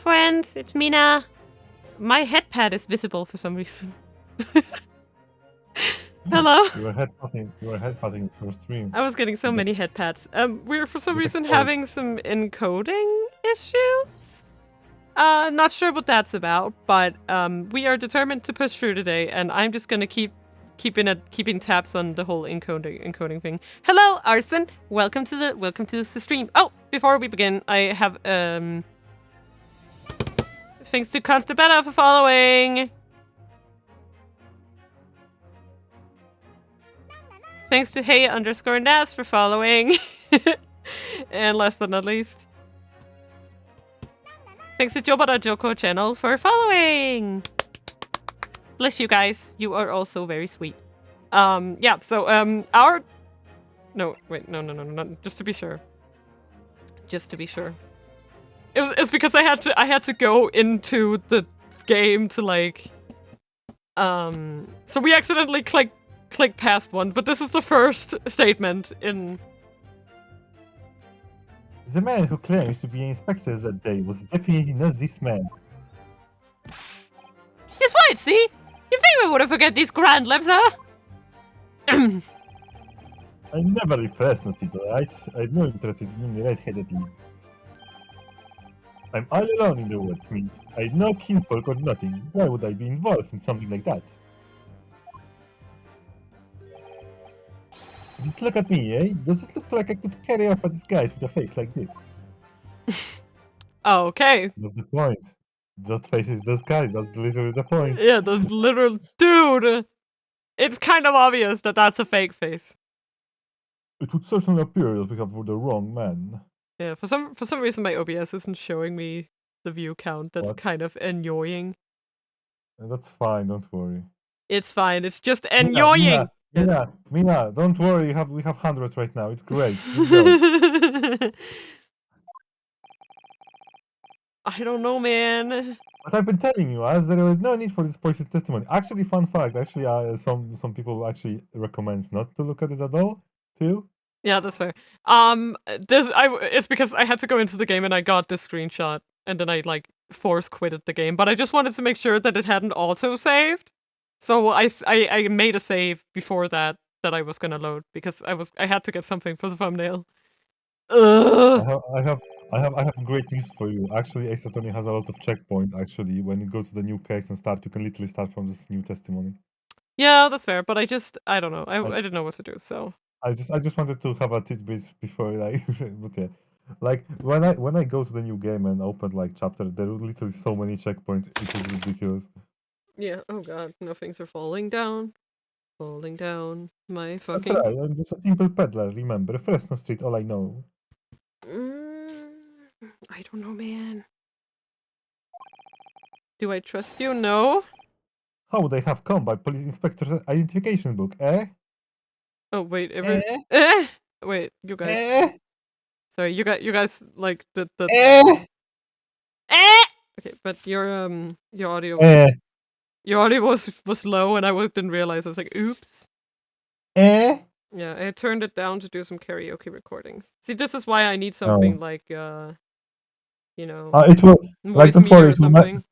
friends, it's Mina. My head pad is visible for some reason. Hello. You were headpatting for stream. I was getting so many head pads. We're for some reason exposed. having some encoding issues. Not sure what that's about, but we are determined to push through today, and I'm just gonna keeping tabs on the whole encoding thing. Hello, Arson. Welcome to the stream. Oh, before we begin, I have thanks to Constabella for following. Thanks to Hey_Nas for following. And last but not least, thanks to Jobara Joko channel for following. Bless you guys. You are also very sweet. Yeah, so no, just to be sure. Just to be sure. It's because I had to go into the game to like so we accidentally click past one, but this is the first statement in... The man who claims to be an inspector that day was definitely not this man. That's right, see? You think we would have forget these grand lives, huh? I never refers no it, alright? I'm not interested in the red-headed lead. I'm all alone in the world, me. I have no kinfolk or nothing. Why would I be involved in something like that? Just look at me, eh? Does it look like I could carry off a disguise with a face like this? Okay. That's the point. That face is disguise, that's literally the point. Yeah, that's literal... Dude! It's kind of obvious that that's a fake face. It would certainly appear that we have the wrong man. Yeah, for some reason my OBS isn't showing me the view count. That's What? kind of annoying. That's fine, don't worry. It's fine, it's just annoying! Mina, don't worry, we have 100 right now, it's great. Let's go. I don't know, man. But I've been telling you, as there was no need for this poison testimony. Actually, fun fact, actually, some people actually recommends not to look at it at all, too. Yeah, that's fair. It's because I had to go into the game and I got this screenshot, and then I like force quitted the game. But I just wanted to make sure that it hadn't auto-saved, so I made a save before that I was gonna load because I had to get something for the thumbnail. Ugh. I have great news for you. Actually, Ace Attorney has a lot of checkpoints. Actually, when you go to the new case and start, you can literally start from this new testimony. Yeah, that's fair. But I don't know. I didn't know what to do. So I just wanted to have a tidbit before, like, but yeah, like when I go to the new game and open like chapter, there are literally so many checkpoints. It is ridiculous. Yeah. Oh god, no, things are falling down. Falling down. My That's fucking... right. I'm just a simple peddler. Remember, Fresno Street. All I know. I don't know, man. Do I trust you? No. How would I have come by police inspector's identification book, eh? Oh wait, wait, you guys. Eh? Sorry, you guys like the Eh? Okay, but your audio Eh? was low, and I didn't realize. I was like, oops. Eh? Yeah, I turned it down to do some karaoke recordings. See, this is why I need something like you know, It will voice don't meter worry. or something.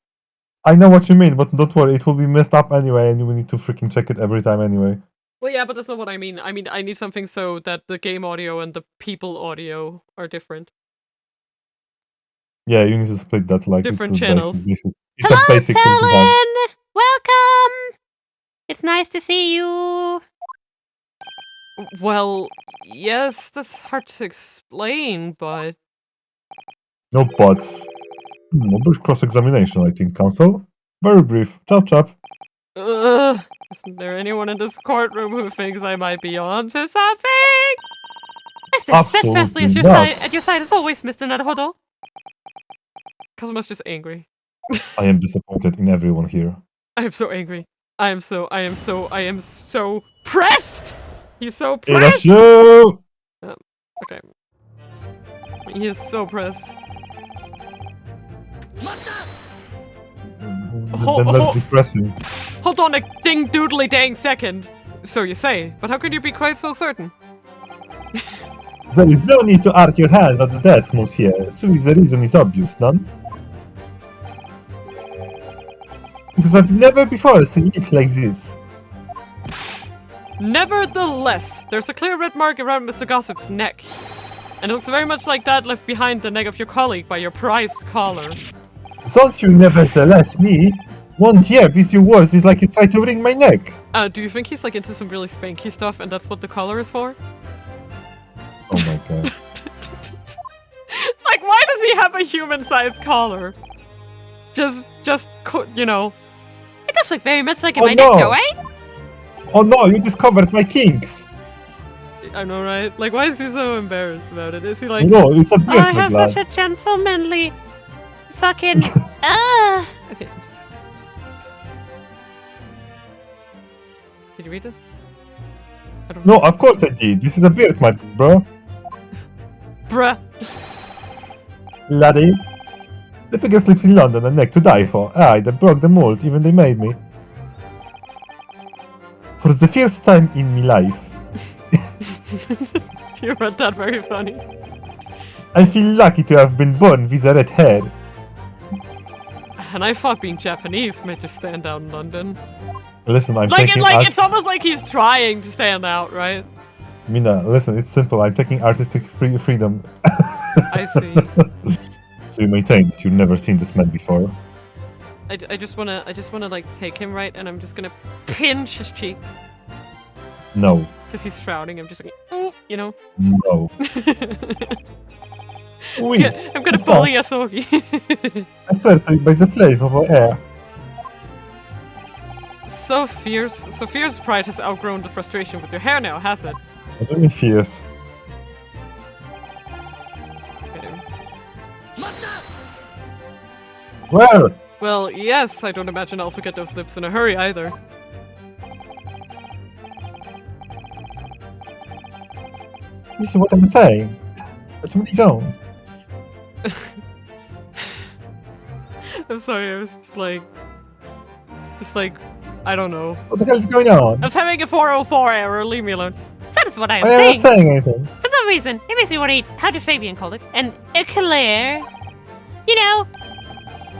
I know what you mean, but don't worry. It will be messed up anyway, and we need to freaking check it every time anyway. Well, yeah, but that's not what I mean. I mean, I need something so that the game audio and the people audio are different. Yeah, you need to split that like Different it's channels. Basic. It's Hello, a basic thing to have. Talon! Welcome! It's nice to see you. Well, yes, that's hard to explain, but... No buts. Brief cross-examination, I think, counsel. Very brief. Chop chop. Isn't there anyone in this courtroom who thinks I might be onto something? I stand steadfastly at your side as always, Mr. Naruhodo. Kazuma's just angry. I am disappointed in everyone here. I am so angry. I am so pressed! He's so pressed! Okay. He is so pressed. Then less depressing. Hold on a ding-doodly-dang second. So you say, but how could you be quite so certain? There is no need to arc your hands at the desk, monsieur. So the reason is obvious, none? Because I've never before seen it like this. Nevertheless, there's a clear red mark around Mr. Gossip's neck. And it looks very much like that left behind the neck of your colleague by your prized collar. Don't you nevertheless me? Won't hear these your words is like you try to wring my neck. Do you think he's like into some really spanky stuff and that's what the collar is for? Oh my god. Like, why does he have a human-sized collar? You know. It does look very much like in my neck, though, eh? Oh no, you discovered my kinks! I know, right? Like, why is he so embarrassed about it? Is he like, no, it's a beard, I have such a gentlemanly fucking... Okay. Did you read this? No, of course I did. This is a beard mark, bro. Bruh. Laddie. The biggest lips in London and neck to die for. Aye, they broke the mold, even they made me. For the first time in my life. You read that very funny. I feel lucky to have been born with a red hair. And I thought being Japanese made you stand out in London. Listen, I'm like, taking it's almost like he's trying to stand out, right? Mina, listen, it's simple. I'm taking artistic freedom. I see. So you maintain that you've never seen this man before. I just wanna like take him, right, and I'm just gonna pinch his cheek. No. Because he's frowning. I'm just like, you know. No. I'm gonna bully Asogi. I swear to you, by the place over air. So fierce pride has outgrown the frustration with your hair now, has it? What do you mean fierce? Okay. Where? Well, yes, I don't imagine I'll forget those lips in a hurry either. This is what I'm saying. That's what he's on. I'm sorry, I was just like, I don't know. What the hell is going on? I was having a 404 error, leave me alone. So that's what I'm I saying. am not saying anything. For some reason, it makes me want to eat, how did Fabian call it? An eclair. You know,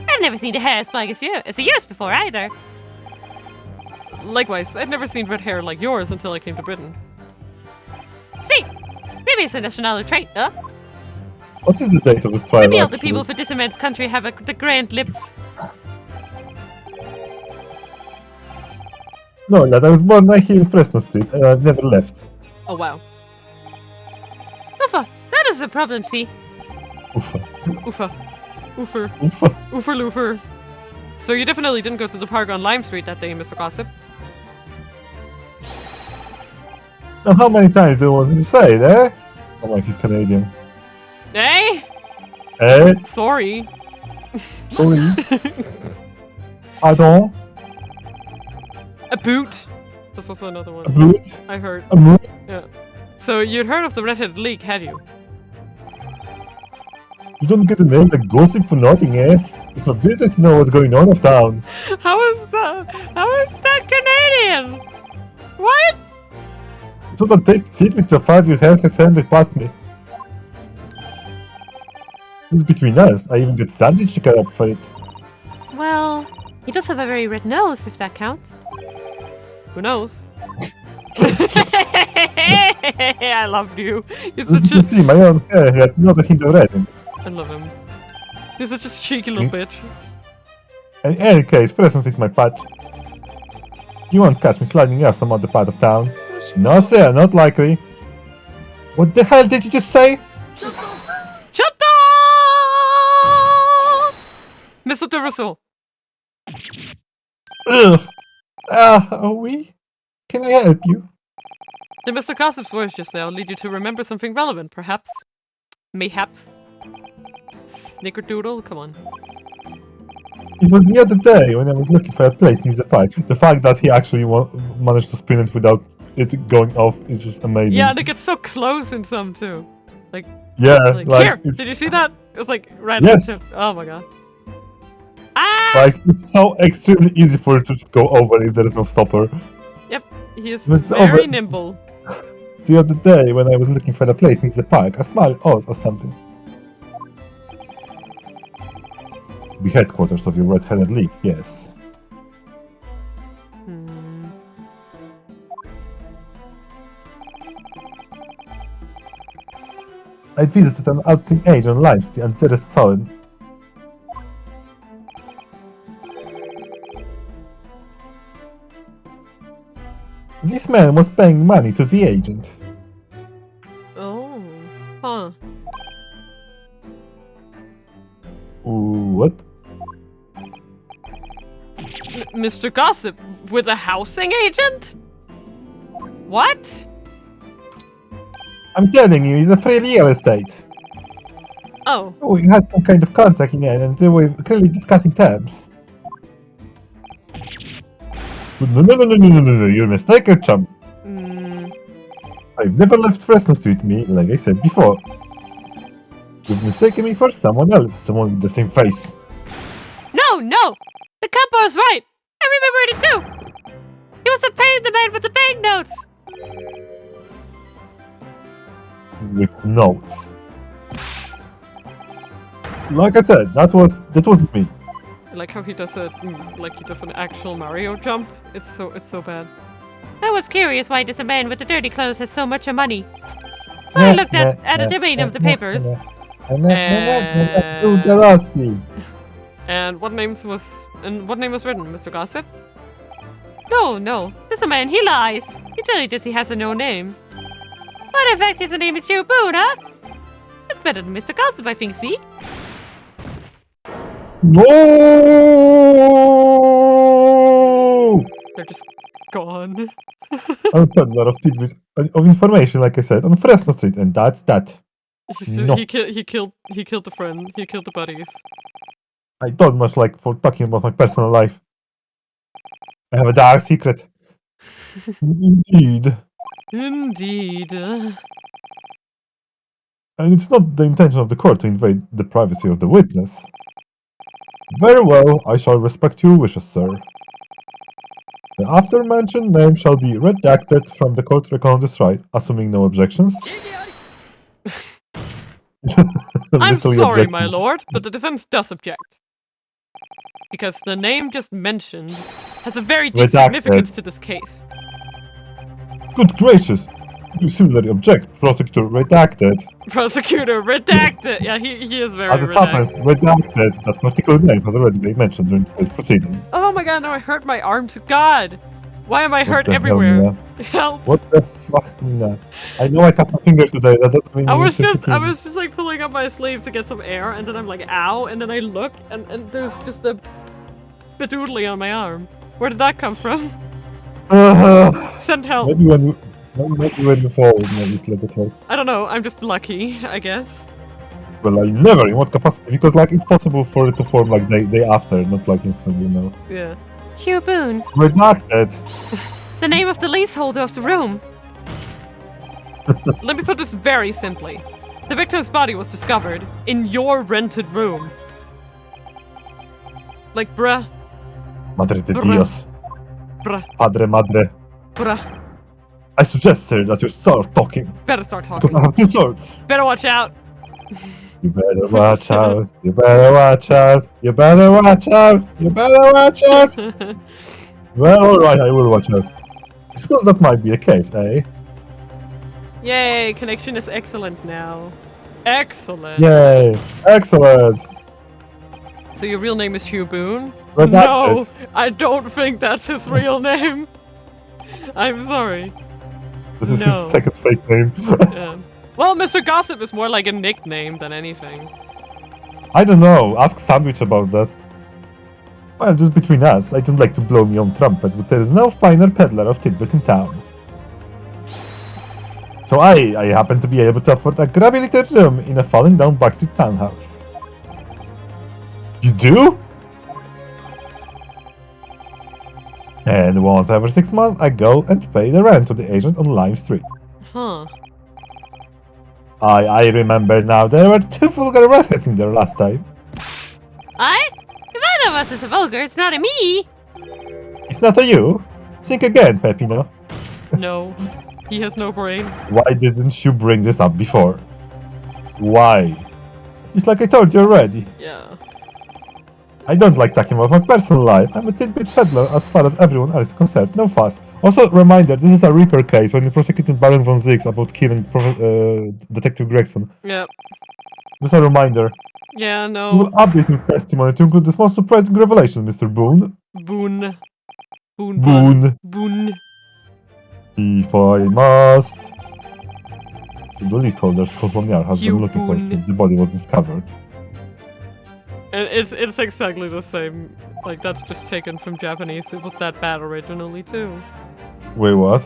I've never seen the hair as black as yours before either. Likewise, I've never seen red hair like yours until I came to Britain. See, maybe it's a national trait, huh? What is the date of this trial? Maybe all the people for this immense country have the grand lips. No, lad, I was born right here in Fresno Street, and I've never left. Oh, wow. Uffa, that is the problem, see? Uffa. Uffa. Oofer. Uffa. Oofer loofer. So you definitely didn't go to the park on Lime Street that day, Mr. Gossip. Now, how many times do you want me to say it, eh? Oh my, he's Canadian. Eh? Eh? Sorry. Sorry. Pardon? A boot. That's also another one. A boot? I heard. A boot? Yeah. So you'd heard of the Red-Headed League, had you? You don't get a name like Gossip for nothing, eh? It's my business to know what's going on of town. How is that Canadian? What? It was a tasty treatment to a 5-year haircut sandwich past me. This is between us. I even get sandwich to cut up for it. Well, he does have a very red nose, if that counts. Who knows? I loved you. He's As you such can a... see, my own hair had not a hint of red in it. I love him. He's such a cheeky little bitch. In any case, Fresno Street my patch. You won't catch me sliding out some other part of town. No, sir, not likely. What the hell did you just say? Chata! Mr. Russell. Ugh. Oui? Can I help you? Did Mr. Gossip's voice just now lead you to remember something relevant, perhaps? Mayhaps? Snickerdoodle? Come on. It was the other day when I was looking for a place near the park. The fact that he actually managed to spin it without it going off is just amazing. Yeah, and it gets so close in some too. Like, yeah, like here! Did you see that? It was like right yes. at the tip. Oh my god. Ah! Like, it's so extremely easy for it to just go over if there is no stopper. Yep, he is It's very over. nimble. The other day when I was looking for a place near the park, a small house or something. The headquarters of your Red-Headed League, yes. Hmm. I visited an outside age on Lime Street and there I saw him. This man was paying money to the agent. Oh. Huh. What? Mr. Gossip with a housing agent? What? I'm telling you, he's a free real estate. Oh. We had some kind of contract in the end and they were clearly discussing terms. No, you're mistaken, chum. I've never left Fresno Street, me, like I said before. You've mistaken me for someone else, someone with the same face. No! The capo is right! I remembered it too! He was paying the man with the banknotes! With notes. Like I said, that wasn't me. I like how he does an actual Mario jump. It's so bad. I was curious why this man with the dirty clothes has so much money. So I looked at a domain of the papers. And what name was written, Mr. Gossip? No. This man, he lies. He tell you this he has a no name. But in fact, his name is Joe Boone, huh? That's better than Mr. Gossip, I think, see? No! They're just gone. I'm a lot of tidbits of information, like I said, on Fresno Street, and that's that. No. He killed the friend. He killed the buddies. I don't much like for talking about my personal life. I have a dark secret. Indeed. Indeed. And it's not the intention of the court to invade the privacy of the witness. Very well, I shall respect your wishes, sir. The after-mentioned name shall be redacted from the court record on this right, assuming no objections. I'm Literally sorry, objection. my lord, but the defense does object. Because the name just mentioned has a very deep significance to this case. Good gracious! You similarly object. Prosecutor redacted. Prosecutor redacted! Yeah, he is very As it redacted. happens, redacted, that particular name has already been mentioned during the proceeding. Oh my god, now I hurt my arm to God! Why am I hurt the everywhere? Hell, Help! what the fuck, Mina? I know I cut my finger today, that doesn't mean I was just like pulling up my sleeve to get some air, and then I'm like, ow, and then I look, and there's just a bedoodly on my arm. Where did that come from? Send help. Maybe when you fall, maybe it's like a choice. I don't know, I'm just lucky, I guess. Well, I never, in what capacity? Because, like, it's possible for it to form, like, day after, not, like, instantly, no. Yeah. Hugh Boone. Redacted. The name of the leaseholder of the room. Let me put this very simply. The victim's body was discovered in your rented room. Like, bruh. Madre de Dios. Bruh. Padre madre. Bruh. I suggest, sir, that you start talking. Better start talking. Because I have two swords. Better watch out. You better watch out. You better watch out. You better watch out. You better watch out. Well, alright, I will watch out. I suppose that might be the case, eh? Yay, connection is excellent now. Excellent. Yay. Excellent. So your real name is Hugh Boone? Redacted. No, I don't think that's his real name. I'm sorry. This is No. his second fake name. Yeah. Well, Mr. Gossip is more like a nickname than anything. I don't know. Ask Sandwich about that. Well, just between us, I don't like to blow my own trumpet, but there is no finer peddler of tidbits in town. So I happen to be able to afford a grubby little room in a falling down backstreet townhouse. You do? And once every 6 months, I go and pay the rent to the agent on Lime Street. Huh. I remember now, there were 2 vulgar redheads in there last time. If either of us is a vulgar, it's not a me. It's not a you. Think again, Pepino. No, he has no brain. Why didn't you bring this up before? Why? It's like I told you already. Yeah. I don't like talking about my personal life. I'm a tidbit peddler as far as everyone else is concerned. No fuss. Also, reminder, this is a Reaper case when you prosecuted Baron von Zix about killing Detective Gregson. Yep. Just a reminder. Yeah, You will no. update your testimony to include this most surprising revelation, Mr. Boone. Boone. Boone. Boone. Boone. If I must. The leaseholder, Scott Von Yar, has Hugh been looking for Boone. since the body was discovered. And it's exactly the same. Like, that's just taken from Japanese. It was that bad originally, too. Wait, what?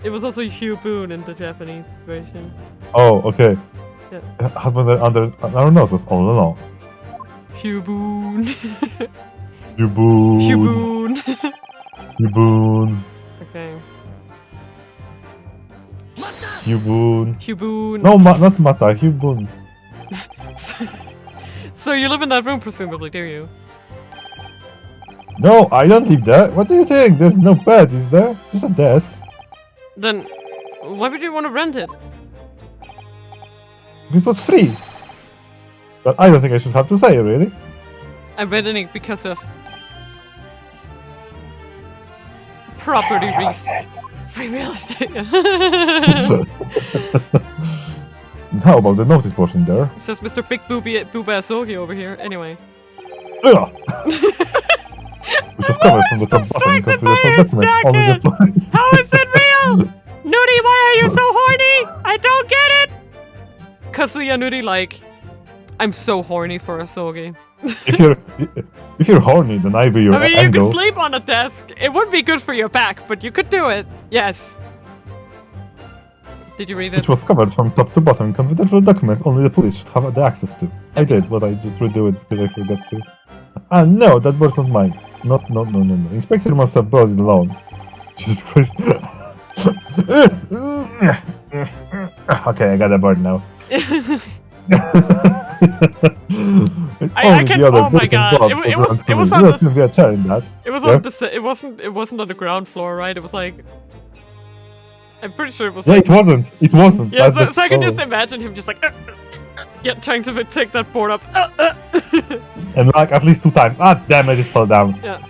It was also Hugh Boone in the Japanese version. Oh, okay. Yeah. Has been under our noses all along. Hugh Boone. You Boone. Hugh Boone. You Boone. Okay. You Boone. Hugh Boone. No, not Mata. You Boone. So you live in that room, presumably, do you? No, I don't live there. What do you think? There's no bed, is there? There's a desk. Then, why would you want to rent it? This was free. But I don't think I should have to say it, really. I'm renting it because of property reasons. Free real estate. How about the notice portion there? It says Mr. Big Booby Booba Asogi over here. Anyway. Ugh! Which was covered from the top button because it was for documents. Only the police. How is it real? Nudie, why are you so horny? I don't get it. Kazuya Nudie, like, I'm so horny for Asogi. if you're horny, then I be your I mean, angle. you could sleep on a desk. It wouldn't be good for your back, but you could do it. Yes. Did you read it? Which was covered from top to bottom. Confidential documents only the police should have the access to. I did, but I just redo it because I forgot to. Ah, no, that was not mine. No. Inspector must have brought it alone. Jesus Christ. Okay, I got a bird now. I can. Oh my god! It was on the. We are sharing that. It was Yeah. on the. It wasn't on the ground floor, right? It was like. I'm pretty sure it was. Yeah, Like, it wasn't. yeah, That's so I can the just imagine him just like. Yeah, trying to take that board up. And like at least 2 times. Ah, damn it! It fell down. Yeah.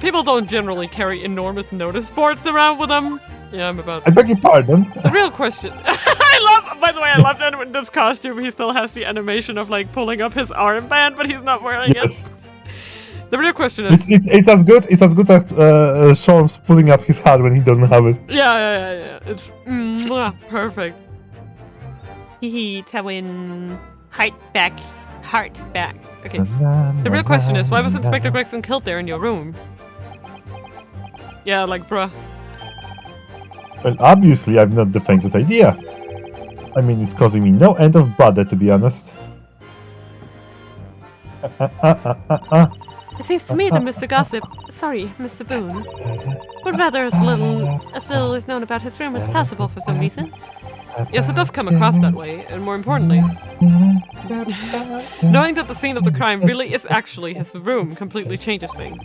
People don't generally carry enormous notice boards around with them. Yeah, I'm about. I beg your pardon. The real question. By the way, I love that in this costume he still has the animation of like pulling up his armband, but he's not wearing Yes. it. The real question is. It's as good. It's as good as Sean's pulling up his hat when he doesn't have it. Yeah. It's perfect. Hehe, Tawin. Heart back. Okay. The real question is, why was Inspector Gregson killed there in your room? Yeah, like, bruh. Well, obviously, I've not the faintest idea. I mean, it's causing me no end of bother, to be honest. It seems to me that Mr. Gossip, sorry, Mr. Boone, would rather as little is known about his room as possible for some reason. Yes, it does come across that way, and more importantly, knowing that the scene of the crime really is actually his room completely changes things.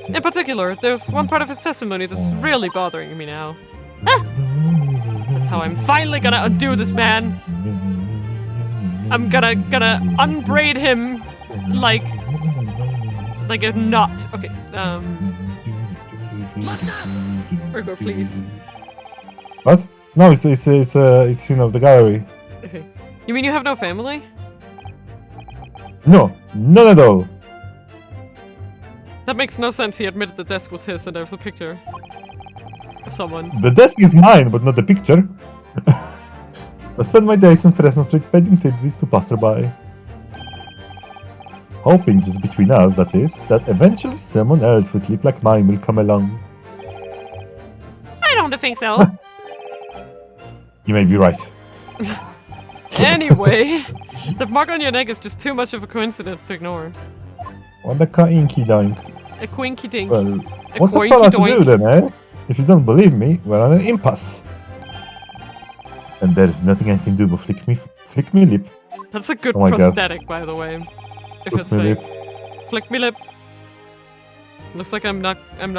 In particular, there's one part of his testimony that's really bothering me now. That's how I'm finally gonna undo this man. I'm gonna unbraid him like a knot. Okay, Urgo, please. What? No, it's you know the gallery. Okay. You mean you have no family? No, none at all. That makes no sense. He admitted the desk was his, and there's a picture of someone. The desk is mine, but not the picture. I spend my days on Fresno Street painting tidbits to passerby. Hoping just between us, that is, that eventually someone else with lip like mine will come along. I don't think so. You may be right. Anyway, the mark on your neck is just too much of a coincidence to ignore. What the inky doink. A quinky dink. Well, A what's the coinky fella to doink. do then, eh? If you don't believe me, we're on an impasse. And there's nothing I can do but flick me lip. That's a good Oh my God. prosthetic, by the way. If Flick it's me fake. Flick me lip. Looks like I'm not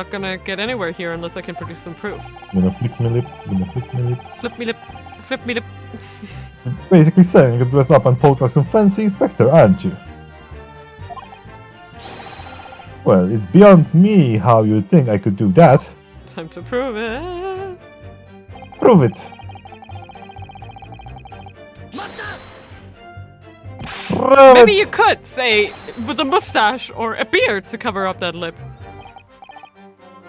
gonna get anywhere here unless I can produce some proof. Gonna flick me lip, gonna flick me lip. Flip me lip. Flip me lip. Basically saying you dress up and pose like some fancy inspector, aren't you? Well, it's beyond me how you think I could do that. Time to prove it. Prove it. Prove Maybe it. you could, say, with a mustache or a beard to cover up that lip.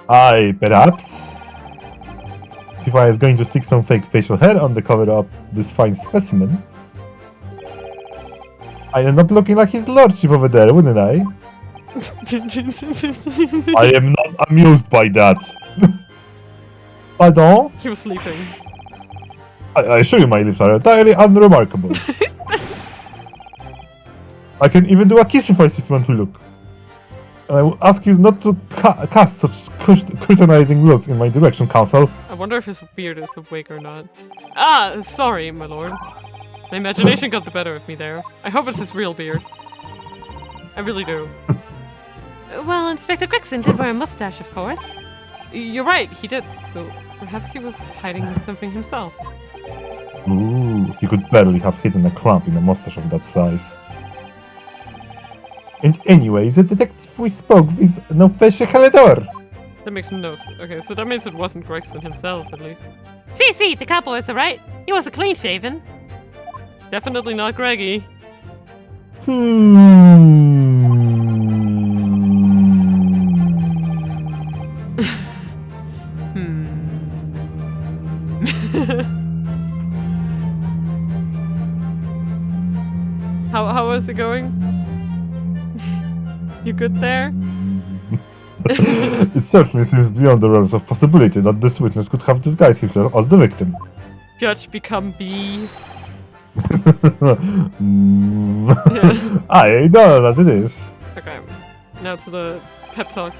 Perhaps. If I was going to stick some fake facial hair on the cover of this fine specimen, I end up looking like his lordship over there, wouldn't I? I am not amused by that. Pardon? He was sleeping. I assure you my lips are entirely unremarkable. I can even do a kissy-face if you want to look. And I will ask you not to cast such scrutinizing looks in my direction, Counsel. I wonder if his beard is a wig or not. Ah, sorry, my lord. My imagination got the better of me there. I hope it's his real beard. I really do. Well, Inspector Gregson did wear a mustache, of course. You're right, he did, so perhaps he was hiding something himself. Ooh, he could barely have hidden a cramp in a mustache of that size. And anyway, the detective we spoke with no facial hair. That makes no sense. Okay, so that means it wasn't Gregson himself, at least. See, the cowboy is right. He was a clean-shaven. Definitely not Greggy. How is it going? You good there? It certainly seems beyond the realms of possibility that this witness could have disguised himself as the victim. Judge become bee. I know that it is. Okay, now to the pep talk.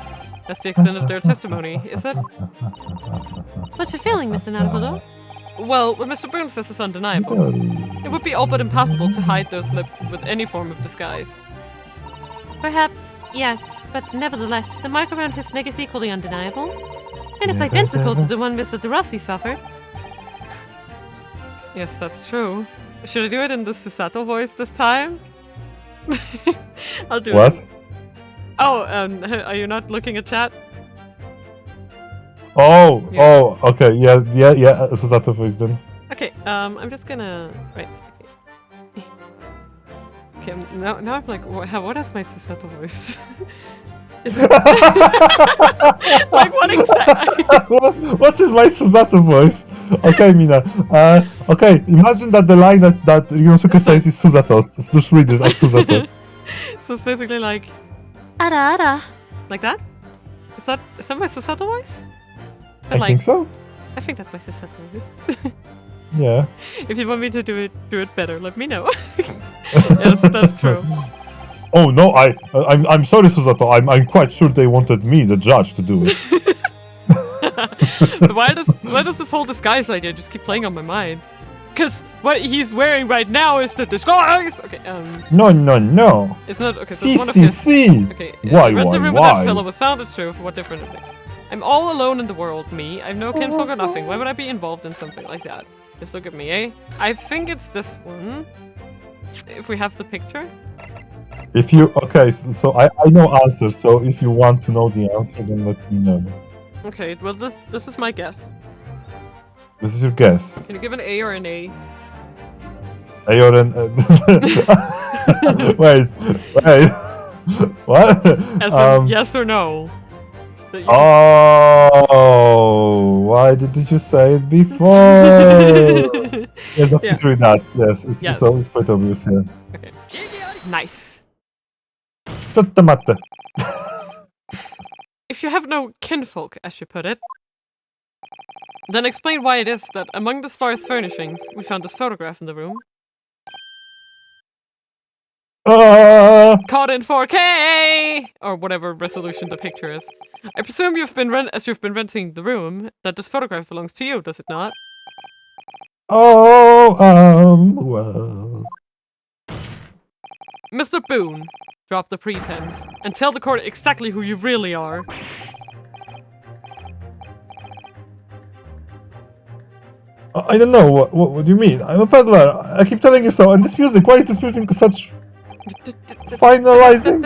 That's the extent of their testimony, is it? What's your feeling, Mr. Naruhodo? Well, what Mr. Boone says is undeniable. It would be all but impossible to hide those lips with any form of disguise. Perhaps, yes, but nevertheless, the mark around his neck is equally undeniable. And it's identical to the one Mr. DeRossi suffered. Yes, that's true. Should I do it in the Susato voice this time? I'll do What? it. Oh, are you not looking at chat? Oh, Yeah. oh, okay, yeah, so that's the voice then. Okay, I'm just gonna... Right. Okay, now I'm like, what is my Susato voice? Is it... like, what exactly? What is my Susato voice? Okay, Mina. Okay, imagine that the line that Yonosuke says is Susatos. Just read it as Susato. So it's basically like... Ara ara. Like that? Is that my Susato voice? I think so. I think that's my Susato voice. Yeah. If you want me to do it better, let me know. Yes, that's true. Oh no, I'm sorry, Susato. I'm quite sure they wanted me, the judge, to do it. But why does this whole disguise idea just keep playing on my mind? Because what he's wearing right now is the disguise. Okay, No. it's not okay. So See, it's one of see, his. see. Okay, Why, I read the room why? where that fellow was found. It's true. For what different? I'm all alone in the world. Me. I have no kinfolk or nothing. Why would I be involved in something like that? Just look at me, eh? I think it's this one. If we have the picture. If you okay, so I know answers. So if you want to know the answer, then let me know. Okay. Well, this is my guess. This is your guess. Can you give an A or an A? A or an wait. What? As in yes or no. That you- Oh, why didn't you say it before? Yes, definitely that. Yes, it's always quite obvious. Yeah. Okay. Nice. Tottamatte. If you have no kinfolk, as you put it, then explain why it is that among the sparse furnishings, we found this photograph in the room. Caught in 4K! Or whatever resolution the picture is. I presume you've been renting the room, that this photograph belongs to you, does it not? Well. Mr. Boone, drop the pretense, and tell the court exactly who you really are. I don't know, what do you mean? I'm a peddler, I keep telling you so, and this music, why is this music such Finalizing.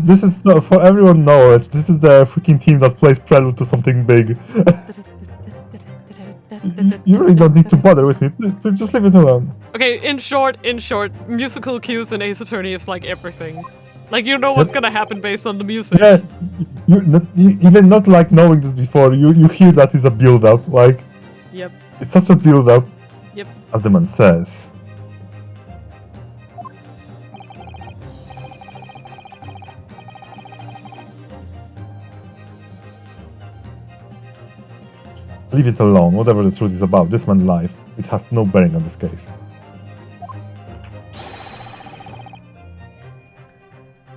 This is for everyone knowledge. This is the freaking team that plays Prelude to something big. You really don't need to bother with me. Please, just leave it alone. Okay, in short, musical cues in Ace Attorney is like everything. Like, you know what's gonna happen based on the music. Yeah, even not like knowing this before, you hear that is a build-up. Like, yep. It's such a build-up. Yep. As the man says. Leave it alone, whatever the truth is about. This man's life, it has no bearing on this case.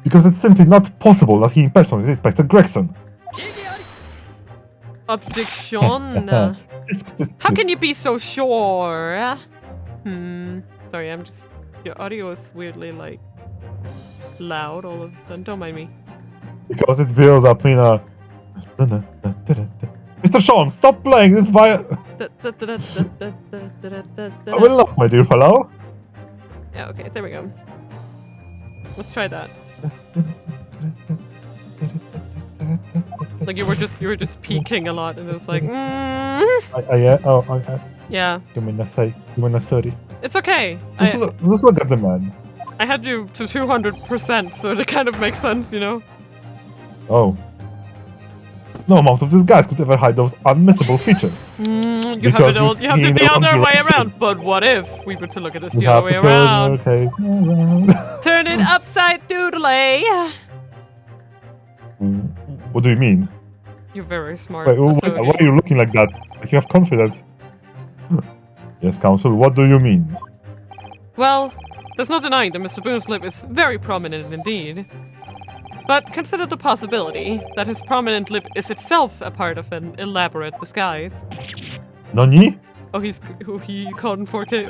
Because it's simply not possible that he impersonated Inspector Gregson. Objection. How can you be so sure? Sorry, I'm just... Your audio is weirdly, like, loud all of a sudden. Don't mind me. Because it's built up, Mina. Mr. Sean, stop playing this via... I will not, my dear fellow. Yeah, okay, there we go. Let's try that. Like you were just peeking a lot, and it was like. Yeah. Yeah. Mina Seiya. It's okay. Just look at the man. I had you to 200%, so it kind of makes sense, you know. Oh. No amount of disguise could ever hide those unmissable features. You have it the other way around. But what if we were to look at this the other way around? Turn it upside doodly. What do you mean? You're very smart. Wait, why are you looking like that? Like you have confidence. Yes, Counsel, what do you mean? Well, there's no denying that Mr. Boone's lip is very prominent indeed. But consider the possibility that his prominent lip is itself a part of an elaborate disguise. Nani? He called in 4K.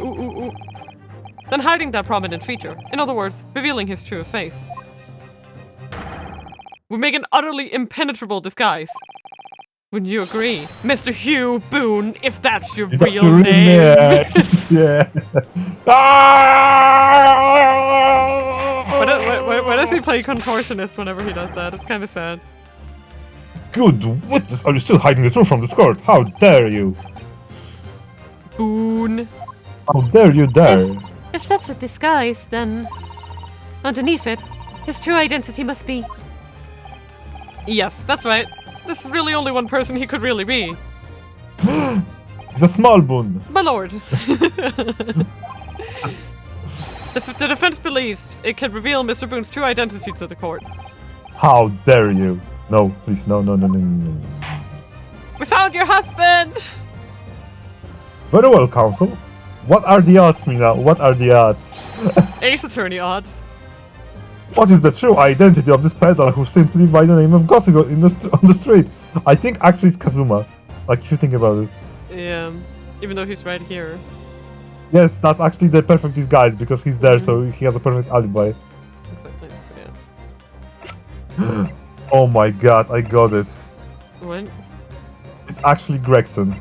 Then hiding that prominent feature. In other words, revealing his true face. We make an utterly impenetrable disguise. Wouldn't you agree, Mr. Hugh Boone, if that's your real name? Yeah. Why does he play contortionist whenever he does that? It's kind of sad. Good witness, are you still hiding the truth from this court? How dare you? Boone. How dare you dare? If that's a disguise, then underneath it, his true identity must be... Yes, that's right. There's really only one person he could really be. He's a small Boone. My lord. The defense believes it can reveal Mr. Boone's true identity to the court. How dare you? No, please, no. We found your husband! Very well, Counsel. What are the odds, Mina? What are the odds? Ace Attorney odds. What is the true identity of this peddler who simply by the name of Gossip on the street? I think actually it's Kazuma. Like, if you think about it. Yeah, even though he's right here. Yes, that's actually the perfect disguise because he's there, so he has a perfect alibi. Exactly, yeah. Oh my god, I got it. What? It's actually Gregson.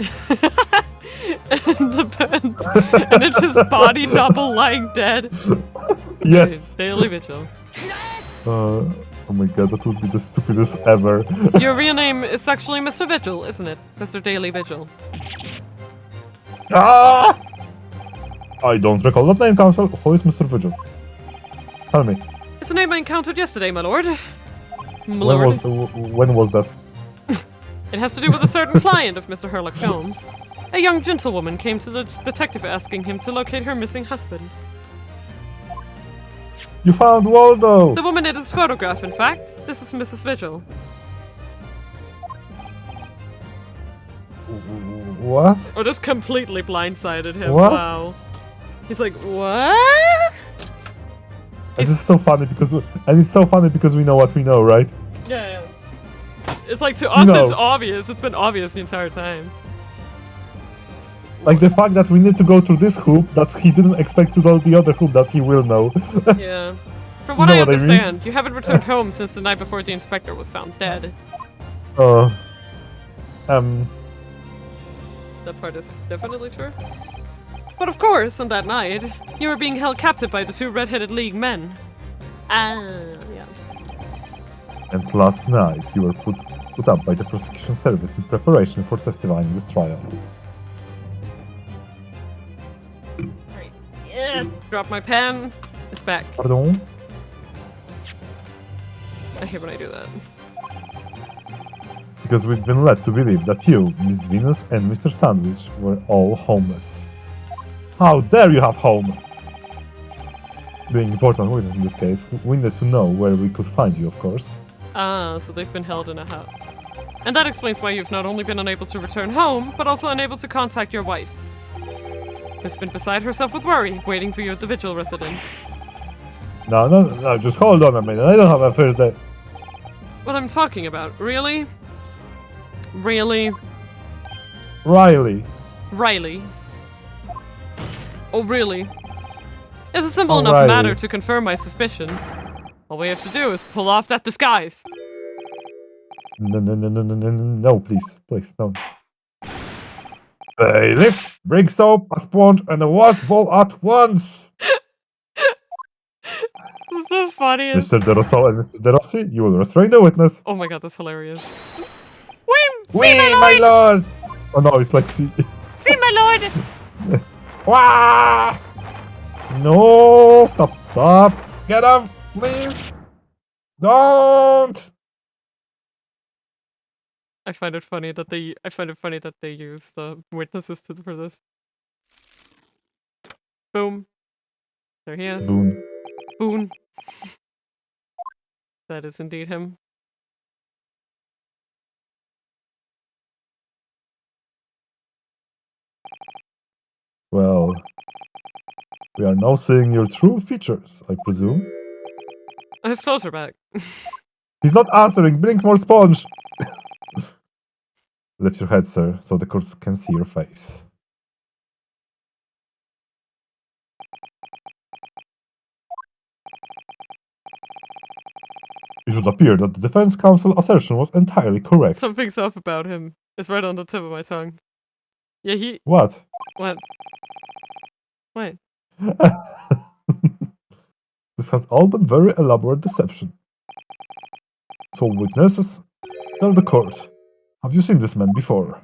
And it's his body double lying dead. Yes. Daily Vigil. Oh my god, that would be the stupidest ever. Your real name is actually Mr. Vigil, isn't it? Mr. Daily Vigil. Ah! I don't recall that name, Counsel. Who is Mr. Vigil? Tell me. It's a name I encountered yesterday, my lord. When was that? It has to do with a certain client of Mr. Herlock Holmes. A young gentlewoman came to the detective asking him to locate her missing husband. You found Waldo! The woman in his photograph, in fact. This is Mrs. Vigil. What? Oh, just completely blindsided him. What? Wow. He's like, what? This is so funny because we know what we know, right? Yeah. It's like to us it's obvious. It's been obvious the entire time. Like the fact that we need to go through this hoop that he didn't expect to go the other hoop that he will know. Yeah. From what I understand, you haven't returned home since the night before the inspector was found dead. That part is definitely true. But of course, on that night, you were being held captive by the two red-headed League men. Yeah. And last night you were put up by the prosecution service in preparation for testifying in this trial. Right. Yeah. Drop my pen. It's back. Pardon? I hate when I do that. Because we've been led to believe that you, Miss Venus, and Mr. Sandwich were all homeless. How dare you have home? Being important witness in this case, we need to know where we could find you, of course. Ah, so they've been held in a hut. And that explains why you've not only been unable to return home, but also unable to contact your wife. Who's been beside herself with worry, waiting for you at the vigil residence. No, just hold on a minute. I don't have a first day. What I'm talking about, really? Really? Riley. Riley. Oh, really? It's a simple Oh, enough Riley. matter to confirm my suspicions. All we have to do is pull off that disguise. No, please, no. Bailiff, bring soap, a sponge, and a wash ball at once! This is the funniest. Mr. De Rosso and Mr. De Rossi, you will restrain the witness. Oh my god, that's hilarious. Oui, my lord! Oh no, it's like see. See, my lord! Wah! No, stop. Get off, please. Don't! I find it funny that they use the witnesses for this. Boom. There he is. Boon. Boon. That is indeed him. Well, we are now seeing your true features, I presume. His clothes are back. He's not answering. Bring more sponge. Lift your head, sir, so the court can see your face. It would appear that the defense counsel assertion was entirely correct. Something's off about him. It's right on the tip of my tongue. Yeah, he... What? What? What? This has all been very elaborate deception. So witnesses, tell the court. Have you seen this man before?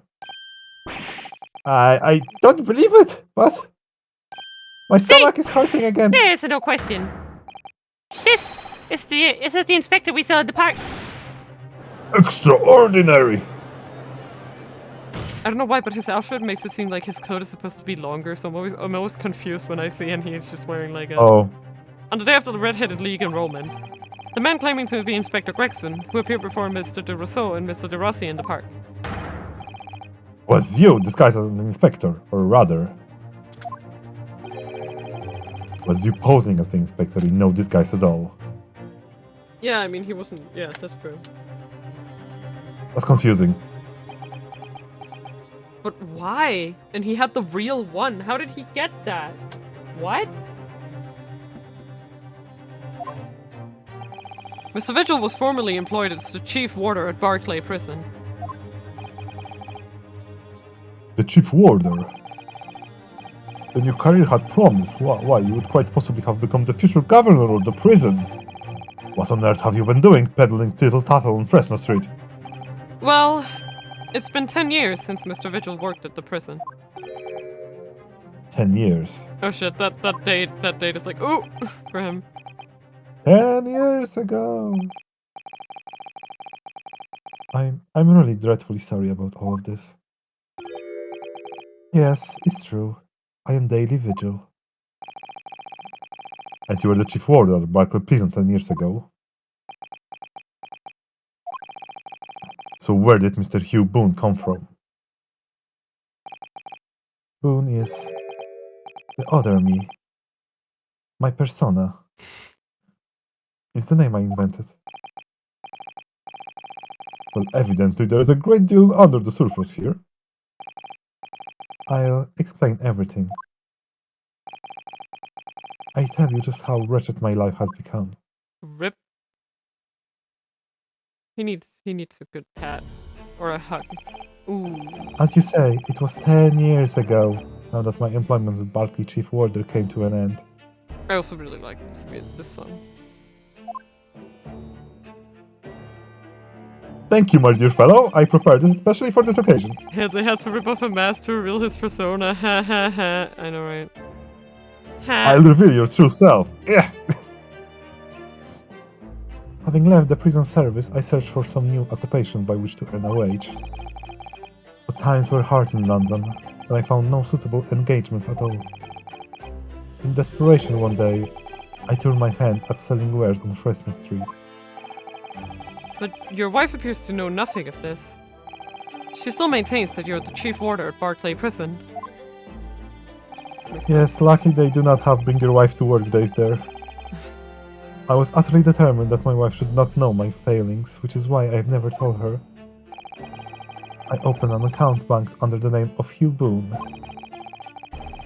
I don't believe it, but... My stomach is hurting again. There is no question. This is the inspector we saw at the park. Extraordinary! I don't know why, but his outfit makes it seem like his coat is supposed to be longer, so I'm always confused when I see and he's just wearing like a... Oh. On the day after the Red-Headed League enrollment, the man claiming to be Inspector Gregson, who appeared before Mr. De Rousseau and Mr. De Rossi in the park. Was you disguised as an inspector, or rather... Was you posing as the inspector in no disguise at all? Yeah, I mean, he wasn't... Yeah, that's true. That's confusing. But why? And he had the real one. How did he get that? What? Mr. Vigil was formerly employed as the chief warder at Barclay Prison. The chief warder? Then your career had promise. Why, you would quite possibly have become the future governor of the prison. What on earth have you been doing, peddling tittle-tattle on Fresno Street? Well, it's been 10 years since Mr. Vigil worked at the prison. 10 years. Oh shit, that date is like, ooh, for him. 10 years ago. I'm really dreadfully sorry about all of this. Yes, it's true. I am daily vigil. And you were the chief warder at Barclay Prison 10 years ago. So where did Mr. Hugh Boone come from? Boone is the other me. My persona. It's the name I invented. Well, evidently there is a great deal under the surface here. I'll explain everything. I tell you just how wretched my life has become. Rip. He needs a good pat. Or a hug. Ooh. As you say, it was 10 years ago. now that my employment with Barclay Chief Warder came to an end. I also really like this song. Thank you, my dear fellow. I prepared it especially for this occasion. Yeah, they had to rip off a mask to reveal his persona. Ha ha ha. I know, right? Ha. I'll reveal your true self. Yeah. Having left the prison service, I searched for some new occupation by which to earn a wage. But times were hard in London, and I found no suitable engagements at all. In desperation one day, I turned my hand at selling wares on Preston Street. But your wife appears to know nothing of this. She still maintains that you're the chief warder at Barclay Prison. Yes, luckily they do not have bring your wife to work days there. I was utterly determined that my wife should not know my failings, which is why I've never told her. I opened an account bank under the name of Hugh Boone,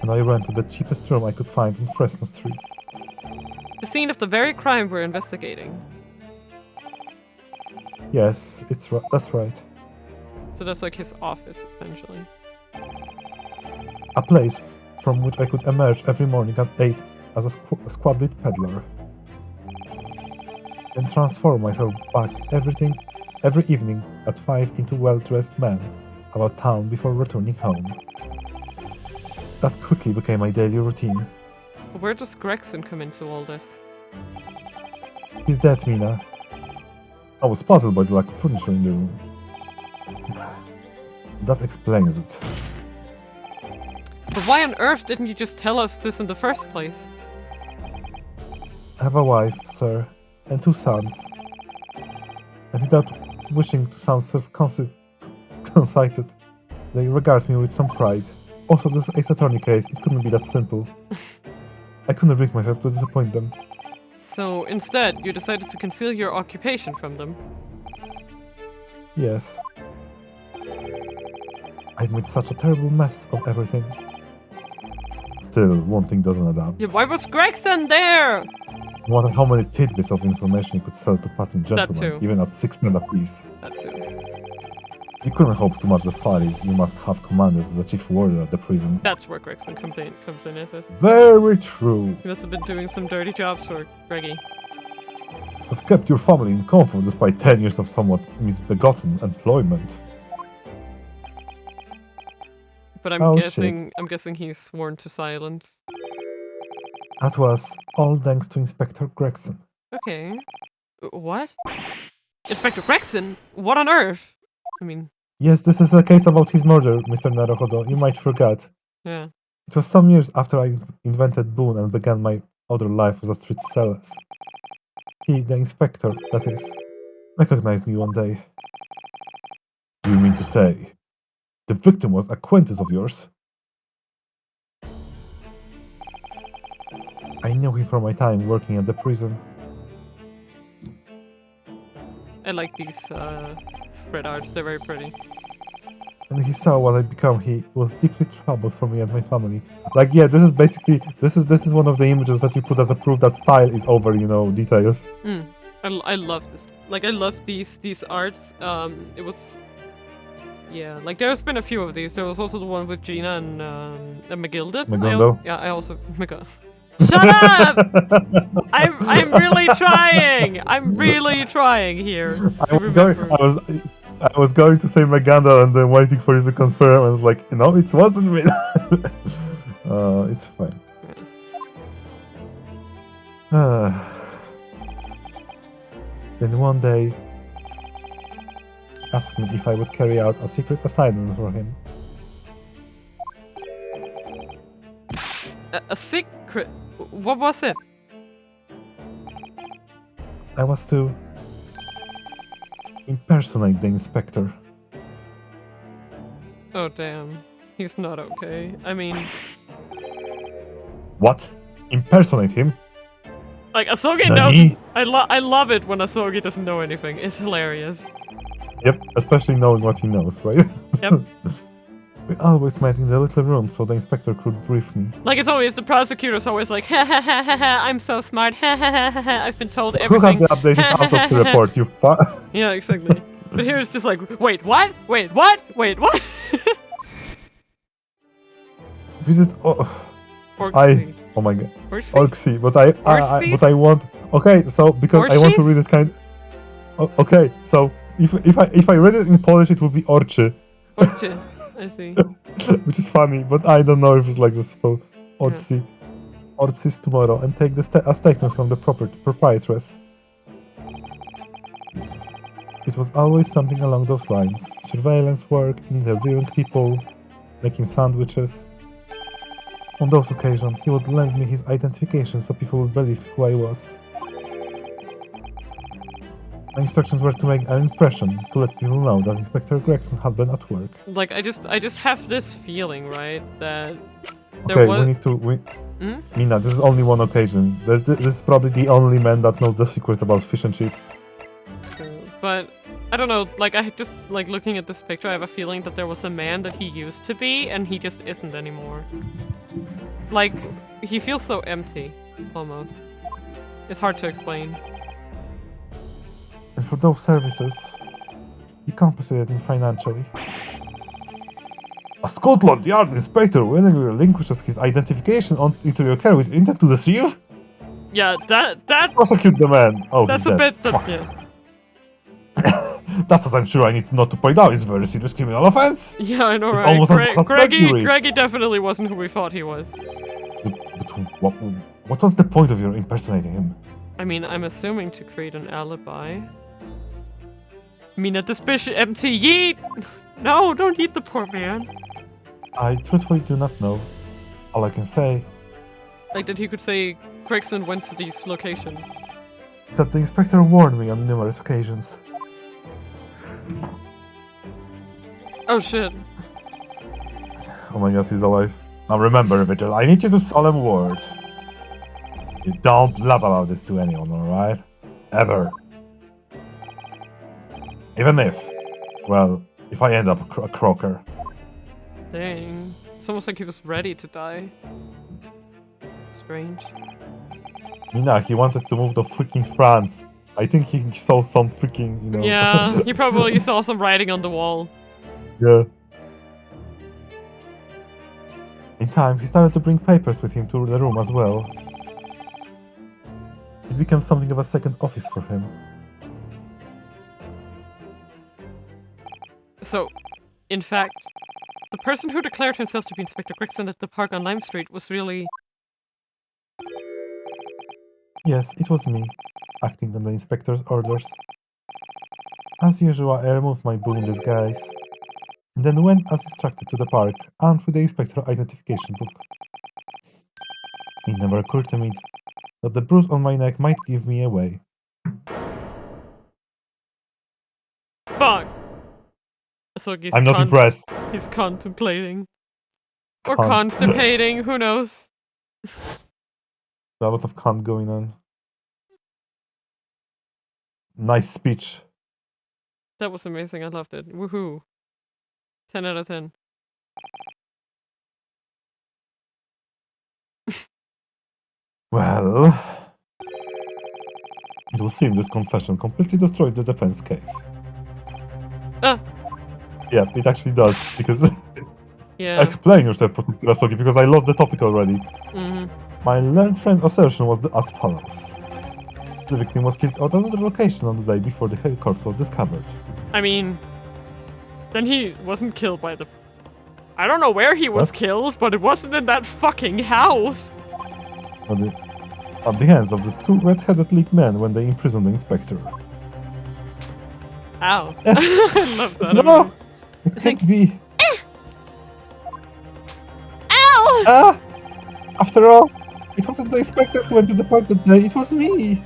and I rented the cheapest room I could find on Fresno Street. The scene of the very crime we're investigating. Yes, that's right. So that's like his office, essentially. A place from which I could emerge every morning at 8 as a squad-lead peddler, and transform myself back every evening at 5 into well-dressed men about town before returning home. That quickly became my daily routine. Where does Gregson come into all this? He's dead, Mina. I was puzzled by the lack of furniture in the room. That explains it. But why on earth didn't you just tell us this in the first place? I have a wife, sir, and 2 sons. And without wishing to sound self-conceited, they regard me with some pride. Also, this Ace Attorney case, it couldn't be that simple. I couldn't bring myself to disappoint them. So instead, you decided to conceal your occupation from them. Yes. I've made such a terrible mess of everything. Still, one thing doesn't add up. Yeah, why was Gregson there? No matter how many tidbits of information you could sell to passing gentlemen, too. even at 6 men apiece. That too. You couldn't hope to match the salary you must have commanded as the chief warder at the prison. That's where Gregson comes in, is it? Very true. He must have been doing some dirty jobs for Greggy. Have kept your family in comfort despite 10 years of somewhat misbegotten employment. But I'm guessing he's sworn to silence. That was all thanks to Inspector Gregson. Okay. What? Inspector Gregson? What on earth? I mean... Yes, this is a case about his murder, Mr. Naruhodo. You might forget. Yeah. It was some years after I invented Boone and began my other life as a street seller. He, the inspector, that is, recognized me one day. You mean to say, the victim was acquaintance of yours? I knew him from my time working at the prison. I like these spread arts, they're very pretty. And he saw what I'd become. He was deeply troubled for me and my family. Like, yeah, this is basically this is one of the images that you put as a proof that style is over, you know, details. I love this. Like, I love these arts. It was, yeah, like there's been a few of these. There was also the one with Gina and McGilda. I also Shut up! I'm really trying. I'm really trying here. I was going to say Maganda and then waiting for you to confirm. I was like, no, it wasn't me. It's fine. Then one day, asked me if I would carry out a secret assignment for him. A secret? What was it? I was to impersonate the inspector. Oh damn, he's not okay. I mean... What? Impersonate him? Like, Asogi Nani? knows... I love it when Asogi doesn't know anything. It's hilarious. Yep, especially knowing what he knows, right? Yep. We always met in the little room so the inspector could brief me. Like, it's always, the prosecutor's always like, ha ha ha ha ha, I'm so smart, ha ha ha ha ha, I've been told everything. Who has the updated autopsy report, you Yeah, exactly. But here it's just like, wait, what? Wait, what? Wait, what? Visit. Orcsy. Oh my god. Orcsy? Orcsy, but I want. Okay, so because I want to read it okay, so if I read it in Polish, it would be Orczy. Orczy. I see. Which is funny, but I don't know if it's like this. So Orczy. Yeah. Orczy's tomorrow, and take a statement from the proprietress. It was always something along those lines: surveillance work, interviewing people, making sandwiches. On those occasions, he would lend me his identification so people would believe who I was. My instructions were to make an impression, to let people know that Inspector Gregson had been at work. Like, I just have this feeling, right, that there was... we need to... Mina, this is only one occasion. This is probably the only man that knows the secret about fish and chips. But, I don't know, like, I just, like, looking at this picture, I have a feeling that there was a man that he used to be, and he just isn't anymore. Like, he feels so empty, almost. It's hard to explain. And for those services, he compensated me financially. A Scotland Yard inspector willingly relinquishes his identification into your care with intent to deceive? Yeah, that... Prosecute the man! Oh, that's he's a dead. bit... yeah. That's as I'm sure I need not to point out. It's a very serious criminal offense. Yeah, I know, it's right? Almost Greggy definitely wasn't who we thought he was. But what was the point of your impersonating him? I mean, I'm assuming to create an alibi. Mina, this bitch empty. Yeet! No, don't eat the poor man. I truthfully do not know. All I can say... Like that he could say Gregson went to these locations. That the inspector warned me on numerous occasions. Oh shit. Oh my god, he's alive. Now remember, Vigil, I need you to solemn word. You don't blab about this to anyone, alright? Ever. Even if, well, if I end up a croaker. Dang. It's almost like he was ready to die. Strange. Mina, he wanted to move to freaking France. I think he saw some freaking, you know... Yeah, he probably saw some writing on the wall. Yeah. In time, he started to bring papers with him to the room as well. It became something of a second office for him. So, in fact, the person who declared himself to be Inspector Gregson at the park on Lime Street was really... Yes, it was me, acting on the inspector's orders. As usual, I removed my blue disguise, and then went as instructed to the park, armed with the inspector identification book. It never occurred to me that the bruise on my neck might give me away. Bong! So I'm not impressed. He's contemplating. Or constipating, who knows? A lot of cunt going on. Nice speech. That was amazing, I loved it. Woohoo. 10 out of 10. Well... It will seem this confession completely destroyed the defense case. Ah! Yeah, it actually does, because... Yeah. Explain yourself, Prosecutor Asogi, because I lost the topic already. Mm-hmm. My learned friend's assertion was as follows. The victim was killed at another location on the day before the corpse was discovered. I mean... Then he wasn't killed by the... I don't know where he was killed, but it wasn't in that fucking house! At the hands of these two red-headed league men when they imprisoned the inspector. Ow. I love that. No! It can't be... Ow! Ah! After all, it wasn't the inspector who went to the park that day, it was me!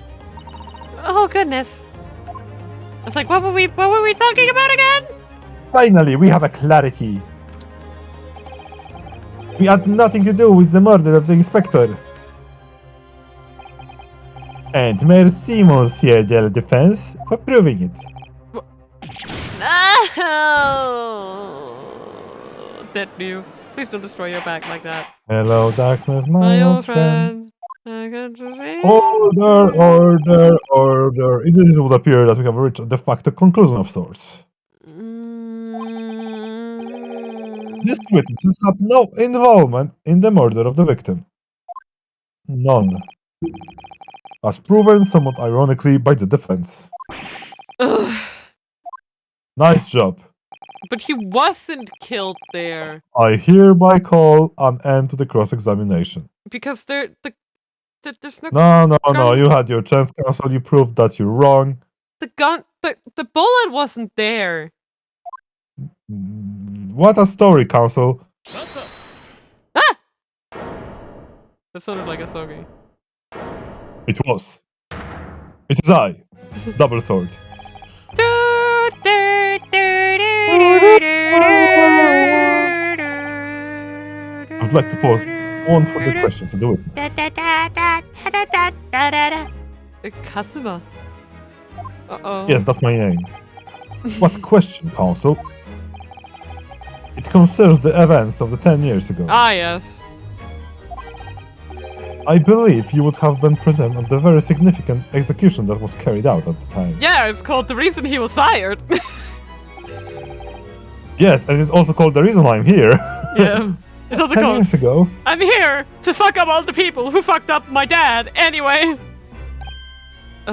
Oh goodness. I was like, what were we talking about again? Finally, we have a clarity. We had nothing to do with the murder of the inspector. And merci, Monsieur de la Défense, for proving it. No! Dead new. Please don't destroy your back like that. Hello, darkness, my old friend. I got to see. Order, order, order. It would appear that we have reached a de facto conclusion of sorts. These witnesses had no involvement in the murder of the victim. None. As proven somewhat ironically by the defense. Ugh. Nice job. But he wasn't killed there. I hereby call an end to the cross-examination. Because there's no... No, you had your chance, counsel. You proved that you're wrong. The bullet wasn't there. What a story, counsel. Ah! That sounded like a Sogi. It was. It is I, Double Sword. I would like to pose one further question to the witness. Kazuma. Uh-oh. Yes, that's my name. What question, counsel? It concerns the events of the 10 years ago. Ah, yes. I believe you would have been present at the very significant execution that was carried out at the time. Yeah, it's called The Reason He Was Fired. Yes, and it's also called The Reason I'm Here. Yeah. It's also 10 called years ago. I'm here to fuck up all the people who fucked up my dad anyway.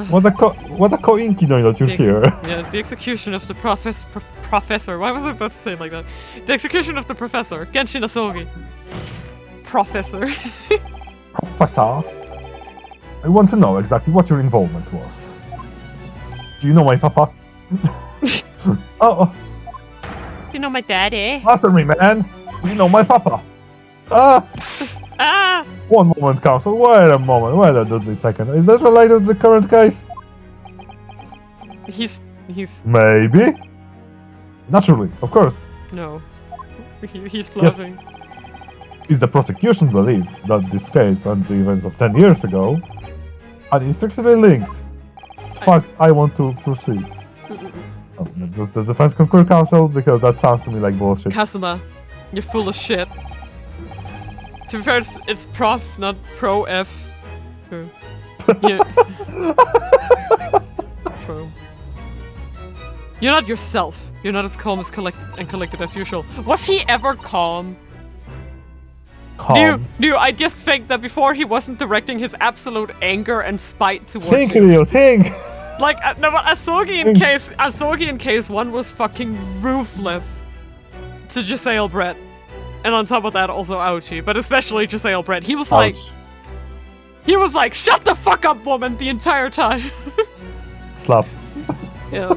What a coinky that you're here. Yeah, the execution of the professor. Why was I about to say it like that? The execution of the professor, Genshin Asogi. Professor. Professor, I want to know exactly what your involvement was. Do you know my papa? Oh, Do you know my daddy? answer me, man. Do you know my papa? Ah! Ah! One moment, counsel. Wait a moment. Wait a second. Is that related to the current case? He's Maybe. Naturally, of course. no. He's bluffing. Is the prosecution believe that this case and the events of 10 years ago are inextricably linked? In fact, I want to proceed. Does the defense concur, counsel? Because that sounds to me like bullshit. Kazuma, you're full of shit. To be fair, it's prof, not pro F. True. Yeah. True. You're not yourself. You're not as calm as collected as usual. Was he ever calm? Calm. No, I just think that before he wasn't directing his absolute anger and spite towards Think, you. Leo, think! Like, no, but Asogi in case 1 was fucking ruthless to Giselle Brett. And on top of that, also Ouchie, but especially Giselle Brett. He was like, shut the fuck up, woman, the entire time. Slap. Yeah.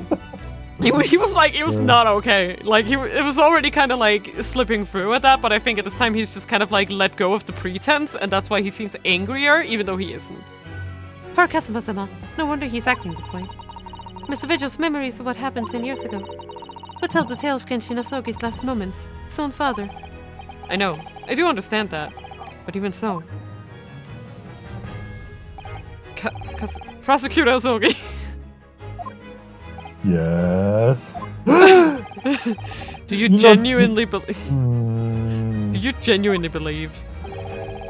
He was not okay. Like, it was already kind of like slipping through at that, but I think at this time he's just kind of like let go of the pretense, and that's why he seems angrier, even though he isn't. Poor Kazuma-sama. No wonder he's acting this way. Mr. Vigil's memories of what happened 10 years ago. Who tells the tale of Genshin Asogi's last moments? His own father. I know. I do understand that. But even so... Prosecutor Asogi. Yes. Do you genuinely believe... Do you genuinely believe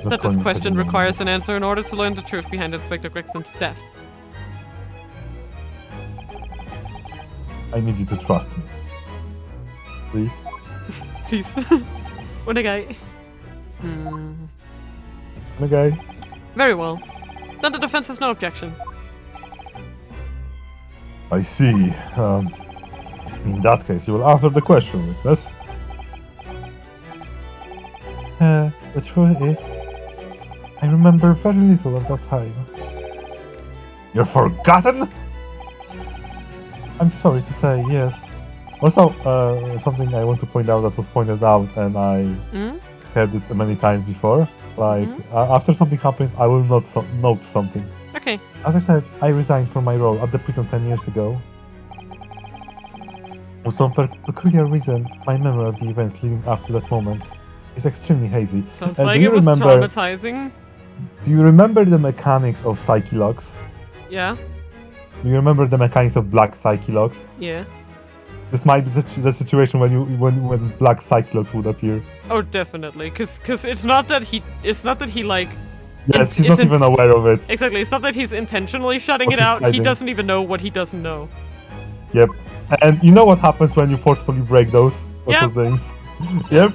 that this question requires an answer in order to learn the truth behind Inspector Greggson's death? I need you to trust me. Please? Please. Onegai. Okay. Very well. Then the defense has no objection. I see. In that case, you will answer the question, witness. The truth is, I remember very little of that time. You're forgotten? I'm sorry to say, yes. Also, something I want to point out that was pointed out, and I heard it many times before. Like, after something happens, I will not note something. Okay. As I said, I resigned from my role at the prison 10 years ago. For some peculiar reason, my memory of the events leading up to that moment is extremely hazy. Sounds like it was traumatizing. Do you remember the mechanics of Psyche Locks? Yeah. Do you remember the mechanics of Black Psyche Locks? Yeah. This might be the situation when Black Psyche Locks would appear. Oh, definitely. Cause it's not that he like... Yes, he's not even aware of it. Exactly, it's not that he's intentionally shutting it out, he doesn't even know what he doesn't know. Yep. And you know what happens when you forcefully break those Yeah. things? Yep.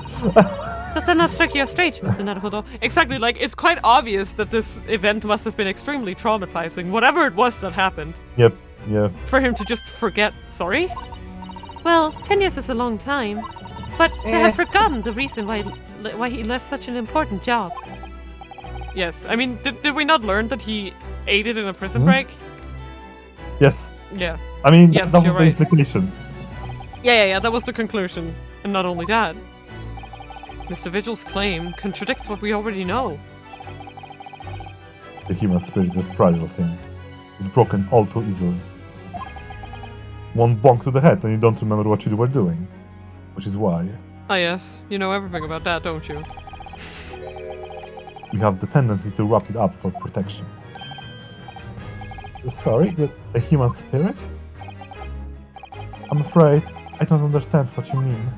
Does that not strike you as strange, Mr. Naruhodo? Exactly, like, it's quite obvious that this event must have been extremely traumatizing, whatever it was that happened. Yep. Yeah. For him to just forget, sorry? Well, 10 years is a long time. But to have forgotten the reason why he left such an important job. Yes, I mean, did we not learn that he aided in a prison break? Yes. Yeah. I mean, Yes, that was you're the right. implication. Yeah, that was the conclusion. And not only that, Mr. Vigil's claim contradicts what we already know. The human spirit is a fragile thing. It's broken all too easily. One bonk to the head and you don't remember what you were doing. Which is why Ah yes, you know everything about that, don't you? we have the tendency to wrap it up for protection. Sorry, the human spirit? I'm afraid I don't understand what you mean.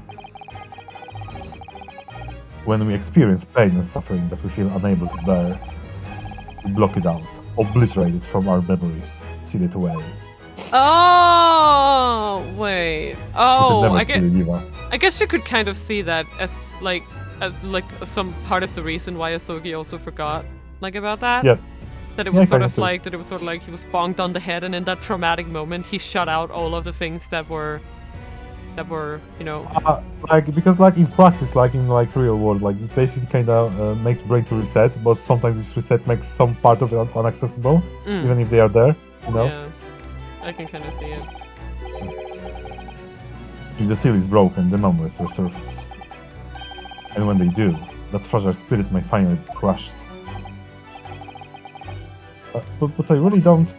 When we experience pain and suffering that we feel unable to bear, we block it out, obliterate it from our memories, seal it away. Oh, wait. Oh, I guess you could kind of see that as like some part of the reason why Asogi also forgot like about that. Yeah. That it was Yeah, sort of kind of like that it was sort of like he was bonked on the head, and in that traumatic moment he shut out all of the things that were, you know. Because in practice, in real world, it basically kind of makes brain to reset, but sometimes this reset makes some part of it inaccessible, even if they are there, you know? Yeah, I can kind of see it. If the seal is broken, the memories resurface. And when they do, that fragile spirit may finally be crushed. But I really don't...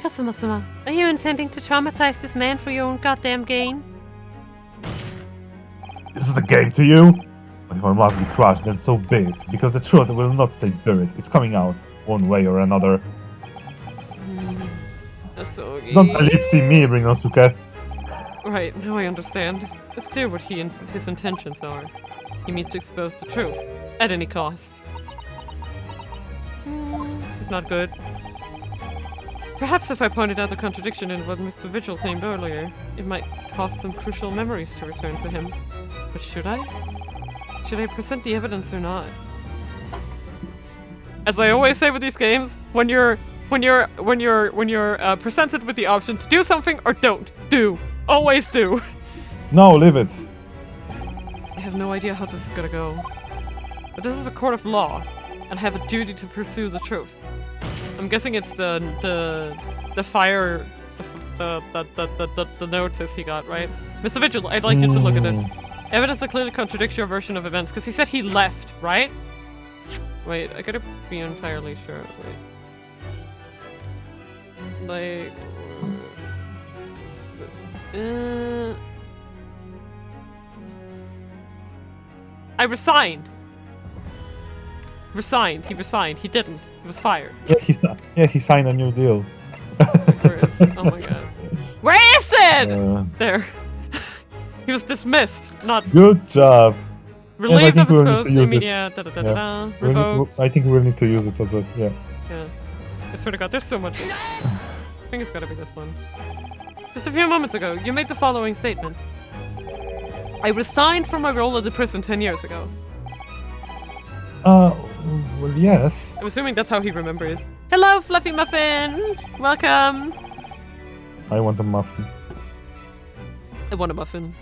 Kazuma-sama, are you intending to traumatize this man for your own goddamn gain? Is it a game to you? But if I must be crushed, then so be it, because the truth will not stay buried. It's coming out, one way or another. Asogi. Don't believe see me, Rinosuke. Right, now I understand. It's clear what his intentions are. He means to expose the truth, at any cost. It's not good. Perhaps if I pointed out the contradiction in what Mr. Vigil claimed earlier, it might cause some crucial memories to return to him. But should I? Should I present the evidence or not? As I always say with these games, when you're presented with the option to do something or don't, do. Always do. No, leave it. I have no idea how this is gonna go. But this is a court of law, and I have a duty to pursue the truth. I'm guessing it's the notice he got, right? Mr. Vigil, I'd like you to look at this. Evidence that clearly contradicts your version of events, because he said he left, right? Wait, I gotta be entirely sure. Wait. I resigned. He resigned. He didn't. He was fired. Yeah, he signed a new deal. Where is? Oh my god. Where is it? There. He was dismissed. Not Good job. relieved Yes, of his we'll need post. to use it. Immediate. Revoked. I think we'll need to use it as a Yeah. I swear to God, there's so much. I think it's gotta be this one. Just a few moments ago, you made the following statement. I resigned from my role at the prison 10 years ago. Well, yes. I'm assuming that's how he remembers. Hello, Fluffy Muffin! Welcome! I want a muffin. I want a muffin.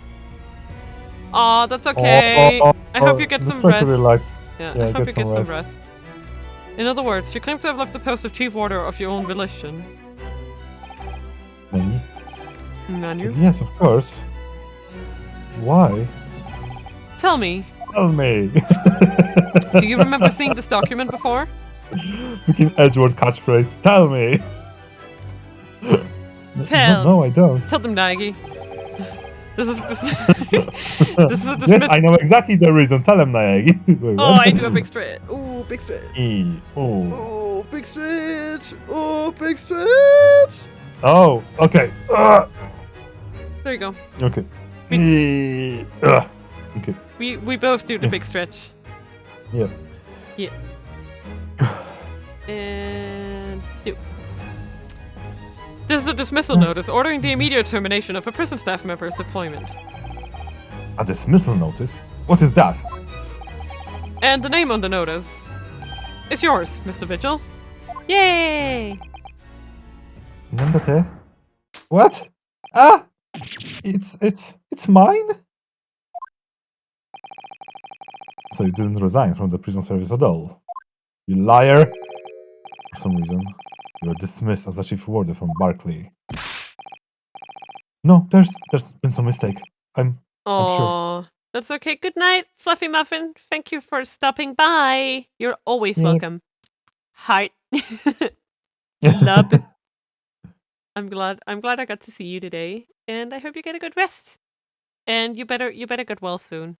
Aw, that's okay. I hope you get just some try rest. to relax. Yeah, Yeah, I hope you get some rest. rest. In other words, you claim to have left the post of chief warder of your own volition. Many? Manu? Yes, of course. Why? Tell me, Tell me. do you remember seeing this document before? Freaking Edgeworth catchphrase. Tell me. Tell. No, I don't. Tell them, Nagi. This is a dismiss. Yes, I know exactly the reason. Tell him, Nayagi. Oh, I do a big stretch. Ooh, big stretch. Oh. Oh, big stretch. Oh, big stretch. Oh, okay. There you go. Okay. Okay. We both do the big stretch. Yeah. Yeah. And do. This is a dismissal notice ordering the immediate termination of a prison staff member's employment. A dismissal notice? What is that? And the name on the notice is yours, Mr. Vigil. Yay! Nandate? What? Ah! It's mine? So you didn't resign from the prison service at all? You liar! For some reason, you were dismissed as a chief warder from Barclay. No, there's been some mistake. I'm sure. Oh, that's okay. Good night, Fluffy Muffin. Thank you for stopping by. You're always Yeah. welcome. Heart. Love. I'm glad I got to see you today, and I hope you get a good rest. And you better get well soon.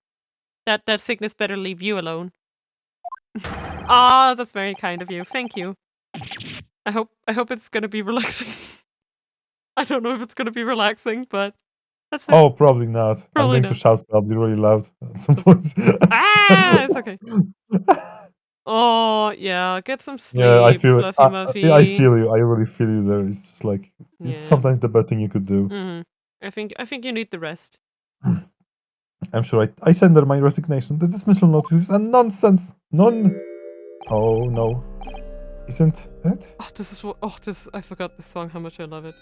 That sickness better leave you alone. Ah, that's very kind of you. Thank you. I hope it's gonna be relaxing. I don't know if it's gonna be relaxing, but that's it. Oh, probably not. Probably I'm going not. to shout probably really loud at some point. It's okay. Oh yeah, get some sleep, Yeah, I feel Fluffy Muffy. I feel you. I really feel you there. It's just like Yeah. it's sometimes the best thing you could do. I think you need the rest. I'm sure I send her my resignation. The dismissal notice is a nonsense. None. Oh no, isn't it? Oh, this is what. Oh, I forgot this song. How much I love it.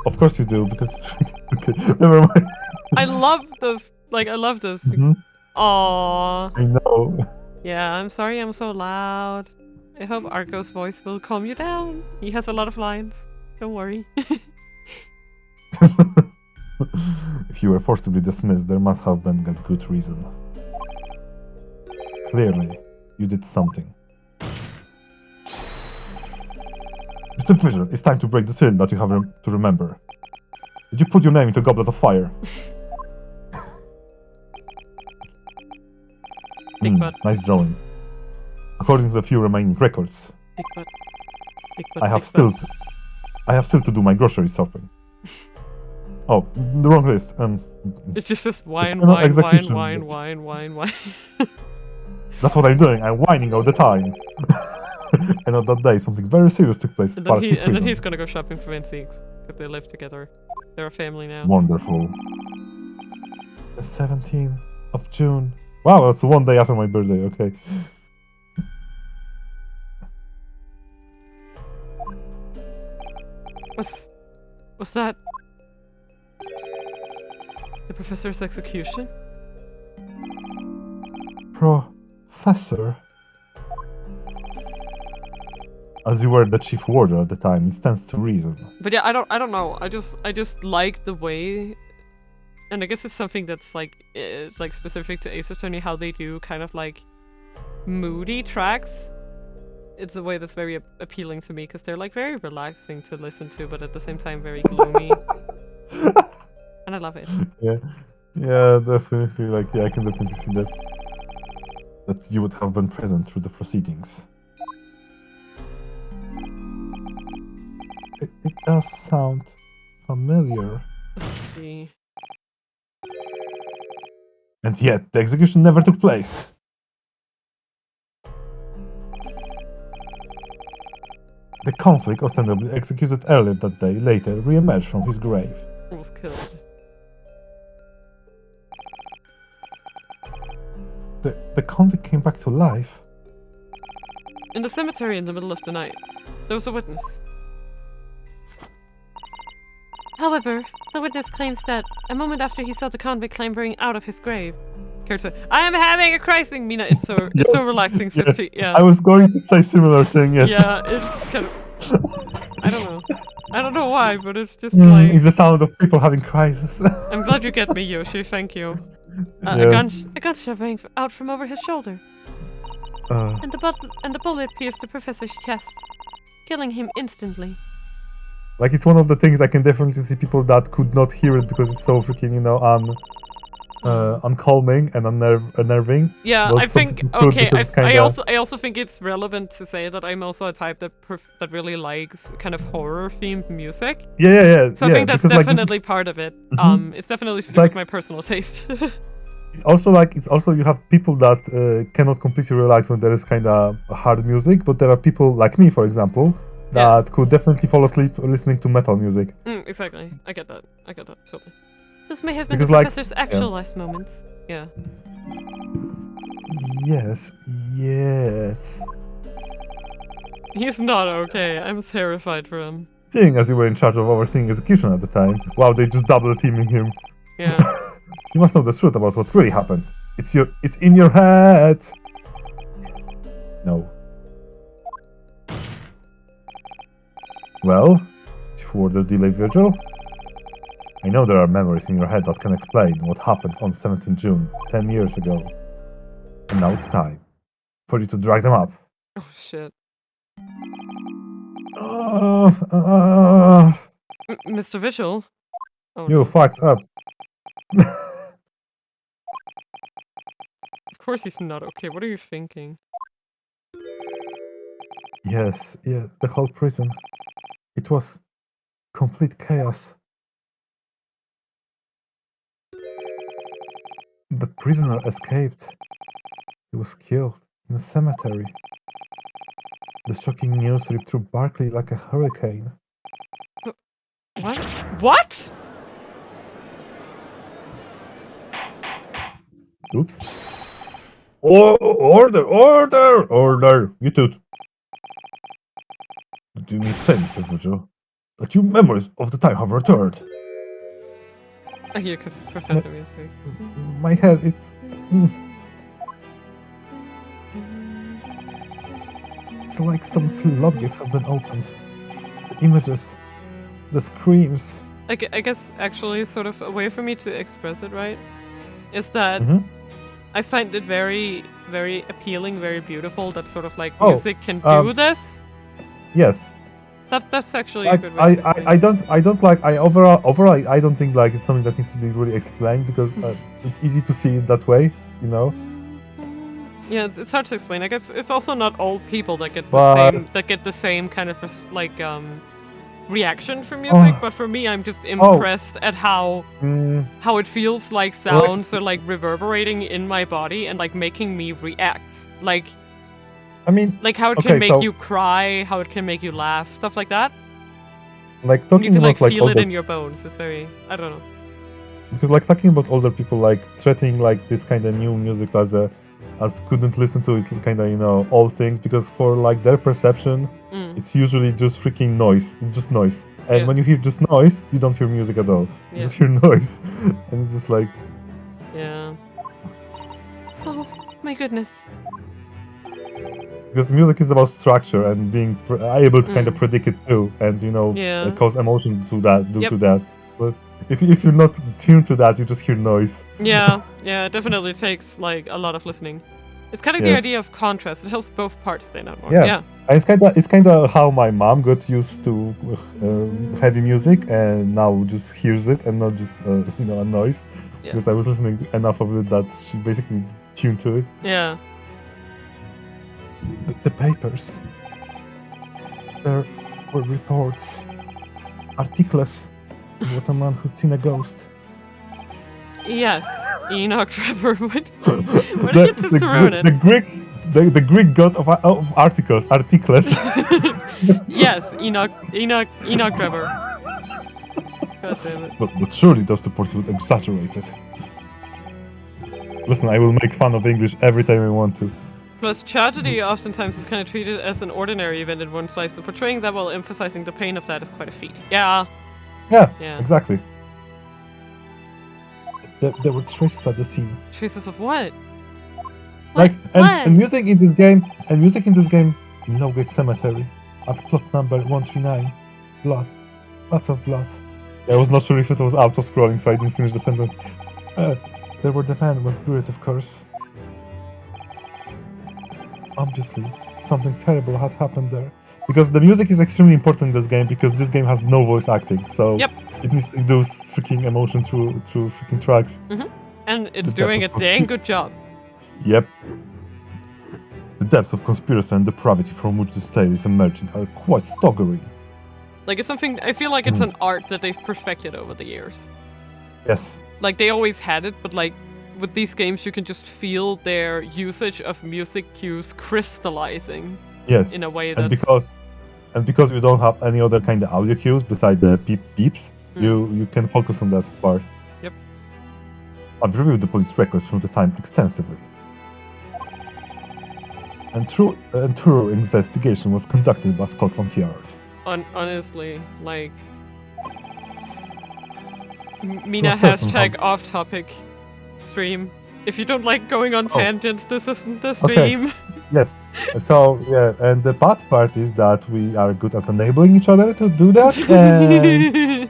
Of course you do because okay, never mind. I love those. Like I love those. Mhm. Aww. I know. Yeah, I'm sorry I'm so loud. I hope Arco's voice will calm you down. He has a lot of lines. Don't worry. If you were forced to be dismissed, there must have been a good reason. Clearly, you did something. Mr. Fisher, it's time to break the seal that you have to remember. Did you put your name into a goblet of fire? Dick butt. Nice drawing. According to the few remaining records, Dick butt. Dick butt. I have still to do my grocery shopping. Oh, the wrong list. It just says wine, final wine, wine, execution wine, list. wine, wine, wine. That's what I'm doing. I'm whining all the time. And on that day, something very serious took place. And at then, Barclay Prison. he's gonna go shopping for antiques because they live together. They're a family now. Wonderful. The 17th of June. Wow, that's one day after my birthday. Okay. Was that the professor's execution? Professor. As you were the chief warder at the time, it stands to reason. But yeah, I don't know. I just like the way, and I guess it's something that's like specific to Ace Attorney, how they do kind of like moody tracks. It's a way that's very appealing to me because they're like very relaxing to listen to, but at the same time very gloomy. And I love it. Yeah, definitely. Like, yeah, I can definitely see that. That you would have been present through the proceedings. It does sound familiar. Gee. And yet, the execution never took place. The conflict, ostensibly executed earlier that day, later re-emerged from his grave. He was killed. The convict came back to life. In the cemetery in the middle of the night, there was a witness. However, the witness claims that a moment after he saw the convict clambering out of his grave, Kurt, I am having a crisis. Mina, it's so Yes. it's so relaxing. Yes. Yeah. I was going to say similar thing. Yes. Yeah, it's kind of. I don't know. I don't know why, but it's just like. It's the sound of people having crisis. I'm glad you get me, Yoshi. Thank you. Yeah. A gunshot rang out from over his shoulder, and the bullet pierced the professor's chest, killing him instantly. Like, it's one of the things I can definitely see people that could not hear it because it's so freaking, uncalming and unnerving. Yeah, But I some think people could okay. because I kinda- also think it's relevant to say that I'm also a type that really likes kind of horror themed music. Yeah. So I think that's because, like, this- definitely part of it. It's definitely to do like- with my personal taste. It's also you have people that cannot completely relax when there is kind of hard music, but there are people like me, for example, that could definitely fall asleep listening to metal music. Exactly. I get that totally. This may have been Because, the like, professor's actual last moments. Yeah. Yes, yes. He's not okay. I'm terrified for him. Seeing as you were in charge of overseeing execution at the time, wow, they just double teaming him. Yeah. You must know the truth about what really happened. It's in your head. No. Well, Chief Warder Delay Vigil, I know there are memories in your head that can explain what happened on 17 June, 10 years ago. And now it's time for you to drag them up. Oh shit. Mr. Vigil? Oh, You no. fucked up. Of course he's not okay. What are you thinking? Yes, yeah, the whole prison. It was complete chaos. The prisoner escaped. He was killed in a cemetery. The shocking news ripped through Berkeley like a hurricane. What? What? Oops. Oh, order! You two. Do you mean to say, Mr. Vigil, that your memories of the time have returned? Here comes Professor Music. My head, it's... It's like some floodgates have been opened. The images, the screams. I guess actually sort of a way for me to express it, right? Is that I find it very, very appealing, very beautiful that sort of like music can do this. Yes. That's actually a good way to say I don't like overall I don't think like it's something that needs to be really explained because it's easy to see it that way, you know. Yeah, it's hard to explain. I guess it's also not old people that get the same kind of reaction from music. But for me, I'm just impressed at how it feels like sounds are like reverberating in my body and like making me react. Like, I mean, like how it can make you cry, how it can make you laugh, stuff like that. Like talking you can about like feel it in your bones. It's very, I don't know. Because like talking about older people like threatening like this kind of new music as couldn't listen to is kind of, you know, old things, because for like their perception it's usually just freaking noise. It's just noise, and when you hear just noise you don't hear music at all. You just hear noise. And it's just like, yeah. Oh my goodness. Because music is about structure and being able to kind of predict it too, and, you know, cause emotion to that, to that. But if you're not tuned to that, you just hear noise. Yeah, yeah, it definitely takes like a lot of listening. It's kind of the idea of contrast. It helps both parts stand out more. Yeah. And it's kind of how my mom got used to heavy music, and now just hears it and not just you know, a noise. Because I was listening enough of it that she basically tuned to it. Yeah. The papers. There were reports, articles about a man who'd seen a ghost. Yes, Enoch Trevor. What did you just throw in? The Greek god of articles. Yes, Enoch Trevor. God damn it. But surely those reports were exaggerated. Listen, I will make fun of English every time I want to. Plus, tragedy oftentimes is kind of treated as an ordinary event in one's life, so portraying that while emphasizing the pain of that is quite a feat. Yeah. Yeah, exactly. There were traces at the scene. Traces of what? Like, and music in this game, in Lowgate Cemetery, at plot number 139. Blood. Lots of blood. I was not sure if it was auto-scrolling, so I didn't finish the sentence. There were the man was buried, of course. Obviously, something terrible had happened there. Because the music is extremely important in this game, because this game has no voice acting, so it needs to induce freaking emotion through freaking tracks. And it's doing a dang good job. Yep. The depths of conspiracy and depravity from which this tale is emerging are quite staggering. Like, it's something, I feel like it's an art that they've perfected over the years. Yes. Like, they always had it, but like, with these games you can just feel their usage of music cues crystallizing. Yes. In a way that's... And because you don't have any other kind of audio cues besides the beeps, you can focus on that part. Yep. I've reviewed the police records from the time extensively. And thorough investigation was conducted by Scotland Yard. Honestly, like... Mina hashtag off-topic stream. If you don't like going on tangents, this isn't the stream. Okay. Yes. So, yeah, and the bad part is that we are good at enabling each other to do that. And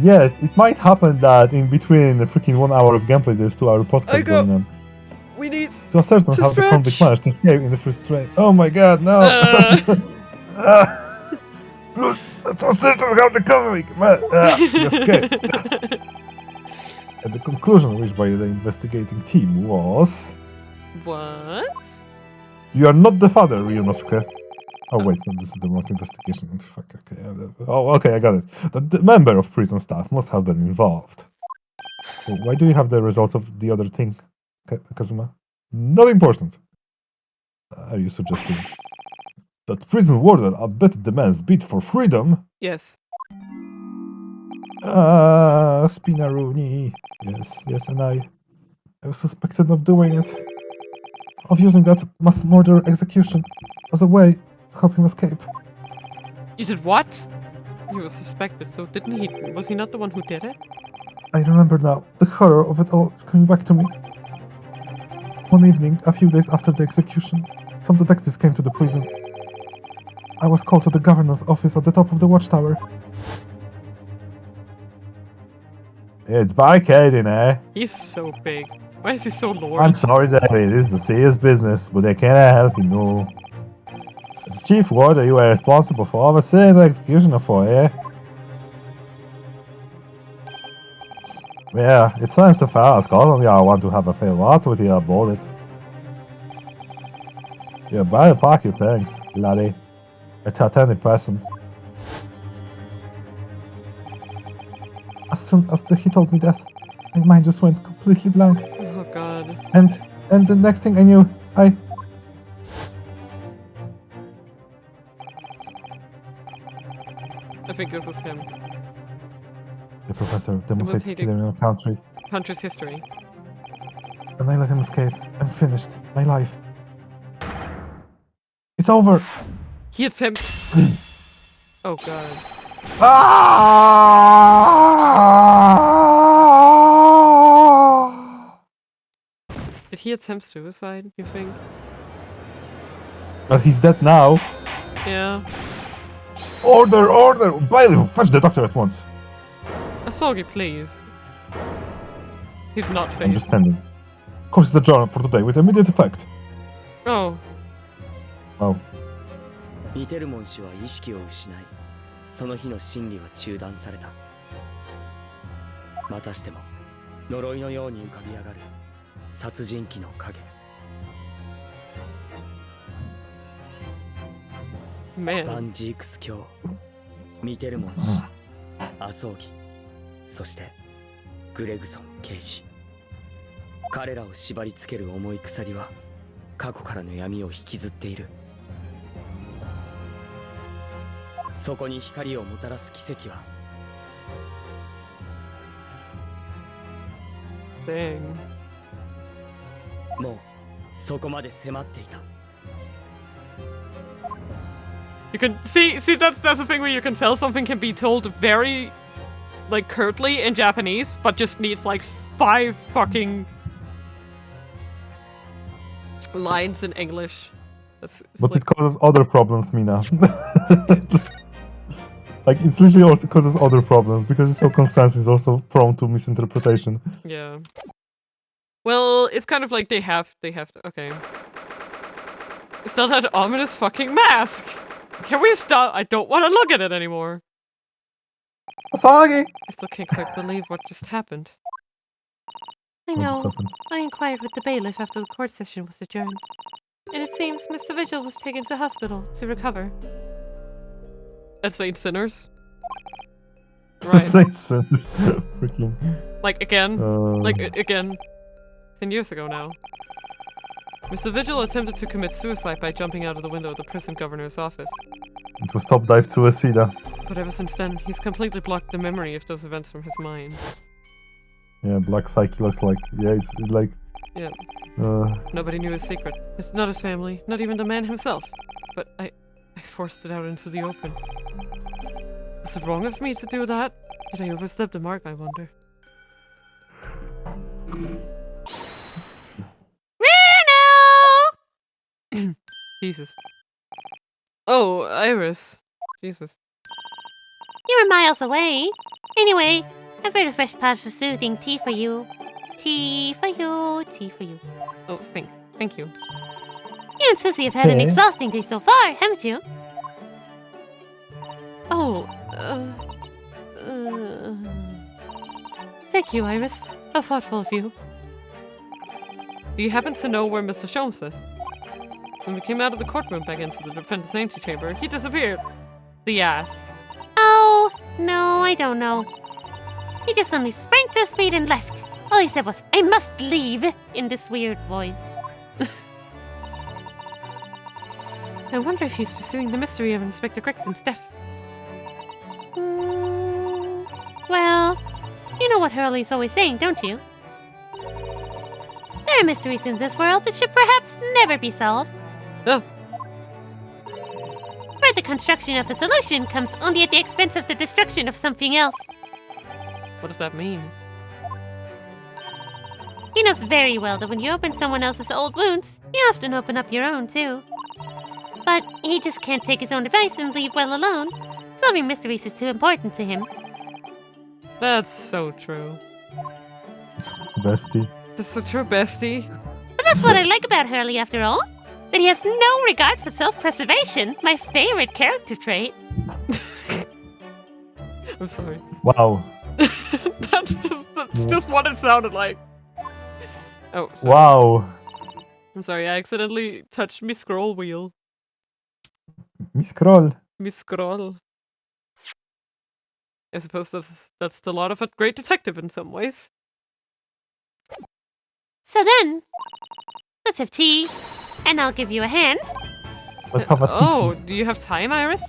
yes, it might happen that in between the freaking 1 hour of gameplay, there's 2 hour podcast going on. We need to ascertain how the convict managed to escape in the first train. Oh my god, no! Plus, to ascertain how the convict managed to escape. And the conclusion reached by the investigating team was... You are not the father, Ryunosuke. Oh wait, no, this is the wrong investigation. Fuck, okay. Oh, okay, I got it. The member of prison staff must have been involved. So why do you have the results of the other thing, Kazuma? Not important. Are you suggesting that prison warden abetted the man's bid for freedom? Yes. Spinaroonie. Yes, and I was suspected of doing it. Of using that mass murder execution as a way to help him escape. You did what? He was suspected, so didn't he? Was he not the one who did it? I remember now. The horror of it all is coming back to me. One evening, a few days after the execution, some detectives came to the prison. I was called to the governor's office at the top of the watchtower. It's barricading, eh? He's so big. Why is he so low? I'm sorry, David. This is a serious business, but I cannot help you, no. The chief warder you were responsible for overseeing the execution for, eh? Yeah, it seems the fellow Scotland Yard want to have a fair lot with you about it. You better pack your things, laddie. I tell any person. As soon as he told me that, my mind just went completely blank. Oh god. And the next thing I knew, I think this is him. The professor demonstrated killing in our country's history. And I let him escape. I'm finished. My life. It's over! He attempted... Oh god. Did he attempt suicide, you think? Well, he's dead now. Yeah. Order! Order! Bailiff, fetch the doctor at once. Asogi, please. He's not faced. Understanding. Course is adjourned for today with immediate effect. Oh. Oh. ミテルモン氏は意識を失い、その日の審理は中断された。またしても呪いのように浮かび上がる殺人鬼の影。バンジークス卿、ミテルモン氏、アソーギ、そしてグレグソン刑事。彼らを縛り付ける重い鎖は過去からの闇を引きずっている。そこに光をもたらす奇跡はもうそこまで迫っていた。You can see that's the thing where you can tell something can be told very like curtly in Japanese, but just needs like 5 fucking lines in English. But it causes other problems, Mina. Like, it's literally also causes other problems because it's so concise, it's also prone to misinterpretation. Yeah. Well, it's kind of like they have to, okay. Still that ominous fucking mask! Can we stop? I don't want to look at it anymore. Asagi! I still can't quite believe what just happened. I know. I inquired with the bailiff after the court session was adjourned. And it seems Mr. Vigil was taken to hospital to recover. At St. Sinners? Right. St. Sinners. Freaking. Like again? Again. 10 years ago now. Mr. Vigil attempted to commit suicide by jumping out of the window of the prison governor's office. It was top dive suicide. But ever since then, he's completely blocked the memory of those events from his mind. Yeah, Black Psyche looks like... Yeah, it's like... Yeah. Uh, Nobody knew his secret. It's not his family, not even the man himself. But I forced it out into the open. Was it wrong of me to do that? Did I overstep the mark, I wonder? Reno! Jesus. Oh, Iris. Jesus. You were miles away. Anyway, I've made a fresh patch of soothing tea for you. Tea for you, tea for you. Oh, thank you. You and Susie have had an Okay. exhausting day so far, haven't you? Oh, Thank you, Iris. How thoughtful of you. Do you happen to know where Mr. Sholmes is? When we came out of the courtroom back into the defense antechamber, he disappeared. The ass. Oh, no, I don't know. He just suddenly sprang to his feet and left. All he said was, "I must leave," in this weird voice. I wonder if he's pursuing the mystery of Inspector Greggson's death. Well, you know what Hurley's always saying, don't you? There are mysteries in this world that should perhaps never be solved. Oh, Where the construction of a solution comes only at the expense of the destruction of something else. what does that mean? He knows very well that when you open someone else's old wounds, you often open up your own too. But he just can't take his own advice and leave well alone. Solving mysteries is too important to him. That's so true. bestie. That's so true, bestie. But that's what I like about Hurley after all. That he has no regard for self-preservation, my favorite character trait. I'm sorry. Wow. That's just what it sounded like. Oh, sorry. Wow. I'm sorry, I accidentally touched me scroll wheel. Me scroll. Me scroll. I suppose that's the lot of a great detective in some ways. So then, let's have tea, and I'll give you a hand. Let's have a tea. Oh, do you have time, Iris?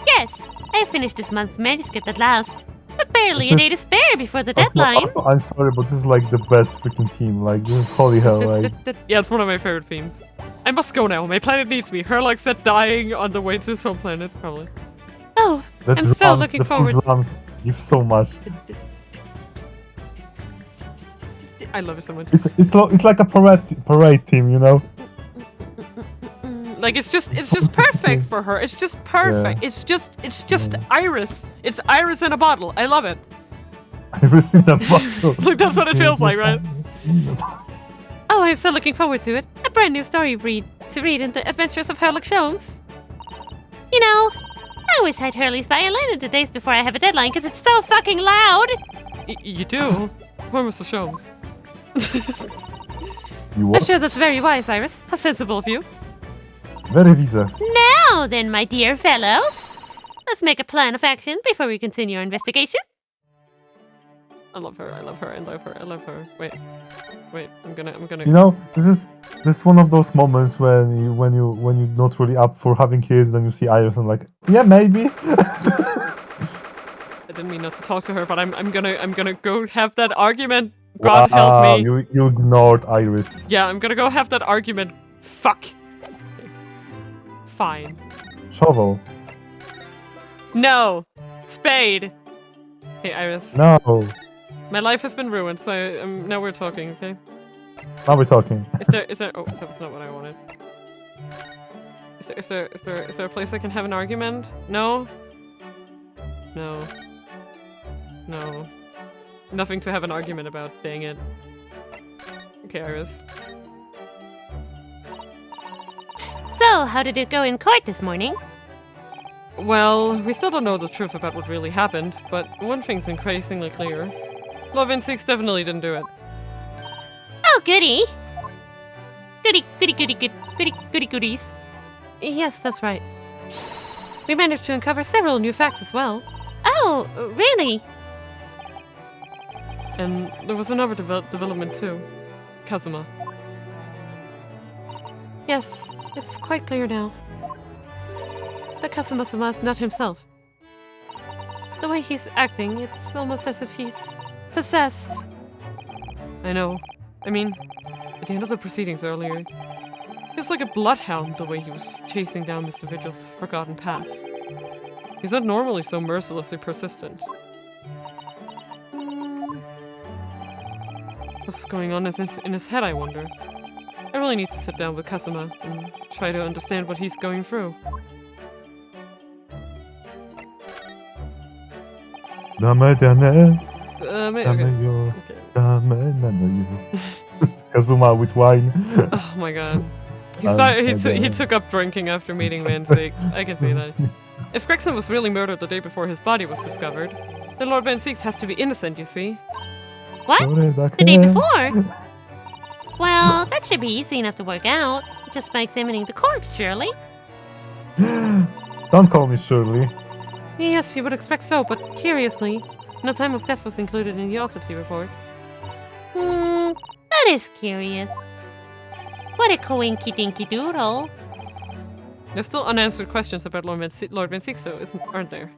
Yes, I have finished this month's manuscript at last. But barely This a is- day to spare before the Also, deadline. I'm sorry, but this is like the best freaking team. Like, this is holy hell. Like, Yeah, it's one of my favorite themes. I must go now. My planet needs me. Herlock said dying on the way to his home planet, probably. Oh, the I'm so drums, looking the full forward- drums give so much. I love it so much. It's like a parade team, you know? Like it's just perfect for her. It's just perfect. It's just Iris. It's Iris in a bottle. I love it. Iris in a bottle. Like that's what it feels like, right? Oh, I'm so looking forward to it. A brand new story to read in the Adventures of Herlock Sholmes. you know, I always hide Hurley's violin in the days before I have a deadline because it's so fucking loud. You do? Poor Mr. Sholmes. You I'm what? sure that's very wise, Iris. How sensible of you. Very visa. Now then, my dear fellows, let's make a plan of action before we continue our investigation. I love her. I love her. I love her. I love her. Wait. I'm gonna. You know, this is one of those moments when you're not really up for having kids, then you see Iris and like, yeah, maybe. I didn't mean not to talk to her, but I'm gonna go have that argument. God help me. You ignored Iris. Yeah, I'm gonna go have that argument. Fuck. Fine. Shovel. No. Spade. Hey, Iris. No. My life has been ruined, so now we're talking, okay? Now we're talking. Is there? Oh, that was not what I wanted. Is there a place I can have an argument? No. No. No. Nothing to have an argument about. Dang it. Okay, Iris. So, how did it go in court this morning? Well, we still don't know the truth about what really happened, but one thing's increasingly clear. Lovin Six definitely didn't do it. Oh, goody. Goodies. Yes, that's right. We managed to uncover several new facts as well. Oh, really? And there was another development too. Kazuma. Yes, it's quite clear now. That Kazuma-sama is not himself. The way he's acting, it's almost as if he's Possessed. I know. I mean, at the end of the proceedings earlier, he was like a bloodhound the way he was chasing down Mr. Vigil's forgotten past. He's not normally so mercilessly persistent. What's going on in his head, I wonder? I really need to sit down with Kazuma and try to understand what he's going through. Dame, Okay. yo. Dame, yo. Kazuma with wine. Oh my god. He took up drinking after meeting Man 6. I can see that. If Gregson was really murdered the day before his body was discovered, then Lord Van Six has to be innocent, you see. What? The day before? Well, that should be easy enough to work out, just by examining the corpse, surely. Don't call me Shirley. Yes, you would expect so, but curiously, no time of death was included in the autopsy report. That is curious. What a coinky-dinky doodle. There's still unanswered questions about Lord Van Six, though, aren't there?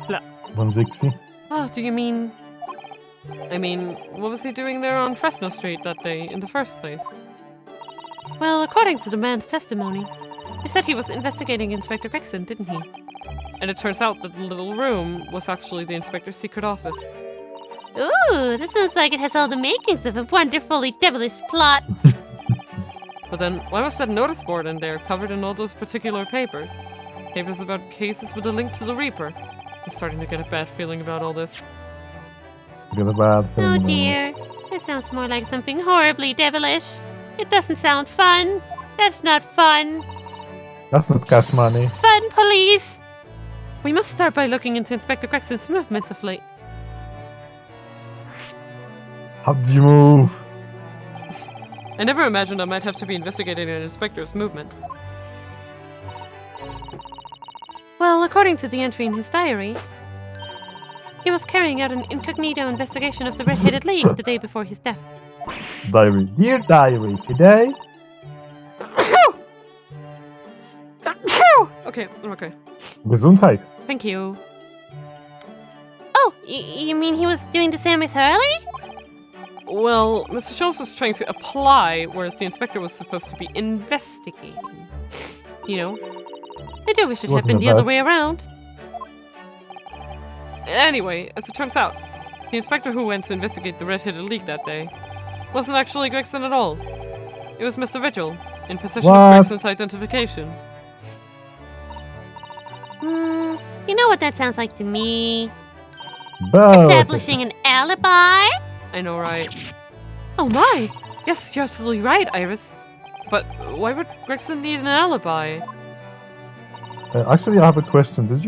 Blah. Von Zixi. Oh, do you mean... I mean, what was he doing there on Fresno Street that day in the first place? Well, according to the man's testimony, he said he was investigating Inspector Gregson, didn't he? And it turns out that the little room was actually the inspector's secret office. Ooh, this sounds like it has all the makings of a wonderfully devilish plot. But then, why was that notice board in there covered in all those particular papers? Papers about cases with a link to the Reaper. I'm starting to get a bad feeling about all this. Get a bad Oh feeling. dear, that sounds more like something horribly devilish. It doesn't sound fun. That's not fun. That's not cash money. Fun police! We must start by looking into Inspector Gregson's movements of late. How did you move? I never imagined I might have to be investigating an inspector's movement. Well, according to the entry in his diary, he was carrying out an incognito investigation of the Red-Headed League the day before his death. Diary. Dear diary, today... Okay, I'm okay. Gesundheit. Thank you. Oh, you mean he was doing the same as Hurley? Well, Mr. Jones was trying to apply, whereas the inspector was supposed to be investigating. You know? I do wish it had Wasn't been the the other best. way around. Anyway, as it turns out, the inspector who went to investigate the Red-Headed League that day wasn't actually Gregson at all. It was Mr. Vigil, in possession What? of Gregson's identification. You know what that sounds like to me? But Establishing an alibi? I know, right? Oh my! Yes, you're absolutely right, Iris. But why would Gregson need an alibi? actually, I have a question. Did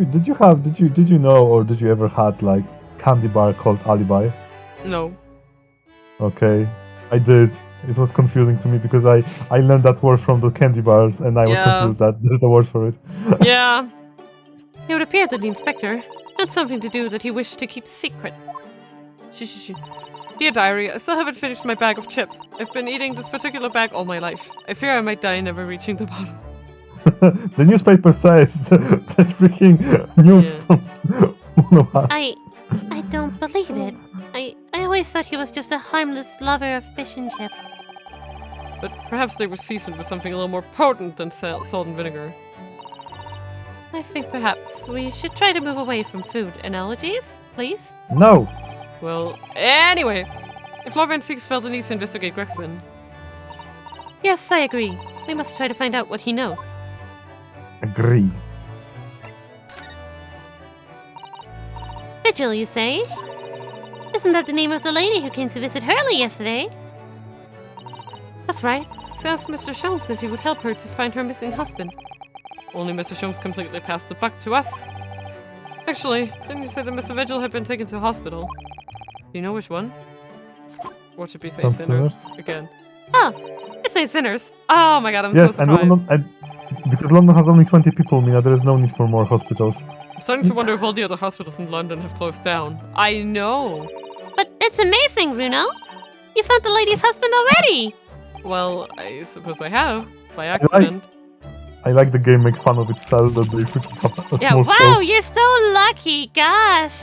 you know, or did you ever had like candy bar called Alibi? No. Okay, I did. It was confusing to me because I learned that word from the candy bars, and I was Yeah. confused that there's a word for it. Yeah. It would appear that the inspector had something to do that he wished to keep secret. Shh. Dear diary, I still haven't finished my bag of chips. I've been eating this particular bag all my life. I fear I might die never reaching the bottom. The newspaper says that freaking news Yeah. from 101. I don't believe it. I always thought he was just a harmless lover of fish and chips. But perhaps they were seasoned with something a little more potent than salt and vinegar. I think perhaps we should try to move away from food analogies, please? No, Well, anyway, if Lord Van Six felt the need to investigate Gregson. Yes, I agree. We must try to find out what he knows. agree. Vigil, you say? Isn't that the name of the lady who came to visit Hurley yesterday? That's right. She asked Mr. Sholmes if he would help her to find her missing husband. Only Mr. Sholmes completely passed the buck to us. Actually, didn't you say that Mr. Vigil had been taken to hospital? Do you know which one? Or should we say Some Sinners? Sinners. Again. Oh, I say Sinners. Oh my god, I'm Yes, so and surprised. London, because London has only 20 people, Mina, there is no need for more hospitals. I'm starting to wonder if all the other hospitals in London have closed down. I know. but it's amazing, Bruno. You found the lady's husband already. Well, I suppose I have. By accident. I like the game make fun of itself that they freaking have a Yeah, small Wow, scope. you're so lucky. Gosh.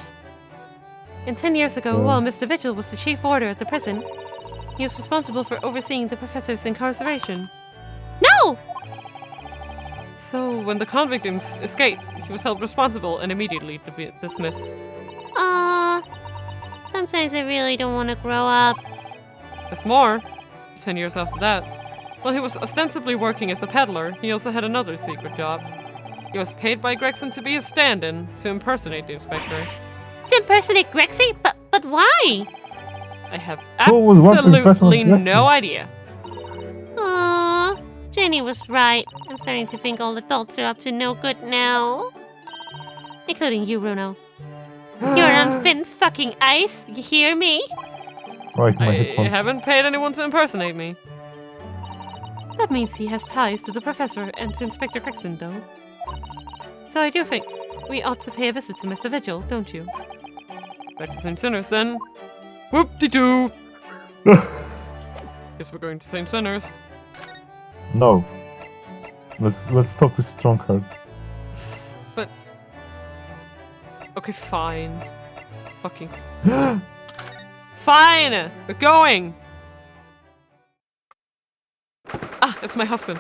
And 10 years ago, Yeah. while Mr. Vigil was the chief warder at the prison, he was responsible for overseeing the professor's incarceration. No! So when the convict escaped, he was held responsible and immediately dismissed. Sometimes I really don't want to grow up. There's more. 10 years after that. While he was ostensibly working as a peddler, he also had another secret job. He was paid by Gregson to be a stand-in to impersonate the inspector. To impersonate Grexy? But why? I have Who would want to impersonate absolutely Gregson? no idea. Aww, Jenny was right. I'm starting to think all adults are up to no good now. Including you, Bruno. You're on thin fucking ice, you hear me? Right, my I headphones. haven't paid anyone to impersonate me. That means he has ties to the professor and to Inspector Gregson, though. So I do think we ought to pay a visit to Mr. Vigil, don't you? Back to St. Sinners then. Whoop-de-doo! Guess we're going to St. Sinners. No. Let's talk with Strongheart. But... Okay, fine. Fucking... Fine! We're going! Ah, it's my husband.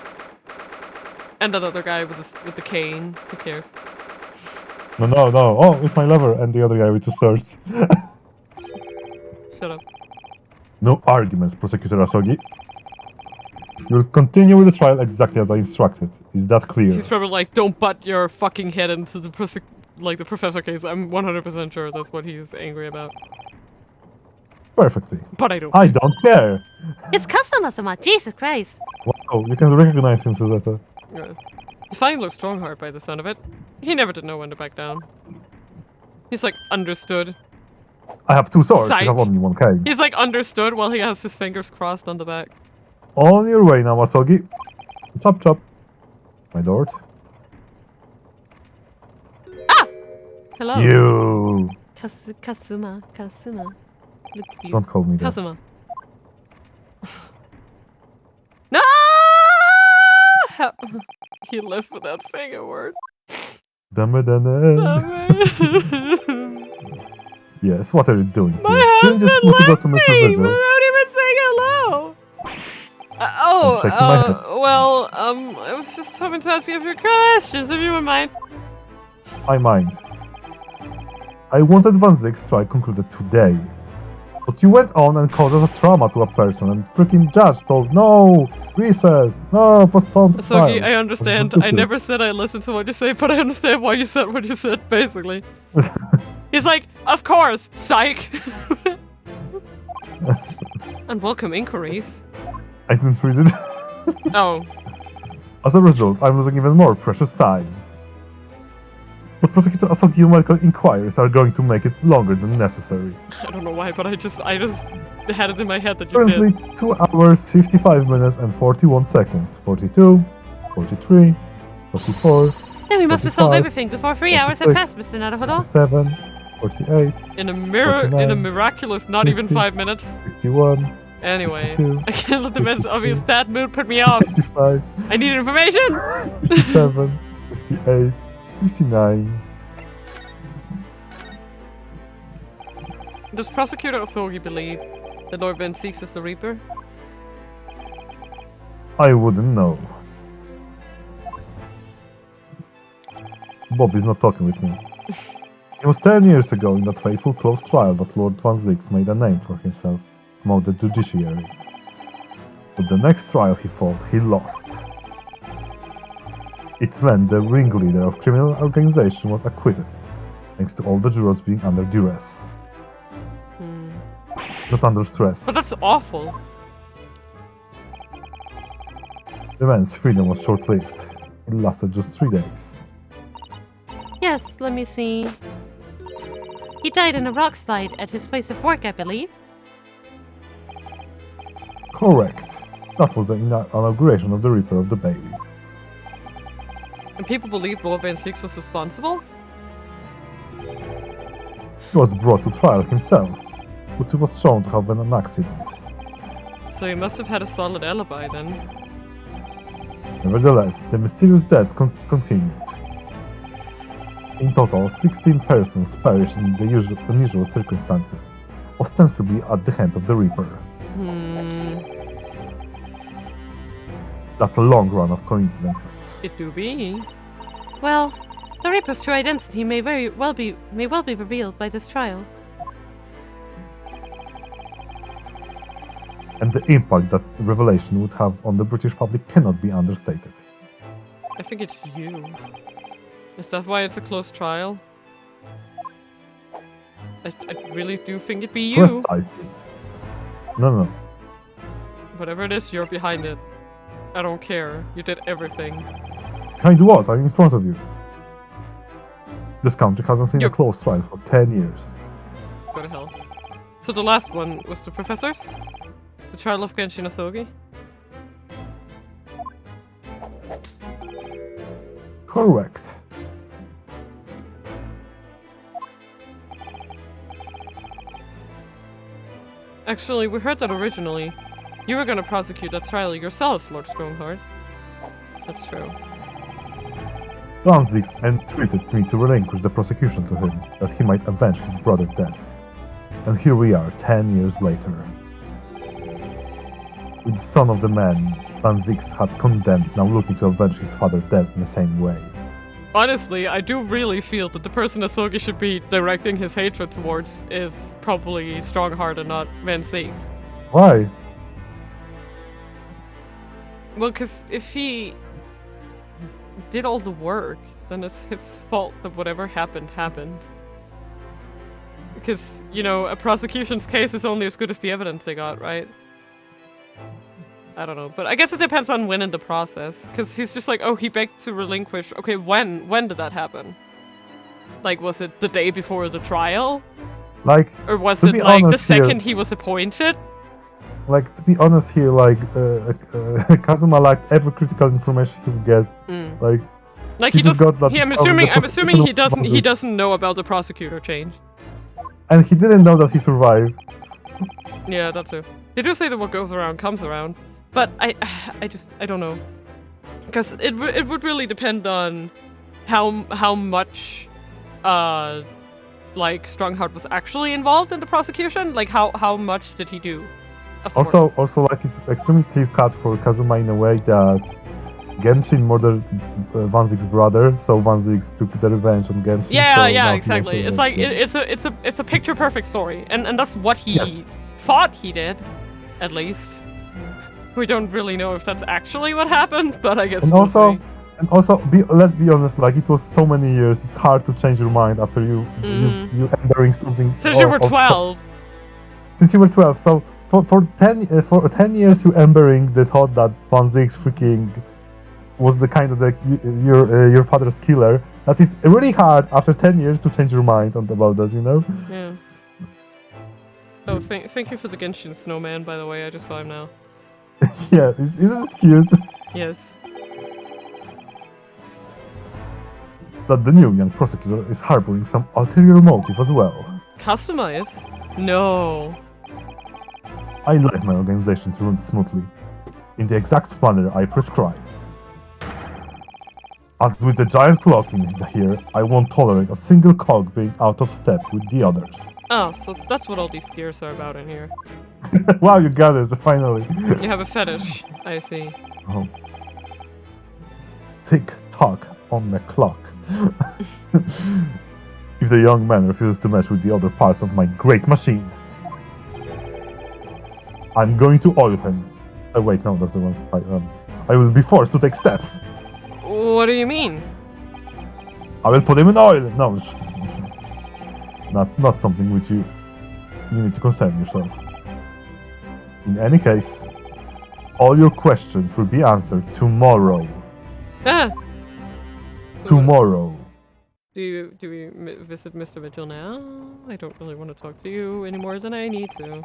And that other guy with the cane. Who cares? No. Oh, it's my lover and the other guy with the swords. Shut up. No arguments, Prosecutor Asogi. You'll continue with the trial exactly as I instructed. Is that clear? He's probably like, don't butt your fucking head into the the professor case. I'm 100% sure that's what he's angry about. Perfectly. But I don't. I don't care. It's Kasama-sama, Jesus Christ. Wow, you can recognize him, Suzette. Defying looks Strongheart by the sound of it. He never did know when to back down. He's like, understood. I have two swords. Psych. You have only one cane. He's like, understood while he has his fingers crossed on the back. On your way now, Asogi. Chop chop. My lord. Hello. You. Kasuma. Look at you. Don't call me that. Kasuma. No! He left without saying a word. Yes, what are you doing My here? Shouldn't you husband supposed to go left to me Mr. Vigil? without even saying hello. I'm shaking my head. Well, I was just hoping to ask you a few questions, if you wouldn't mind. I mind. I wanted Van Zyck's trial concluded today. But you went on and caused a trauma to a person and freaking judge told no, recess, no, postpone the trial. Sogi, I understand. I never said I listened to what you say, but I understand why you said what you said, basically. He's like, of course, psych. Unwelcome inquiries. I didn't read it. Oh, As a result, I'm losing even more precious time. But Prosecutor Asogi medical inquiries are going to make it longer than necessary. I don't know why, but I just had it in my head that you Currently, did. 2 hours, 55 minutes and 41 seconds. 42, 43, 44, Then we must resolve 45, everything before 3 hours have 46, passed, Mr. Naruhodo. 47, 48, In a miraculous, not even 50. 5 minutes. 51, Anyway, 52, I can't let the man's 53. obvious bad mood put me off. 55, I need information. 57, 58, 59. Does Prosecutor Asogi believe that Lord Ben Seeks is the Reaper? I wouldn't know. Bob is not talking with me. It was 10 years ago in that fateful close trial that Lord Van Zyx made a name for himself among the judiciary. But the next trial he fought, he lost. It meant the ringleader of criminal organization was acquitted, thanks to all the jurors being under duress. Not under stress. But that's awful. The man's freedom was short-lived. It lasted just 3 days. Yes, let me see. He died in a rock slide at his place of work, I believe. Correct. That was the inauguration of the Reaper of the Bailey. And people believe Lord Ben Seeks was responsible? He was brought to trial himself, but it was shown to have been an accident. So he must have had a solid alibi then. Nevertheless, the mysterious deaths continued. In total, 16 persons perished in the unusual circumstances, ostensibly at the hand of the Reaper. That's a long run of coincidences. It do be. Well, the Reaper's true identity may well be revealed by this trial. And the impact that revelation would have on the British public cannot be understated. I think it's you. Is that why it's a close trial? I really do think it'd be you. Precisely. No. Whatever it is, you're behind it. I don't care. You did everything. Behind what? I'm in front of you. This country hasn't seen a You're- close trial for 10 years. Go to hell. So the last one was the professors? The trial of Genshin Asogi? Correct. Actually, we heard that originally. You were gonna prosecute that trial yourself, Lord Strongheart. That's true. Danzig entreated me to relinquish the prosecution to him, that he might avenge his brother's death. And here we are, 10 years later. With the son of the man Danzig had condemned, now looking to avenge his father's death in the same way. Honestly, I do really feel that the person Asogi should be directing his hatred towards is probably Strongheart and not Van Siegs. Why? Well, because if he did all the work, then it's his fault that whatever happened, happened. Because, you know, a prosecution's case is only as good as the evidence they got, right? I don't know, but I guess it depends on when in the process. Because he's just like, oh, he begged to relinquish. Okay, when? When did that happen? Like, was it the day before the trial? Like, Or was to it be like the honest here- second he was appointed? like, to be honest here, like, Kazuma lacked every critical information he would get. Like, Like he he just doesn't. got that I'm the assuming. I'm prosecution assuming he was doesn't. He funded. doesn't know about the prosecutor change. and he didn't know that he survived. Yeah, that's it. They do say that what goes around comes around, but I don't know, because it would really depend on how much, like Strongheart was actually involved in the prosecution. Like how much did he do? Of the work? Also, like, it's extremely clear cut for Kazuma in a way that Genshin murdered Van Zieg's brother, so Van Zieg took the revenge on Genshin. Yeah, so now yeah, he exactly. also It's like it's a picture perfect story, and that's what he Yes. thought he did, at least. We don't really know if that's actually what happened, but I guess And we'll also, see. let's be honest, like, it was so many years. It's hard to change your mind after you entering something. Since you were 12. Since you were 12, so for 10 years you embering the thought that Van Zieg freaking was the kind of your father's killer. That is really hard after 10 years to change your mind about that, you know? Yeah. Oh, thank you for the Genshin snowman, by the way. I just saw him now. Yeah, isn't it cute? Yes. That the new young prosecutor is harboring some ulterior motive as well. Customize? No. I like my organization to run smoothly, in the exact manner I prescribe. As with the giant clock in here, I won't tolerate a single cog being out of step with the others. Oh, so that's what all these gears are about in here. Wow, you got it, finally. You have a fetish, I see. Oh. Tick-tock on the clock. If the young man refuses to match with the other parts of my great machine, I'm going to oil him. Wait, no, that's the wrong. I will be forced to take steps. What do you mean? I will put him in oil. No, not something with you need to concern yourself. In any case, all your questions will be answered tomorrow. Ah! Tomorrow. Do we visit Mr. Mitchell now? I don't really want to talk to you any more than I need to.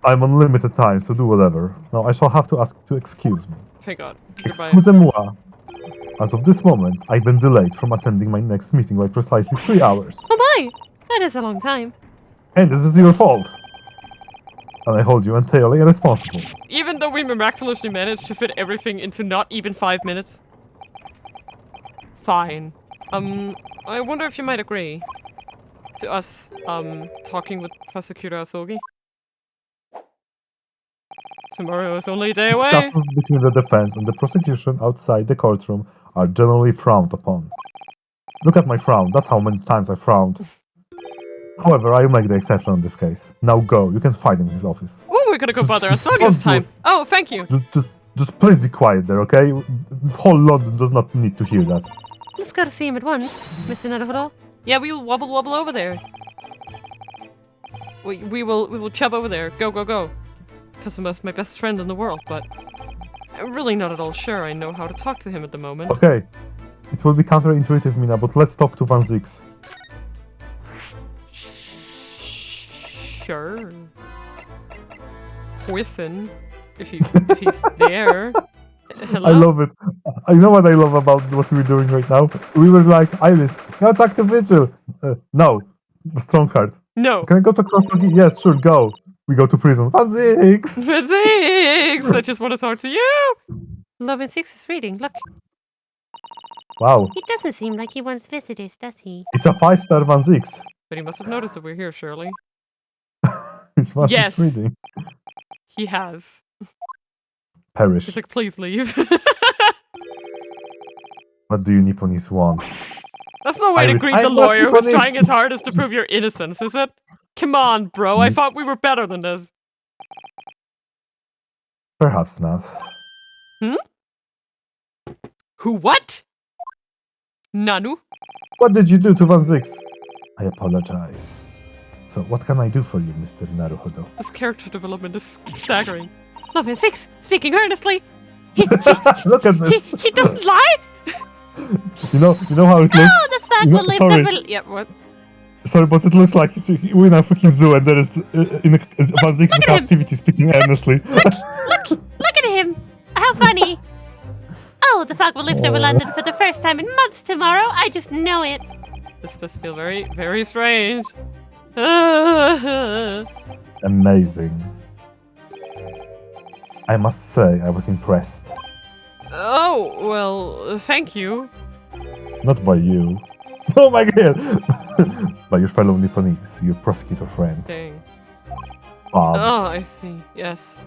I'm on limited time, so do whatever. Now I shall have to ask to excuse me. Thank God. Goodbye. Excusez-moi. As of this moment, I've been delayed from attending my next meeting by precisely 3 hours. Oh my! That is a long time. And this is your fault. And I hold you entirely responsible. Even though we miraculously managed to fit everything into not even 5 minutes. Fine. I wonder if you might agree to us talking with Prosecutor Asogi. Tomorrow is only a day away. Discussions between the defense and the prosecution outside the courtroom are generally frowned upon. Look at my frown. That's how many times I frowned. However, I will make the exception in this case. Now go. You can fight him in his office. Oh, we're gonna go bother just Asogi don't this time. do Oh, thank you. Just please be quiet there, okay? Whole London does not need to hear that. Let's go to see him at once, Mr. Naruhodo. Yeah, we will wobble over there. We will chub over there. Go, go, go. Kazuma's my best friend in the world, but I'm really not at all sure I know how to talk to him at the moment. Okay. It will be counterintuitive, Mina, but let's talk to Van Zix. Sure. Poison. If he's there. Hello? I love it. I know what I love about what we're doing right now. We were like, Iris, go talk to Vigil. No. The strong card. No. Can I go to Krosogi? Yes, sure, go. We go to prison. Van Zix! Physics! I just want to talk to you! Love and Six is reading. Look, Wow. he doesn't seem like he wants visitors, does he? It's a 5-star Van Zix. But he must have noticed that we're here, surely. It's Van Yes. Zix reading. He has. Perish. He's like, please leave. What do you Nipponese want? That's no way to Iris, greet I'm the not lawyer who's Nipponese. trying his hardest to prove your innocence, is it? Come on, bro. I thought we were better than this. Perhaps not. Who what? Nanu? What did you do to Van Zix? I apologize. So what can I do for you, Mr. Naruhodo? This character development is staggering. Love and Six, speaking earnestly. He Look at this. doesn't lie? You know how it looks? Oh, the fact No, will live sorry. the Yeah, what? Sorry, but it looks like we're in a freaking zoo and there is Van Zix in at him. captivity speaking earnestly. Look at him! How funny! Oh, the fog will lift over London for the first time in months tomorrow. I just know it. This does feel very, very strange. Amazing. I must say, I was impressed. Oh, well, thank you. Not by you. Oh my god! By your fellow Nipponese, your prosecutor friend, Dang. Bob. Oh, I see. Yes.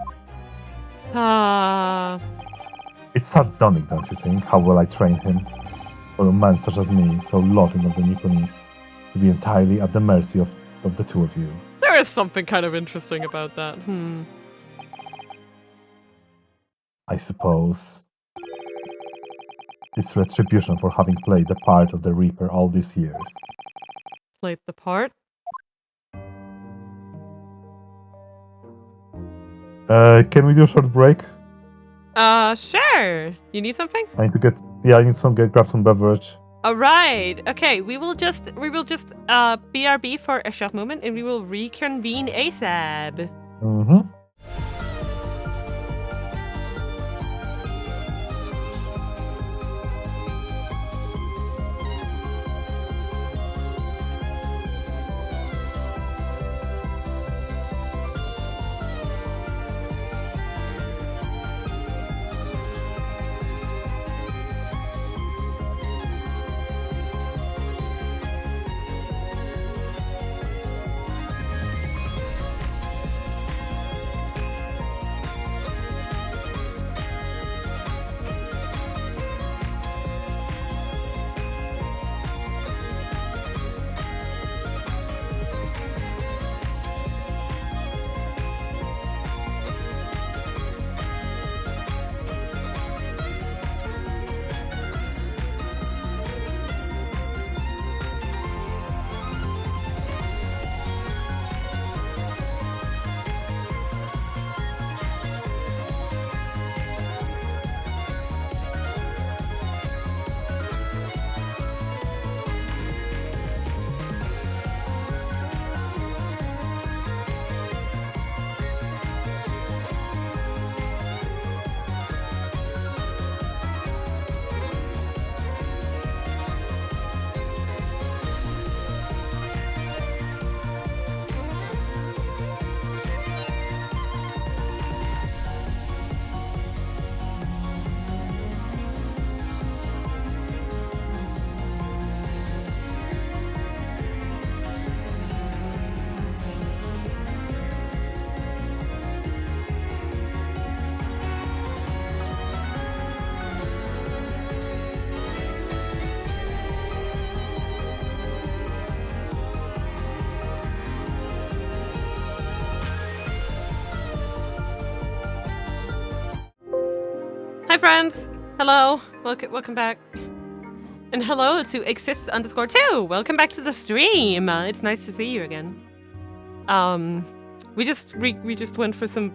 Ah. It's sardonic, don't you think? How well I train him. For a man such as me, so loathing of the Nipponese, to be entirely at the mercy of the two of you. There is something kind of interesting about that. I suppose. It's retribution for having played the part of the Reaper all these years. Played the part. Can we do a short break? Sure. You need something? I need to grab some beverage. All right. Okay. We will just BRB for a short moment, and we will reconvene ASAP. Mm-hmm. Hi, friends. Hello. Welcome back. And hello to exists_2. Welcome back to the stream. It's nice to see you again. We just went for some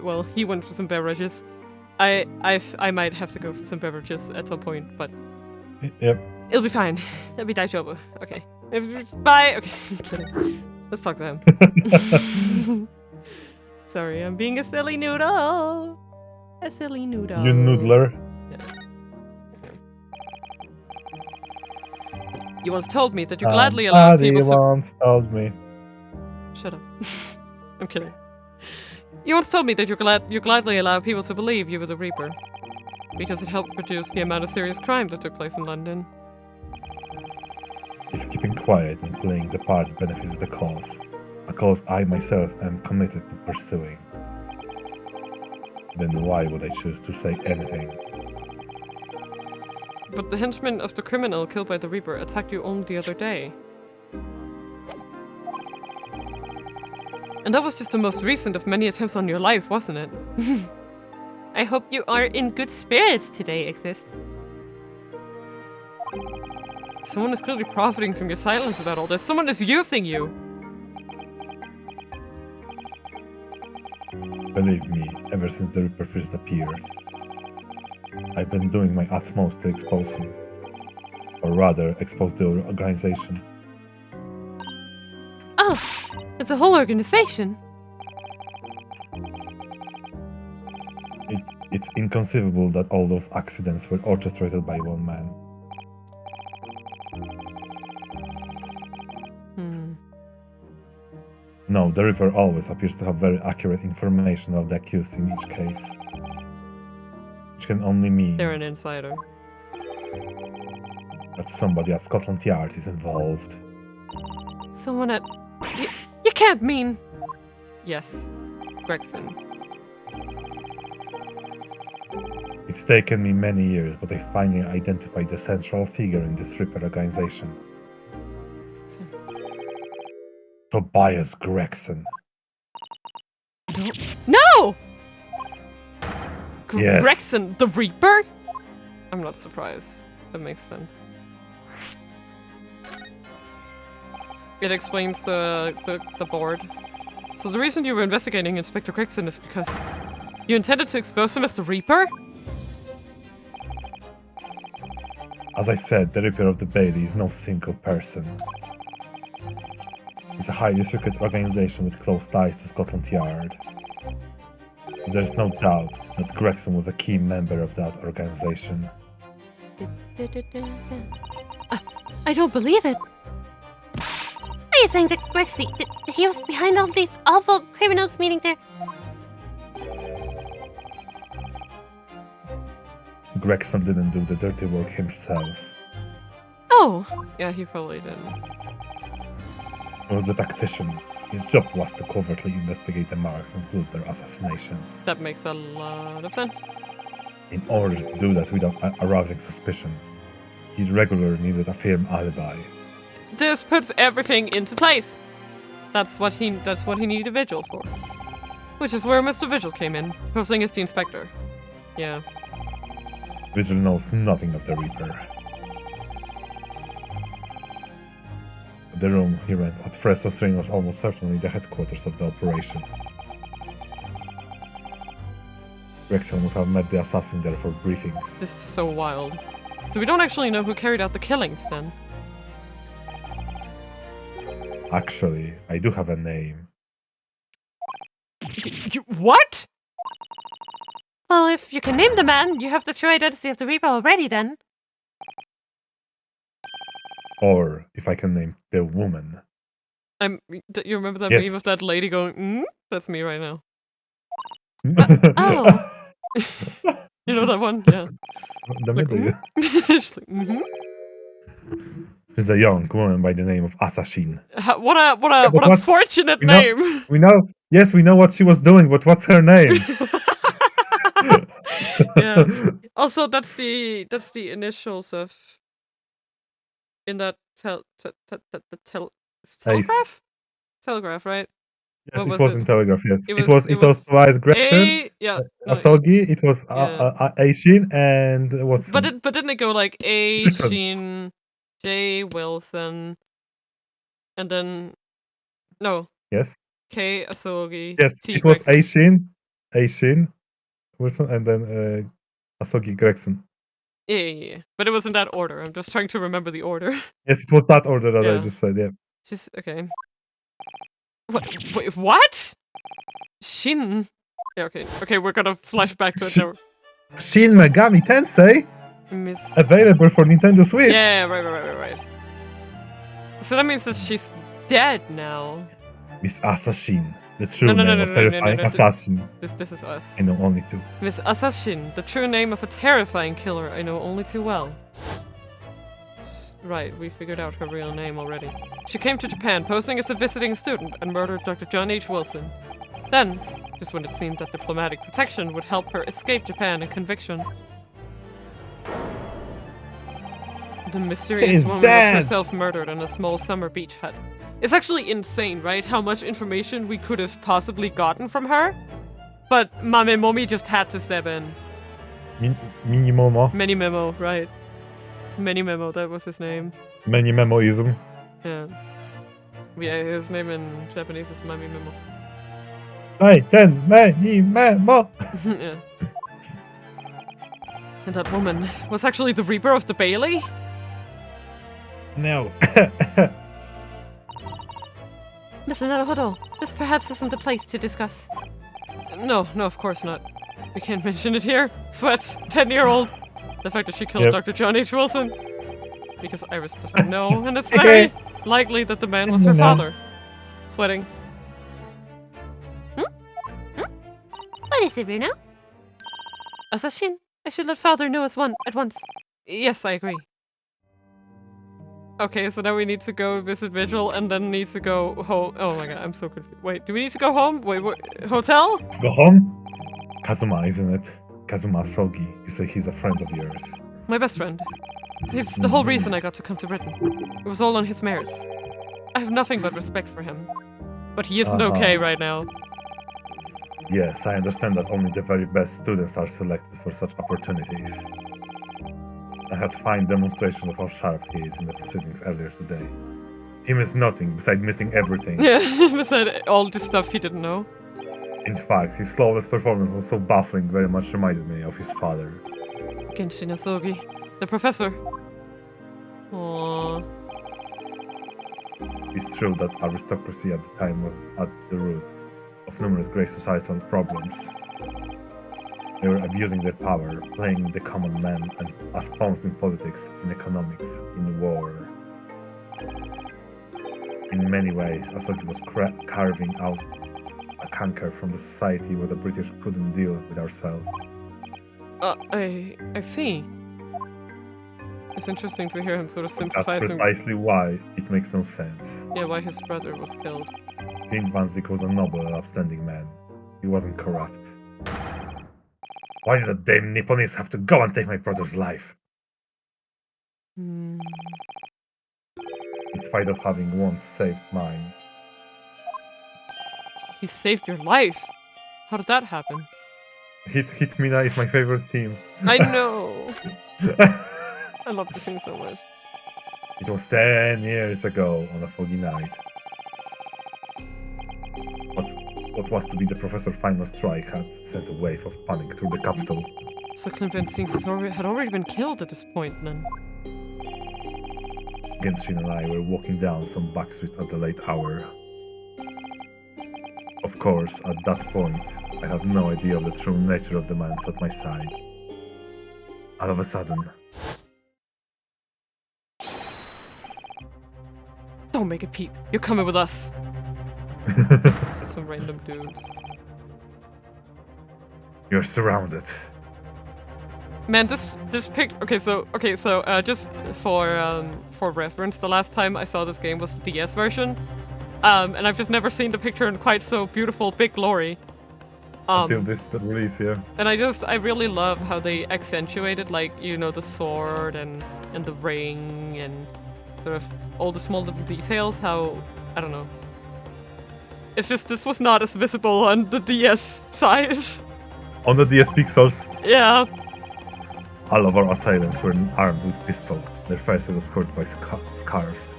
well, he went for some beverages. I might have to go for some beverages at some point, but Yep. it'll be fine. It'll be daijoubu. Okay. Bye. Okay. Kidding. Let's talk to him. Sorry, I'm being a silly noodle. A silly noodle. You noodler. You once told me that you gladly allowed people to. once told me. Shut up. I'm kidding. You once told me that you gladly allow people to believe you were the Reaper, because it helped reduce the amount of serious crime that took place in London. If keeping quiet and playing the part benefits the cause, a cause I myself am committed to pursuing, then why would I choose to say anything? But the henchman of the criminal killed by the Reaper attacked you only the other day. And that was just the most recent of many attempts on your life, wasn't it? I hope you are in good spirits today, Exist. Someone is clearly profiting from your silence about all this. Someone is using you! Believe me, ever since the Reaper first appeared, I've been doing my utmost to expose him. Or rather, expose the organization. Oh! It's a whole organization! It's inconceivable that all those accidents were orchestrated by one man. No, the Reaper always appears to have very accurate information of the accused in each case. Which can only mean They're an insider. that somebody at Scotland Yard is involved. Someone at... You can't mean... Yes. Gregson. It's taken me many years, but I finally identified the central figure in this Reaper organization. Tobias Gregson. No! Yes. Gregson, the Reaper? I'm not surprised. That makes sense. It explains the board. So the reason you were investigating Inspector Gregson is because you intended to expose him as the Reaper? As I said, the Reaper of the Bailey is no single person. It's a highly secret organization with close ties to Scotland Yard. There's no doubt that Gregson was a key member of that organization. I don't believe it. Are you saying that Grexy, that he was behind all these awful criminals meeting there? Gregson didn't do the dirty work himself. Oh! Yeah, he probably didn't. He was the tactician. His job was to covertly investigate the marks and loot their assassinations. That makes a lot of sense. In order to do that without arousing suspicion, he regularly needed a firm alibi. This puts everything into place. That's what he needed a vigil for. Which is where Mr. Vigil came in, posing as the inspector. Yeah. Vigil knows nothing of the Reaper. The room he rents at Fresno's Ring was almost certainly the headquarters of the operation. Gregson would have met the assassin there for briefings. This is so wild. So we don't actually know who carried out the killings, then? Actually, I do have a name. What? Well, if you can name the man, you have the true identity of the Reaper already then. Or, if I can name the woman. You remember that Yes. meme of that lady going, That's me right now. Oh. You know that one? Yeah. The Like, middle. She's like, She's a young woman by the name of Assassin. What a what? fortunate We know- name. We know, yes, we know what she was doing, but what's her name? Yeah. Also, that's the initials of in that telegraph? Telegraph, right? Yes, What it was was it? in Telegraph, yes. It It was. was It it was was Twice Gregson, A. Yeah. No. Asogi, it was Yeah. Aishin, and But Watson. didn't it go like A Gregson. Shin, J Wilson, and then no Yes. K Asogi, Yes, T it was Gregson. Aishin, Wilson, and then Asogi Gregson. Yeah. But it was in that order. I'm just trying to remember the order. Yes, it was that order that I Yeah. just said, yeah. Just okay. What? Wait, what? Shin. Yeah. Okay. Okay. We're gonna flash back to it now. Shin Megami Tensei, Miss. available for Nintendo Switch. Yeah. Right. So that means that she's dead now. Miss Assassin, the true name of terrifying no. assassin. This is us. I know only two. Miss Assassin, the true name of a terrifying killer I know only too well. Right, we figured out her real name already. She came to Japan posing as a visiting student and murdered Dr. John H. Wilson. Then, just when it seemed that diplomatic protection would help her escape Japan and conviction, the mysterious She's woman dead. was herself murdered in a small summer beach hut. It's actually insane, right? How much information we could have possibly gotten from her. But Mame Momi just had to step in. Mini Momo. Many Memo, right. Many Memo, that was his name. Many Memoism. Yeah. Yeah, his name in Japanese is Mami Memo. Right, then, Many Memo. Yeah. And that woman was actually the Reaper of the Bailey? No. Mr. Naruhodo, this perhaps isn't the place to discuss. No, of course not. We can't mention it here. Sweats, 10-year-old. The fact that she killed Yep. Dr. John H. Wilson. Because Iris doesn't know, and it's very likely that the man was her father. Sweating. What is it, Bruno? Assassin, I should let father know at once. Yes, I agree. Okay, so now we need to go visit Vigil and then need to go home. Oh my god, I'm so confused. Wait, do we need to go home? Wait, what? Hotel? Go home? Kazuma, isn't it? Kazuma Sogi. You say he's a friend of yours. My best friend. He's the whole reason I got to come to Britain. It was all on his merits. I have nothing but respect for him. But he isn't okay right now. Yes, I understand that only the very best students are selected for such opportunities. I had fine demonstration of how sharp he is in the proceedings earlier today. He missed nothing, besides missing everything. Yeah, besides all the stuff he didn't know. In fact, his flawless performance was so baffling, very much reminded me of his father. Genshin Asogi, the professor. Aww. It's true that aristocracy at the time was at the root of numerous great societal problems. They were abusing their power, playing the common man and as pawns in politics, in economics, in war. In many ways, Asogi was carving out a canker from the society where the British couldn't deal with ourselves. I see. It's interesting to hear him sort of That's sympathizing. precisely why it makes no sense. Yeah, why his brother was killed. ENVtuber was a noble and upstanding man. He wasn't corrupt. Why did the damn Nipponists have to go and take my brother's life? Hmm. In spite of having once saved mine. He saved your life. How did that happen? Hit Mina is my favorite team. I know. I love this thing so much. It was 10 years ago on a foggy night. What was to be the professor's final strike had sent a wave of panic through the capital. So Clint Sphinx had already been killed at this point then. Genshin and I were walking down some back street at the late hour. Of course, at that point, I had no idea of the true nature of the man at my side. All of a sudden... Don't make a peep. You're coming with us. Just some random dudes. You're surrounded. Man, this pic. Okay, so just for reference, the last time I saw this game was the DS version, and I've just never seen the picture in quite so beautiful, big glory. Until this release, yeah. And I really love how they accentuated, like, you know, the sword and the ring and sort of all the small little details. How, I don't know. It's just this was not as visible on the DS size. On the DS pixels, Yeah. all of our assailants were armed with pistols, their faces obscured by scarves.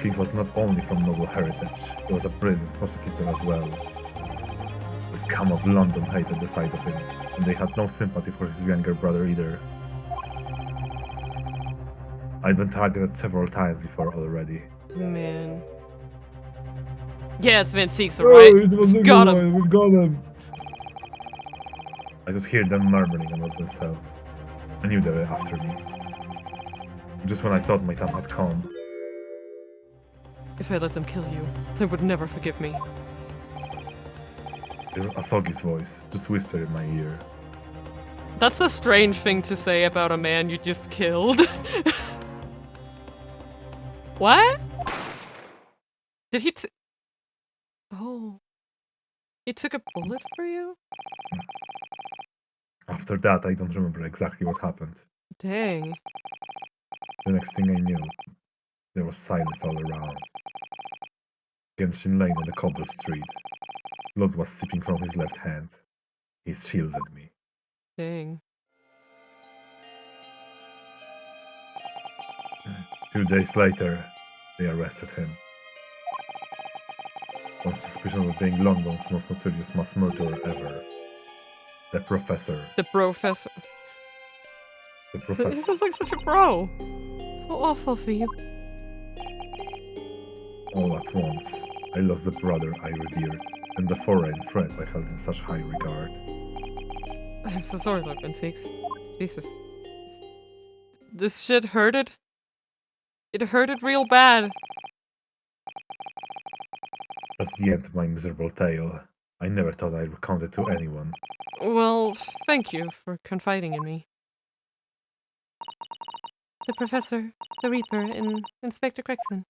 King was not only from noble heritage, he was a brilliant prosecutor as well. The scum of London hated the sight of him, and they had no sympathy for his younger brother either. I'd been targeted several times before already. Man. Yeah, it's Van Seeks, alright. We've got him. We've got him! I could hear them murmuring among themselves. I knew they were after me. Just when I thought my time had come. If I let them kill you, they would never forgive me. It was Asogi's voice, just whispered in my ear. That's a strange thing to say about a man you just killed. What? Did he Oh. He took a bullet for you? After that, I don't remember exactly what happened. Dang. The next thing I knew, there was silence all around. Genshin lay on the cobble street. Blood was seeping from his left hand. He shielded me. Dang. 2 days later, they arrested him. On suspicion of being London's most notorious mass murderer ever. The Professor. The professor. The He Professor. sounds like such a bro. How awful for you. All at once, I lost the brother I revered, and the foreign friend I held in such high regard. I'm so sorry, Lord Ben Six. Jesus. This shit hurted. It hurted real bad. That's the end of my miserable tale. I never thought I'd recount it to anyone. Well, thank you for confiding in me. The Professor, the Reaper, and Inspector Gregson.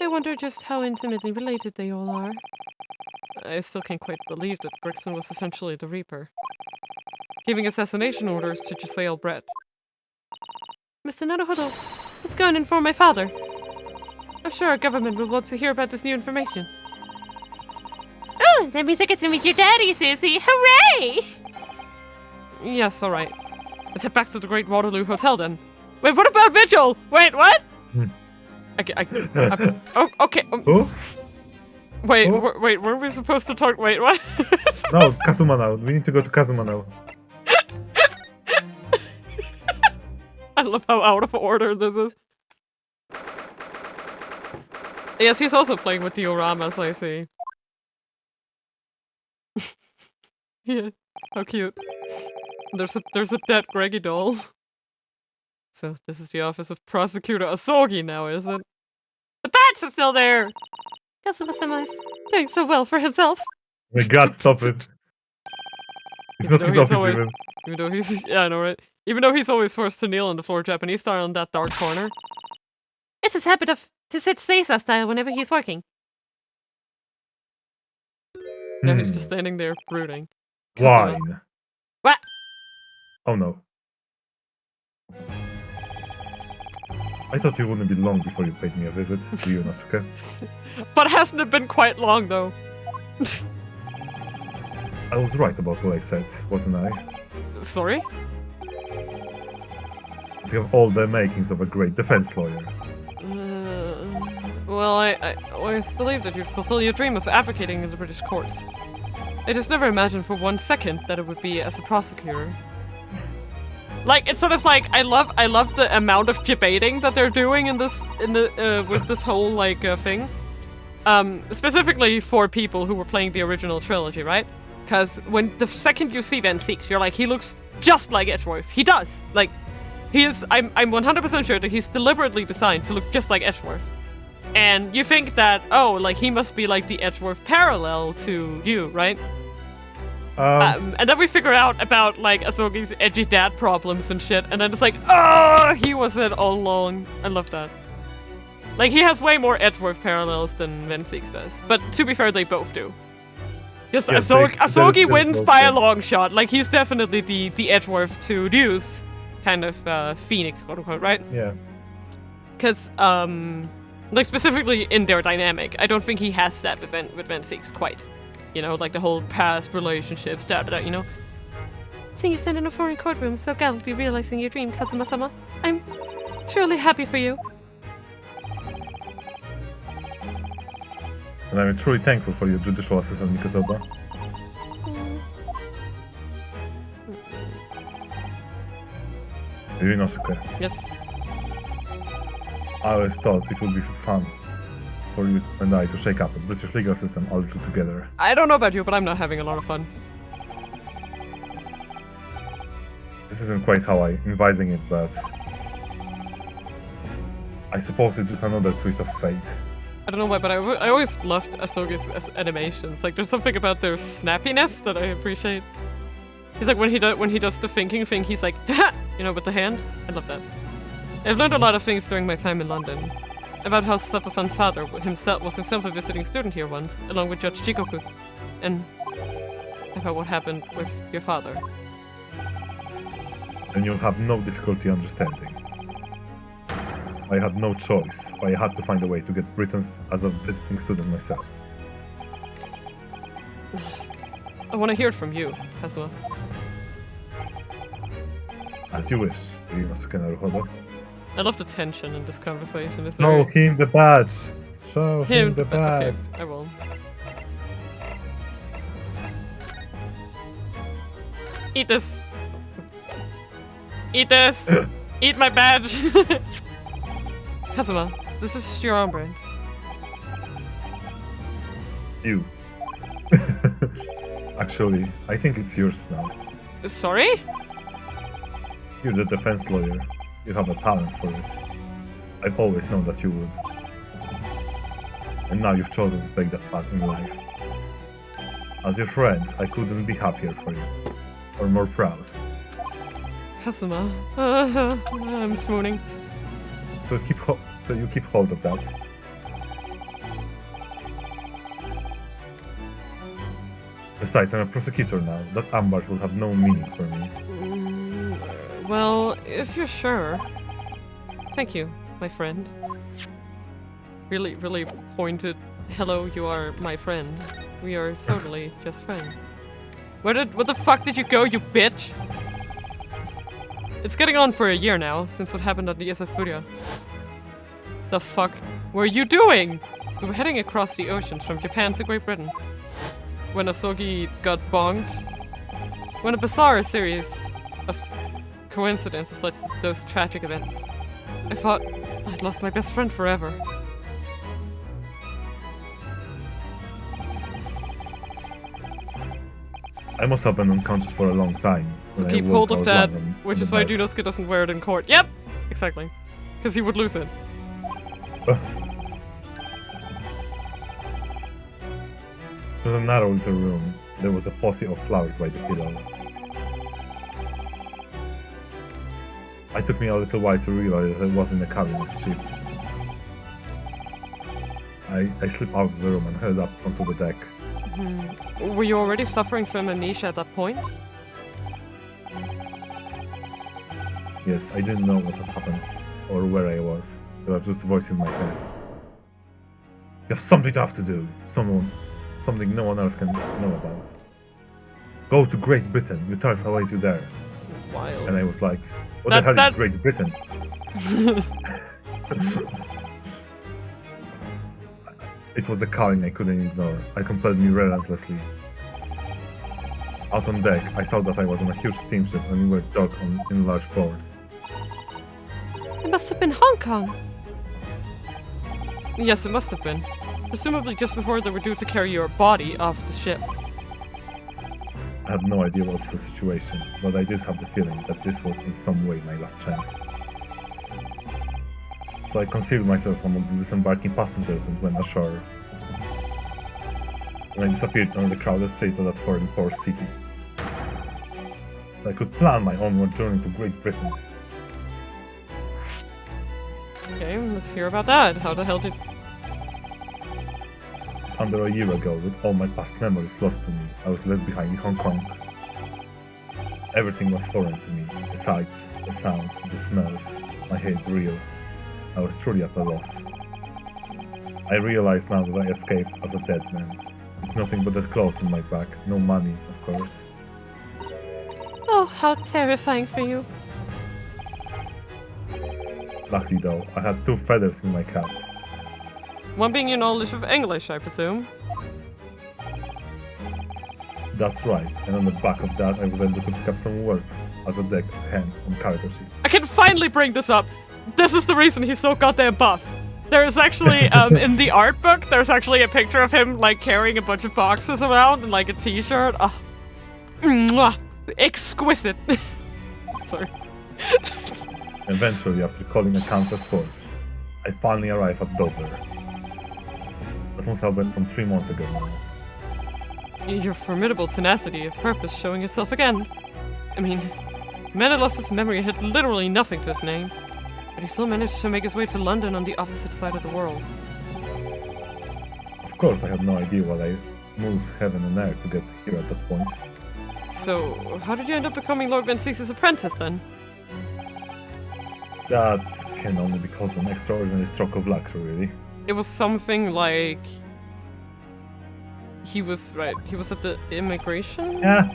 I wonder just how intimately related they all are. I still can't quite believe that Gregson was essentially the Reaper, giving assassination orders to Giselle Brett. Mr. Naruhodo, let's go and inform my father. I'm sure our government will want to hear about this new information. Oh, that means I get to meet your daddy, Sissy. Hooray! Yes, alright. Let's head back to the Great Waterloo Hotel then. Wait, what about Vigil? Wait, what? Oh, okay. Oh? Wait, Oh? wait, weren't we supposed to talk? Wait, what? No, Kazuma now. We need to go to Kazuma now. I love how out of order this is. Yes, he's also playing with dioramas, I see. Yeah, how cute. There's a dead Greggy doll. So this is the office of Prosecutor Asogi now, is it? The bats are still there! Kazuma-sama is doing so well for himself. My god, stop it. It's not Even his though he's office always- even. Even though he's, yeah, I know, right? Even though he's always forced to kneel on the floor Japanese style in that dark corner. It's his habit to sit Seiza style whenever he's working. Now he's just standing there brooding. Wine. What? Oh no. I thought it wouldn't be long before you paid me a visit, do you, Nasuke? But hasn't it been quite long though? I was right about what I said, wasn't I? Sorry? You have all the makings of a great defense lawyer. Well, I always believed that you'd fulfill your dream of advocating in the British courts. I just never imagined for 1 second that it would be as a prosecutor. Like, it's sort of like, I love the amount of debating that they're doing in this, with this whole, like, thing. Specifically for people who were playing the original trilogy, right? Because when the second you see Van Seeks, you're like, he looks just like Edgeworth. He does! Like, he is, I'm 100% sure that he's deliberately designed to look just like Edgeworth. And you think that, oh, like, he must be like the Edgeworth parallel to you, right? And then we figure out about, like, Asogi's edgy dad problems and shit, and then it's like, oh, he was it all along. I love that. Like, he has way more Edgeworth parallels than Van Seeks does. But to be fair, they both do. Just Yeah, Asogi they wins both by do. a long shot. Like, he's definitely the Edgeworth to Ryu's kind of Phoenix, quote unquote, right? Yeah. Because, Like, specifically in their dynamic. I don't think he has that with Van Six quite. You know, like the whole past relationships, you know? Seeing you stand in a foreign courtroom, so gallantly realizing your dream, Kazuma-sama. I'm truly happy for you. And I'm truly thankful for your judicial assistant, Mikotoba. Ryunosuke, Yes. I always thought it would be fun for you and I to shake up a British legal system a little together. I don't know about you, but I'm not having a lot of fun. This isn't quite how I envisaged it, but I suppose it's just another twist of fate. I don't know why, but I always loved Asogi's animations. Like, there's something about their snappiness that I appreciate. He's like, when he does the thinking thing, he's like, you know, with the hand. I love that. I've learned a lot of things during my time in London. About how Sato-san's father was himself a visiting student here once, along with Judge Chikoku. And about what happened with your father. And you'll have no difficulty understanding. I had no choice, but I had to find a way to get Britain as a visiting student myself. I want to hear it from you, Kazuma. As you wish, Ryunosuke Naruhodo. I love the tension in this conversation. It's Show very... him the badge! Show him the badge! Okay, I will. Eat this! Eat this! Eat my badge! Kazuma, this is your armband. You. Actually, I think it's yours now. Sorry? You're the defense lawyer. You have a talent for it. I've always known that you would. And now you've chosen to take that path in life. As your friend, I couldn't be happier for you. Or more proud. Kazuma. I'm swooning. So you keep hold of that. Besides, I'm a prosecutor now. That ambush will have no meaning for me. Well, if you're sure. Thank you, my friend. Really, really pointed. Hello, you are my friend. We are totally just friends. Where the fuck did you go, you bitch? It's getting on for a year now, since what happened at the SS Burya. The fuck were you doing? We were heading across the oceans from Japan to Great Britain. When Asogi got bonked. When a bizarre series of coincidences led to those tragic events. I thought I'd lost my best friend forever. I must have been unconscious for a long time. So When I keep woke, hold I of was that, lying on which the is why bed. Ryunosuke doesn't wear it in court. Yep! Exactly. Because he would lose it. It was a narrow little room. There was a posse of flowers by the pillow. It took me a little while to realize that I was in a cabin of sheep. I slipped out of the room and headed up onto the deck. Were you already suffering from amnesia at that point? Yes, I didn't know what had happened or where I was. There was just a voice in my head. You have something to have to do. Something no one else can know about. Go to Great Britain. Your tax awaits you there. Wild. And I was like, what the hell is Great Britain? It was a calling I couldn't ignore. I compelled me relentlessly. Out on deck, I saw that I was on a huge steamship and we were docked in a large port. It must have been Hong Kong. Yes, it must have been. Presumably just before they were due to carry your body off the ship. I had no idea what was the situation, but I did have the feeling that this was in some way my last chance. So I concealed myself among the disembarking passengers and went ashore. And I disappeared on the crowded streets of that foreign port city. So I could plan my onward journey to Great Britain. Okay, let's hear about that. How the hell did... Just under a year ago, with all my past memories lost to me, I was left behind in Hong Kong. Everything was foreign to me. The sights, the sounds, the smells. My head reeled. I was truly at a loss. I realize now that I escaped as a dead man. With nothing but the clothes on my back. No money, of course. Oh, how terrifying for you. Luckily though, I had 2 feathers in my cap. One being your knowledge of English, I presume. That's right, and on the back of that I was able to pick up some words as a deck hand on character sheet. I can finally bring this up. This is the reason he's so goddamn buff. There is actually, in the art book, there's actually a picture of him, like, carrying a bunch of boxes around and, like, a t-shirt. Oh. Mwah. Exquisite. Sorry. Eventually, after calling a countless ports, I finally arrived at Dover. That must have been some 3 months ago now. Your formidable tenacity of purpose showing itself again. I mean, Menelaus's memory had literally nothing to his name, but he still managed to make his way to London on the opposite side of the world. Of course, I had no idea why I moved heaven and earth to get here at that point. So, how did you end up becoming Lord Ben-Six's apprentice then? That can only be called an extraordinary stroke of luck, really. It was something like... He was at the immigration? Yeah.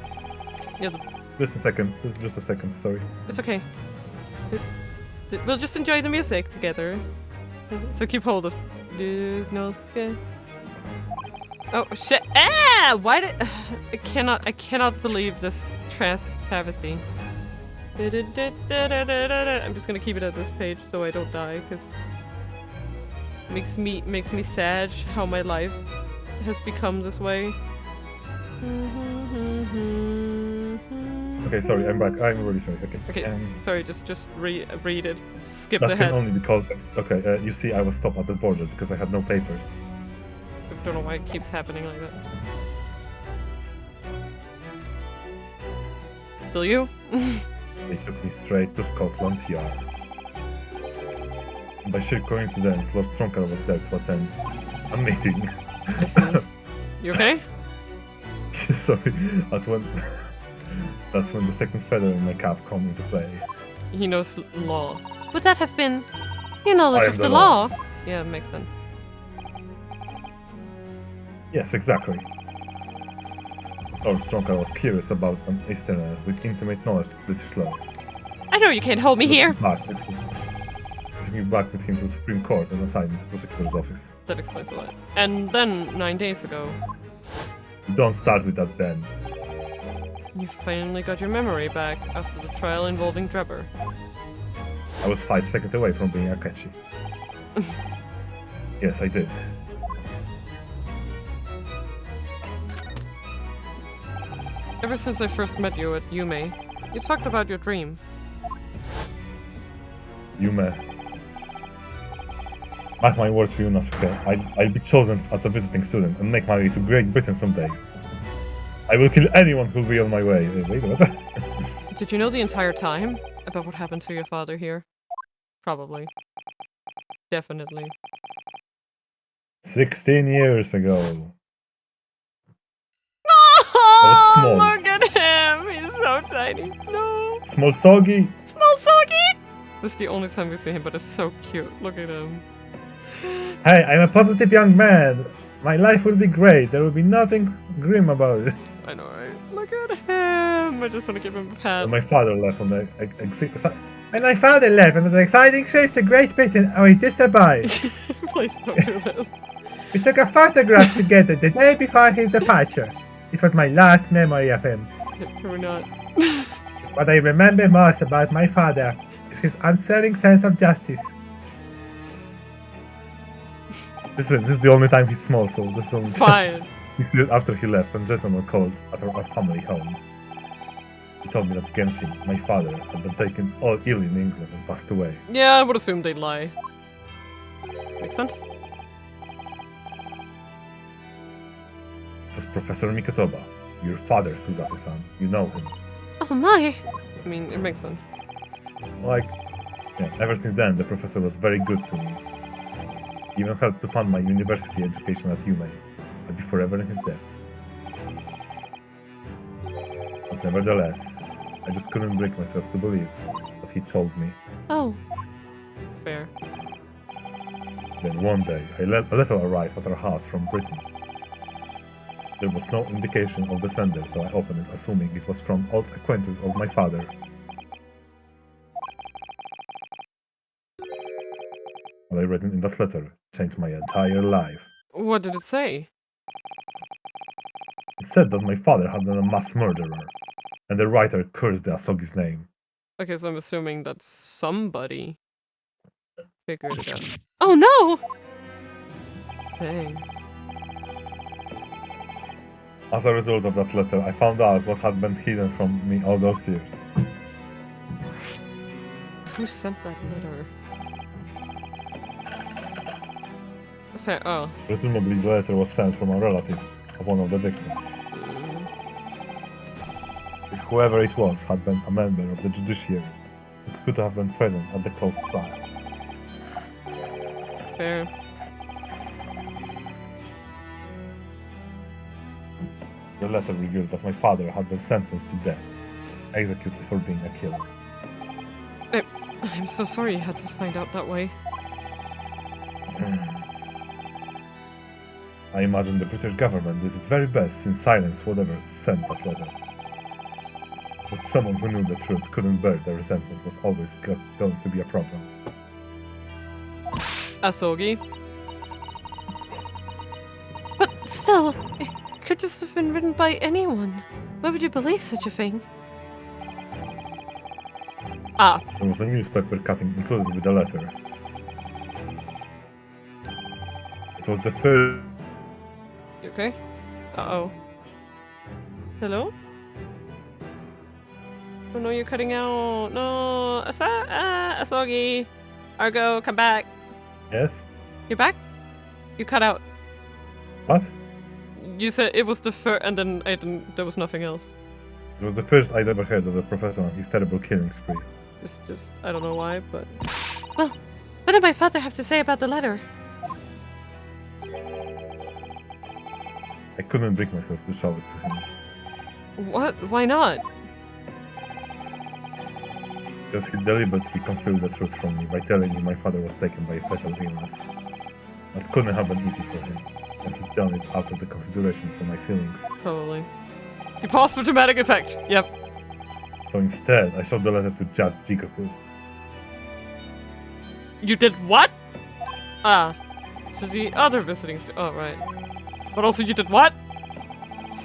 Yeah, Just a second, just a second, sorry. it's okay. We'll just enjoy the music together. So keep hold of... Oh shit! Ah! Why did I cannot believe this travesty. I'm just gonna keep it at this page so I don't die, because makes me sad how my life has become this way. Okay, sorry, I'm back. I'm really sorry. Okay. Okay, sorry. Just read it. Skip That ahead. can only be called. Okay, you see, I was stopped at the border because I had no papers. I don't know why it keeps happening like that. Still you? They took me straight to Scotland Yard. By sheer coincidence, Lord Stroncar was there to attend a meeting. I see. You okay? Sorry, that's when the second feather in my cap come into play. He knows law. Would that have been your knowledge I am of the the law. law? Yeah, it makes sense. Yes, exactly. Lord Stroncar was curious about an Easterner with intimate knowledge of British law. I know you can't hold me here. Took me back with him to the Supreme Court and assigned me to the prosecutor's office. That explains a lot. And then 9 days ago, Don't start with that then. you finally got your memory back after the trial involving Drebber. I was 5 seconds away from being Akechi. Yes, I did. Ever since I first met you at Yume, you talked about your dream. Yume. Mark my words, Yunosuke. I'll be chosen as a visiting student and make my way to Great Britain someday. I will kill anyone who'll be on my way. Wait, what? Did you know the entire time about what happened to your father here? Probably. Definitely. 16 years ago. Oh, small. look at him! He's so tiny. No. Small soggy. Small Soggy! This is the only time we see him, but it's so cute. Look at him. Hey, I'm a positive young man. My life will be great. There will be nothing grim about it. I know, right? Look at him! I just want to give him a pat. When my father left on the when my father left on an exciting trip to Great Britain, I was just about. Please don't do this. We took a photograph together the day before his departure. It was my last memory of him. We're not. What I remember most about my father is his uncertain sense of justice. This is the only time he's small, so this is only Fine. 6 years after he left, a gentleman called at our family home. He told me that Genshin, my father, had been taken ill in England and passed away. Yeah, I would assume they'd lie. Makes sense? It was Professor Mikotoba, your father, Suzato-san. You know him. Oh my! I mean, it makes sense. Like, yeah, ever since then, the professor was very good to me. He even helped to fund my university education at Yume. I'd be forever in his debt. But nevertheless, I just couldn't bring myself to believe what he told me. Oh, It's fair. Then one day, a letter arrived at our house from Britain. There was no indication of the sender, so I opened it, assuming it was from old acquaintance of my father. What I read in that letter changed my entire life. What did it say? It said that my father had been a mass murderer, and the writer cursed the Asogi's name. Okay, so I'm assuming that somebody figured it out. Oh no! Dang. As a result of that letter, I found out what had been hidden from me all those years. Who sent that letter? Fair. Oh. Presumably the letter was sent from a relative of one of the victims. If whoever it was had been a member of the judiciary, it could have been present at the closed trial. Fair. The letter revealed that my father had been sentenced to death, executed for being a killer. I'm so sorry you had to find out that way. I imagine the British government did its very best to silence whatever sent that letter. But someone who knew the truth couldn't bear the resentment was always going to be a problem. Asogi? But still, it could just have been written by anyone. Why would you believe such a thing? Ah. There was a newspaper cutting included with the letter. It was the first... You okay? Uh-oh. Hello? Oh no, you're cutting out. No. Asogi. Argo, come back. Yes? You're back? You cut out. What? You said it was the first, and then there was nothing else. It was the first I'd ever heard of the professor and his terrible killing spree. Just, I don't know why, but... Well, what did my father have to say about the letter? I couldn't bring myself to show it to him. What? Why not? Because he deliberately concealed the truth from me by telling me my father was taken by a fatal illness. That couldn't have been easy for him, and he'd done it out of the consideration for my feelings. Probably. You paused for dramatic effect. Yep. So instead, I showed the letter to Judge Jikoku. You did what? Ah. So the other visiting oh, right. But also you did what?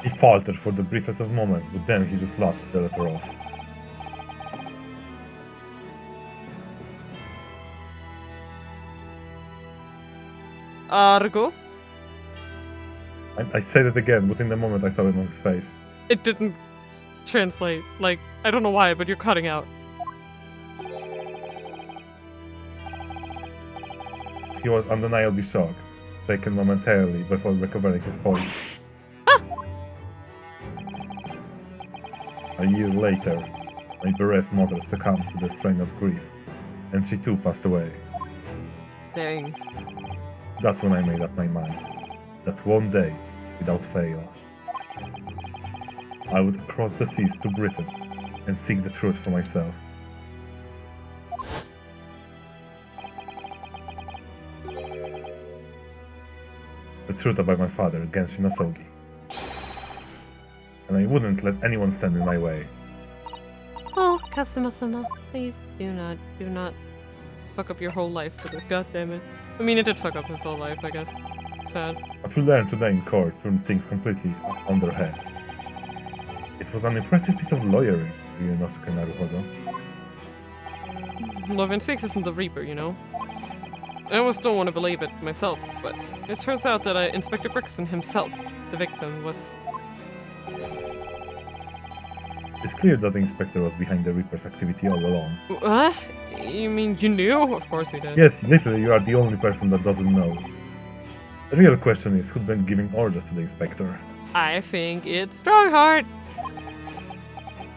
He faltered for the briefest of moments, but then he just laughed the letter off. Argo? I said it again, but in the moment I saw it on his face. It didn't translate. Like, I don't know why, but you're cutting out. He was undeniably shocked, shaken momentarily before recovering his poise. Ah! A year later, my bereft mother succumbed to the strain of grief, and she too passed away. Dang. That's when I made up my mind that one day, without fail, I would cross the seas to Britain and seek the truth for myself. The truth about my father, Genshin Asogi. And I wouldn't let anyone stand in my way. Oh, Kazuma-sama. Please do not fuck up your whole life with it. God damn it. I mean, it did fuck up his whole life, I guess. Sad. What we learned today in court turned things completely on their head. It was an impressive piece of lawyering, Ryunosuke Naruhodo. Love 6 isn't the Reaper, you know? I almost don't want to believe it myself, but it turns out that Inspector Gregson himself, the victim, was... It's clear that the inspector was behind the Reaper's activity all along. What? You mean you knew? Of course he did. Yes, literally, you are the only person that doesn't know. The real question is who'd been giving orders to the inspector? I think it's Strongheart.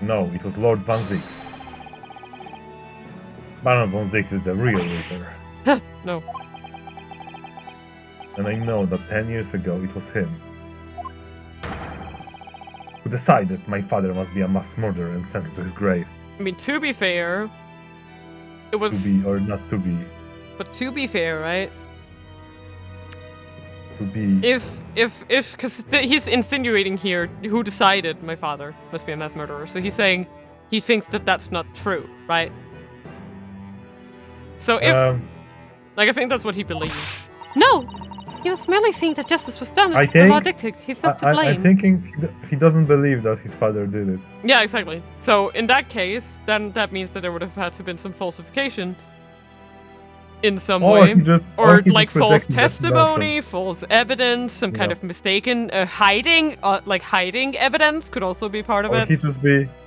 No, it was Lord Van Zix. Baron Von Zix is the real Reaper. No. And I know that 10 years ago it was him who decided my father must be a mass murderer and sent him to his grave. I mean, to be fair, it was... To be or not to be. But to be fair, right? would be... Because he's insinuating here who decided my father must be a mass murderer. So he's saying he thinks that that's not true, right? So if, like, I think that's what he believes. No, he was merely saying that justice was done. It's the law dictates. He's not to blame. I'm thinking he doesn't believe that his father did it. Yeah, exactly. So in that case, then that means that there would have had to been some falsification in some way, or like false testimony, false evidence, some kind of mistaken hiding evidence could also be part of it.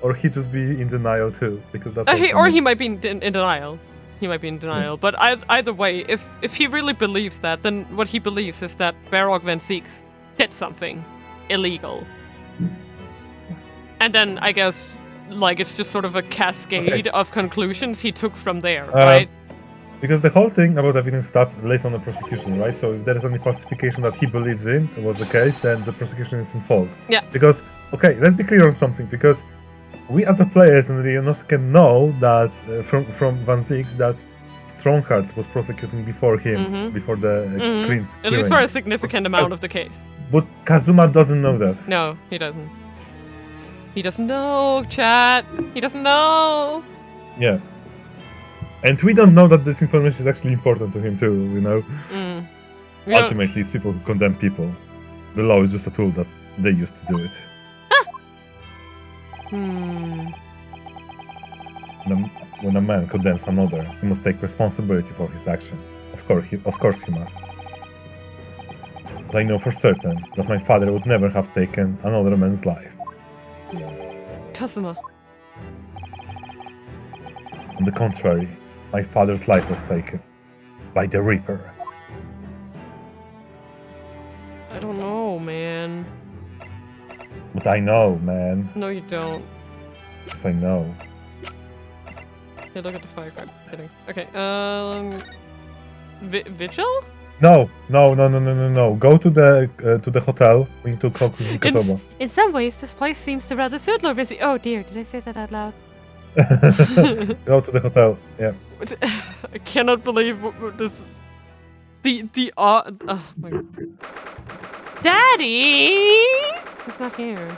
Or he just be in denial too, because that's. He might be in denial. He might be in denial, but either way, if he really believes that, then what he believes is that Barog Van Zieks did something illegal, and then I guess like it's just sort of a cascade of conclusions he took from there, right? Because the whole thing about evidence stuff lays on the prosecution, right? So if there is any falsification that he believes in was the case, then the prosecution is in fault. Yeah. Because, okay, let's be clear on something, because we as a players in Rionos can know that from Van Zieks that Strongheart was prosecuting before him, before the clean At least for a significant amount of the case. But Kazuma doesn't know that. No, he doesn't. He doesn't know, chat. He doesn't know. Yeah. And we don't know that this information is actually important to him too, you know? Ultimately, it's people who condemn people. The law is just a tool that they use to do it. When a man condemns another, he must take responsibility for his action. Of course he must. But I know for certain that my father would never have taken another man's life. Kazuma. On the contrary, my father's life was taken by the Reaper. I don't know, man. But I know, man. No, you don't. Yes, I know. Hey, look at the fire card. Kidding. Okay, Vigil? No. Go to the hotel. We need to talk with Mikotoba. In some ways, this place seems to rather suit Lord Busy. Oh dear, did I say that out loud? Go to the hotel. Yeah. I cannot believe this. Oh my God. Daddy! He's not here.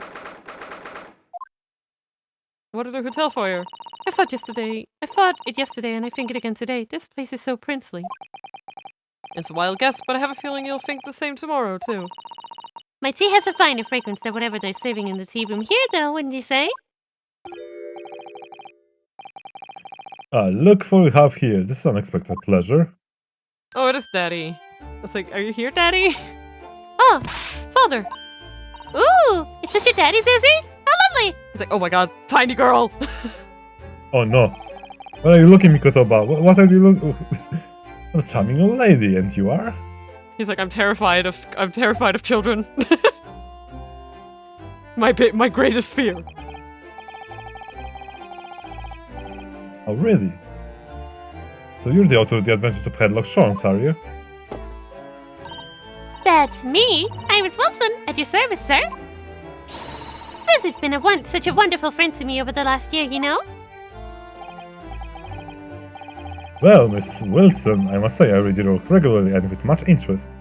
What did the hotel for you? I fought it yesterday and I think it again today. This place is so princely. It's a wild guess, but I have a feeling you'll think the same tomorrow, too. My tea has a finer fragrance than whatever they're serving in the tea room here, though, wouldn't you say? Look what we have here. This is unexpected pleasure. Oh, it is Daddy. It's like, are you here, Daddy? Oh, Father. Ooh, is this your daddy, Susie? How lovely! He's like, oh my God, tiny girl. Oh no. What are you looking, Mikotoba? What are you looking? What a charming old lady, and you are? He's like, I'm terrified of children. My greatest fear. Oh really? So you're the author of The Adventures of Headlock Shorns, are you? That's me, Iris Wilson, at your service, sir. Susie's been such a wonderful friend to me over the last year, you know? Well, Miss Wilson, I must say I read your work regularly and with much interest.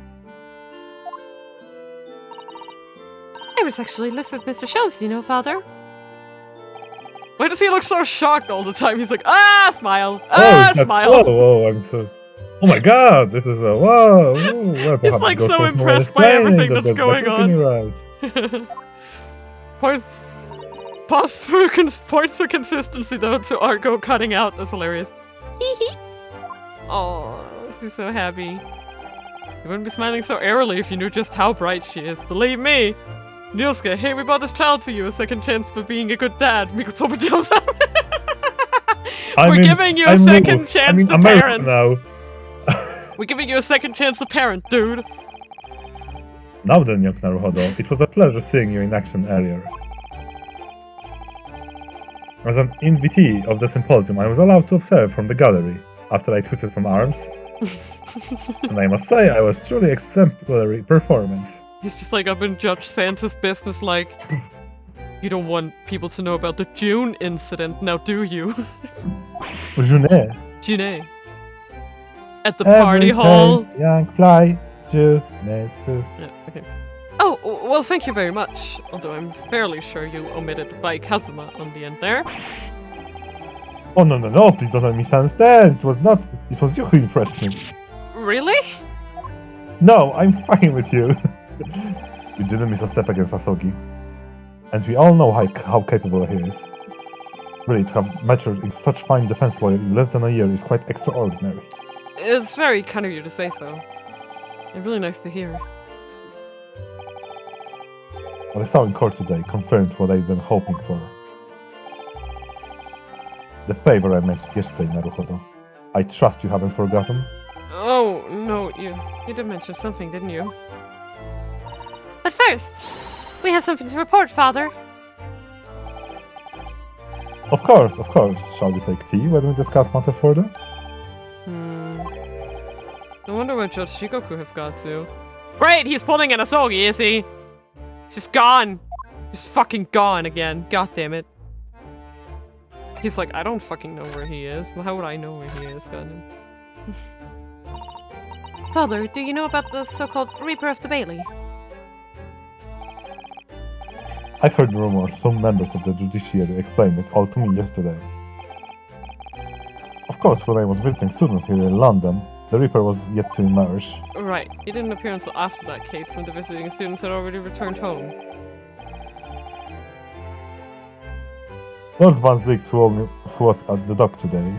Iris actually lives with Mr. Shows, you know, Father? Why does he look so shocked all the time? He's like, smile, smile. Oh, I'm so... Oh my God, this is a wow. Well, he's like so impressed by everything that's going on. Points for consistency though to Argo cutting out. That's hilarious. Oh, she's so happy. You wouldn't be smiling so airily if you knew just how bright she is. Believe me. Nilska, hey, we brought this child to you. A second chance for being a good dad. Mikotoba yells out. We're giving you a second chance to parent. Now. We're giving you a second chance to parent, dude. Now then, young Naruhodo, it was a pleasure seeing you in action earlier. As an invitee of the symposium, I was allowed to observe from the gallery after I twisted some arms. And I must say, I was truly exemplary performance. He's just like up in Judge Santa's business like, you don't want people to know about the June incident, now do you? June. At the party hall. Young fly, Junesu. Yeah, okay. Oh, well, thank you very much. Although I'm fairly sure you omitted by Kazuma on the end there. Oh, no, please don't misunderstand. It was not. It was you who impressed me. Really? No, I'm fine with you. You didn't miss a step against Asogi. And we all know how capable he is. Really, to have matured in such fine defense lawyer in less than a year is quite extraordinary. It's very kind of you to say so. And really nice to hear. What I saw in court today confirmed what I've been hoping for. The favor I mentioned yesterday, Naruhodo. I trust you haven't forgotten. Oh, no, you did mention something, didn't you? But first, we have something to report, Father. Of course. Shall we take tea when we discuss matter further? I wonder where Judge Shikoku has got to. Great, he's pulling an Asogi, is he? She's gone. She's fucking gone again. God damn it. He's like, I don't fucking know where he is. How would I know where he is? God damn. Father, do you know about the so-called Reaper of the Bailey? I've heard rumors some members of the judiciary explained it all to me yesterday. Of course, when I was visiting student here in London, the Reaper was yet to emerge. Right, he didn't appear until after that case when the visiting students had already returned home. Lord Van Zix, who was at the dock today.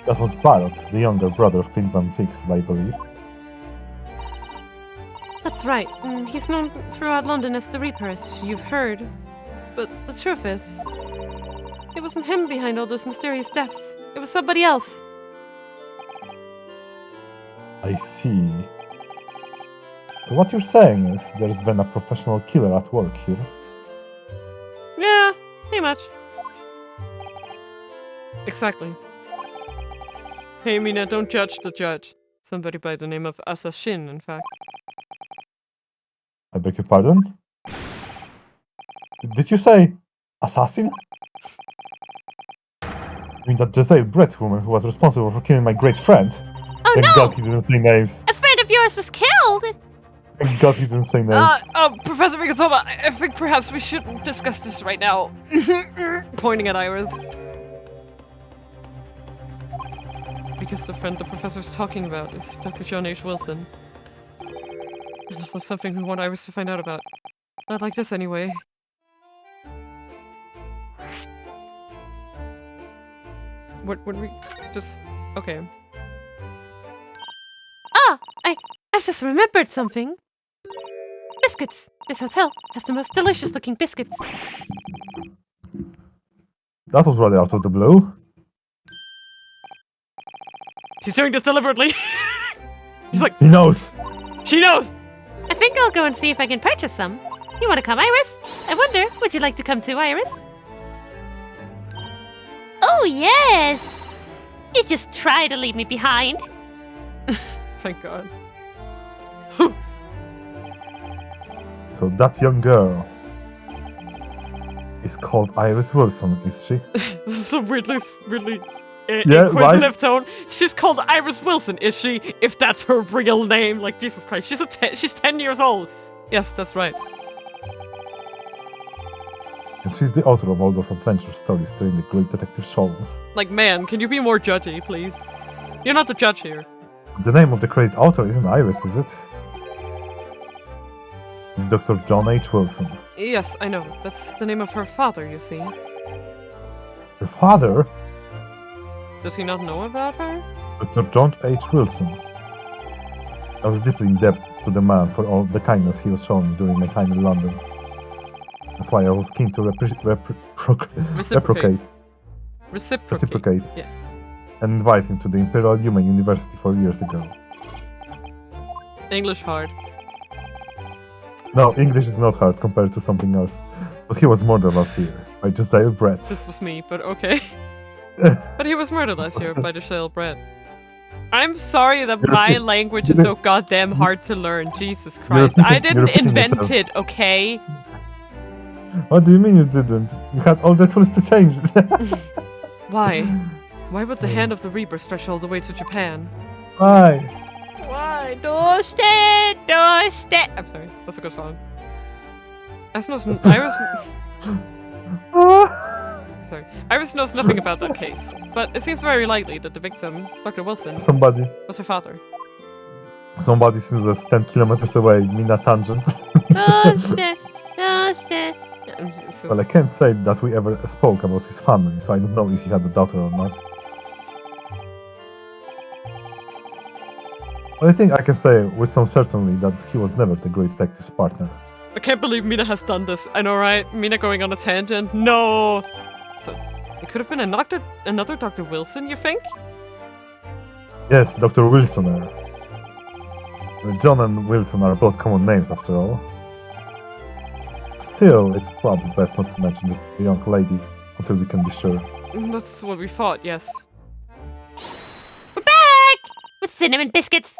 That was Barok, the younger brother of Prince Van Zix, I believe. That's right. He's known throughout London as the Reaper, as you've heard. But the truth is, it wasn't him behind all those mysterious deaths. It was somebody else. I see. So what you're saying is there's been a professional killer at work here? Yeah, pretty much. Exactly. Hey Mina, don't judge the judge. Somebody by the name of Assassin, in fact. I beg your pardon? Did you say assassin? I mean that Giselle Brett woman who was responsible for killing my great friend? Oh Thank no! God he didn't say names. A friend of yours was killed! Thank God he didn't say names. Professor Mikasoma, I think perhaps we shouldn't discuss this right now. Pointing at Iris. Because the friend the professor's talking about is Dr. John H. Wilson. And this is something we want Iris to find out about. Not like this anyway. What would we just... Okay. Ah! I've just remembered something. Biscuits! This hotel has the most delicious looking biscuits. That was rather out of the blue. She's doing this deliberately. He's like, He knows! she knows! I think I'll go and see if I can purchase some. You want to come, Iris? I wonder, would you like to come too, Iris? Oh, yes! You just try to leave me behind. Thank God. So that young girl is called Iris Wilson, is she? This is a weirdly Yeah, inquisitive right? tone. She's called Iris Wilson, is she? If that's her real name, like Jesus Christ, she's 10 years old. Yes, that's right. And she's the author of all those adventure stories during the Great Detective Shows. Like, man, can you be more judgy, please? You're not the judge here. The name of the great author isn't Iris, is it? It's Dr. John H. Wilson. Yes, I know. That's the name of her father, you see. Her father? Does he not know about her? Dr. John H. Wilson. I was deeply indebted to the man for all the kindness he was showing me during my time in London. That's why I was keen to reciprocate Yeah. and invite him to the Imperial Human University 4 years ago. English hard. No, English is not hard compared to something else. But he was murdered last year by Josiah Brett. This was me, but okay. But he was murdered last year by the shale bread. I'm sorry that my language is so goddamn hard to learn. Jesus Christ. I didn't invent it, okay? What do you mean you didn't? You had all the tools to change it. Why? Why would the hand of the Reaper stretch all the way to Japan? Why? Why? I'm sorry, that's a good song. Iris knows nothing about that case, but it seems very likely that the victim, Dr. Wilson, Somebody was her father. seems us 10 kilometers away, Mina tangent. Well, I can't say that we ever spoke about his family, so I don't know if he had a daughter or not. But I think I can say with some certainty that he was never the great detective's partner. I can't believe Mina has done this. I know, right? Mina going on a tangent. No! So, it could have been another Dr. Wilson, you think? Yes, Dr. Wilsoner. John and Wilson are both common names after all. Still, it's probably best not to mention this to the young lady until we can be sure. That's what we thought, yes. We're back! With cinnamon biscuits.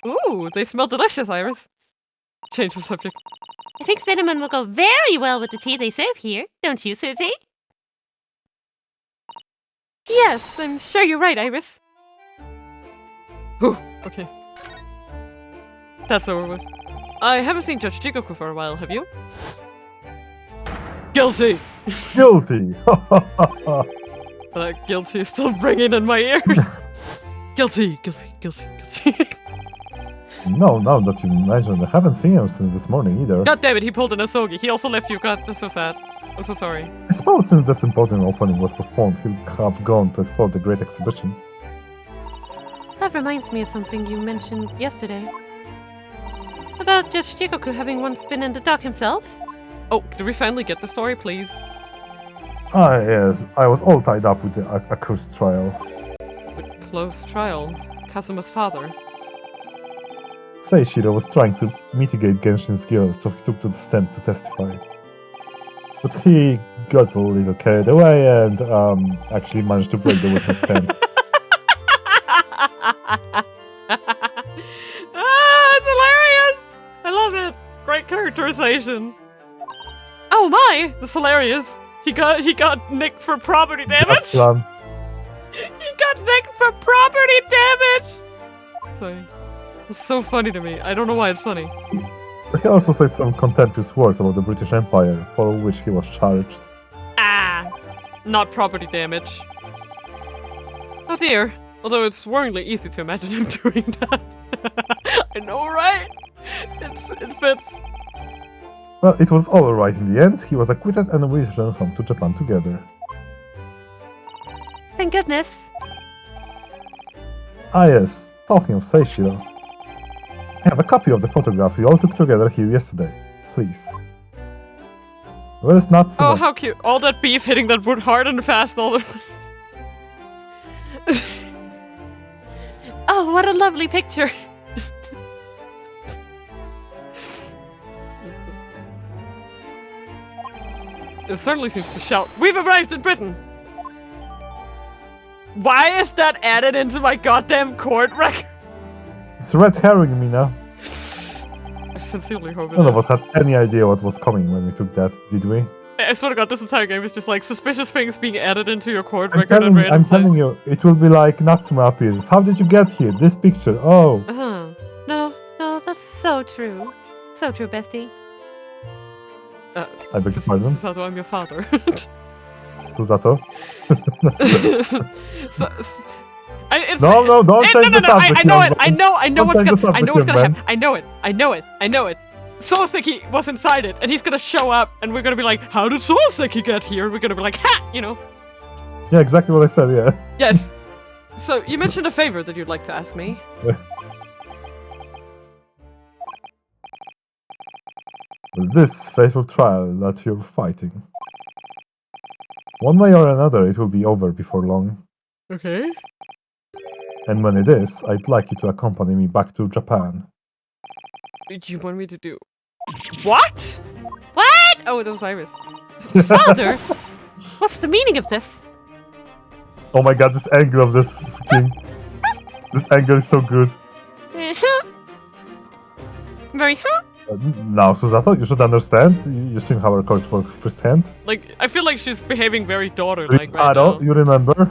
Ooh, they smell delicious, Iris. Change the subject. I think cinnamon will go very well with the tea they serve here. Don't you, Susie? Yes, I'm sure you're right, Iris. Ooh, okay. That's over with. I haven't seen Judge Jigoku for a while, have you? Guilty! Guilty! That guilty is still ringing in my ears. Guilty. No, now that you mention it, I haven't seen him since this morning either. God damn it, he pulled an Asogi. He also left you. God, that's so sad. I'm so sorry. I suppose since the symposium opening was postponed, he'll have gone to explore the great exhibition. That reminds me of something you mentioned yesterday. About Judge Jigoku having once been in the dock himself. Oh, did we finally get the story, please? Ah, yes, I was all tied up with the accused trial. The close trial. Kazuma's father. Seishiro was trying to mitigate Genshin's guilt, so he took to the stand to testify. But he got a little carried away and actually managed to break the witness stand. It's hilarious! I love it. Great characterization. Oh my, that's hilarious. He got nicked for property damage. Just run. He got nicked for property damage. Sorry, it's so funny to me. I don't know why it's funny. But he also said some contemptuous words about the British Empire, for which he was charged. Ah, not property damage. Oh dear. Although it's worryingly easy to imagine him doing that. I know, right? It fits. Well, it was all right in the end. He was acquitted and we returned home to Japan together. Thank goodness. Ah yes, talking of Seishiro. I have a copy of the photograph we all took together here yesterday. Please. Where's Natsume? Oh, how cute. All that beef hitting that wood hard and fast all of Oh, what a lovely picture. It certainly seems to shout, "We've arrived in Britain!" Why is that added into my goddamn court record? It's red herring, Mina. I sincerely hope it None of is. us had any idea what was coming when we took that, did we? I swear to God, this entire game is just like suspicious things being added into your court I'm record at telling, random I'm times. telling you, it will be like Natsume appears. How did you get here? This picture. Oh. No, that's so true. So true, bestie. I beg your pardon? Susato, I'm your father. Susato? No, don't change the subject. I know it. I know Don't what's change the gonna. I know what's subject, gonna man. happen. I know it. Souseki was inside it, and he's gonna show up, and we're gonna be like, "How did Souseki get here?" And we're gonna be like, "Ha!" You know? Yeah, exactly what I said. Yeah. Yes. So you mentioned a favor that you'd like to ask me. This fatal trial that you're fighting. One way or another, it will be over before long. Okay. And when it is, I'd like you to accompany me back to Japan. Do you want me to do? What? What? Oh, that was Iris. Father? What's the meaning of this? Oh my god, this angle of this freaking... this angle is so good. Very Now, Susato, you should understand. You've seen how our cards work firsthand. Like, I feel like she's behaving very daughter-like right Ritaro, now. you remember?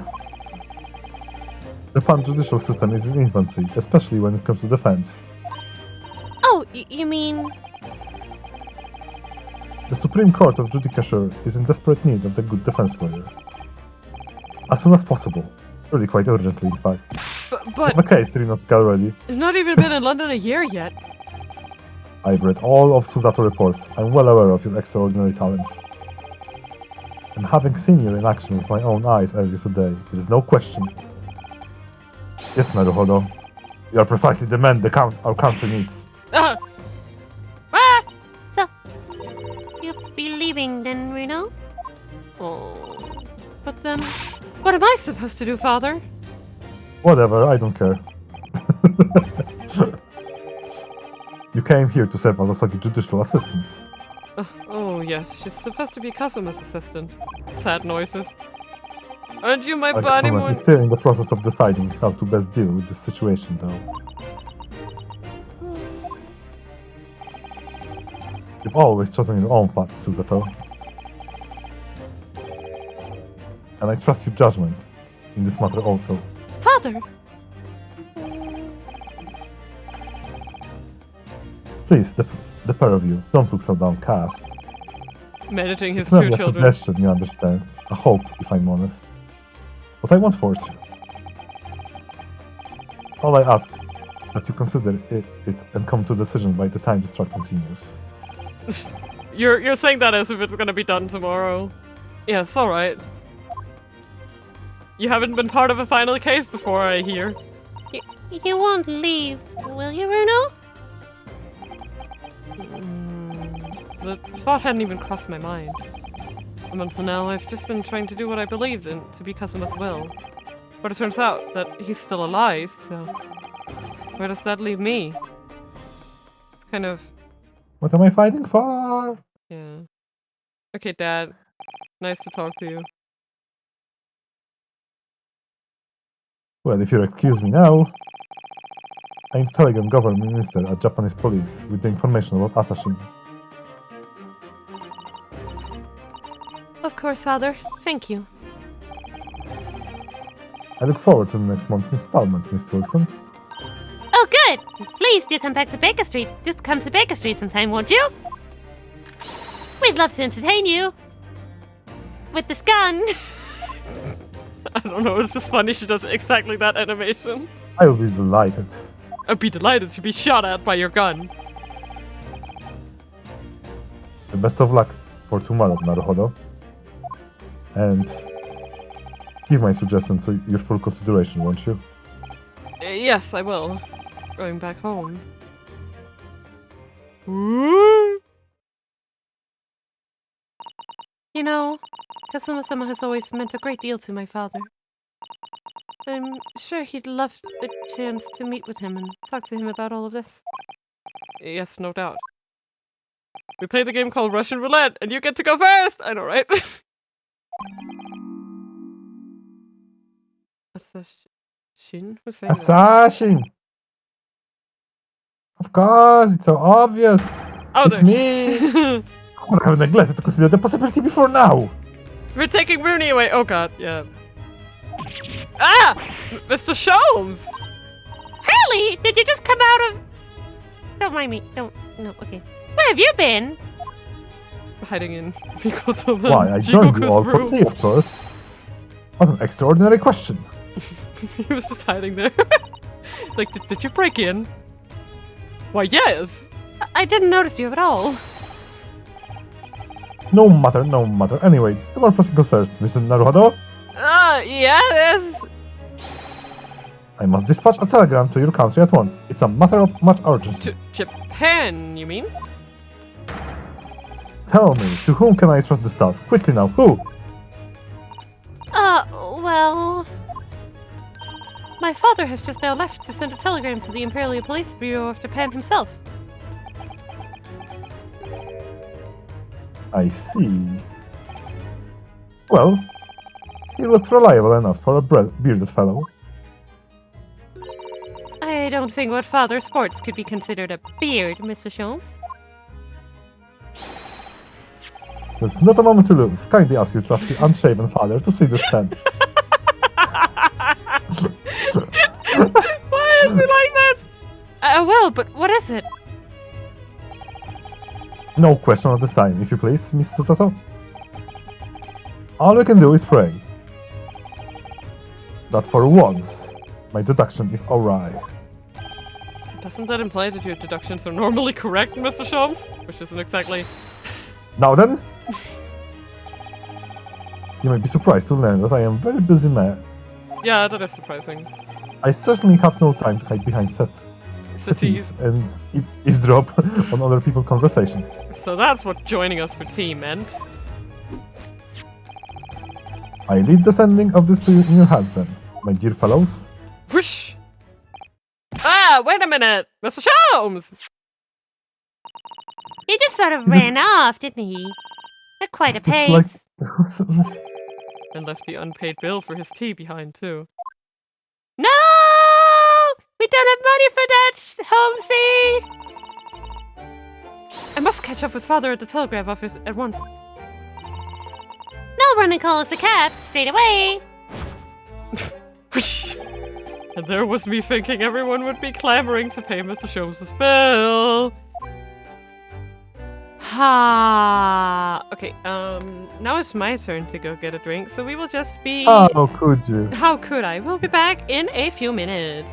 The Pan judicial system is in infancy, especially when it comes to defense. Oh, you mean... The Supreme Court of Judicature is in desperate need of the good defense lawyer. As soon as possible. Really quite urgently, in fact. But The case, Rinovska already. I've not even been in London a year yet. I've read all of Susato reports. I'm well aware of your extraordinary talents. And having seen you in action with my own eyes earlier today, there is no question. Yes, Naruhodo. You are precisely the man our country needs. Ah! So, you'll be leaving then, Reno? Oh. But then, what am I supposed to do, Father? Whatever, I don't care. You came here to serve as Asogi judicial assistant. Oh, yes, she's supposed to be a customer's assistant. Sad noises. Aren't you my Our body government more? is still in the process of deciding how to best deal with this situation, though. You've always chosen your own path, Susato. And I trust your judgment in this matter also. Father! Please, the pair of you, don't look so downcast. Managing his It's not two a children. suggestion, you understand. A hope, if I'm honest. But I won't force you. All I ask that you consider it and come to a decision by the time this trial continues. You're saying that as if it's gonna be done tomorrow. Yes, alright. You haven't been part of a final case before, I hear. You won't leave, will you, Bruno? The thought hadn't even crossed my mind. Up until now, I've just been trying to do what I believed in, to be Kasuma's will. But it turns out that he's still alive, so... Where does that leave me? It's kind of... What am I fighting for? yeah. Okay, Dad. Nice to talk to you. Well, if you'll excuse me now, I need to telegram government minister at Japanese police with the information about Asashin. Of course, Father. Thank you. I look forward to the next month's installment, Miss Wilson. Oh, good! Please do come back to Baker Street. Just come to Baker Street sometime, won't you? We'd love to entertain you. With this gun. I don't know, it's just funny she does exactly that animation. I will be delighted. I'd be delighted to be shot at by your gun. The best of luck for tomorrow, Naruhodo. And give my suggestion to your full consideration, won't you? Yes, I will. Going back home. Ooh. You know, Kasuma-sama has always meant a great deal to my father. I'm sure he'd love a chance to meet with him and talk to him about all of this. Yes, no doubt. We play the game called Russian Roulette, and you get to go first! I know, right? Assassin? Who's saying that? Assassin! Of course, it's so obvious! Oh, It's me! I have neglected to consider the possibility before now! We're taking Rooney away! Oh god, yeah. Ah! Mr. Sholmes! Hurley, did you just come out of... Don't mind me. No, okay. Where have you been? Hiding in Mikoto Why, I joined you all for tea, of course. What an extraordinary question. He was just hiding there. Like, did you break in? Why, yes! I didn't notice you at all. No matter, no matter. Anyway, the more pressing concerns, Mr. Naruhodo. Yes! I must dispatch a telegram to your country at once. It's a matter of much urgency. To Japan, you mean? Tell me, to whom can I trust this task? Quickly now, who? Well... My father has just now left to send a telegram to the Imperial Police Bureau of Japan himself. I see. Well, he looked reliable enough for a bearded fellow. I don't think what father sports could be considered a beard, Mr. Sholmes. There's not a moment to lose. Kindly ask your trusty unshaven father to see this sent. I will, but what is it? No question at this time, if you please, Miss Susato. All we can do is pray that for once, my deduction is alright. Doesn't that imply that your deductions are normally correct, Mr. Sholmes? Which isn't exactly... Now then, you may be surprised to learn that I am a very busy man. Yeah, that is surprising. I certainly have no time to hide behind Cities. and eavesdrop on other people's conversation. So that's what joining us for tea meant. I leave the sending of this to you in your hands then, my dear fellows. Whoosh! Ah, wait a minute! Mr. Sholmes! He just sort of He ran just- off, didn't he? At quite a It's just like- pace. And left the unpaid bill for his tea behind, too. No! We don't have money for that, Holmesy! I must catch up with father at the telegraph office at once. I'll run and call us a cab straight away. Whoosh! And there was me thinking everyone would be clamoring to pay Mr. Sholmes' bill. Ha! Okay, now it's my turn to go get a drink, so we will just be... How could you? How could I? We'll be back in a few minutes.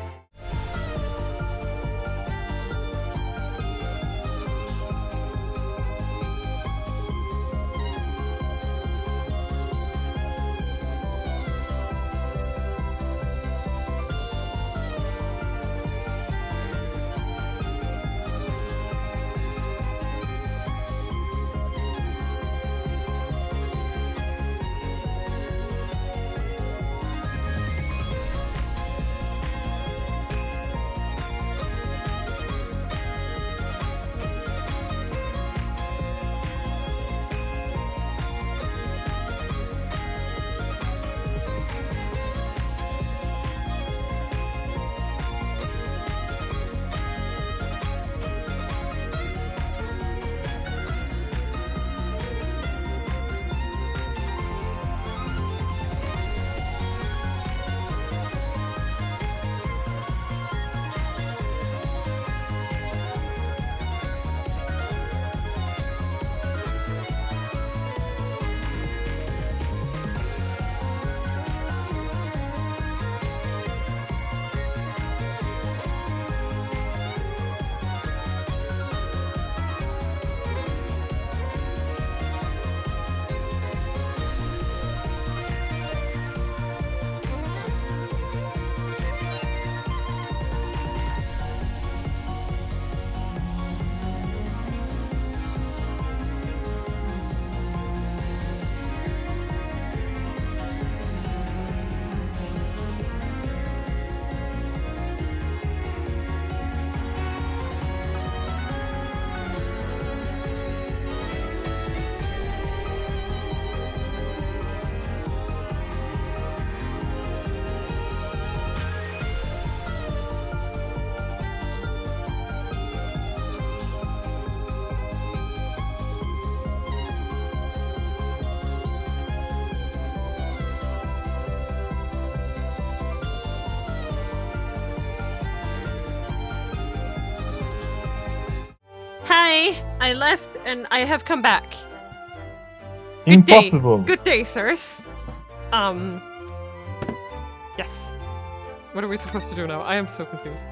Hi, I left and I have come back. Good day. Impossible. Good day, sirs. Yes. What are we supposed to do now? I am so confused.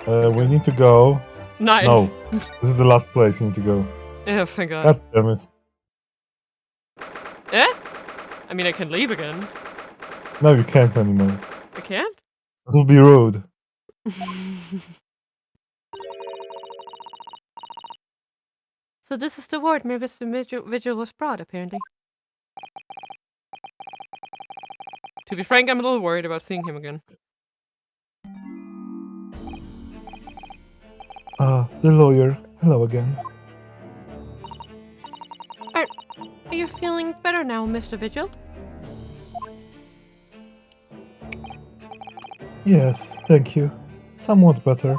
We need to go. Nice. No, this is the last place you need to go. Oh, thank God. God damn it. Eh? I mean, I can leave again. No, you can't anymore. I can't? It will be rude. So this is the ward where Mr. Vigil was brought, apparently. To be frank, I'm a little worried about seeing him again. Ah, the lawyer. Hello again. Are you feeling better now, Mr. Vigil? Yes, thank you. Somewhat better.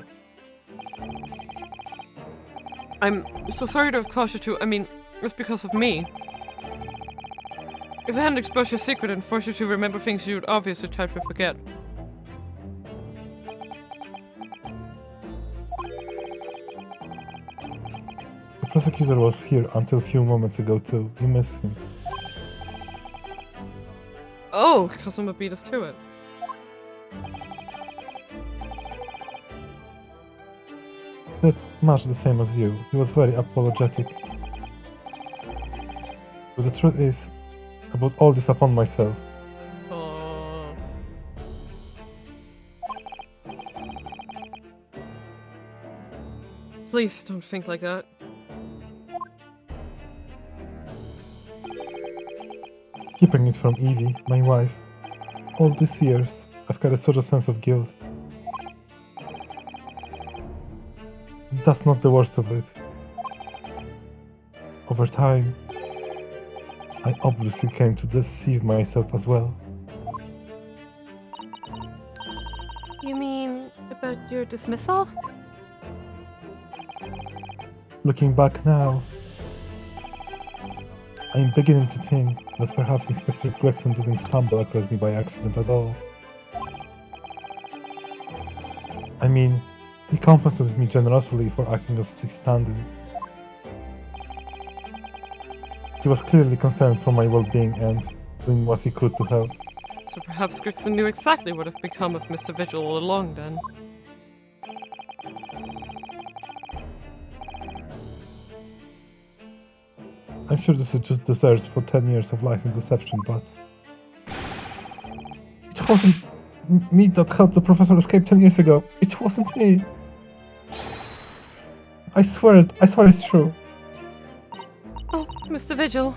I'm so sorry to have caused you to. I mean, it's because of me. If I hadn't exposed your secret and forced you to remember things you'd obviously try to forget. accuser was here until a few moments ago too. You miss him. Oh, Kazuma beat us to it. That's much the same as you. He was very apologetic. But the truth is, I brought all this upon myself. Oh. Please don't think like that. Keeping it from Evie, my wife. All these years, I've carried such a sense of guilt. That's not the worst of it. Over time, I obviously came to deceive myself as well. You mean about your dismissal? Looking back now, I'm beginning to think that perhaps Inspector Gregson didn't stumble across me by accident at all. I mean, he compensated me generously for acting as a stand-in. He was clearly concerned for my well-being and doing what he could to help. So perhaps Gregson knew exactly what had become of Mr. Vigil all along then. I'm sure this is just deserts for 10 years of lies and deception, but... It wasn't me that helped the professor escape 10 years ago. It wasn't me. I swear it's true. Oh, Mr. Vigil.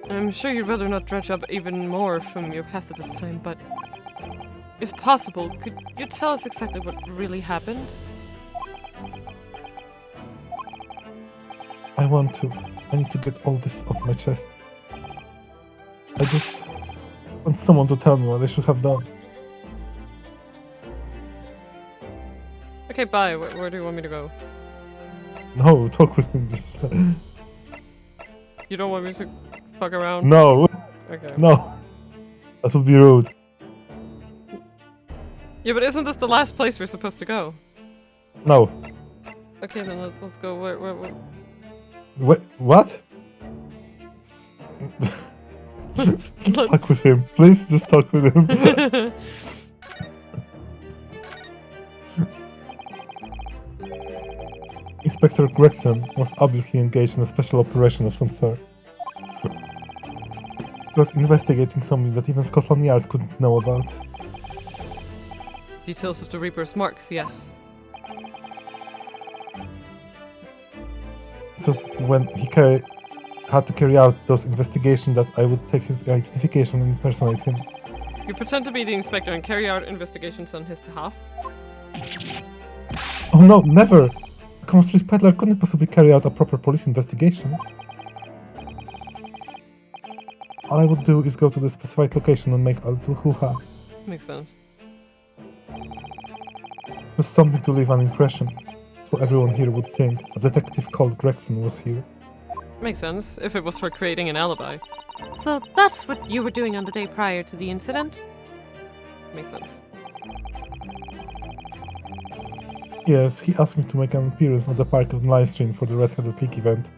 I'm sure you'd rather not dredge up even more from your past at this time, but... if possible, could you tell us exactly what really happened? I need to get all this off my chest. I just want someone to tell me what I should have done. Okay, bye. Where do you want me to go? No, talk with him. Just You don't want me to fuck around? no, Okay. no. That would be rude. Yeah, but isn't this the last place we're supposed to go? No. Okay, then let's go. Where? Wait, what? Let's, Please talk with him. Please just talk with him. Inspector Gregson was obviously engaged in a special operation of some sort. He was investigating something that even Scotland Yard couldn't know about. Details of the Reaper's marks, yes. It was when he had to carry out those investigations that I would take his identification and impersonate him. You pretend to be the inspector and carry out investigations on his behalf? Oh no, never! A common street peddler couldn't possibly carry out a proper police investigation. All I would do is go to the specified location and make a little hoo-ha. Makes sense. Just something to leave an impression, so everyone here would think a detective called Gregson was here. Makes sense, if it was for creating an alibi. So that's what you were doing on the day prior to the incident? Makes sense. Yes, he asked me to make an appearance at the park on live stream for the Red-Headed League event.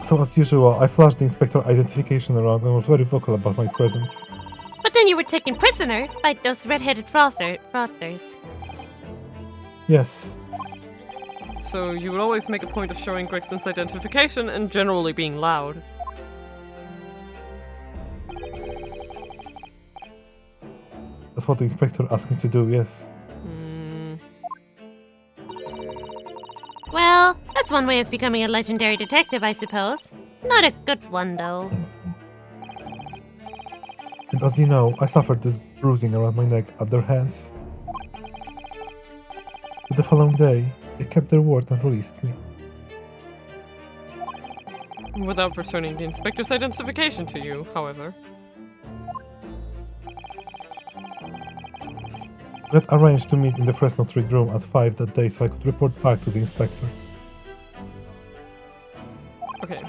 So as usual, I flashed the inspector identification around and was very vocal about my presence. But then you were taken prisoner by those red-headed fraudsters. Yes, So you would always make a point of showing Gregson's identification and generally being loud. that's what the inspector asked me to do, yes. Well, that's one way of becoming a legendary detective, I suppose. Not a good one, though. And as you know, I suffered this bruising around my neck at their hands. But the following day, they kept their word and released me. Without returning the inspector's identification to you, however. We had arranged to meet in the Fresno Street room at 5 that day so I could report back to the inspector. Okay.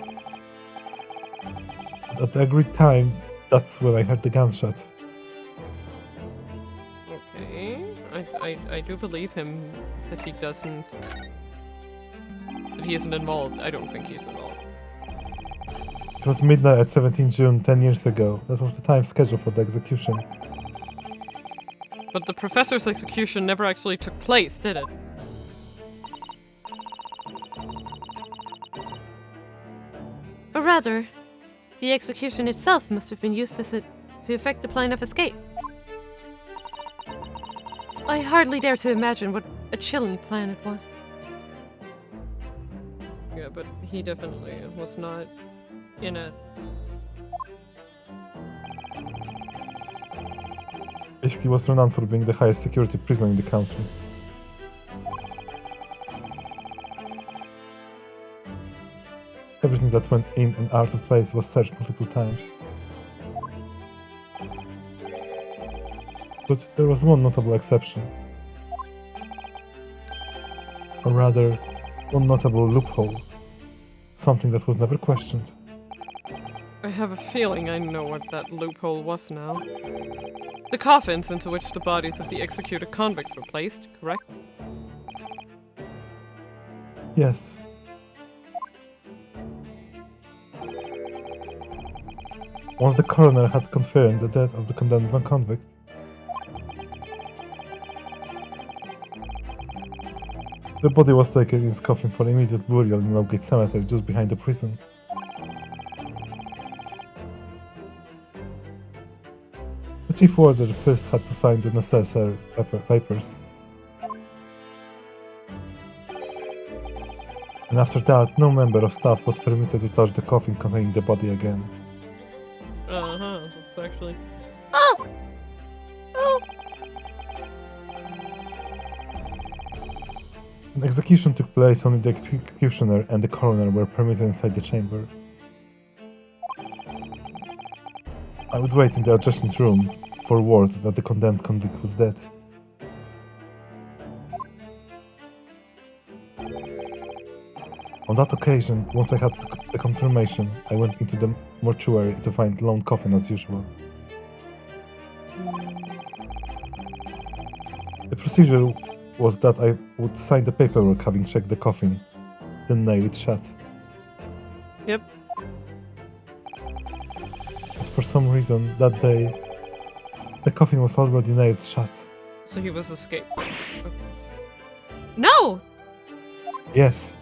But at the agreed time, that's when I heard the gunshot. Okay. I do believe him that he doesn't... that he isn't involved. I don't think he's involved. It was midnight at 17 June 10 years ago. That was the time scheduled for the execution. But the professor's execution never actually took place, did it? Or rather, the execution itself must have been used as to effect the plan of escape. I hardly dare to imagine what a chilling plan it was. Yeah, but he definitely was not in it. Basically was renowned for being the highest security prison in the country. Everything that went in and out of place was searched multiple times. But there was one notable exception. Or rather, one notable loophole. Something that was never questioned. I have a feeling I know what that loophole was now. The coffins into which the bodies of the executed convicts were placed, correct? Yes. Once the coroner had confirmed the death of the condemned convict, the body was taken in its coffin for immediate burial in Lowgate Cemetery just behind the prison. The chief warder first had to sign the necessary papers. And after that, no member of staff was permitted to touch the coffin containing the body again. Uh-huh, that's actually... Oh! Oh! An execution took place, only the executioner and the coroner were permitted inside the chamber. I would wait in the adjacent room for word that the condemned convict was dead. On that occasion, once I had the confirmation, I went into the mortuary to find lone coffin as usual. The procedure was that I would sign the paperwork having checked the coffin, then nail it shut. Yep. But for some reason, that day, the coffin was already nailed shut. So he was escaped. Okay. No! Yes.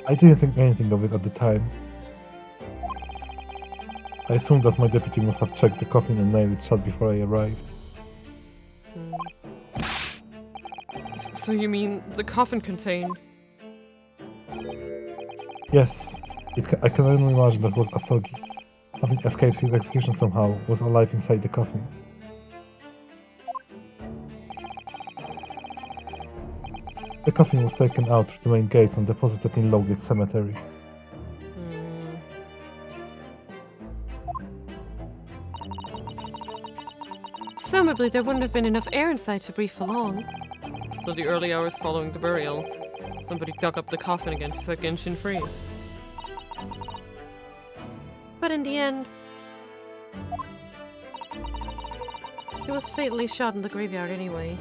I didn't think anything of it at the time. I assumed that my deputy must have checked the coffin and nailed it shut before I arrived. So you mean the coffin contained... Yes, I can only imagine that was Asogi, having escaped his execution somehow, was alive inside the coffin. The coffin was taken out through the main gates and deposited in Lowgate Cemetery. Presumably there wouldn't have been enough air inside to breathe for long. So the early hours following the burial, somebody dug up the coffin again to set Genshin free. But in the end, he was fatally shot in the graveyard anyway.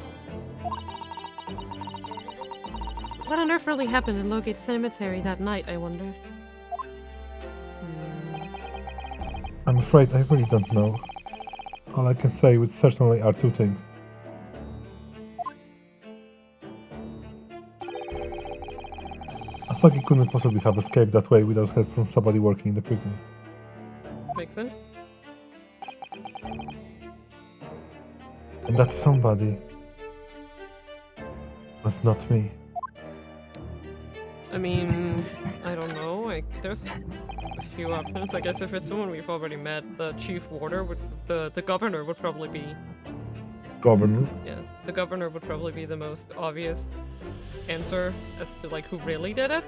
What on earth really happened in Lowgate Cemetery that night, I wonder? I'm afraid I really don't know. All I can say with certainty are two things. Asagi couldn't possibly have escaped that way without help from somebody working in the prison. Makes sense? And that somebody was not me. I mean, I don't know, there's a few options. I guess if it's someone we've already met, the chief warder would, the governor would probably be... Governor? Yeah, the governor would probably be the most obvious answer as to like who really did it.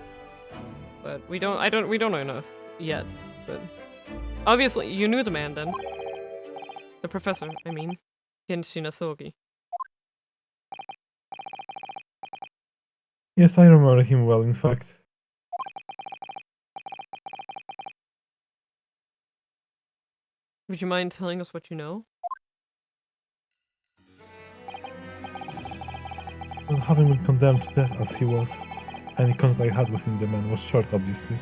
But we don't know enough yet, but... Obviously, you knew the man then. The professor, I mean. Genshin Asogi. Yes, I remember him well, in fact. Would you mind telling us what you know? And having been condemned to death as he was, any contact I had within the man was short, obviously.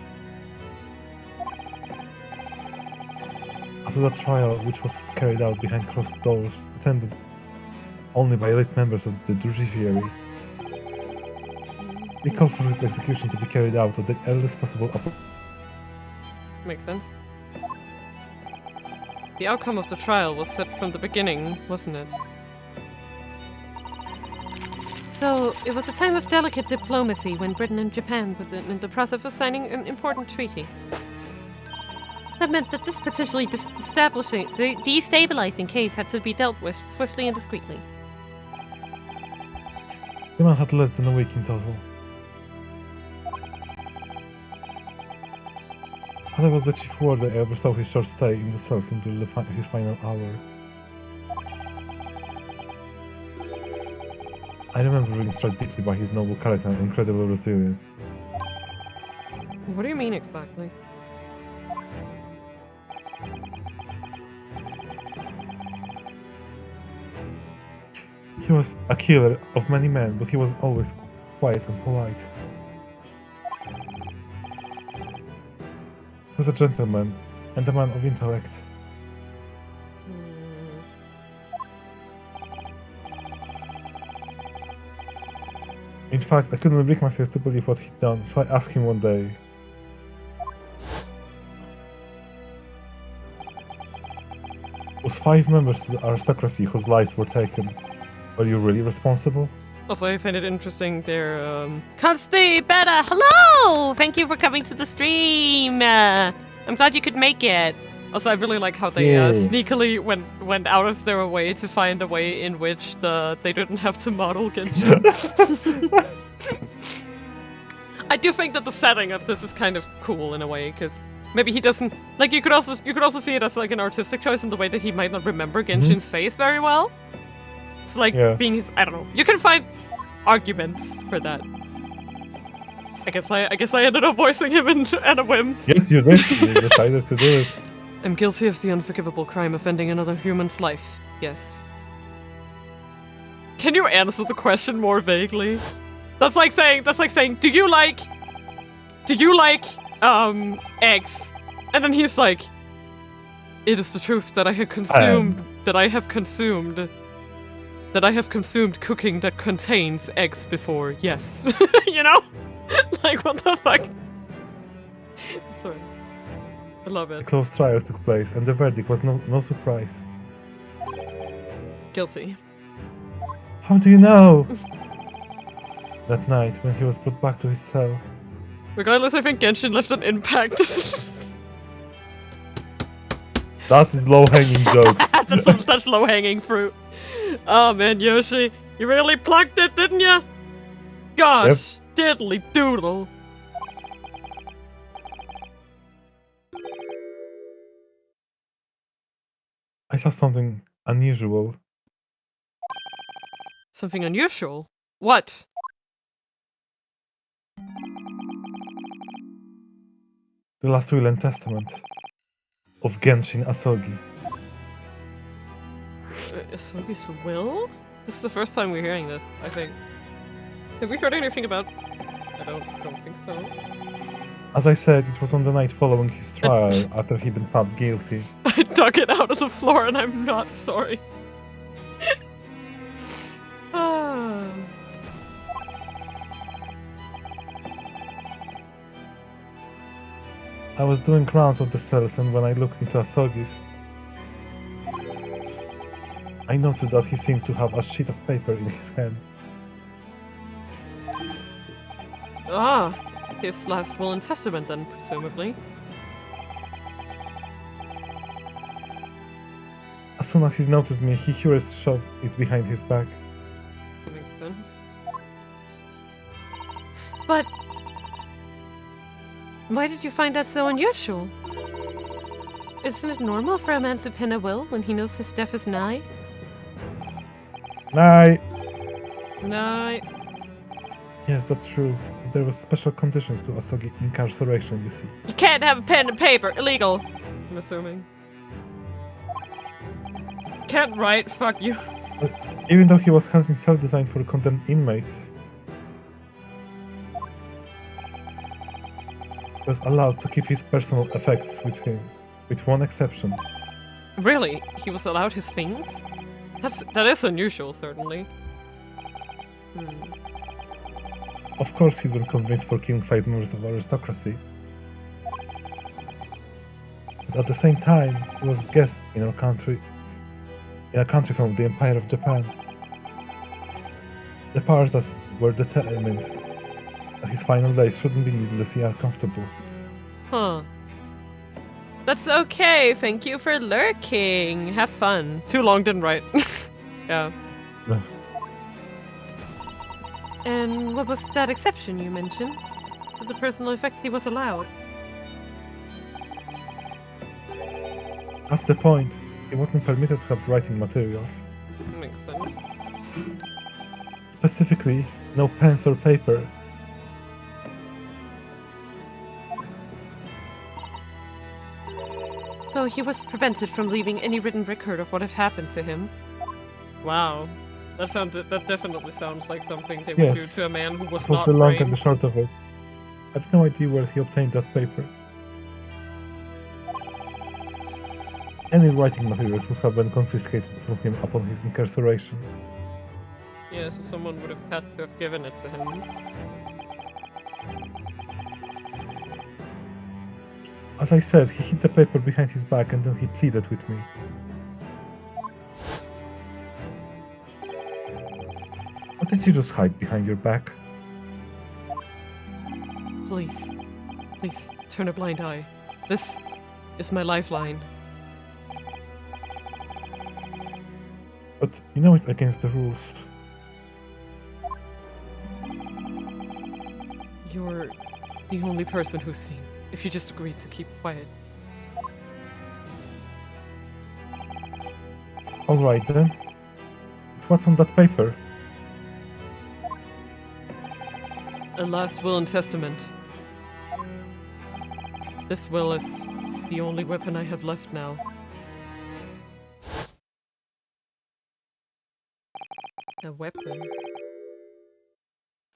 After the trial, which was carried out behind closed doors, attended only by elite members of the judiciary, he called for his execution to be carried out at the earliest possible opportunity. Makes sense. The outcome of the trial was set from the beginning, wasn't it? So, it was a time of delicate diplomacy when Britain and Japan were in the process of signing an important treaty. That meant that this potentially destabilizing case had to be dealt with swiftly and discreetly. The man had less than a week in total. As I was the chief warder, I oversaw his short stay in the cells until his final hour. I remember being struck deeply by his noble character and incredible resilience. What do you mean exactly? He was a killer of many men, but he was always quiet and polite. He was a gentleman and a man of intellect. In fact, I couldn't bring myself to believe what he'd done, so I asked him one day. Was 5 members of the aristocracy whose lives were taken, were you really responsible? Also, I find it interesting there, Consti Beta, hello! Thank you for coming to the stream! I'm glad you could make it. Also, I really like how they sneakily went out of their way to find a way in which they didn't have to model Genshin. I do think that the setting of this is kind of cool in a way, because maybe he doesn't like. You could also see it as like an artistic choice in the way that he might not remember Genshin's face very well. It's like being his. I don't know. You can find arguments for that. I guess I ended up voicing him at a whim. Yes, you did. You decided to do it. I'm guilty of the unforgivable crime of ending another human's life. Yes. Can you answer the question more vaguely? That's like saying, do you like eggs? And then he's like, it is the truth that I have consumed cooking that contains eggs before. Yes. You know? Like, what the fuck? Sorry. I love it. A close trial took place, and the verdict was no surprise. Guilty. How do you know? That night, when he was brought back to his cell. Regardless, I think Genshin left an impact. That is low-hanging joke. That's low-hanging fruit. Oh man, Yoshi, you really plucked it, didn't you? Gosh, diddly doodle. I saw something unusual. Something unusual? What? The last will and testament of Genshin Asogi. Asogi's will? This is the first time we're hearing this, I think. Have we heard anything about... I don't think so. As I said, it was on the night following his trial, after he'd been found guilty. I dug it out of the floor and I'm not sorry. Ah. I was doing rounds of the cells, and when I looked into Asogi's, I noticed that he seemed to have a sheet of paper in his hand. Ah, his last will and testament then, presumably. As soon as he noticed me, he furiously shoved it behind his back. That makes sense. But... why did you find that so unusual? Isn't it normal for a man to pen a will when he knows his death is nigh? Night! Nigh. Yes, that's true. There were special conditions to Asogi incarceration, you see. You can't have a pen and paper. Illegal. I'm assuming. Can't write. Fuck you. Even though he was held in cell designed for condemned inmates, he was allowed to keep his personal effects with him, with one exception. Really? He was allowed his things? That is unusual, certainly. Hmm. Of course, he'd been convinced for killing 5 members of aristocracy. But at the same time, he was a guest in a country from the Empire of Japan. The powers that were determined that his final days shouldn't be needlessly uncomfortable. Huh. That's okay. Thank you for lurking. Have fun. Too long, didn't write. Yeah. No. And what was that exception you mentioned? To the personal effects he was allowed? That's the point. He wasn't permitted to have writing materials. Makes sense. Specifically, no pens or paper. So he was prevented from leaving any written record of what had happened to him. Wow. That definitely sounds like something they would do Yes. to a man who was That was not the long and framed. the short of it. I have no idea where he obtained that paper. Any writing materials would have been confiscated from him upon his incarceration. Yeah, so someone would have had to have given it to him. As I said, he hid the paper behind his back and then he pleaded with me. What did you just hide behind your back? Please. Please, turn a blind eye. This is my lifeline. But you know it's against the rules. You're the only person who's seen. If you just agreed to keep quiet. Alright then. But what's on that paper? A last will and testament. This will is the only weapon I have left now. A weapon?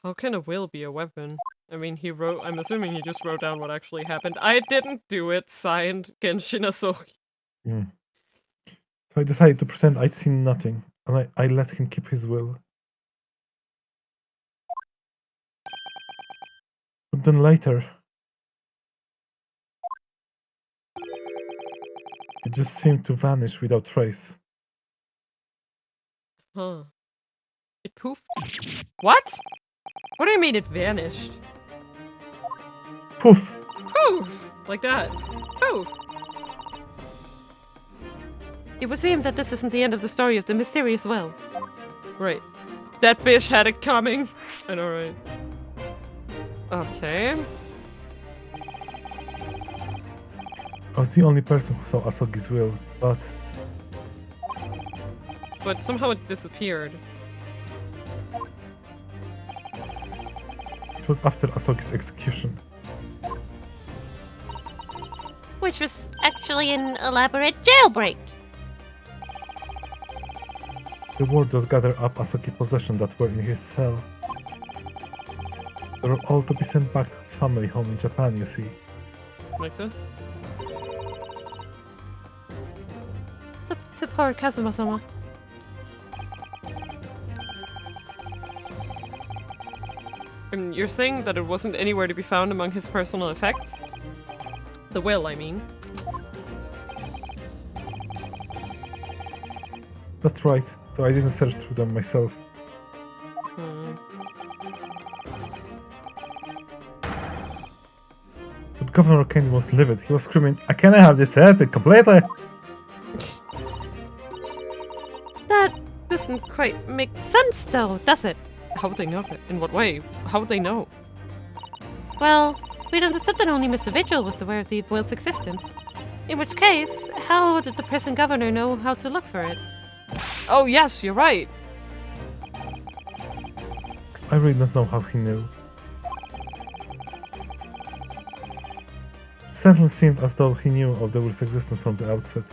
How can a will be a weapon? I mean, I'm assuming he just wrote down what actually happened. I didn't do it. Signed, Genshin Asogi. So I decided to pretend I'd seen nothing, and I let him keep his will. But then later, it just seemed to vanish without trace. Huh. It poofed? What? What do you mean it vanished? Poof! Poof! Like that. Poof! It would seem that this isn't the end of the story of the mysterious well. Right. That bitch had it coming. I know, right? Okay. I was the only person who saw Asogi's will, but somehow it disappeared. it was after Asogi's execution. Which was actually an elaborate jailbreak. The warders gathered up Asogi possessions that were in his cell. They were all to be sent back to his family home in Japan, you see. Makes sense? To poor Kazuma-sama. And you're saying that it wasn't anywhere to be found among his personal effects? The will, I mean. That's right, though I didn't search through them myself. Hmm. But Governor Kane was livid. He was screaming, I can't have this edited completely! That doesn't quite make sense though, does it? How would they know it? In what way? How would they know? Well, we'd understood that only Mr. Vigil was aware of the will's existence. In which case, how did the prison governor know how to look for it? Oh yes, you're right. I really don't know how he knew. It certainly seemed as though he knew of the will's existence from the outset.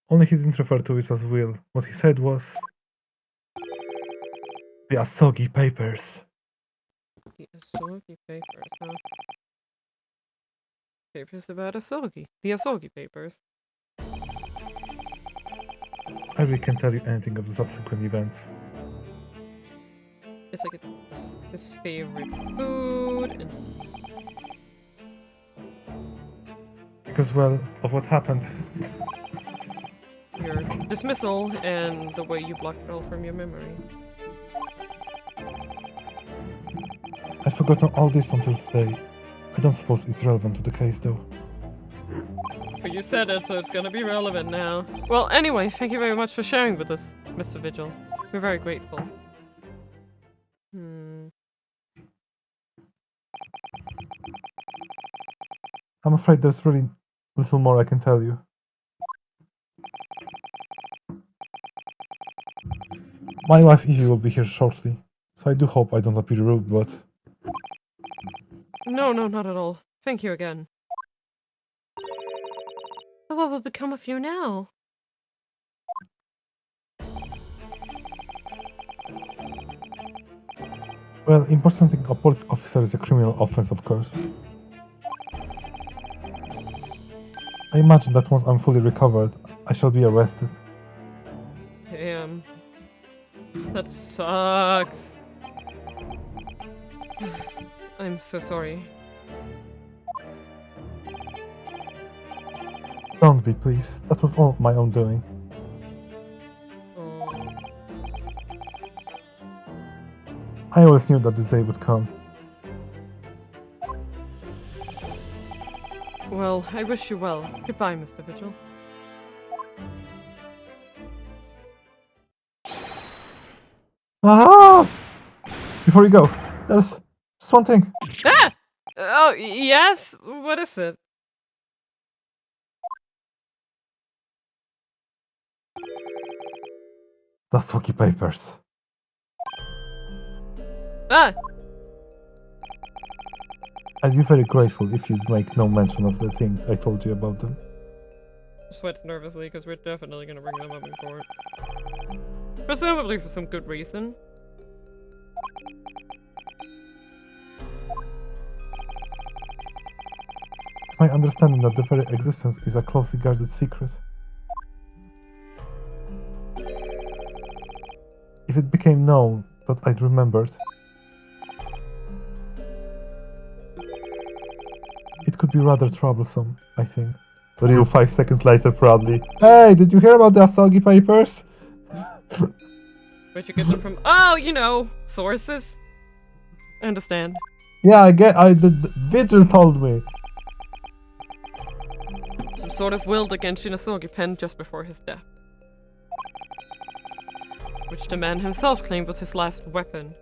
Only he didn't refer to it as will. What he said was the Asogi papers. The Asogi papers, huh? Papers about Asogi. The Asogi papers. I really can't tell you anything of the subsequent events. It's like his favorite food and Because, well, of what happened. your dismissal and the way you blocked it all from your memory. I'd forgotten all this until today. I don't suppose it's relevant to the case, though. But you said it, so it's gonna be relevant now. Well, anyway, thank you very much for sharing with us, Mr. Vigil. We're very grateful. I'm afraid there's really little more I can tell you. My wife Evie will be here shortly, so I do hope I don't appear rude, but... No, not at all. Thank you again. But what will become of you now? Well, impersonating a police officer is a criminal offense, of course. I imagine that once I'm fully recovered, I shall be arrested. Damn. That sucks. I'm so sorry. Don't be, please. That was all my own doing. Oh. I always knew that this day would come. Well, I wish you well. Goodbye, Mr. Vigil. Ah! Before you go, there's just one thing. Ah! Oh, yes? What is it? The Suki papers. Ah! I'd be very grateful if you'd make no mention of the thing I told you about them. Sweats nervously because we're definitely gonna bring them up in court. Presumably for some good reason. It's my understanding that the very existence is a closely guarded secret. If it became known that I'd remembered, it could be rather troublesome, I think. But you 5 seconds later probably, hey, did you hear about the Asogi papers? Where'd you get them from? Oh, you know, sources. I understand. Yeah, the Vigil told me. Some sort of willed against Shinasogi pen just before his death. Which the man himself claimed was his last weapon.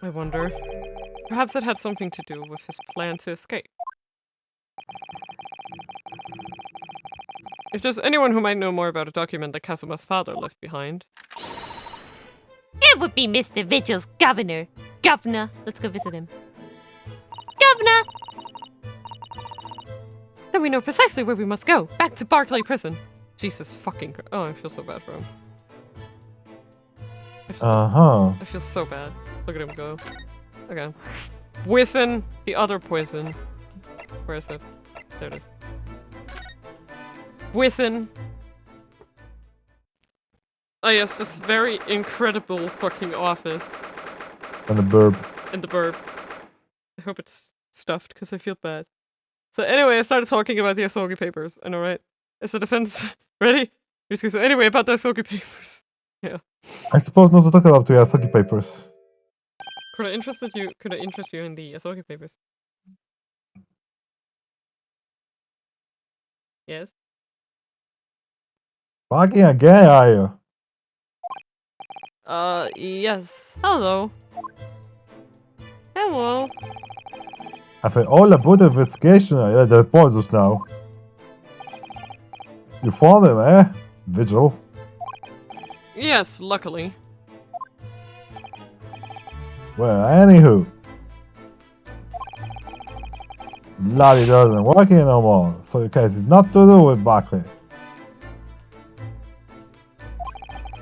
I wonder. Perhaps it had something to do with his plan to escape. If there's anyone who might know more about a document that Kazuma's father left behind. It would be Mr. Vigil's governor. Governor. Let's go visit him. Governor! Then we know precisely where we must go. Back to Barclay Prison. Jesus fucking Christ. Oh, I feel so bad for him. I feel so bad. Look at him go. Okay. Poison. The other poison. Where is it? There it is. Poison. Oh yes, this very incredible fucking office. And the burb. In the burb. I hope it's stuffed, because I feel bad. So anyway, I started talking about the Asogi papers. I know, right? Is the defense ready? So anyway, about the Asogi papers. Yeah. I suppose not to talk about the Asogi papers. Could I interest you in the Asogi papers? Yes? Fucking again, are you? Yes. Hello. Hello. After all about the investigation, I read the reports just now. You found him, eh? Vigil. Yes, luckily. Well, anywho. Lottie doesn't work here no more, so your case is not to do with Barkley.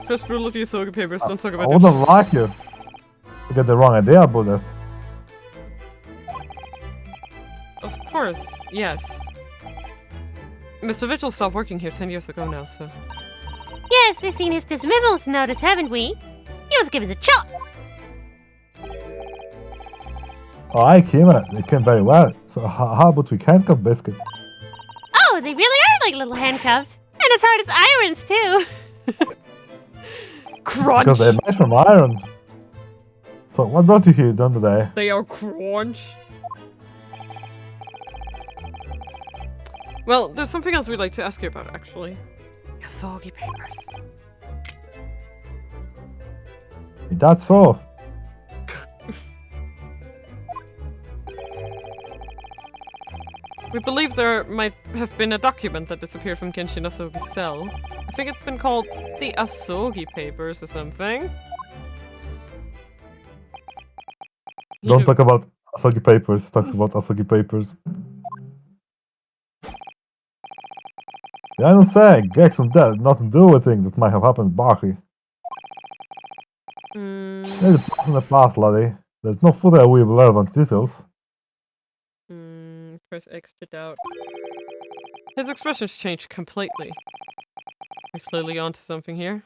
First rule of the Asogi papers, don't talk I about this. wouldn't like you to get the wrong idea about this. Of course, yes. Mr. Vigil stopped working here 10 years ago now, so... Yes, we've seen his dismissal notice, haven't we? He was given the chop. Oh, I came it. They came very well. So how about we handcuff Biscuit? Oh, they really are like little handcuffs. And as hard as irons, too. Crunch! Because they're made from iron. So what brought you here done today? They are crunch. Well, there's something else we'd like to ask you about, actually. Asogi papers. That's so. We believe there might have been a document that disappeared from Genshin Asogi's cell. I think it's been called the Asogi Papers or something. Don't talk about Asogi papers. Talks about Asogi papers. Yeah, I don't say. Gex and that nothing to do with things that might have happened to Barkley. There's a past in the past, laddie. There's no further we will relevant details. Press X to doubt. His expressions changed completely. We're clearly onto something here.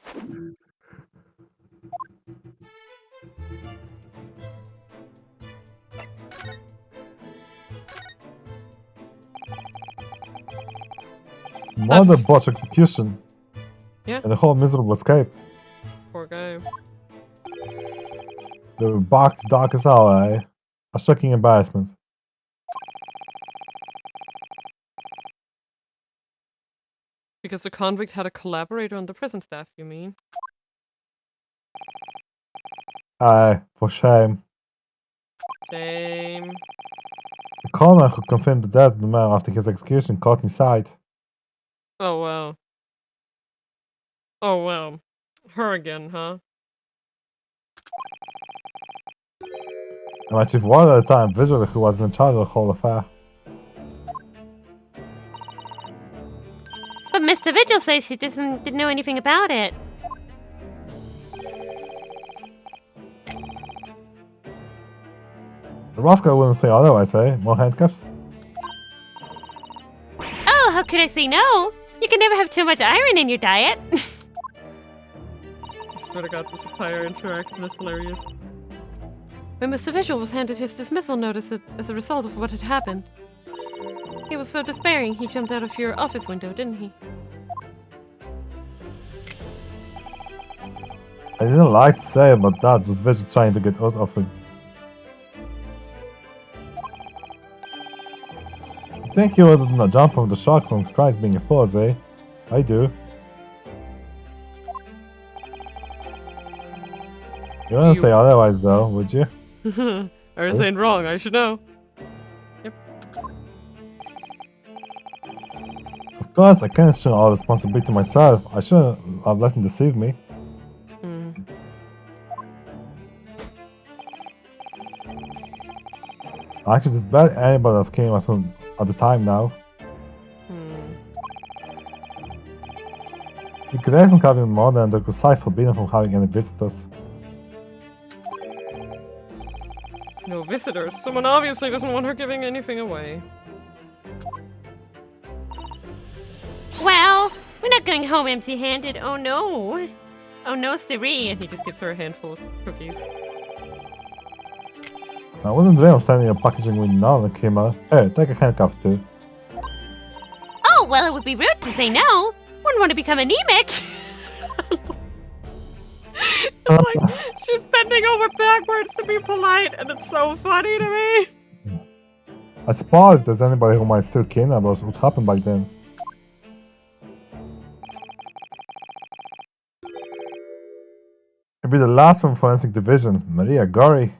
Another botch execution. Yeah. And the whole miserable escape. Poor guy. The box dark as hell, eh? A shocking embarrassment. Because the convict had a collaborator on the prison staff, you mean? Aye, for shame. Shame. The coroner who confirmed the death of the man after his execution caught me sight. Oh wow. Oh wow. Her again, huh? And my chief warder at the time, visually, who was in charge of the whole affair. But Mr. Vigil says he didn't know anything about it. The rascal wouldn't say otherwise, eh? More handcuffs? Oh, how could I say no? You can never have too much iron in your diet. I swear to God, this entire interaction is hilarious. When Mr. Vigil was handed his dismissal notice as a result of what had happened, he was so despairing he jumped out of your office window, didn't he? I didn't like to say it, but that's just Vigil trying to get out of it. You think he wouldn't jump from the shock from Christ being exposed, eh? I do. You wouldn't say otherwise, though, would you? I was saying wrong, I should know. Yep. Of course, I can't show all responsibility to myself. I shouldn't have let him deceive me. I actually just bet anybody else came at him at the time now. The Greys don't have him more than the site forbidden from having any visitors. No visitors. Someone obviously doesn't want her giving anything away. Well, we're not going home empty-handed. Oh no. Oh no, siree. And he just gives her a handful of cookies. I wouldn't dream of sending a packaging with none that came out. Here, take a handcuff too. Oh, well, it would be rude to say no. Wouldn't want to become anemic. It's like she's bending over backwards to be polite, and it's so funny to me. I suppose if there's anybody who might still care about what happened back then. It'll be the last from Forensic Division, Maria Gori.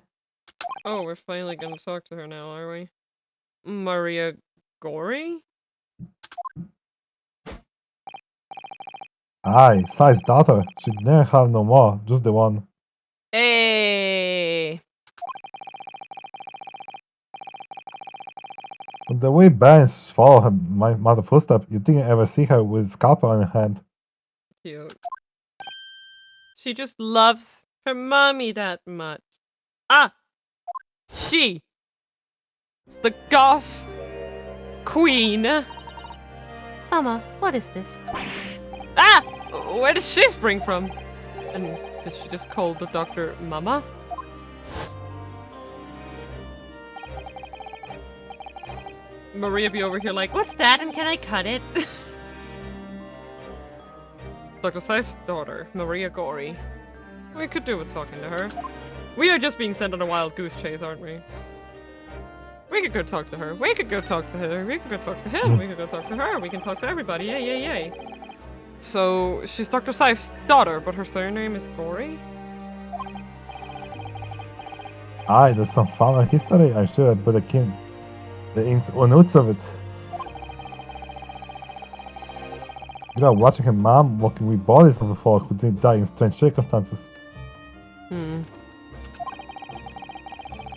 Oh, we're finally gonna talk to her now, are we? Maria Gori? Aye, Sai's daughter. She'd never have no more, just the one. Hey. The way bands follow her mother footsteps, you didn't ever see her with a scalpel in her hand. Cute. She just loves her mommy that much. Ah! She! The goth queen. Mama, what is this? Ah! Where did she spring from? And did she just call the doctor Mama? Maria be over here like, What's that and can I cut it? Dr. Seif's daughter, Maria Gory. We could do with talking to her. We are just being sent on a wild goose chase, aren't we? We could go talk to her. We could go talk to her. We could go talk to him. We could go talk to her. We can talk to everybody. Yay, yay, yay. So, she's Dr. Seif's daughter, but her surname is Gory? Aye, there's some family history. I'm sure, but I can't. The ins and outs of it. You know, watching her mom walking with bodies of the folk who didn't die in strange circumstances. I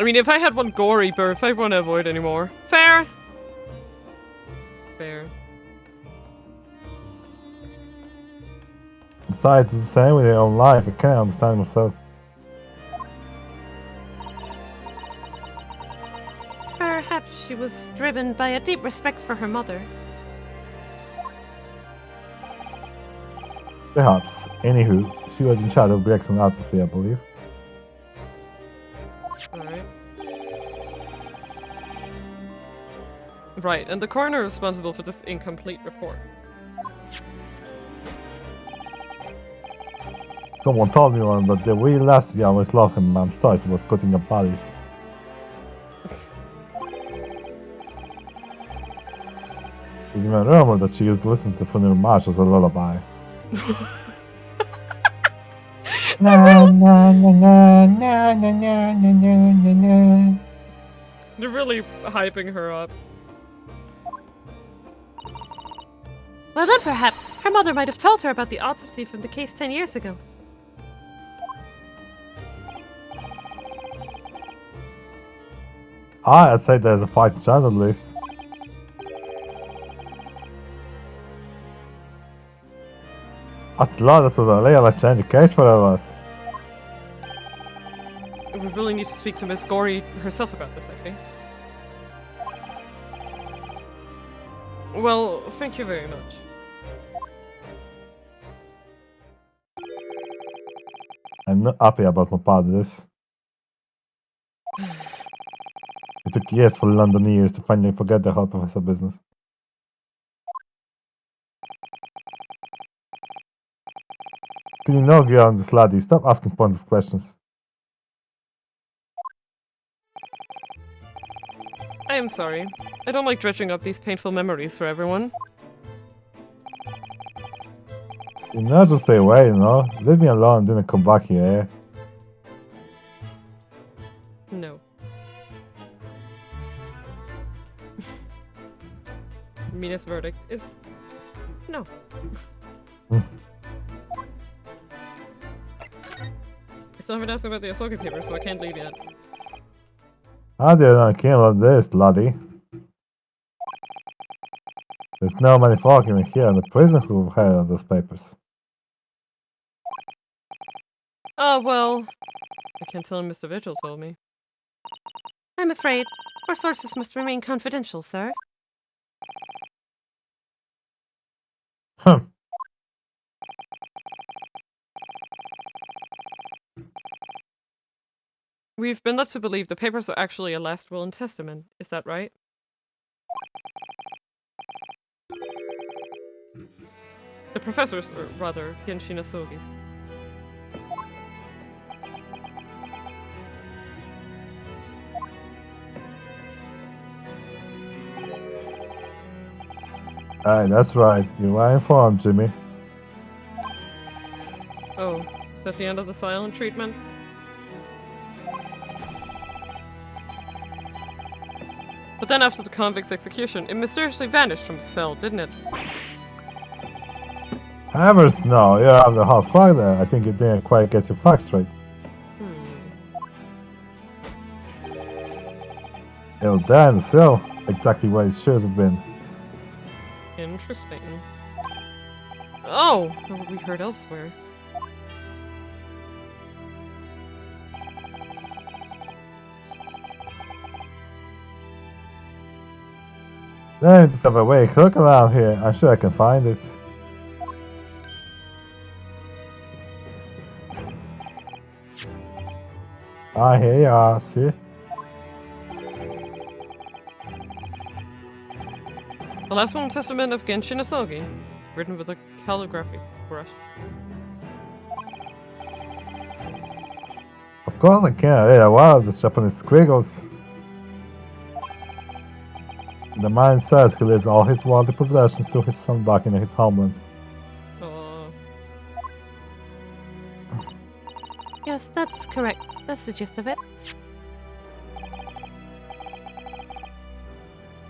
mean, if I had one gory birth, I'd want to avoid anymore. Fair. Fair. Besides, it's the same with their own life. I can't understand myself. Perhaps she was driven by a deep respect for her mother. Perhaps. Anywho, she was in charge of Gregson Autopsy, I believe. Alright. Right, and the coroner is responsible for this incomplete report. Someone told me once that the way Lassie always loved her mom's toys about cutting up bodies. There's even a rumor that she used to listen to the funeral march as a lullaby. Na, na, na, na, na, na, na, na, na, na. They're really hyping her up. Well then perhaps her mother might have told her about the autopsy from the case 10 years ago. I'd say there's a fighting chance at least. After all, that was a real change case for us. We really need to speak to Miss Gory herself about this, I think. Well, thank you very much. I'm not happy about my part of this. It took years for Londoners to finally forget the whole professor business. Can you now get on this laddie? Stop asking pointless questions. I am sorry. I don't like dredging up these painful memories for everyone. You know, just stay away, you know? Leave me alone and then come back here. No. Mina's verdict is no. I still haven't asked about the Ahsoka paper, so I can't leave yet. I didn't care about this, laddie. There's no many folk even here in the prison who've heard of those papers. Oh, well. I can't tell him Mr. Vigil told me. I'm afraid our sources must remain confidential, sir. We've been led to believe the papers are actually a last will and testament. Is that right? The professor's, or rather, Genshin Asogi's. Aye, that's right. You are informed, Jimmy. Oh, is that the end of the silent treatment? But then after the convict's execution, it mysteriously vanished from the cell, didn't it? Hammers, no, you're having a half crack there. I think you didn't quite get your facts straight. It was there in the cell. exactly where it should have been. Interesting. Oh, what we heard elsewhere. Then just have a wake. Look around here. I'm sure I can find it. Ah, here you are. See? The last one, Testament of Genshin Asogi, written with a calligraphic brush. Of course I can. Read a while of the Japanese squiggles. The man says he leaves all his worldly possessions to his son back in his homeland. Yes, that's correct. That's the gist of it.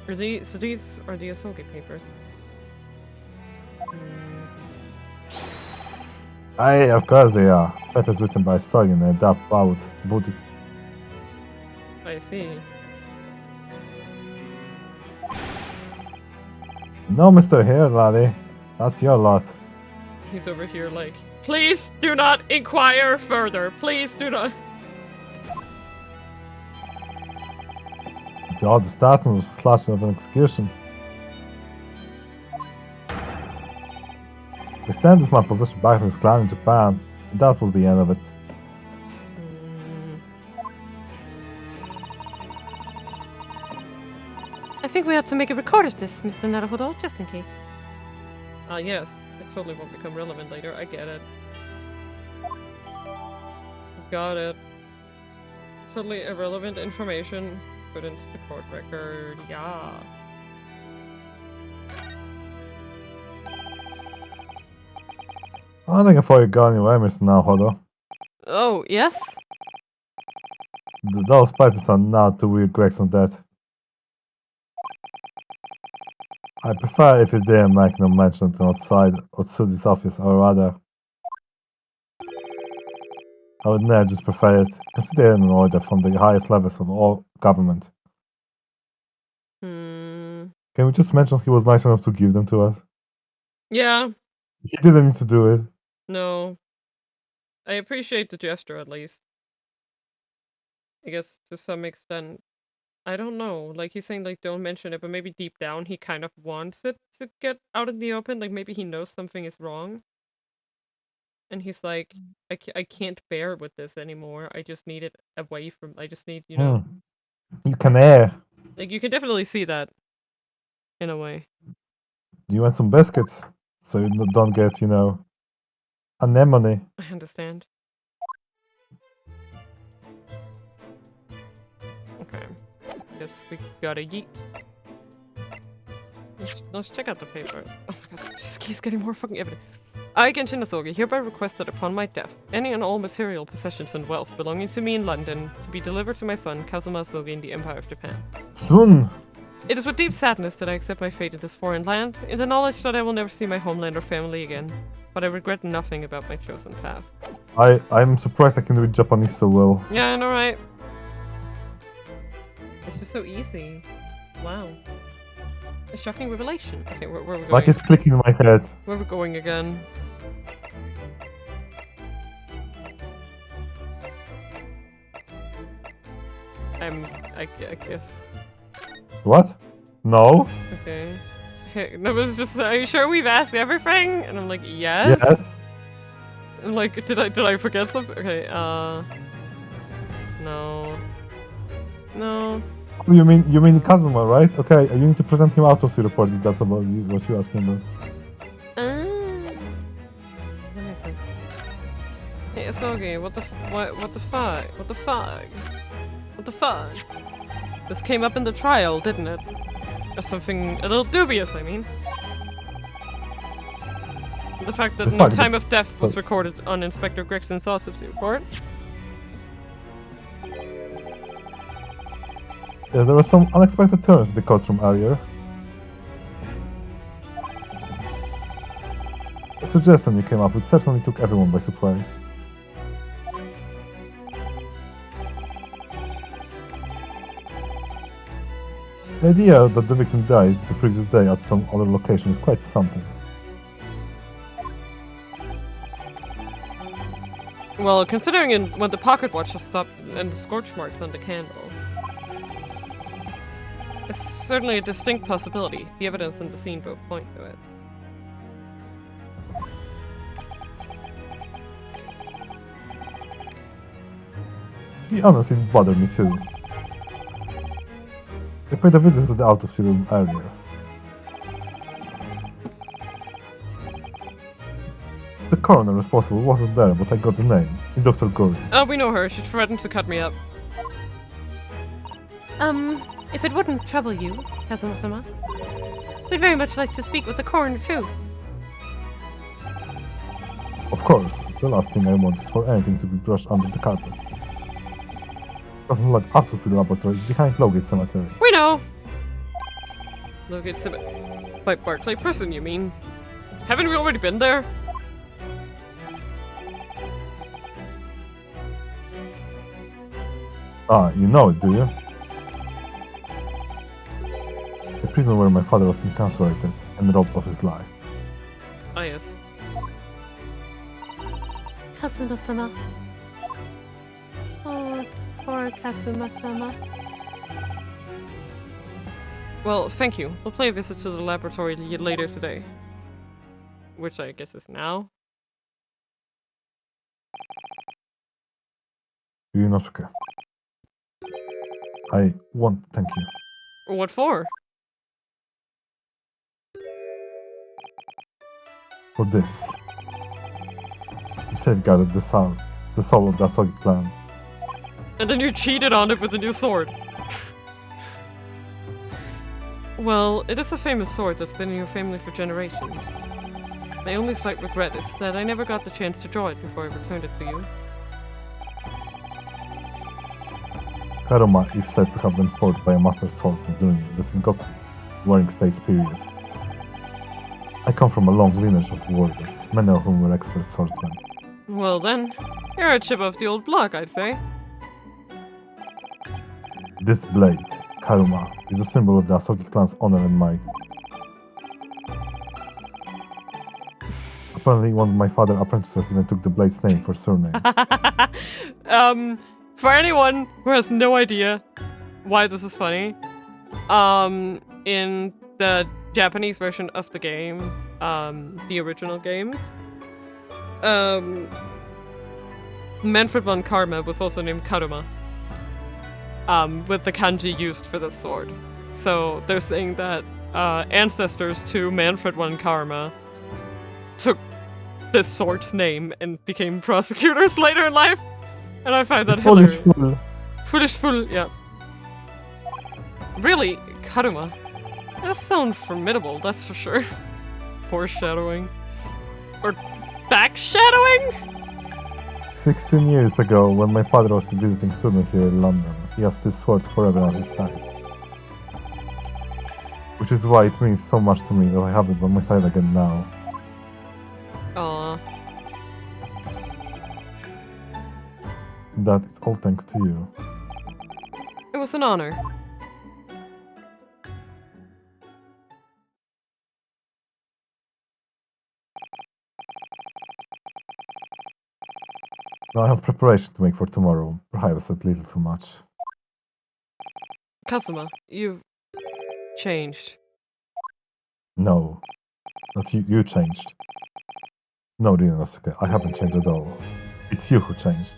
So these are the Asogi papers. Aye, of course they are. Papers written by Sogin and about it. I see. No, Mr. Here, laddie. That's your lot. He's over here like, please do not inquire further. Please do not. The odd statesman was slashed of an execution. He sent this man possession back to his clan in Japan, and that was the end of it. I think we ought to make a record of this, Mr. Naruhodo, just in case. Yes. It totally won't become relevant later. I get it. Got it. Totally irrelevant information. Put into the court record. Yeah. I think before you go anywhere, Mr. Naruhodo. Oh, yes? Those papers are not too weird Gregson dead. I prefer if you didn't make no mention to outside Otsudi's office, or rather, I would not just prefer it, consider an order from the highest levels of all government. Can we just mention he was nice enough to give them to us? Yeah. He didn't need to do it. No. I appreciate the gesture, at least. I guess to some extent. I don't know. Like, he's saying, like, don't mention it, but maybe deep down he kind of wants it to get out in the open. Like, maybe he knows something is wrong. And he's like, I can't bear with this anymore. I just need it away from... I just need, you know... You can air. Like, you can definitely see that. In a way. Do you want some biscuits? So you don't get, you know, anemone. I understand. Okay. Guess we gotta yeet. Let's check out the papers. Oh my god, this just keeps getting more fucking evident. I, Genshin Asogi, hereby request that upon my death, any and all material possessions and wealth belonging to me in London to be delivered to my son, Kazuma Asogi, in the Empire of Japan. Soon! It is with deep sadness that I accept my fate in this foreign land, in the knowledge that I will never see my homeland or family again, but I regret nothing about my chosen path. I'm surprised I can read Japanese so well. Yeah, I know, right? It's just so easy. Wow. A shocking revelation. Okay, where are we going? Like it's clicking in my head. Where are we going again? I guess... What? No? Okay. Hey, that was just, are you sure we've asked everything? And I'm like, yes? Yes. I'm like, did I forget something? Okay, no. No. You mean Kazuma, right? Okay, you need to present him autopsy report if that's about what you're asking about. That makes sense. Hey, Asogi, what the fuck? What the fuck? This came up in the trial, didn't it? Or something a little dubious, I mean. The fact that no time of death was recorded on Inspector Gregson's autopsy report. Yes, there were some unexpected turns in the courtroom earlier. The suggestion you came up with certainly took everyone by surprise. The idea that the victim died the previous day at some other location is quite something. Well, considering when the pocket watch has stopped and the scorch marks on the candle. It's certainly a distinct possibility. The evidence and the scene both point to it. To be honest, it bothered me too. I paid a visit to the autopsy room earlier. The coroner responsible wasn't there, but I got the name. It's Dr. Gory. Oh, we know her. She threatened to cut me up. If it wouldn't trouble you, Kazuma-sama, we'd very much like to speak with the coroner too. Of course, the last thing I want is for anything to be brushed under the carpet. Doesn't let autopsy laboratory is behind Lowgate Cemetery. We know! Lowgate Cemetery. By Barclay Prison, you mean? Haven't we already been there? Ah, you know it, do you? The prison where my father was incarcerated and robbed of his life. Ah, yes. Kazuma-sama. Oh, poor Kazuma-sama. Well, thank you. We'll play a visit to the laboratory later today. Which I guess is now. Yunosuke. I want to thank you. What for? For this. You safeguarded the soul of the Asogi clan. And then you cheated on it with a new sword. Well, it is a famous sword that's been in your family for generations. My only slight regret is that I never got the chance to draw it before I returned it to you. Karuma is said to have been forged by a master swordsman during the Sengoku Warring States period. I come from a long lineage of warriors, many of whom were expert swordsmen. Well then, you're a chip of the old block, I'd say. This blade, Karuma, is a symbol of the Asogi clan's honor and might. Apparently, one of my father's apprentices even took the blade's name for surname. For anyone who has no idea why this is funny, in the Japanese version of the game, the original games, Manfred von Karma was also named Karuma, with the kanji used for the sword. So they're saying that ancestors to Manfred von Karma took this sword's name and became prosecutors later in life. And I find that hilarious. Fool. Foolish fool, yeah. Really, Karuma? That sounds formidable, that's for sure. Foreshadowing. Or backshadowing? 16 years ago, when my father was visiting student here in London, he has this sword forever on his side. Which is why it means so much to me that I have it by my side again now. Aww. That is all thanks to you. It was an honor. Now I have preparation to make for tomorrow. Perhaps I said little too much. Kazuma, you've changed. No. That you changed. No, Ryunosuke, I haven't changed at all. It's you who changed.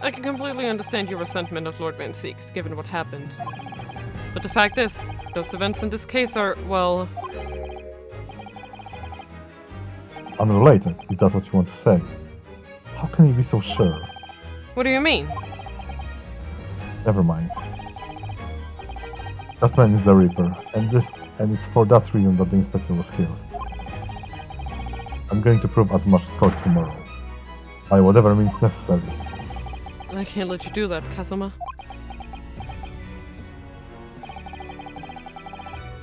I can completely understand your resentment of Lord Van Seeks, given what happened. But the fact is, those events in this case are, well... Unrelated, is that what you want to say? How can you be so sure? What do you mean? Never mind. That man is the Reaper, and it's for that reason that the inspector was killed. I'm going to prove as much at court tomorrow. By whatever means necessary. I can't let you do that, Kazuma.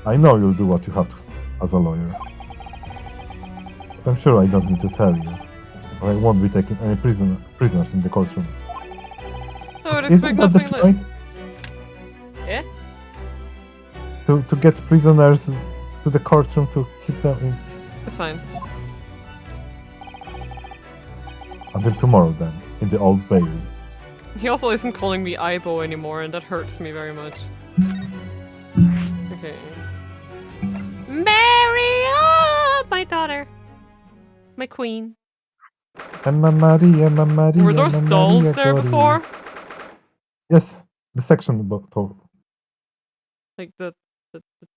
I know you'll do what you have to as a lawyer. But I'm sure I don't need to tell you. But I won't be taking any prisoners in the courtroom. I would would Isn't expect that the nothing point? less. Yeah? To get prisoners to the courtroom to keep them in. It's fine. Until tomorrow then, in the Old Bailey. He also isn't calling me Aibo anymore, and that hurts me very much. Okay. Maria, my daughter. My queen. Emma Maria, Emma Maria, Were those Emma dolls Maria there Cori. before? Yes, the section about Like the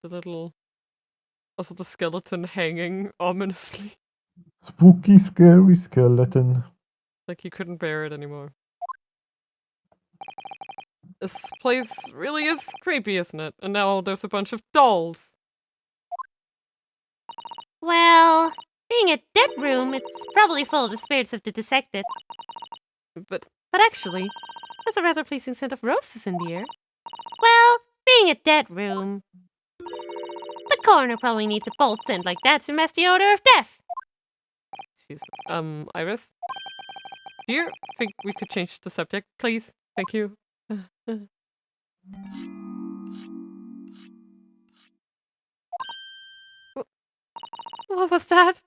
little... Also the skeleton hanging ominously. spooky, scary skeleton. Like he couldn't bear it anymore. This place really is creepy, isn't it? And now there's a bunch of dolls. Well, being a dead room, it's probably full of the spirits of the dissected. But But actually, there's a rather pleasing scent of roses in the air. Well, being a dead room, the coroner probably needs a bold scent like that to mask the odor of death. she's Iris? Do you think we could change the subject, please? Thank you. What was that?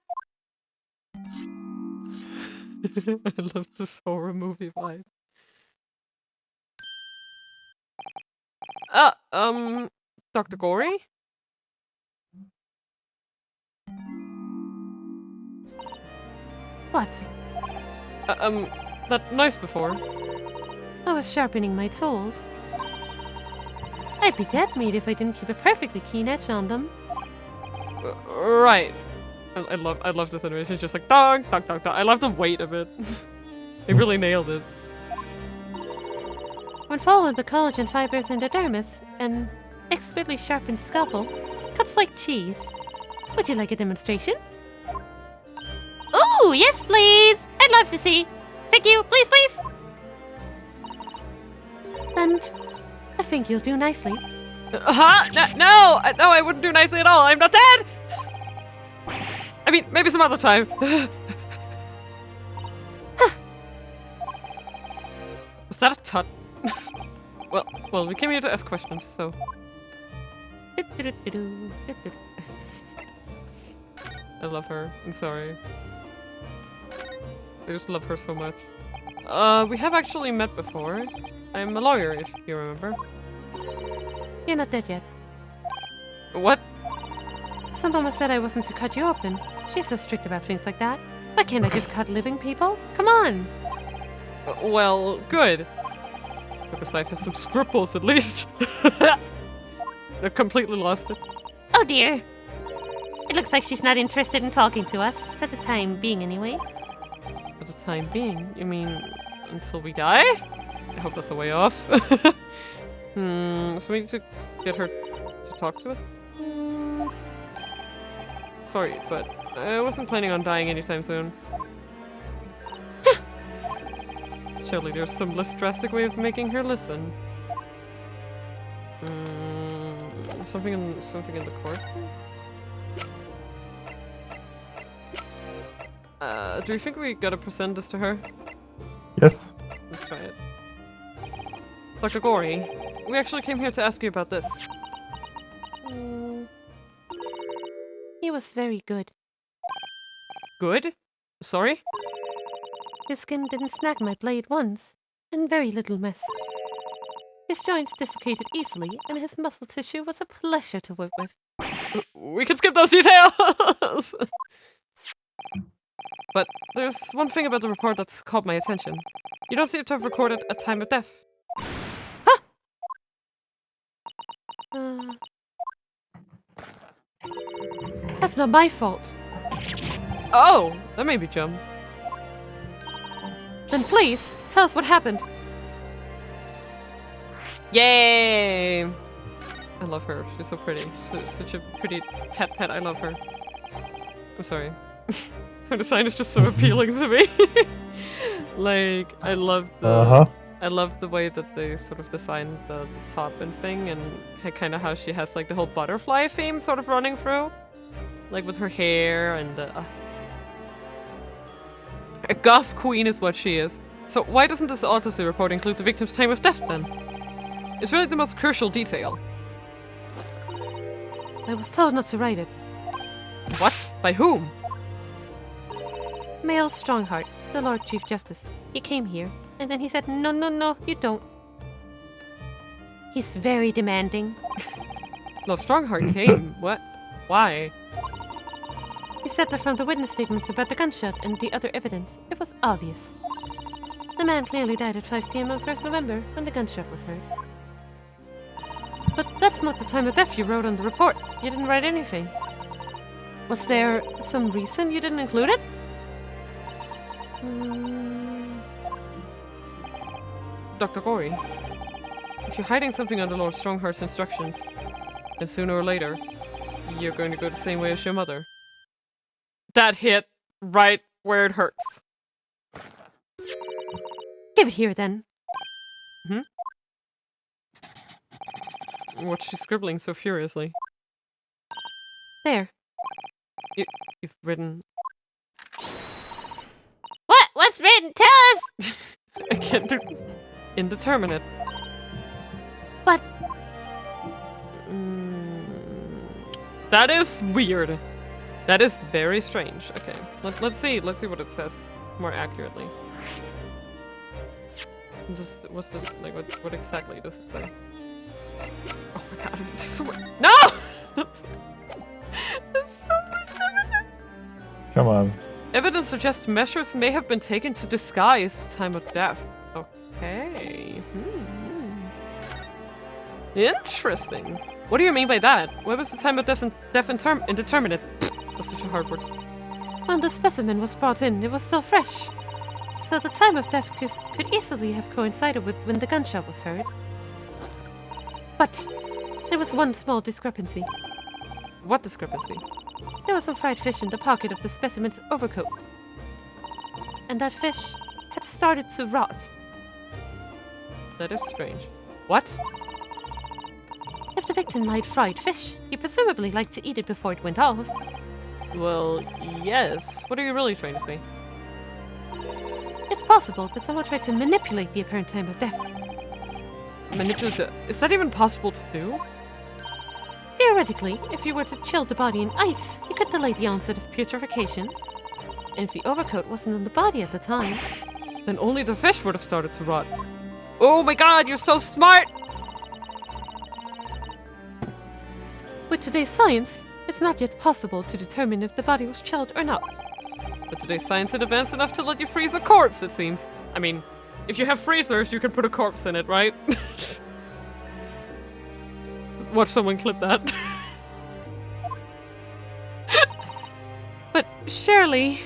I love this horror movie vibe. Dr. Gory? What? That noise before. I was sharpening my tools. I'd be dead meat if I didn't keep a perfectly keen edge on them. Right. I love this animation. It's just like dong, dong, dong, dong. I love the weight of it. They really nailed it. When followed the collagen fibers in the dermis, an expertly sharpened scalpel cuts like cheese. Would you like a demonstration? Ooh, yes, please! I'd love to see. Thank you, please, please! Then, I think you'll do nicely. Huh? No, I wouldn't do nicely at all. I'm not dead! I mean, maybe some other time. Was that a tut? Well, we came here to ask questions, so... I love her. I'm sorry. I just love her so much. We have actually met before. I'm a lawyer, if you remember. You're not dead yet. What? Some mama said I wasn't to cut you open. She's so strict about things like that. Why can't I just cut living people? Come on! Well, good. Dr. Scythe has some scruples, at least. They're completely lost it. Oh dear! It looks like she's not interested in talking to us, for the time being anyway. For the time being? You mean until we die? I hope that's a way off. So we need to get her to talk to us? Sorry, but I wasn't planning on dying anytime soon. Surely there's some less drastic way of making her listen. Something in the court? Do you think we gotta present this to her? Yes. Let's try it. Dr. Gory, we actually came here to ask you about this. He was very good. Good? Sorry? His skin didn't snag my blade once, and very little mess. His joints dissipated easily, and his muscle tissue was a pleasure to work with. We can skip those details! But there's one thing about the report that's caught my attention. You don't seem to have recorded a time of death. That's not my fault. Oh! That made me jump. Then please, tell us what happened. Yay! I love her. She's so pretty. She's such a pretty pet. I love her. I'm sorry. Her design is just so appealing to me. Like, I love the way that they sort of designed the top and thing, and kind of how she has like the whole butterfly theme sort of running through, like with her hair and a goth queen is what she is. So why doesn't this autopsy report include the victim's time of death then? It's really the most crucial detail. I was told not to write it. What? By whom? Mayor Strongheart, the Lord Chief Justice. He came here, and then he said, no, no, no, you don't. He's very demanding. No, Strongheart came. What? Why? He said that from the witness statements about the gunshot and the other evidence, it was obvious. The man clearly died at 5 p.m. on 1st November when the gunshot was heard. But that's not the time of death you wrote on the report. You didn't write anything. Was there some reason you didn't include it? Dr. Gory, if you're hiding something under Lord Strongheart's instructions, then sooner or later, you're going to go the same way as your mother. That hit right where it hurts. Give it here, then. What's she scribbling so furiously? There. You've written... What? What's written? Tell us! I can't do... Indeterminate. But... That is weird. That is very strange. Okay, let's see what it says more accurately. Just what's the like what exactly does it say? Oh my god, there's so much. No! There's so much evidence. Come on. Evidence suggests measures may have been taken to disguise the time of death. Okay. Interesting. What do you mean by that? Why was the time of death indeterminate? That's such a hard word. When the specimen was brought in, it was still fresh. So the time of death could easily have coincided with when the gunshot was heard. But there was one small discrepancy. What discrepancy? There was some fried fish in the pocket of the specimen's overcoat. And that fish had started to rot. That is strange. What? If the victim liked fried fish, he presumably liked to eat it before it went off. Well, yes. What are you really trying to say? It's possible that someone tried to manipulate the apparent time of death. Manipulate the... Is that even possible to do? Theoretically, if you were to chill the body in ice, you could delay the onset of putrefaction. And if the overcoat wasn't on the body at the time, then only the fish would have started to rot. Oh my god, you're so smart! With today's science, it's not yet possible to determine if the body was chilled or not. But today's science is advanced enough to let you freeze a corpse, it seems. I mean, if you have freezers, you can put a corpse in it, right? Watch someone clip that. But surely,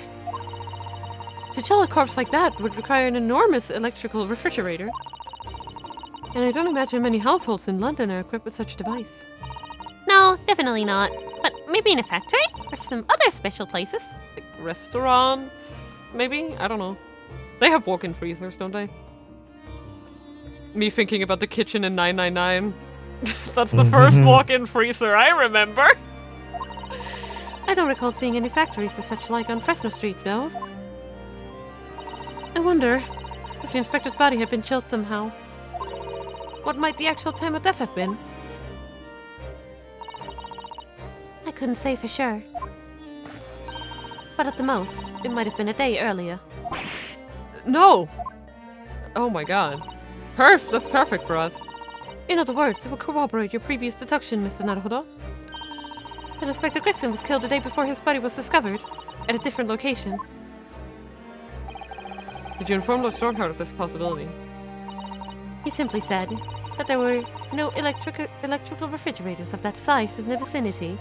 to chill a corpse like that would require an enormous electrical refrigerator. And I don't imagine many households in London are equipped with such a device. No, definitely not. But maybe in a factory? Or some other special places? Like restaurants, maybe? I don't know. They have walk-in freezers, don't they? Me thinking about the kitchen in 999. That's the first walk-in freezer I remember. I don't recall seeing any factories or such like on Fresno Street, though. I wonder if the inspector's body had been chilled somehow. What might the actual time of death have been? I couldn't say for sure. But at the most, it might have been a day earlier. No! Oh my god. That's perfect for us. In other words, it will corroborate your previous deduction, Mr. Naruhodo. And Inspector Gregson was killed the day before his body was discovered, at a different location. Did you inform Lord Stormheart of this possibility? He simply said that there were no electrical refrigerators of that size in the vicinity.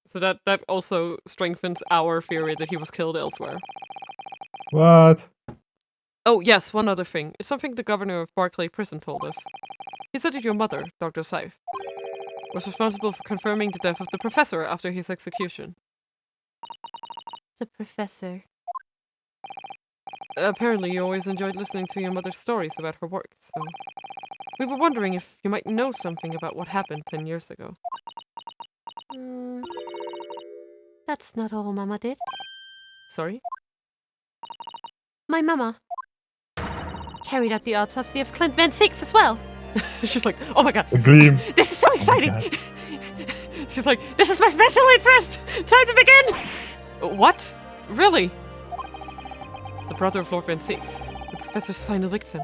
So that also strengthens our theory that he was killed elsewhere. What? Oh, yes, one other thing. It's something the governor of Barclay Prison told us. He said that your mother, Dr. Seif, was responsible for confirming the death of the professor after his execution. The professor. Apparently, you always enjoyed listening to your mother's stories about her work, so... We were wondering if you might know something about what happened 10 years ago. That's not all Mama did. Sorry? My mama carried out the autopsy of Clint Van Six as well. She's like, oh my god, A gleam. this is so exciting! God. She's like, this is my special interest! Time to begin! What? Really? The brother of Lord Van Six, the professor's final victim.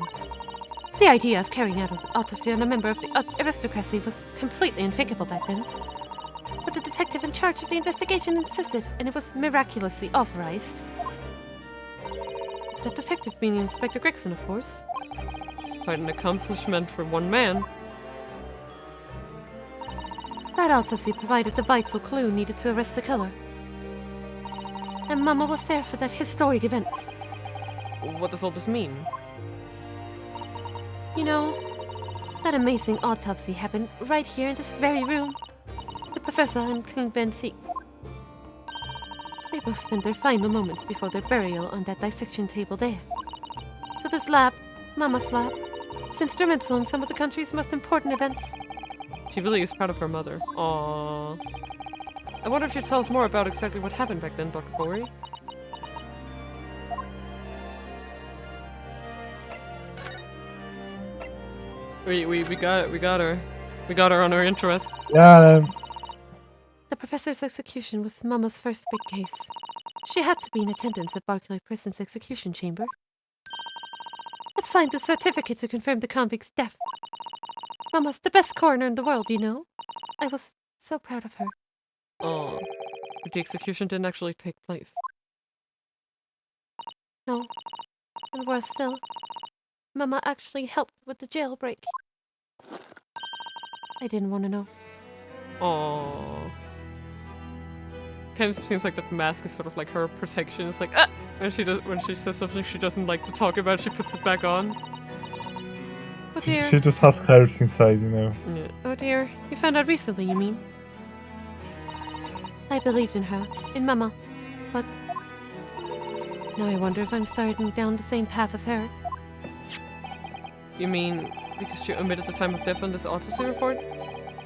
The idea of carrying out an autopsy on a member of the aristocracy was completely unthinkable back then. But the detective in charge of the investigation insisted, and it was miraculously authorized. That detective being Inspector Gregson, of course. Quite an accomplishment for one man. That autopsy provided the vital clue needed to arrest the killer. And Mama was there for that historic event. What does all this mean? You know, that amazing autopsy happened right here in this very room. The professor and Clint Van Six. They both spent their final moments before their burial on that dissection table there. So this lab, Mama's lab, is instrumental in some of the country's most important events. She really is proud of her mother. Aww. I wonder if she'd tell us more about exactly what happened back then, Dr. Corey. We got her. We got her on her interest. Yeah, The professor's execution was Mama's first big case. She had to be in attendance at Barclay Prison's execution chamber. It signed the certificate to confirm the convict's death. Mama's the best coroner in the world, you know. I was so proud of her. Oh, but the execution didn't actually take place. No, and worse still, Mama actually helped with the jailbreak. I didn't want to know. Oh. Kind of seems like that mask is sort of like her protection. It's like, ah! When she says something she doesn't like to talk about, she puts it back on. Oh dear. she just has hurts inside, you know. Yeah. Oh dear, you found out recently, you mean? I believed in her, in Mama, but now I wonder if I'm starting down the same path as her. You mean because she omitted the time of death on this autopsy report?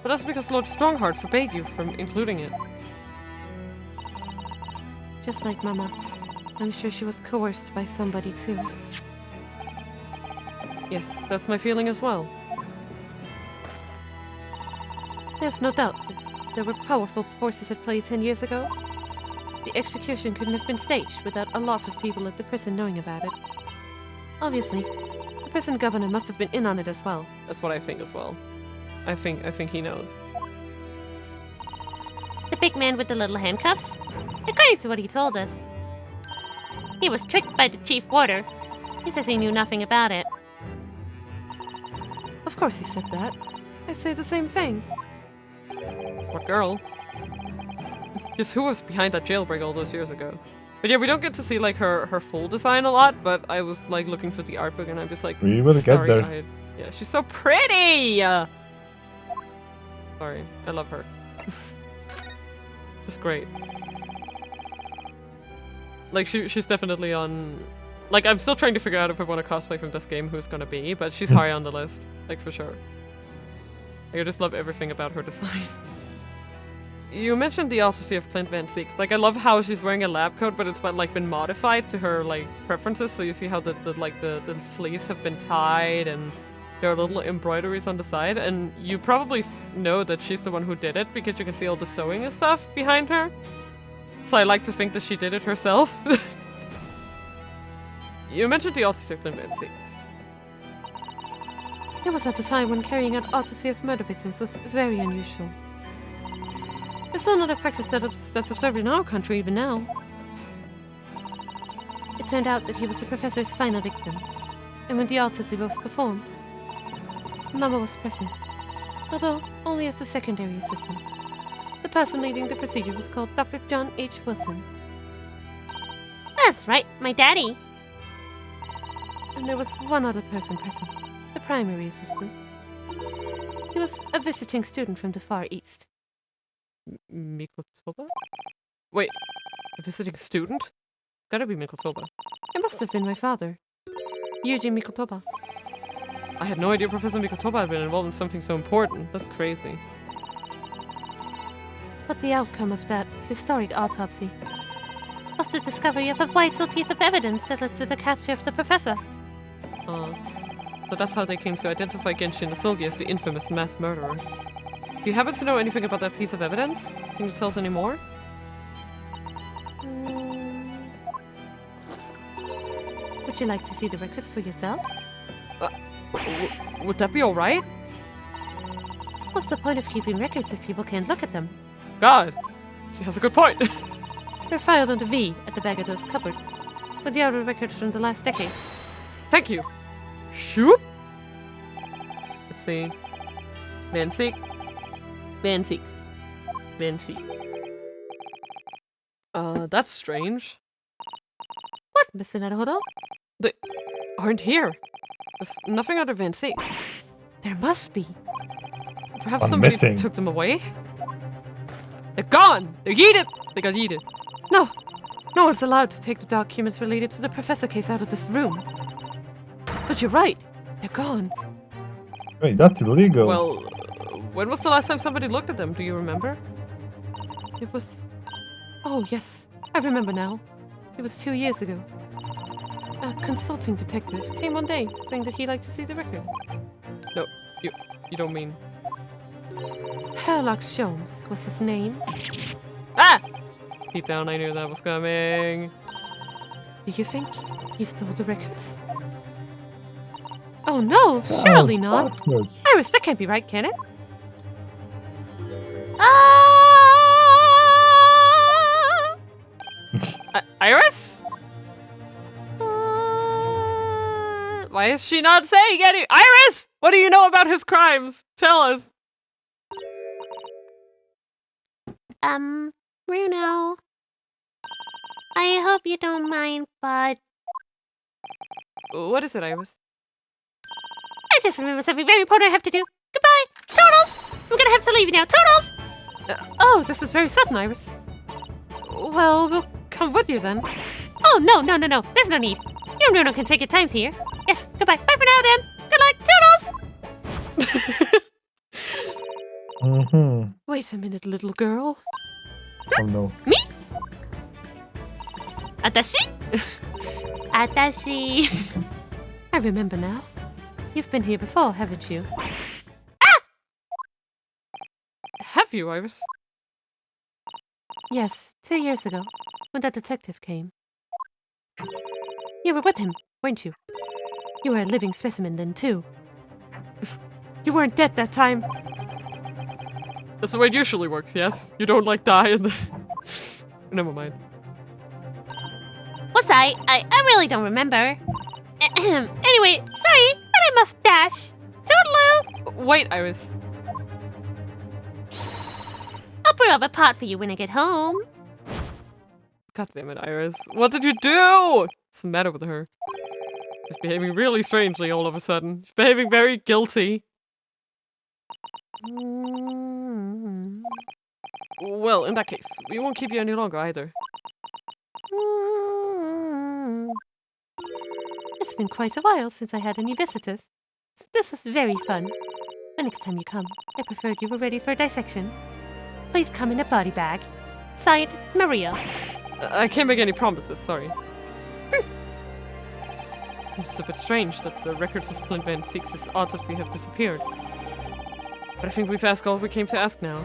But that's because Lord Strongheart forbade you from including it. Just like Mama, I'm sure she was coerced by somebody too. Yes, that's my feeling as well. There's no doubt that there were powerful forces at play 10 years ago. The execution couldn't have been staged without a lot of people at the prison knowing about it. Obviously, the prison governor must have been in on it as well. That's what I think as well. I think he knows. The big man with the little handcuffs? According to what he told us, he was tricked by the chief warder. He says he knew nothing about it. Of course he said that. I say the same thing. Smart girl. Just who was behind that jailbreak all those years ago? But yeah, we don't get to see like her full design a lot, but I was like looking for the art book and I'm just like, We will get there. starry-eyed. Yeah, she's so pretty! Sorry, I love her. Just great. Like she's definitely on. Like I'm still trying to figure out if I want to cosplay from this game, who's gonna be, but she's high on the list, like for sure. Like, I just love everything about her design. You mentioned the autopsy of Clint Van Six. Like I love how she's wearing a lab coat, but it's been modified to her like preferences. So you see how the sleeves have been tied and there are little embroideries on the side. And you probably know that she's the one who did it because you can see all the sewing and stuff behind her. So I like to think that she did it herself. You mentioned the autopsy of Clint Van Six. It was at a time when carrying out autopsy of murder victims was very unusual. It's still not a practice that's observed in our country even now. It turned out that he was the professor's final victim, and when the autopsy was performed, Mama was present, although only as the secondary assistant. The person leading the procedure was called Dr. John H. Wilson. That's right, my daddy. And there was one other person present, the primary assistant. He was a visiting student from the Far East. Mikotoba? Wait, a visiting student? Gotta be Mikotoba. It must have been my father, Yuji Mikotoba. I had no idea Professor Mikotoba had been involved in something so important. That's crazy. But the outcome of that historic autopsy, was the discovery of a vital piece of evidence that led to the capture of the professor. So that's how they came to identify Genshin Asogi as the infamous mass murderer. Do you happen to know anything about that piece of evidence? Can you tell us any more? Would you like to see the records for yourself? Would that be alright? What's the point of keeping records if people can't look at them? God, she has a good point. They're filed under V at the back of those cupboards, with the outer records from the last decade. Thank you. Shoop. Let's see. Vanseek. That's strange. What, Mr. Naruhodo? They aren't here. There's nothing under Vanseek. There must be. Perhaps I'm somebody missing. took them away? They're gone! They're yeeted! They got yeeted. No! No one's allowed to take the documents related to the professor case out of this room. But you're right. They're gone. Wait, that's illegal. Well, when was the last time somebody looked at them? Do you remember? It was... Oh, yes. I remember now. It was 2 years ago. A consulting detective came one day saying that he'd like to see the records. No, you don't mean... Herlock Sholmes was his name. Ah! Deep down I knew that was coming. Do you think he stole the records? Oh no, surely not. Bastards. Iris, that can't be right, can it? Iris? Why is she not saying any- Iris! What do you know about his crimes? Tell us. Bruno. I hope you don't mind, but What is it, Iris? I just remember something very important I have to do. Goodbye! Toodles! I'm gonna have to leave you now. Toodles! Oh, this is very sudden, Iris. Well, we'll come with you then. Oh, no. There's no need. You and Bruno can take your times here. Yes, goodbye. Bye for now, then. Good luck. Toodles! Wait a minute, little girl. Oh no. Me? Atashi? Atashi. I remember now. You've been here before, haven't you? Have you, Iris? Yes, 2 years ago, when that detective came. You were with him, weren't you? You were a living specimen then, too. You weren't dead that time. That's the way it usually works, yes? You don't, like, die in the... Never mind. Was I really don't remember. Anyway, sorry, but I must dash. Toodaloo! Wait, Iris. I'll brew up a pot for you when I get home. God damn it, Iris. What did you do? What's the matter with her? She's behaving really strangely all of a sudden. She's behaving very guilty. Well, in that case, we won't keep you any longer either. It's been quite a while since I had any visitors. So this was very fun. The next time you come, I preferred you were ready for dissection. Please come in a body bag. Signed, Maria. I can't make any promises, sorry. It's a bit strange that the records of Clint Van Seek's autopsy have disappeared. But I think we've asked all we came to ask now.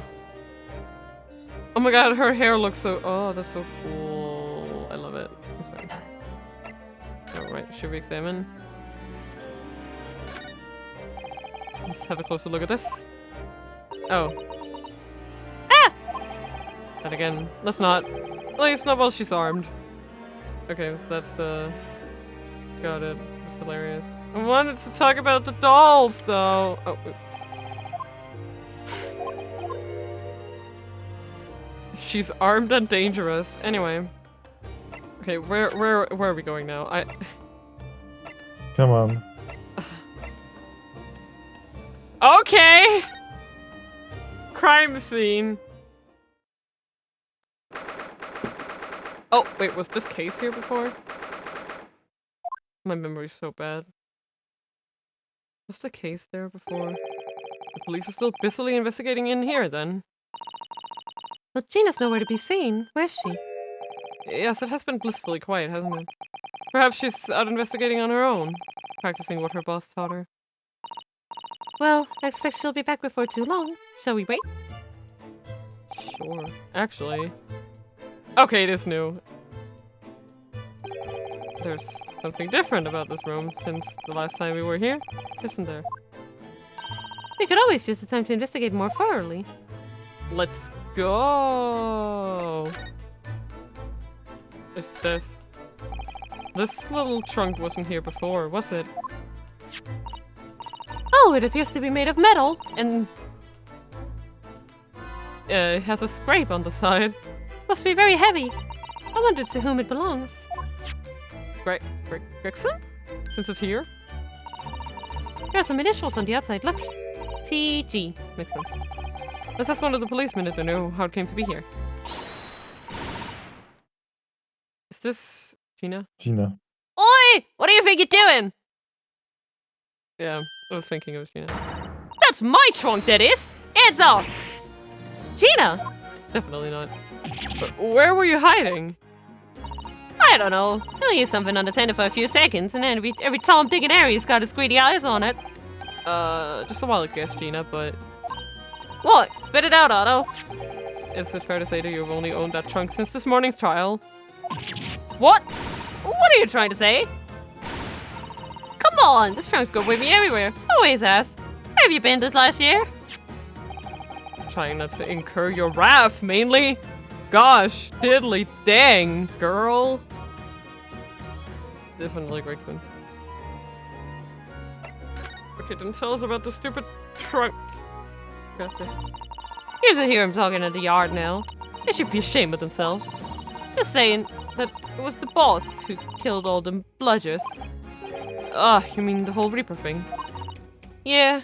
Oh my god, her hair looks so... Oh, that's so cool. I love it. I'm sorry. Alright, should we examine? Let's have a closer look at this. Oh. Ah! And again, let's not. At least not while she's armed. Okay, so that's the... Got it. That's hilarious. I wanted to talk about the dolls, though. Oh, oops. She's armed and dangerous. Anyway. Okay, where are we going now? Come on. Okay! Crime scene. Oh, wait, was this case here before? My memory's so bad. Was the case there before? The police are still busily investigating in here, then. But Gina's nowhere to be seen. Where's she? Yes, it has been blissfully quiet, hasn't it? Perhaps she's out investigating on her own, practicing what her boss taught her. Well, I expect she'll be back before too long. Shall we wait? Sure. Actually... Okay, it is new. There's something different about this room since the last time we were here, isn't there? We could always use the time to investigate more thoroughly. Let's go! It's this. This little trunk wasn't here before, was it? Oh, it appears to be made of metal, And... it has a scrape on the side. must be very heavy. I wonder to whom it belongs. Gregson? Since it's here? There are some initials on the outside, look. TG. Makes sense. Let's ask one of the policemen if they know how it came to be here. Is this Gina? Gina. Oi! What do you think you're doing? Yeah, I was thinking it was Gina. That's my trunk, that is! Hands off! Gina! It's definitely not. But where were you hiding? I don't know. He'll use something unattended for a few seconds, and then every Tom, Dick, and Harry's got his greedy eyes on it. Just a wild guess, Gina, but... What? Spit it out, Otto. Is it fair to say that you've only owned that trunk since this morning's trial? What? What are you trying to say? Come on, this trunk's go with me everywhere. Always has. Where have you been this last year? Trying not to incur your wrath, mainly. Gosh, diddly dang, girl. Definitely Gregson's. Okay, then tell us about the stupid trunk. Okay. Here's a hear him talking in the yard now. They should be ashamed of themselves. Just saying that it was the boss who killed all them bludgers. Ah, you mean the whole Reaper thing? Yeah.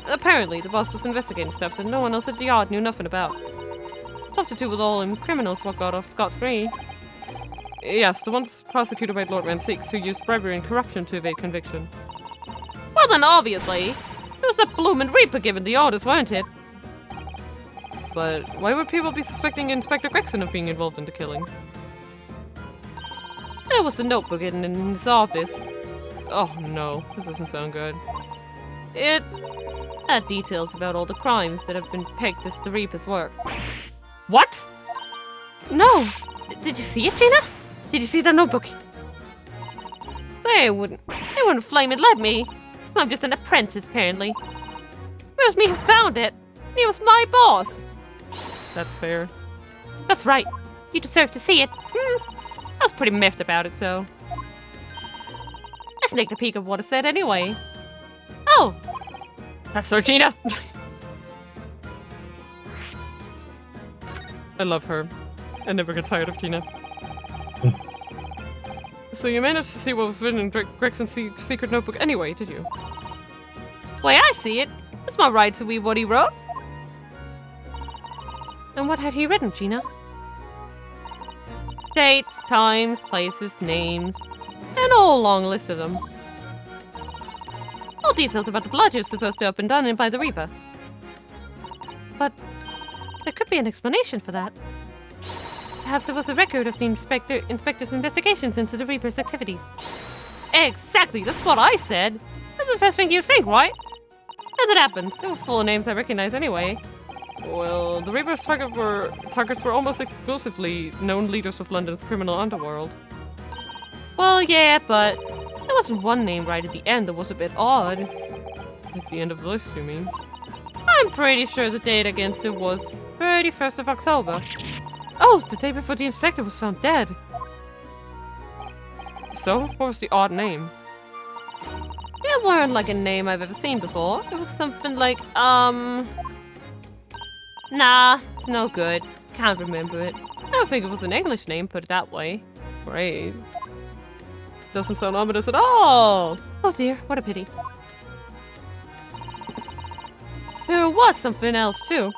Apparently, the boss was investigating stuff that no one else at the yard knew nothing about. Stuff to do with all them criminals what got off scot-free. Yes, the ones prosecuted by Lord Van Six who used bribery and corruption to evade conviction. Well then, obviously, it was that bloomin' Reaper giving the orders, weren't it? But why would people be suspecting Inspector Gregson of being involved in the killings? There was a notebook in his office. Oh no, this doesn't sound good. It had details about all the crimes that have been pegged as the Reaper's work. What? No! Did you see it, Gina? Did you see that notebook? They wouldn't flaming let me. I'm just an apprentice, apparently. It was me who found it. He was my boss. That's fair. That's right. You deserve to see it. I was pretty miffed about it, so... I sneaked a peek of what it said anyway. Oh! That's her, Gina! I love her. I never get tired of Gina. So you managed to see what was written in Gregson's secret notebook anyway, did you? Way I see it, it's my right to read what he wrote. And what had he written, Gina? Dates, times, places, names, and a whole long list of them. All details about the bludgers supposed to have been done in by the Reaper. But there could be an explanation for that. Perhaps it was a record of the inspector's investigations into the Reaper's activities. Exactly, that's what I said. That's the first thing you'd think, right? As it happens, it was full of names I recognize anyway. Well, the Reaper's targets were almost exclusively known leaders of London's criminal underworld. Well, yeah, but there wasn't one name right at the end that was a bit odd. At the end of the list, you mean? I'm pretty sure the date against it was 31st of October. Oh, the day before the inspector was found dead. So, what was the odd name? It weren't like a name I've ever seen before. It was something like, Nah, it's no good. Can't remember it. I don't think it was an English name, put it that way. Great. Doesn't sound ominous at all! Oh dear, what a pity. There was something else too.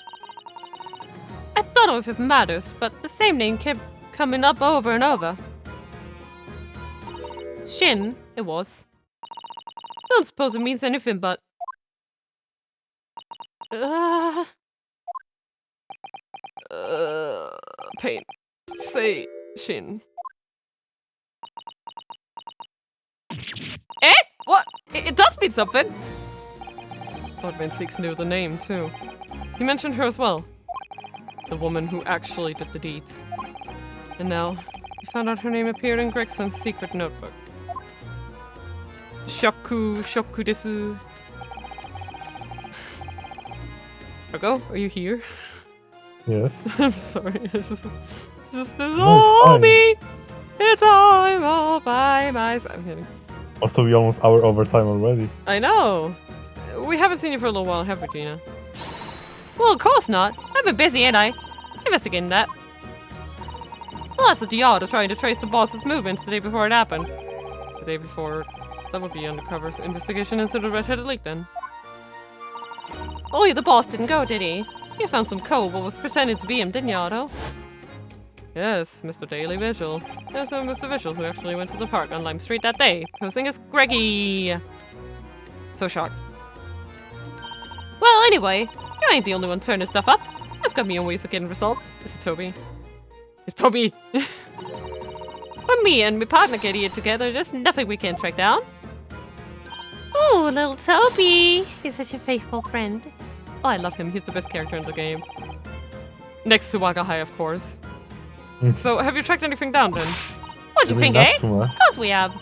I don't know if it matters, but the same name kept coming up over and over. Shin, it was. I don't suppose it means anything but... Pain. Say Shin. Eh? What? It does mean something. Oddman Six knew the name, too. He mentioned her as well. The woman who actually did the deeds. And now, he found out her name appeared in Gregson's secret notebook. Shoku desu. Argo, are you here? Yes. I'm sorry, it's just this No, it's all fine. me. It's all by myself. I'm kidding. Also, we almost hour overtime already. I know. We haven't seen you for a little while, have we, Gina? Well, of course not. I've been busy, ain't I? Investigating that. Well, that's what the odd of trying to trace the boss's movements the day before it happened. The day before... That would be undercover investigation into the red-headed leak, then. Oh, the boss didn't go, did he? You found some code but was pretending to be him, didn't you, Otto? Yes, Mr. Daily Vigil. There's no Mr. Vigil who actually went to the park on Lime Street that day, posing as Greggy. So shocked. Well, anyway, you ain't the only one turning stuff up. I've got me own ways of getting results. Is it Toby? It's Toby! When me and my partner get here together, there's nothing we can't track down. Ooh, little Toby. He's such a faithful friend. Oh, I love him. He's the best character in the game. Next to Wagahai, of course. So, have you tracked anything down, then? What'd you think, eh? Natsume. Of course we have.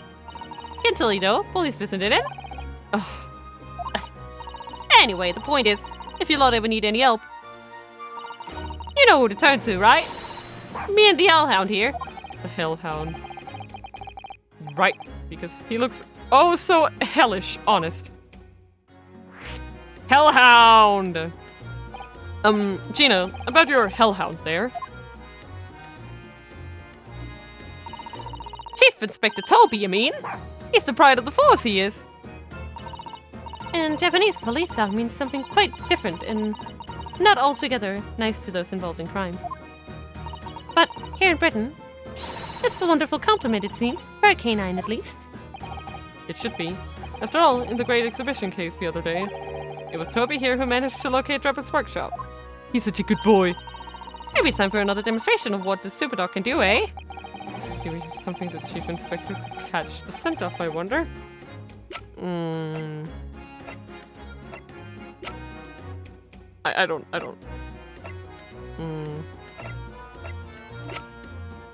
In Toledo, police visited it. Anyway, the point is, if you lot ever need any help, you know who to turn to, right? Me and the Hellhound here. The Hellhound. Right, because he looks oh so hellish honest. Hellhound! Gina, about your Hellhound there. Chief Inspector Toby, you mean? He's the pride of the force, he is. In Japanese, police sound means something quite different and not altogether nice to those involved in crime. But here in Britain, it's a wonderful compliment, it seems, for a canine at least. It should be. After all, in the great exhibition case the other day, it was Toby here who managed to locate Drappin's workshop. He's such a good boy. Maybe it's time for another demonstration of what the super dog can do, eh? Do we have something the Chief Inspector could catch the scent of, I wonder? I don't.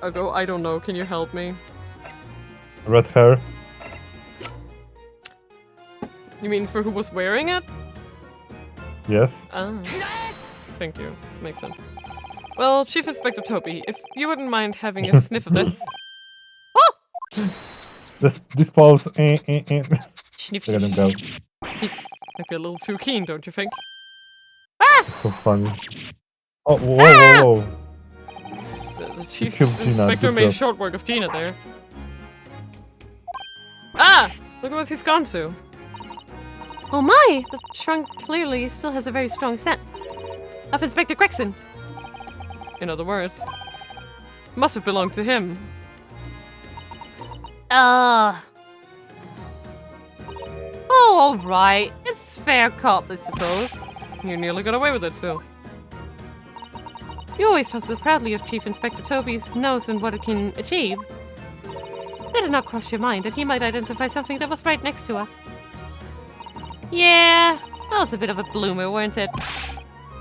Argo, I don't know. Can you help me? Red hair. You mean for who was wearing it? Yes. Ah. Thank you. Makes sense. Well, Chief Inspector Toby, if you wouldn't mind having a sniff of this. Oh! This balls. Sniff, Look at him go. Might be a little too keen, don't you think? It's so funny. Oh, whoa. The Chief killed Gina, Inspector good made job. short work of Gina there. Ah! Look at what he's gone to. Oh my! The trunk clearly still has a very strong scent. Of Inspector Gregson. In other words, must have belonged to him. Oh, alright. It's fair cop, I suppose. You nearly got away with it, too. You always talk so proudly of Chief Inspector Toby's nose and what it can achieve. Did it not cross your mind that he might identify something that was right next to us? Yeah, that was a bit of a bloomer, weren't it?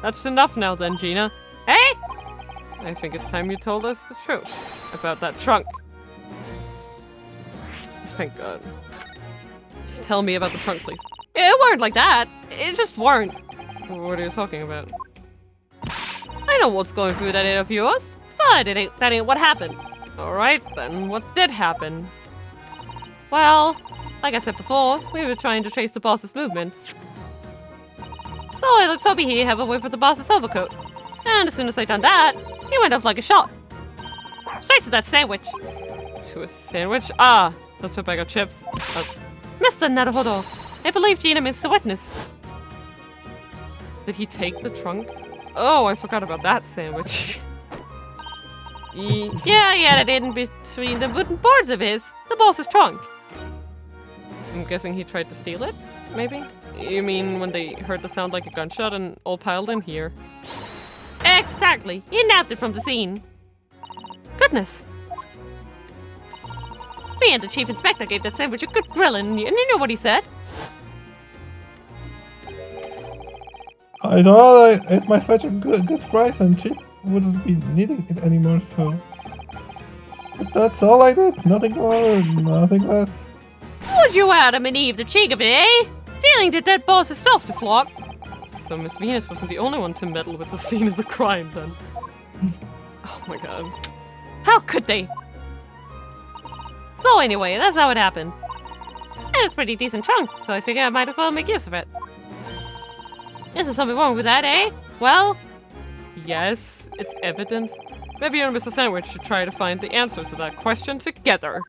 That's enough now then, Gina. Hey! I think it's time you told us the truth about that trunk. Thank God. Just tell me about the trunk, please. It weren't like that. It just weren't. What are you talking about? I know what's going through that head of yours, but that ain't what happened. Alright, then what did happen? Well, like I said before, we were trying to trace the boss's movements. So I let Toby here have a whiff of the boss's overcoat. And as soon as I done that, he went off like a shot. Straight to that sandwich. To a sandwich? Ah, that's a bag of chips. Mr. Naruhodo, I believe Gina means to witness. Did he take the trunk? Oh, I forgot about that sandwich. Yeah, he had it in between the wooden boards of the boss's trunk. I'm guessing he tried to steal it, maybe? You mean when they heard the sound like a gunshot and all piled in here? Exactly. He nabbed it from the scene. goodness! Me and the chief inspector gave that sandwich a good grilling, and you know what he said? I thought it might fetch a good price and cheap wouldn't be needing it anymore, so... But that's all I did. Nothing more, nothing less. Would you Adam and Eve the cheek of it, eh? Stealing the dead boss's stuff to flock. So Miss Venus wasn't the only one to meddle with the scene of the crime, then. Oh my god. How could they? So anyway, that's how it happened. And it's a pretty decent trunk, so I figure I might as well make use of it. Is there something wrong with that, eh? Well, yes, it's evidence. Maybe you and Mr. Sandwich should try to find the answers to that question together.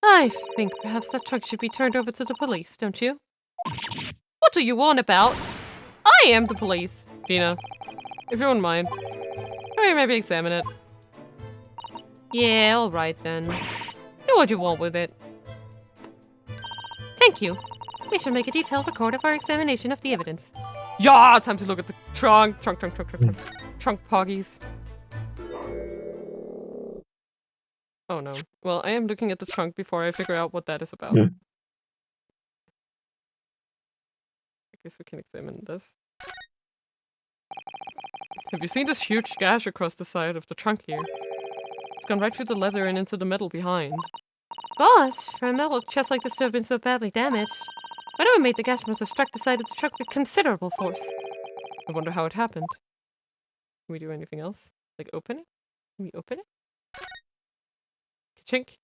I think perhaps that trunk should be turned over to the police, don't you? What do you want about? I am the police, Gina. If you wouldn't mind. Maybe examine it. Yeah, alright then. Do what you want with it. Thank you. We should make a detailed record of our examination of the evidence. Yeah, time to look at the trunk. Trunk poggies. Oh no. Well, I am looking at the trunk before I figure out what that is about. I guess we can examine this. Have you seen this huge gash across the side of the trunk here? It's gone right through the leather and into the metal behind. Gosh, for a metal chest like this to have been so badly damaged. Whatever made the gash must have struck the side of the truck with considerable force. I wonder how it happened. Can we do anything else? Like open it? Can we open it? Chink.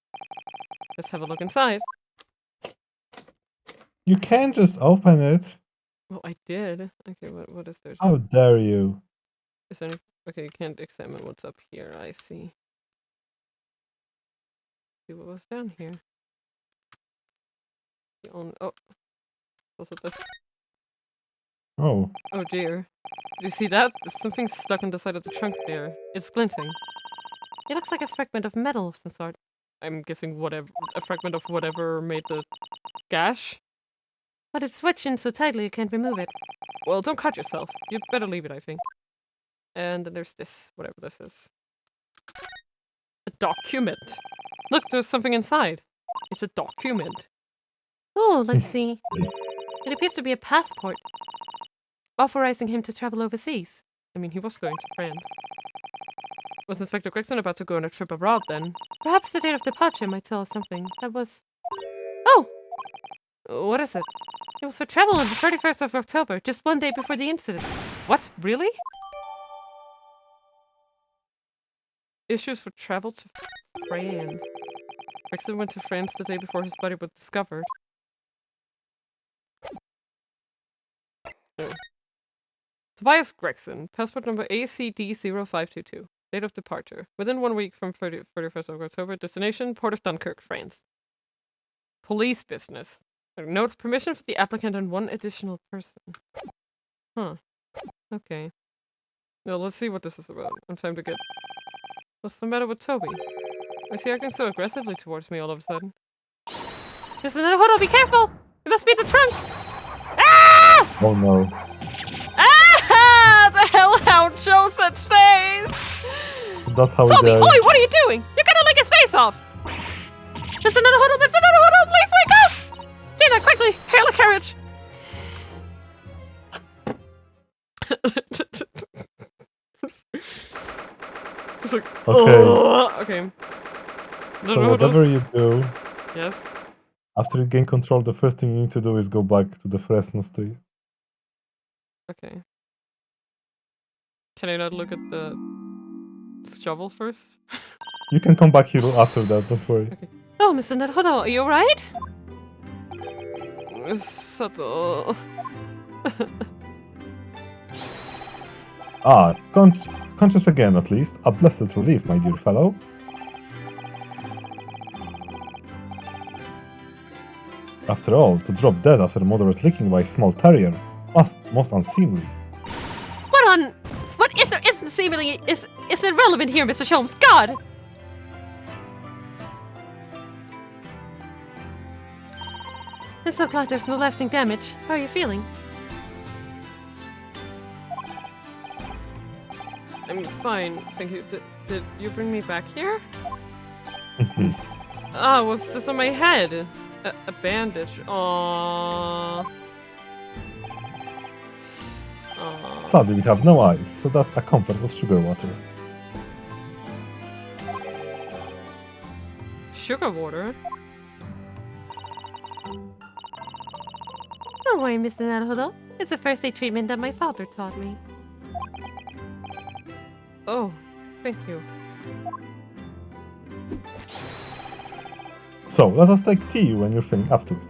Let's have a look inside. You can't just open it. Well, I did. Okay, what is there? How dare you? Is there any... Okay, you can't examine what's up here. I see. See what was down here. Oh. Was it this? Oh. Oh dear. Did you see that? There's something stuck in the side of the trunk there. It's glinting. It looks like a fragment of metal of some sort. I'm guessing a fragment of whatever made the gash. But it's switched in so tightly you can't remove it. Well, don't cut yourself. You'd better leave it, I think. And then there's this, whatever this is. A document. Look, there's something inside. It's a document. Oh, let's see. It appears to be a passport. Authorizing him to travel overseas. I mean, he was going to France. Was Inspector Gregson about to go on a trip abroad then? Perhaps the date of departure might tell us something. That was... Oh! What is it? It was for travel on the 31st of October, just one day before the incident. What? Really? Issues for travel to France. Gregson went to France the day before his body was discovered. No. Tobias Gregson, passport number ACD0522. Date of departure. Within 1 week from 31st of October. Destination, Port of Dunkirk, France. Police business. Notes permission for the applicant and one additional person. Huh. Okay. Now let's see what this is about. I'm time to get... What's the matter with Toby? Why is he acting so aggressively towards me all of a sudden? There's another hoodle, be careful! It must be the trunk! Ah! Oh no. Ah! The hellhound shows its face! That's how Toby, it oi, what are you doing? You're gonna lick his face off! There's another hoodle, there's another hoodle! Please wake up! Gina, quickly, hail a carriage! It's like, Okay. Okay. So whatever you do, Yes. after you gain control, the first thing you need to do is go back to the Fresno Street. Okay. Can I not look at the shovel first? You can come back here after that, don't worry. Okay. Oh, Mr. Naruto, are you alright? Subtle. Ah, conscious again at least. A blessed relief, my dear fellow. After all, to drop dead after moderate licking by a small terrier, most unseemly. What isn't seemingly is irrelevant here, Mr. Sholmes. God! I'm so glad there's no lasting damage. How are you feeling? I'm fine. Thank you. Did you bring me back here? Ah, what's this on my head? A bandage. Aww. Aww. Sadly, we have no eyes, so that's a compass of sugar water. Sugar water? Don't worry, Mr. Naruto. It's a first aid treatment that my father taught me. Oh, thank you. So, let us take tea when you're feeling up to it.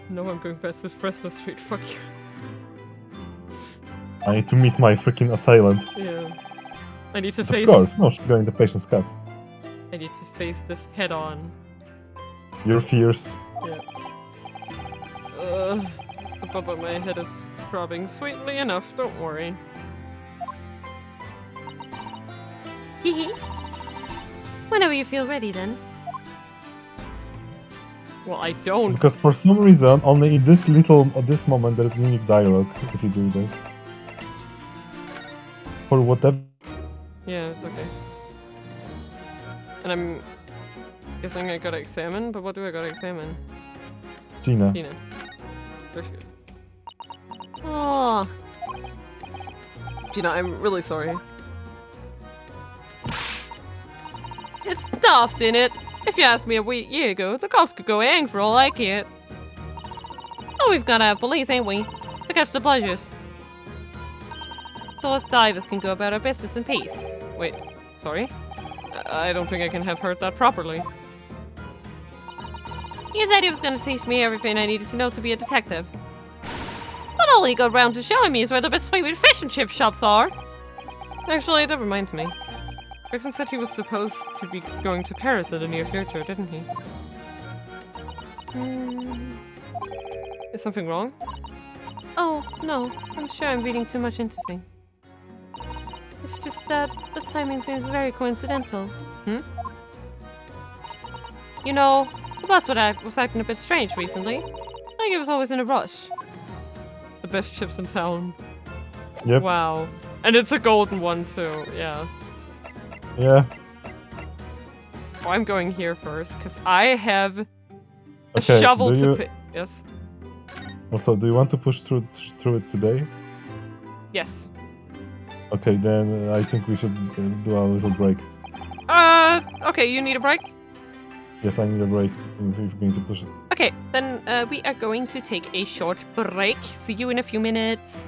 No, I'm going back to Fresno Street. Fuck you. I need to meet my freaking assailant. Yeah. I need to Of face. course, no sugar in the patient's cup. I need to face this head on. Your fears. Yeah. The bump on my head is throbbing sweetly enough. Don't worry. Hehe. Whenever you feel ready, then. Well, I don't. Because for some reason, only in this moment, there is unique dialogue if you do that. For whatever. Yeah, it's okay. And I'm guessing I gotta examine, but what do I gotta examine? Gina. Tina. There she is. Oh, Gina, I'm really sorry. It's stuffed in it. If you asked me a year ago, the cops could go hang for all I care. Oh, we've got our police, ain't we? To catch the pleasures. So us divers can go about our business in peace. Wait, sorry? I don't think I can have heard that properly. He said he was gonna teach me everything I needed to know to be a detective. But all he got round to showing me is where the best favorite fish and chip shops are. Actually, that reminds me. Gregson said he was supposed to be going to Paris in the near future, didn't he? Is something wrong? oh, no. I'm sure I'm reading too much into things. It's just that the timing seems very coincidental. You know, the boss was acting a bit strange recently. Like he was always in a rush. The best chips in town. Yep. Wow. And it's a golden one too, yeah. Yeah. Oh, I'm going here first, because I have a Okay, shovel do to you- pick. Yes. Also, do you want to push through it today? Yes. Okay, then I think we should do a little break. Okay, you need a break? Yes, I need a break if you're going to push it. Okay, then we are going to take a short break. See you in a few minutes.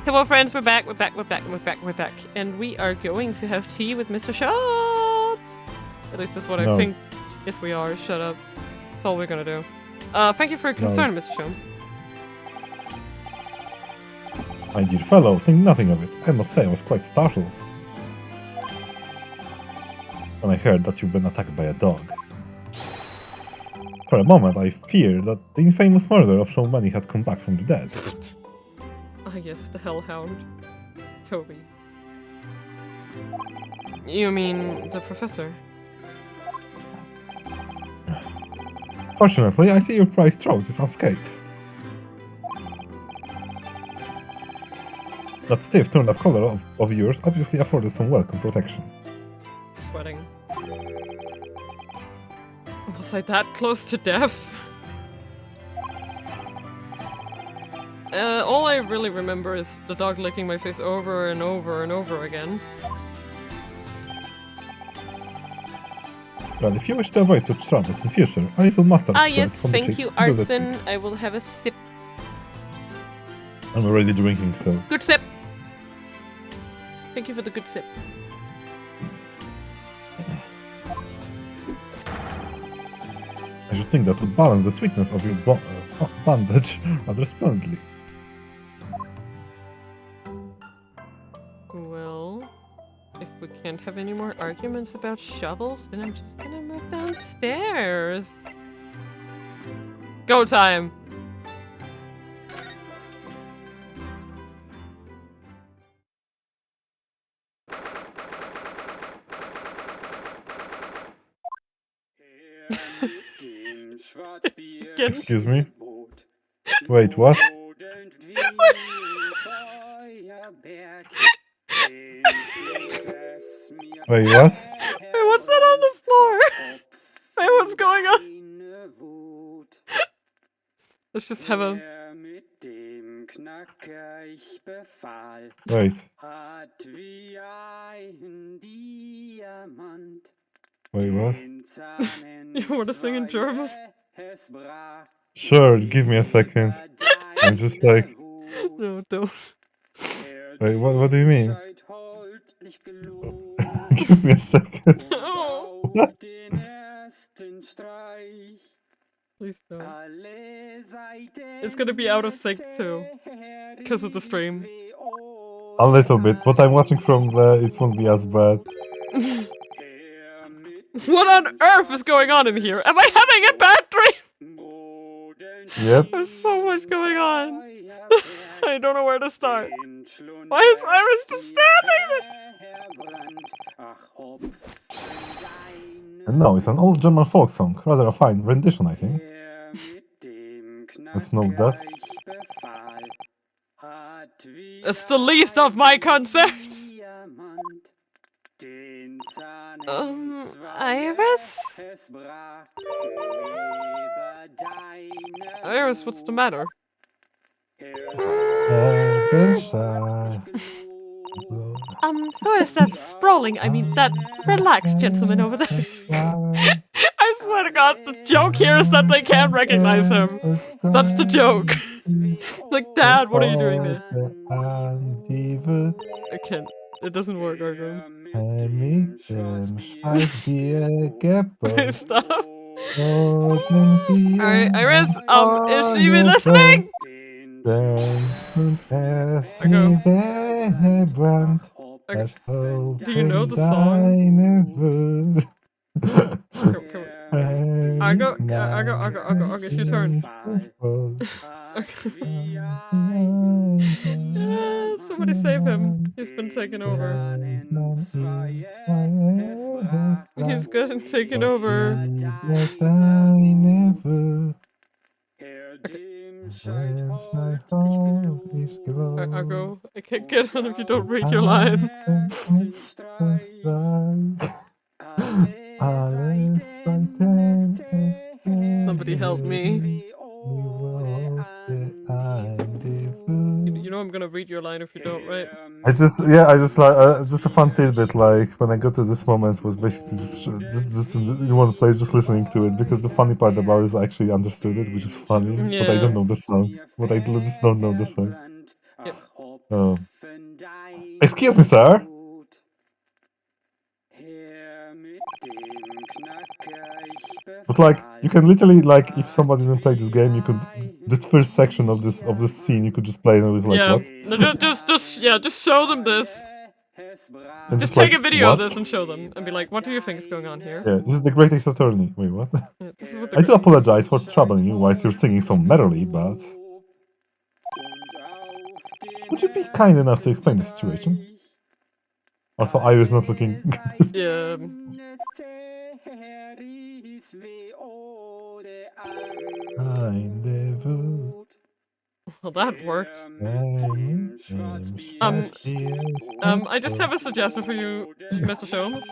Hello, friends. We're back. We're back. And we are going to have tea with Mr. Schultz. At least that's what I No. think. Yes, we are. Shut up. That's all we're gonna do. Thank you for your concern, Mr. Schultz. My dear fellow, think nothing of it. I must say I was quite startled when I heard that you've been attacked by a dog. For a moment, I feared that the infamous murder of so many had come back from the dead. Ah, yes, the Hellhound. Toby. You mean the professor? Fortunately, I see your prized throat is unscathed. That stiff turned-up collar of yours obviously afforded some welcome protection. Sweating. Was I that close to death? All I really remember is the dog licking my face over and over and over again. Well, if you wish to avoid such troubles in future, a little mustard Ah, squirt yes, from the thank you, cheeks will do the Arson. trick. I will have a sip. I'm already drinking, so... Good sip! Thank you for the good sip. I should think that would balance the sweetness of your bandage rather splendidly. Well, if we can't have any more arguments about shovels, then I'm just gonna move downstairs. Go time! Again. Excuse me? Wait, what? Wait, what? Wait, what's that on the floor? Wait, what's going on? Let's just have a... Wait. Wait, what? You want to sing in German? Sure, give me a second. I'm just like... No, don't. Wait, what do you mean? Give me a second. No. Please don't. It's gonna be out of sync too. Because of the stream. A little bit. What I'm watching from there, it won't be as bad. What on earth is going on in here? Am I having a bad dream? Yep. There's so much going on. I don't know where to start. Why is Iris just standing there? And no, it's an old German folk song. Rather a fine rendition, I think. Let's note that. It's the least of my concerns. Iris? Iris, what's the matter? Who is that sprawling? I mean, that relaxed gentleman over there. I swear to God, the joke here is that they can't recognize him. That's the joke. Like, Dad, what are you doing there? I can't. It doesn't work, Argo. Please stop. Alright, Iris, is she even listening? Do you know the song? Come. Argo, it's your turn. Somebody save him. He's been taken over. He's getting taken over. Argo, I can't get on if you don't read your line. Somebody help me. You know I'm gonna read your line if you don't, right? I just like just a fun tidbit. Like when I got to this moment was basically just in one place, just listening to it because the funny part about it is I actually understood it, which is funny. But I Yeah. don't know the song. But I just don't know the song. Yep. Oh. Excuse me, sir. But like, you can literally like, if somebody didn't play this game, you could this first section of this scene, you could just play and it was like, Yeah. what? No, just show them this. And Just like, take a video what? of this and show them, and be like, "What do you think is going on here?" Yeah, this is the greatest attorney. Wait, what? Yeah, this is what I do apologize for troubling you whilst you're singing so merrily, but would you be kind enough to explain the situation? Also, Iris not looking good. Yeah. Well, that worked. I just have a suggestion for you, Mr. Sholmes.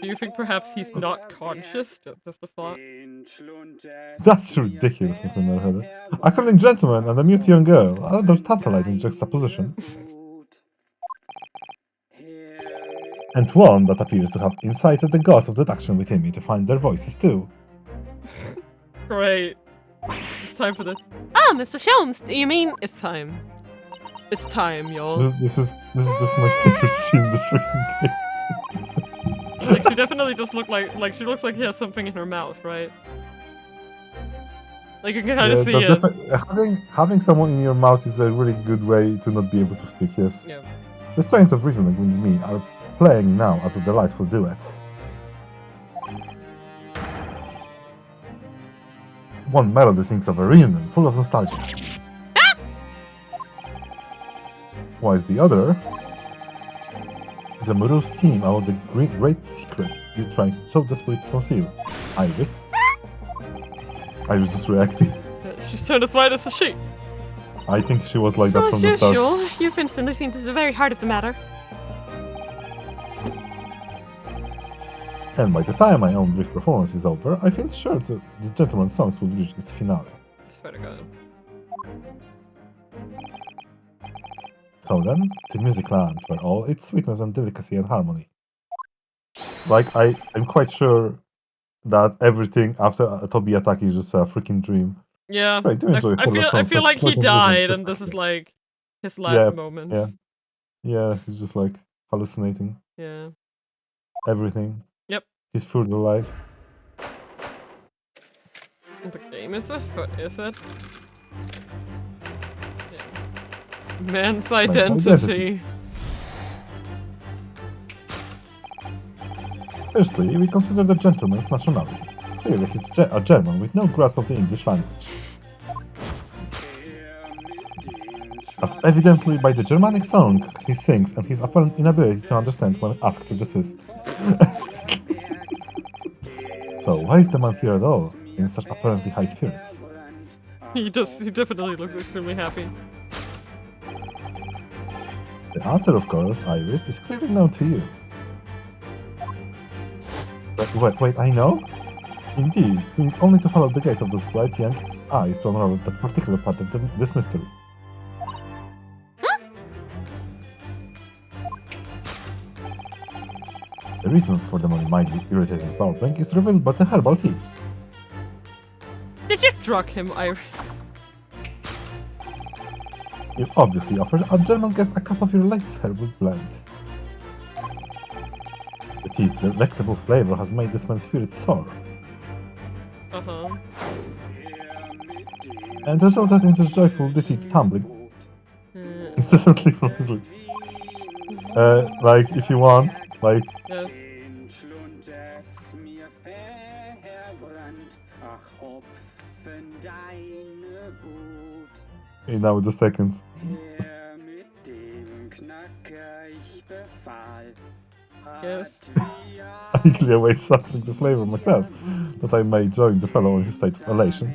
Do you think perhaps he's not conscious? Just a thought. That's ridiculous, Mr. Nerheader. A cunning gentleman and a mute young girl. Another tantalizing juxtaposition. And one that appears to have incited the gods of deduction within me to find their voices too. Great. It's time for the. Oh, Mr. Sholmes, do you mean? It's time. It's time, y'all. This is my favorite scene in this freaking game. Like, she definitely just looked like she looks like she has something in her mouth, right? Like, you can kind of see it. Having someone in your mouth is a really good way to not be able to speak, yes. Yeah. The strains of reasoning with me are playing now as a delightful duet. One melody sings of a reunion full of nostalgia. Whilst the other is a morose theme about the great secret you're trying so desperately to conceal. Iris? Iris just reacting. She's turned as white as a sheet. I think she was like So that as from the start. usual, you've instantly seen to the very heart of the matter. And by the time my own brief performance is over, I feel sure that the gentleman's songs will reach its finale. I swear to God. So then, to Music Land, where all its sweetness and delicacy and harmony. Like, I'm quite sure that everything after Tobi attack is just a freaking dream. Yeah. Right, do enjoy I feel like he died, and this is like his last moments. Yeah, he's just like hallucinating Yeah. everything. Yep. He's further alive. The game is afoot, is it? Yeah. Man's identity. Firstly, we consider the gentleman's nationality. Clearly, he's a German with no grasp of the English language. As evidently by the Germanic song he sings and his apparent inability to understand when asked to desist. So why is the man here at all, in such apparently high spirits? He definitely looks extremely happy. The answer, of course, Iris, is clearly known to you. Wait, I know? Indeed, we need only to follow the gaze of those bright young eyes to unravel that particular part of this mystery. The reason for the mildly irritating powerbank is revealed by the herbal tea. Did you drug him, Iris? You obviously offered our German guest a cup of your latest herbal blend. The tea's delectable flavor has made this man's spirit soar. Uh-huh. And resulted in such joyful ditty tumbling incessantly from his lips. Like, if you want, like... Yes. Now the second. Yes. I eagerly await something to flavor myself, that I may join the fellow in his state of elation.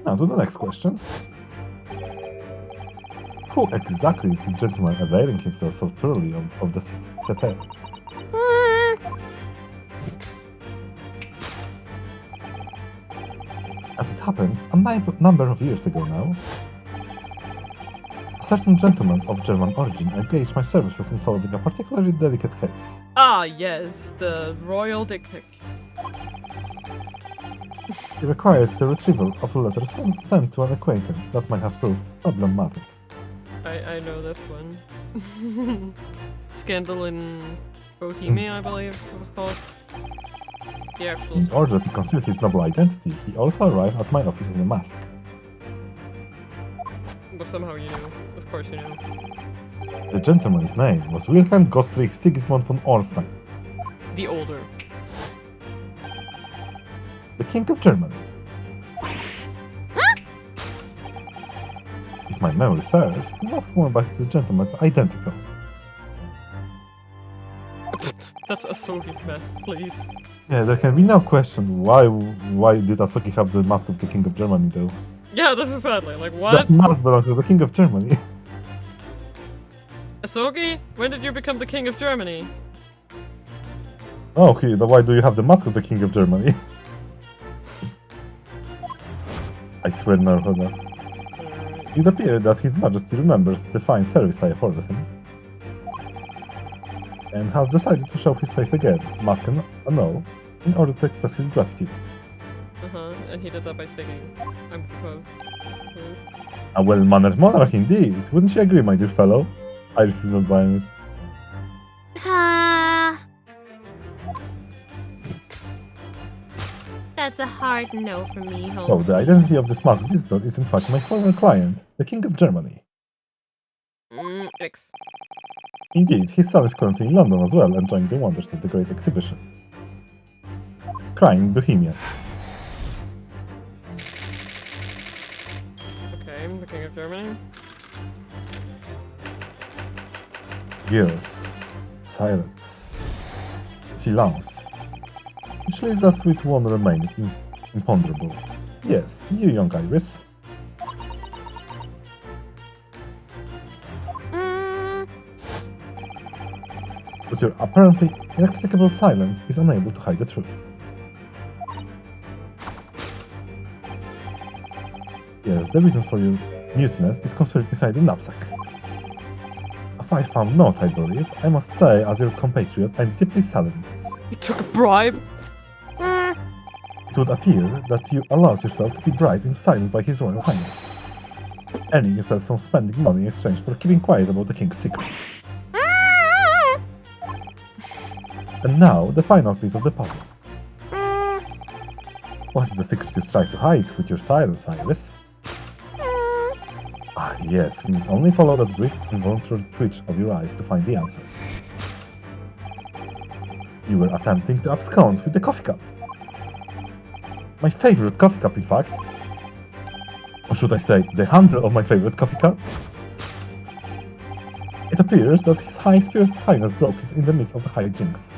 Now to the next question. Who exactly is the gentleman availing himself so thoroughly of the settee? As it happens, a number of years ago now, a certain gentleman of German origin engaged my services in solving a particularly delicate case. Ah, yes, the royal dick pic. He required the retrieval of letters sent to an acquaintance that might have proved problematic. I know this one. Scandal in Bohemia, I believe it was called. The actual In story. order to conceal his noble identity, he also arrived at my office in a mask. But somehow you knew. Of course you knew. The gentleman's name was Wilhelm Gottfried Sigismund von Ornstein, The older. the King of Germany. If my memory serves, the mask worn by the gentleman is identical. That's Asogi's mask, please. Yeah, there can be no question why did Asoki have the mask of the King of Germany though? Yeah, this is sadly. Like, what? That must belong to the King of Germany. Asogi? When did you become the king of Germany? Oh, okay, then why do you have the mask of the King of Germany? I swear never heard that. Alright. It appeared that His Majesty remembers the fine service I afforded him, and has decided to show his face again, mask and all, in order to express his gratitude. Uh-huh, and he did that by singing, I suppose. A well-mannered monarch indeed, wouldn't you agree, my dear fellow? Iris is not buying it. Ah. That's a hard no from me, So, Holmes. the identity of this masked visitor is in fact my former client, the King of Germany. X. Indeed, his son is currently in London as well, enjoying the wonders of the great exhibition. Crying in Bohemia. Okay, the king of Germany. Years. Silence. Silence. Which leaves us with one remaining imponderable. Yes, you young Iris. Mm, But your apparently inexplicable silence is unable to hide the truth. Yes, the reason for your muteness is concealed inside the knapsack. A £5 note, I believe. I must say, as your compatriot, I'm deeply saddened. You took a bribe? mm, It would appear that you allowed yourself to be bribed in silence by His Royal Highness, earning yourself some spending money in exchange for keeping quiet about the king's secret. mm, And now, the final piece of the puzzle. mm, What is the secret you try to hide with your silence, Iris? mm. Ah, yes, we need only follow that brief involuntary twitch of your eyes to find the answer. You were attempting to abscond with the coffee cup. My favorite coffee cup, in fact. Or should I say, the handle of my favorite coffee cup? It appears that His High-Spirited Highness broke it in the midst of the hijinks.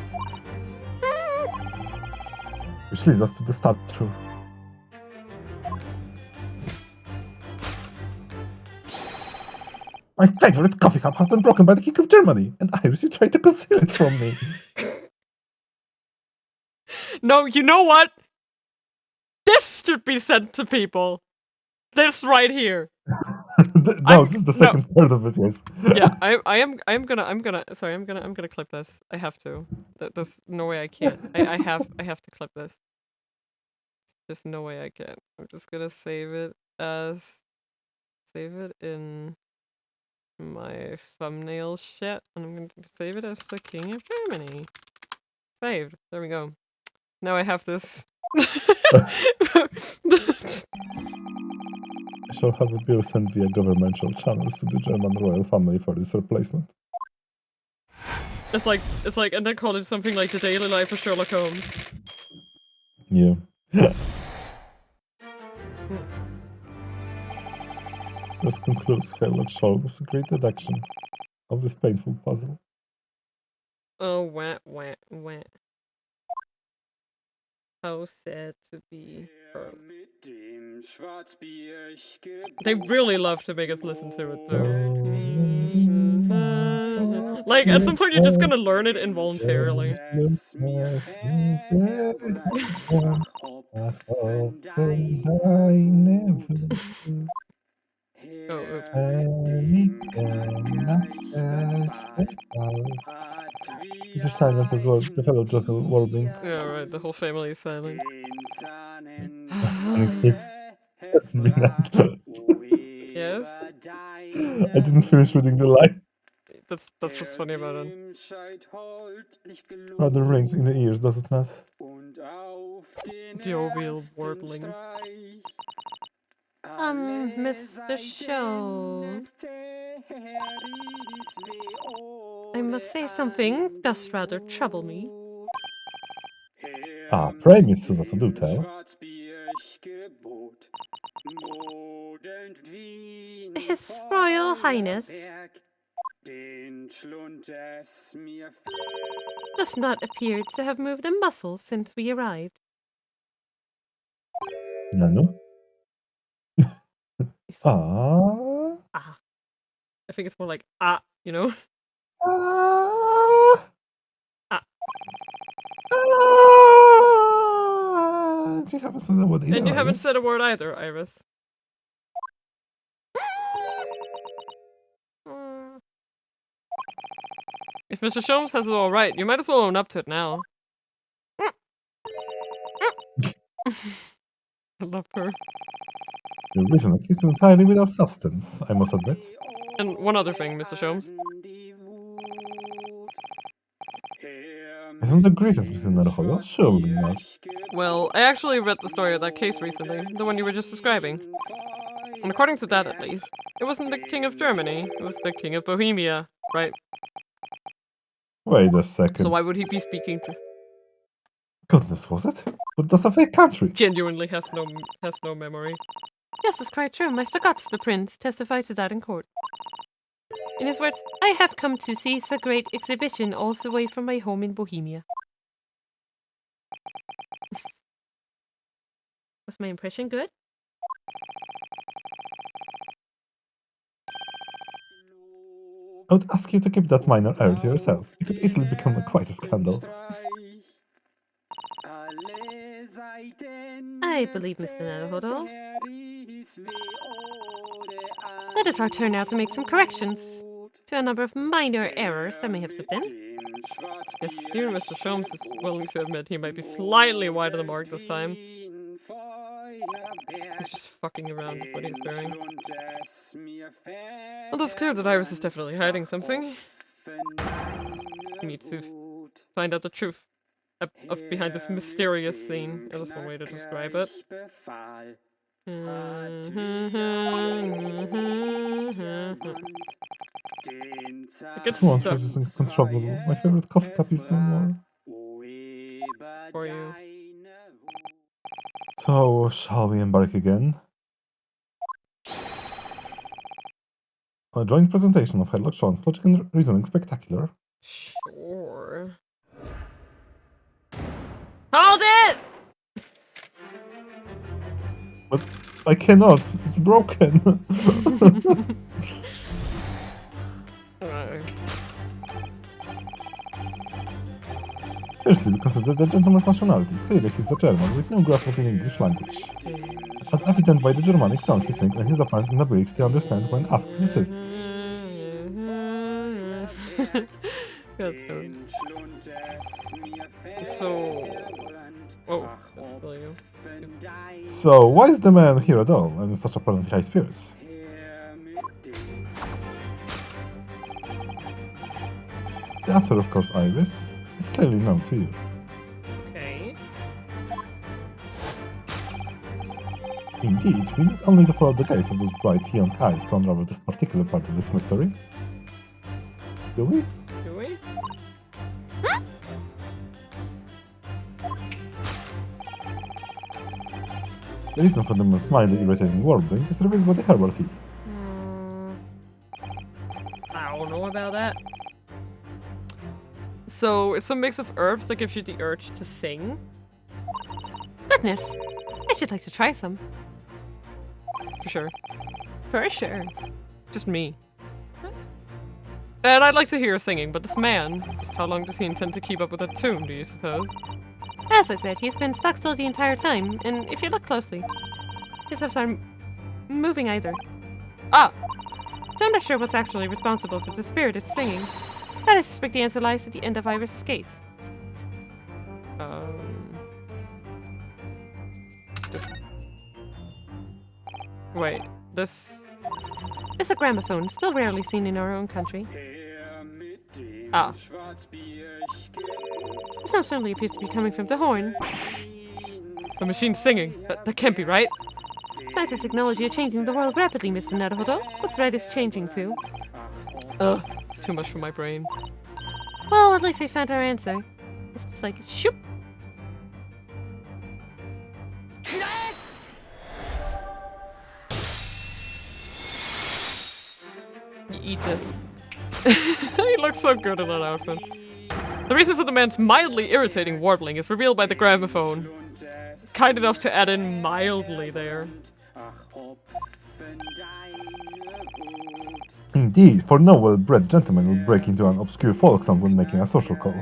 Which leads us to the sad truth. My favorite coffee cup has been broken by the King of Germany, and Iris, you tried to conceal it from me. No, you know what? This should be sent to people. This right here. No, this is the second part of it, yes. Yeah, I'm gonna clip this. I have to. There's no way I can't. I have to clip this. There's no way I can. I'm just gonna save it in my thumbnail shit, and I'm gonna save it as the King of Germany. Saved. There we go. Now I have this. I shall have a bill sent via governmental channels to the German royal family for this replacement. It's like, and then call it something like The Daily Life of Sherlock Holmes. Yeah. This concludes Sherlock Holmes' great deduction of this painful puzzle. Oh, wah. How sad to be her. They really love to make us listen to it, too. Like, at some point you're just gonna learn it involuntarily. Oh, oops. Which is silent as well. The fellow joyful warbling. Yeah, right. The whole family is silent. And it Mina. Yes, I didn't finish reading the line. that's what's funny about it. Rather rings in the ears, does it not? Jovial warbling. Mr. Show. I must say something does rather trouble me. Ah, pray, Miss Susanna, do tell. His Royal Highness Does not appear to have moved a muscle since we arrived. Nanu? He said, Ah. ah. I think it's more like ah, you know? Ah. Ah. Ah. You haven't said a word either, And you haven't Iris. said a word either, Iris. If Mr. Sholmes has it all right, you might as well own up to it now. I love her. Your reasoning is entirely without substance, I must admit. And one other thing, Mr. Sholmes. Isn't the grievance between Naruhodo? Surely not. Well, I actually read the story of that case recently, the one you were just describing. And according to that, at least, it wasn't the King of Germany, it was the King of Bohemia, right? Wait a second. So why would he be speaking to... Goodness, was it? But that's a fake country. Genuinely has no memory. Yes, it's quite true. My Stagats, the prince, testified to that in court. In his words, I have come to see the great exhibition all the way from my home in Bohemia. Was my impression good? I would ask you to keep that minor error to yourself. It could easily become quite a scandal. I believe Mr. Naruhodo. Let us our turn now to make some corrections to a number of minor errors that may have slipped in. Yes, even Mr. Sholmes is willing to admit he might be slightly wide of the mark this time. He's just fucking around is what he's doing. Well, it's clear that Iris is definitely hiding something. We need to find out the truth of behind this mysterious scene. That's one way to describe it. It gets Come on, stuck this is uncontrollable. My favorite coffee cup is no more. for you. So, shall we embark again? A joint presentation of Sherlock Holmes' logic and reasoning spectacular. Sure. Hold it! But I cannot. It's broken. Firstly, we consider the gentleman's nationality. Clearly, he's a German with no grasp of the English language, as evident by the Germanic sound he sings and his apparent inability to understand when asked to desist. Oh, that's really you. So, why is the man here at all, and in such apparently high spirits? The answer, of course, Iris, is clearly known to you. Okay. Indeed, we need only to follow the gaze of those bright young eyes to unravel this particular part of this mystery. Do we? Do we? The reason for the man's smiley, irritating warbling is revealed by the herbal tea. I don't know about that. So, it's a mix of herbs that gives you the urge to sing. Goodness, I should like to try some. For sure. For sure. Just me. And I'd like to hear singing, but this man, just how long does he intend to keep up with that tune, do you suppose? As I said, he's been stuck still the entire time, and if you look closely, his lips aren't moving either. Ah! So I'm not sure what's actually responsible for the spirit it's singing. I suspect the answer lies at the end of Iris' case. Just... Wait, this... It's a gramophone, still rarely seen in our own country. Ah. The sound certainly appears to be coming from the horn. A machine singing? That can't be right. Science and technology are changing the world rapidly, Mr. Naruhodo. What's right is changing too. Ugh, it's too much for my brain. Well, at least we found our answer. It's just like, shoop! You eat this. He looks so good in that outfit. The reason for the man's mildly irritating warbling is revealed by the gramophone. Kind enough to add in mildly there. Indeed, for no well-bred gentleman would break into an obscure folk song when making a social call.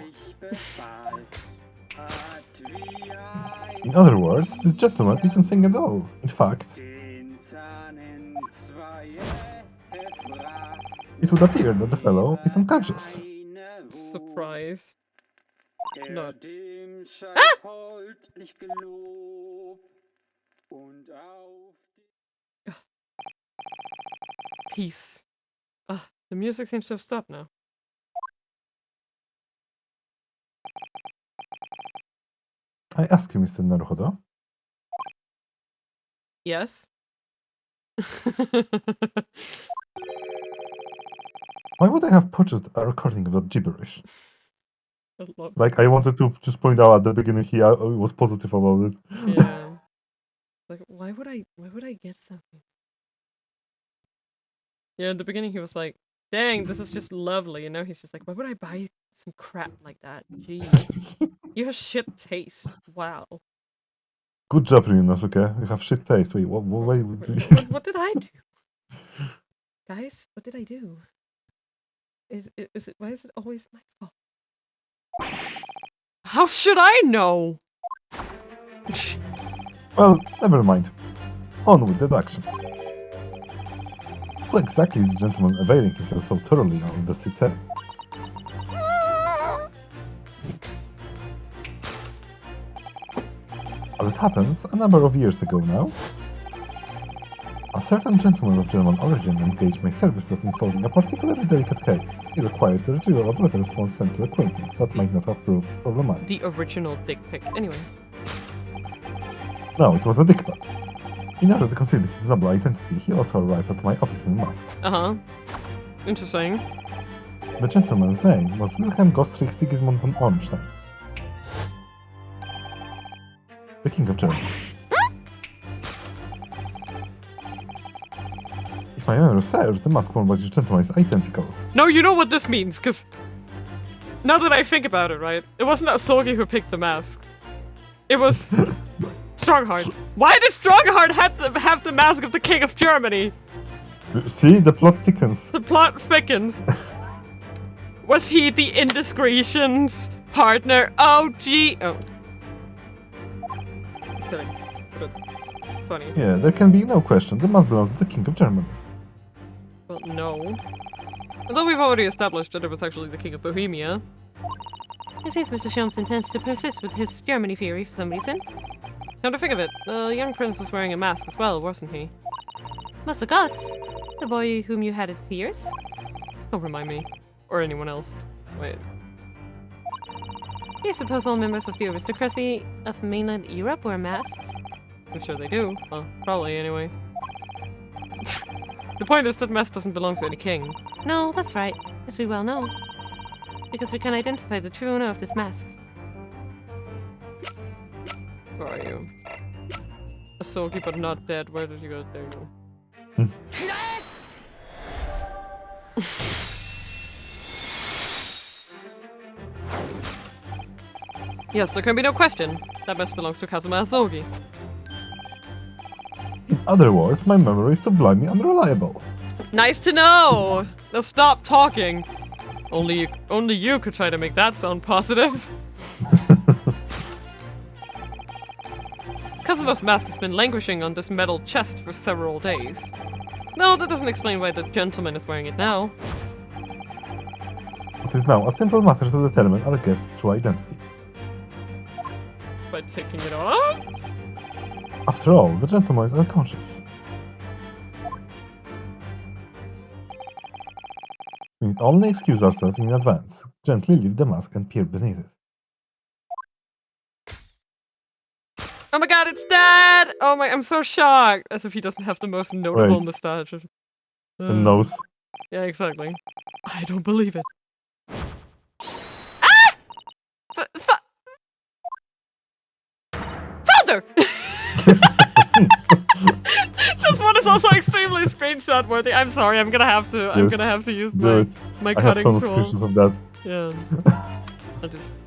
In other words, this gentleman isn't singing at all. In fact, it would appear that the fellow is unconscious. Surprise. Not. Peace. The music seems to have stopped now. I ask you, Mr. Naruhodo. Yes? Why would I have purchased a recording of that gibberish? I Like, I wanted to just point out at the beginning he was positive about it. Yeah. Like, why would I get something? Yeah, in the beginning he was like, dang, this is just lovely. And now he's just like, why would I buy some crap like that? Jeez. You have shit taste. Wow. Good job, Ryunosuke. You have shit taste. Wait, what What did I do? Guys, what did I do? Is it why is it always my fault? How should I know? Well, never mind. On with deduction. Who exactly is the gentleman availing himself so thoroughly of the cité? As it happens, a number of years ago now, a certain gentleman of German origin engaged my services in solving a particularly delicate case. He required the retrieval of letters once sent to acquaintance that might not have proved problematic. The original dick pic. Anyway. No, it was a dickpad. In order to conceal his double identity, he also arrived at my office in Musk. Uh-huh. Interesting. The gentleman's name was Wilhelm Gottfried Sigismund von Ormstein, the King of Germany. If my memory serves, the mask worn by this gentleman is identical. No, you know what this means, because now that I think about it, right? It wasn't Asogi who picked the mask. It was Strongheart. Why did Strongheart have the mask of the King of Germany? See, the plot thickens. The plot thickens. Was he the indiscretions partner? Oh, gee. Oh. Kidding. But funny. Yeah, there can be no question. The mask belongs to the King of Germany. Well, no. Although we've already established that it was actually the King of Bohemia. It seems Mr. Sholmes intends to persist with his Germany theory for some reason. Come to think of it, the young prince was wearing a mask as well, wasn't he? Master Guts, the boy whom you had at Tears? Don't remind me. Or anyone else. Wait. Do you suppose all members of the aristocracy of mainland Europe wear masks? I'm sure they do. Well, probably anyway. The point is that mask doesn't belong to any king. No, that's right, as we well know. Because we can identify the true owner of this mask. Where are you? Asogi, but not dead. Where did you go? There you go. Yes, there can be no question. That mask belongs to Kazuma Asogi. In other words, my memory is sublimely unreliable. Nice to know! Now stop talking! Only you could try to make that sound positive. Kazuma's mask has been languishing on this metal chest for several days. No, that doesn't explain why the gentleman is wearing it now. It is now a simple matter to determine our guest's true identity. By taking it off? After all, the gentleman is unconscious. We need only excuse ourselves in advance, gently lift the mask and peer beneath it. Oh my god, it's Dad! Oh my, I'm so shocked. As if he doesn't have the most notable Right. mustache. The nose. Yeah, exactly. I don't believe it. Ah! Father! This one is also extremely screenshot worthy. I'm sorry, I'm gonna have to use Do it. my I have cutting tons of tool. screenshots of that. Yeah.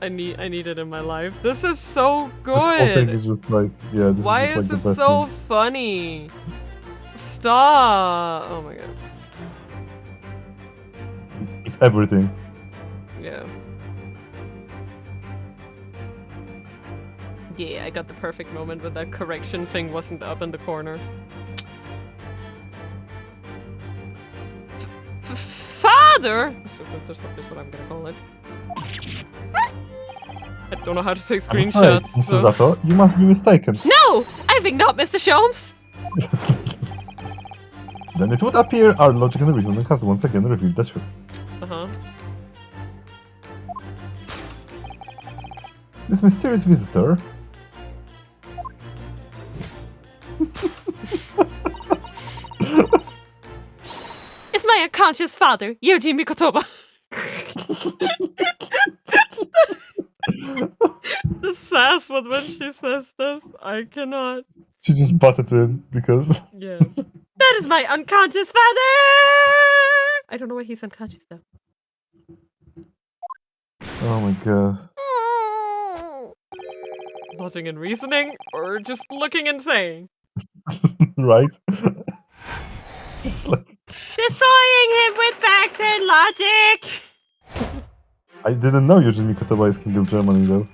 I need it in my life. This is so This whole thing good. is just like, yeah, this Why is just is like it the best so thing. funny? Stop! Oh my god. It's everything. Yeah. Yeah, I got the perfect moment when that correction thing wasn't up in the corner. Father! That's what I'm gonna call it. I don't know how to take I'm afraid, screenshots. Mr. So. Zato, you must be mistaken. No! I think not, Mr. Sholmes! Then it would appear our logic and reasoning has once again revealed the truth. Uh-huh. This mysterious visitor It's my unconscious father, Eugene Mikotoba. The sass with when she says this, I cannot. she just butted in because Yeah. That is my unconscious father! I don't know why he's unconscious though. oh my god. Logic and reasoning, or just looking and saying? Right? It's like, Destroying him with facts and logic! I didn't know Eugene Mikotoba is king of Germany though.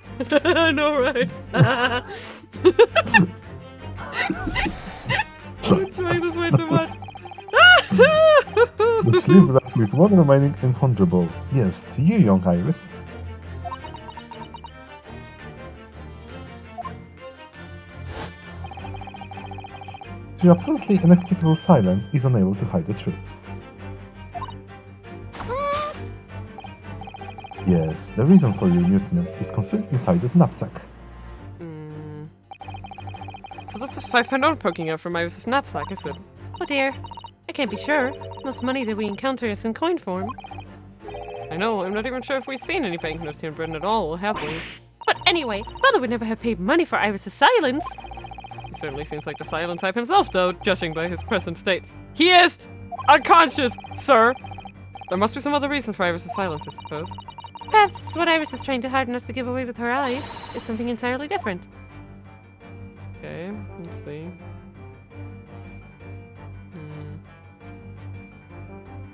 I know, right? I'm enjoying this way too much. Which leaves us with one remaining imponderable. Yes, to you, young Iris. Your apparently inexplicable silence is unable to hide the truth. Yes, the reason for your muteness is concealed inside that knapsack. So that's a £5 note poking out from Iris's knapsack, is it? Oh dear. I can't be sure. Most money that we encounter is in coin form. I know, I'm not even sure if we've seen any banknotes here in Britain at all, have we? But anyway, Father would never have paid money for Iris's silence. He certainly seems like the silent type himself, though, judging by his present state. He is unconscious, sir! There must be some other reason for Iris's silence, I suppose. Perhaps what Iris is trying to hide not to give away with her eyes is something entirely different. Okay, let's see.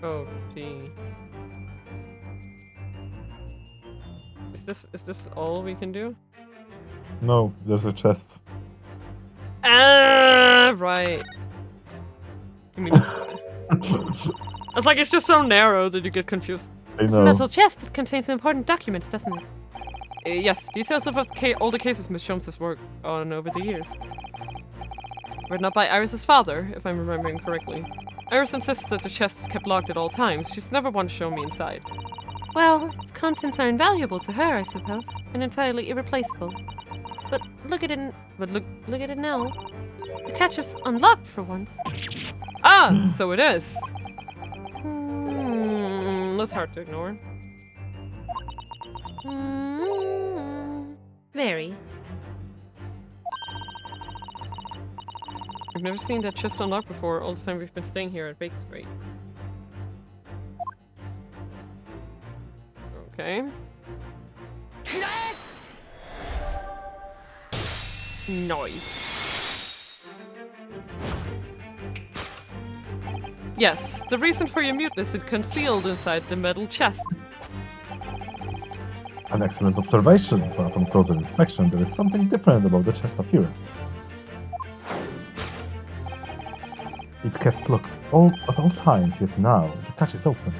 Oh, gee. Is this all we can do? No, there's a chest. Ah, right. I mean, it's like it's just so narrow that you get confused. I It's a know. metal chest that contains important documents, doesn't it? Yes, details of all the cases Miss Jones has worked on over the years. Written up by Iris's father, if I'm remembering correctly. Iris insists that the chest is kept locked at all times. She's never one to show me inside. Well, its contents are invaluable to her, I suppose, and entirely irreplaceable. But look at it. Look at it now. The catch is unlocked for once. Ah, so it is. That's hard to ignore. Very. I've never seen that chest unlocked before all the time we've been staying here at Baker Street. Okay. Nice. Yes, the reason for your muteness is concealed inside the metal chest. An excellent observation, for upon closer inspection, there is something different about the chest appearance. It kept locks at all times, yet now the catch is open.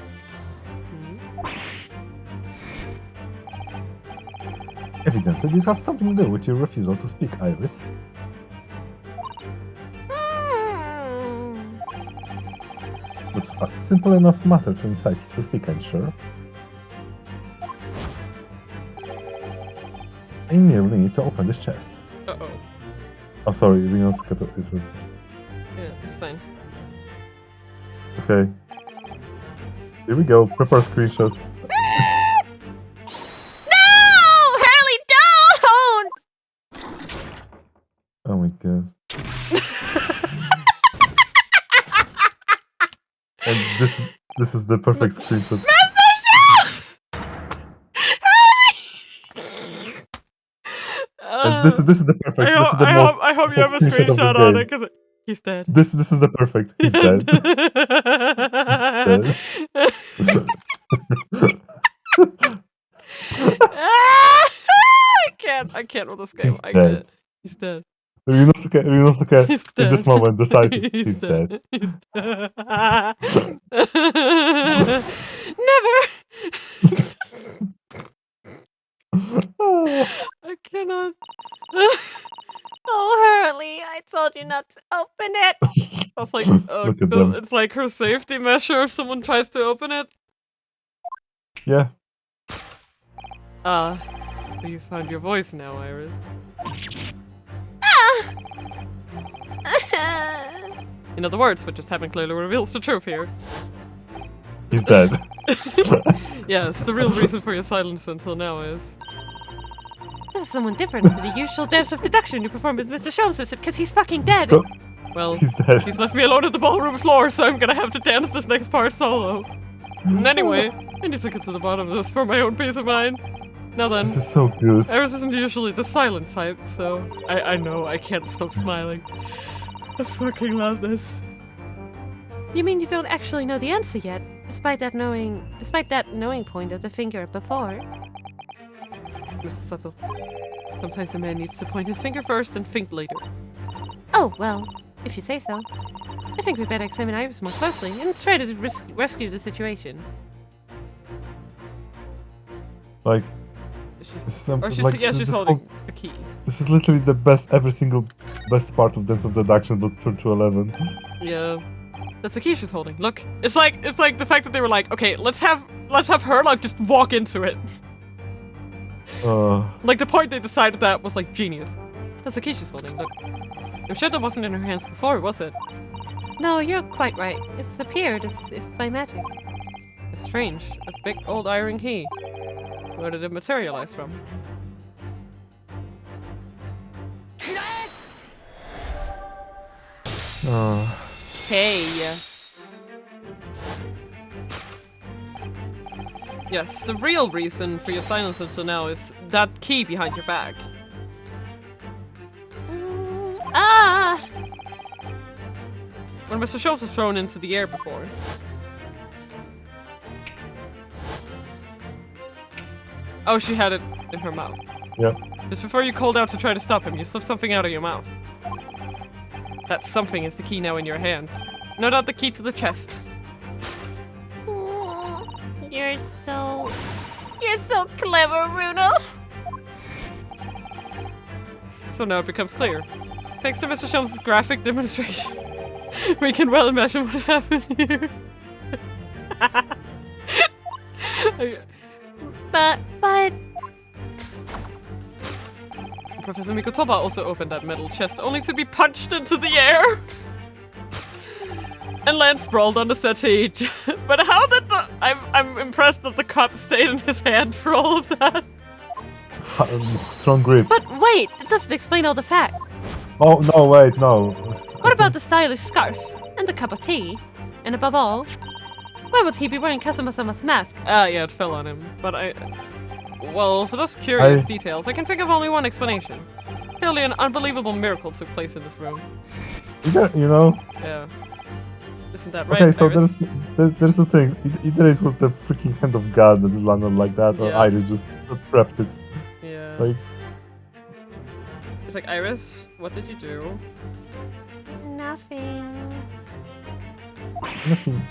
Evidently, this has something to do with your refusal to speak, Iris. It's a simple enough matter to incite you to speak, I'm sure. I merely need to open this chest. Uh-oh. Oh, sorry, Rinosuke, it was... Yeah, it's fine. Okay. Here we go, prepare screenshots. No! Hurley, don't! Oh my god. And this is the perfect screenshot. And this is the perfect. I hope you have a screenshot on it because he's dead. This is the perfect. He's dead. I can't with this game. He's dead. He's dead. Rinosuke, He's in this dead. moment, decide he's dead. He's dead. Never. I cannot. Oh, Hurley, I told you not to open it. That's like, Look at them. it's like her safety measure if someone tries to open it. Yeah. So you found your voice now, Iris. In other words, what just happened clearly reveals the truth here. He's dead. Yes, the real reason for your silence until now is... This is someone different to the usual dance of deduction you perform with Mr. Sholmes, because he's fucking dead. Well, He's dead. he's left me alone at the ballroom floor, so I'm gonna have to dance this next part solo. And anyway, I need to get to the bottom of this for my own peace of mind. Now then, This is so good. Iris isn't usually the silent type, so I know I can't stop smiling. I fucking love this. You mean you don't actually know the answer yet, despite that knowing point of the finger before? Mr. Subtle. Sometimes a man needs to point his finger first and think later. Oh, well, if you say so. I think we better examine Iris more closely and try to rescue the situation. Like, Is she... this is, Or she's, like, yeah, she's this holding whole- a key. This is literally the best part of Dance of Deduction, but turned to 11. Yeah. That's the key she's holding. Look. It's like the fact that they were like, okay, let's have her like just walk into it. Like the point they decided that was like genius. That's the key she's holding, look. I'm sure that wasn't in her hands before, was it? No, you're quite right. It's appeared as if by magic. It's strange. A big old iron key. Where did it materialize from? Okay. Yes, the real reason for your silence until now is that key behind your bag. When Mr. Schultz was thrown into the air before. Oh, she had it in her mouth. Yep. Just before you called out to try to stop him, you slipped something out of your mouth. That something is the key now in your hands. No doubt the key to the chest. You're so clever, Bruno. So now it becomes clear. Thanks to Mr. Shelm's graphic demonstration, we can well imagine what happened here. But Professor Mikotoba also opened that metal chest only to be punched into the air and land sprawled on the settee. But how did the... I'm impressed that the cup stayed in his hand for all of that. Strong grip. But wait, it doesn't explain all the facts. Oh, no, wait, no. What about the stylish scarf and the cup of tea? And above all, why would he be wearing Kazuma-sama's mask? Yeah, it fell on him. But well, for those curious details, I can think of only one explanation. Clearly an unbelievable miracle took place in this room. Yeah, you know? Yeah. Isn't that right, Okay, so Iris? there's the thing. Either it was the freaking hand of God that landed like that, or Yeah. Iris just prepped it. Yeah. Like, It's like, Iris, what did you do? Nothing. Nothing.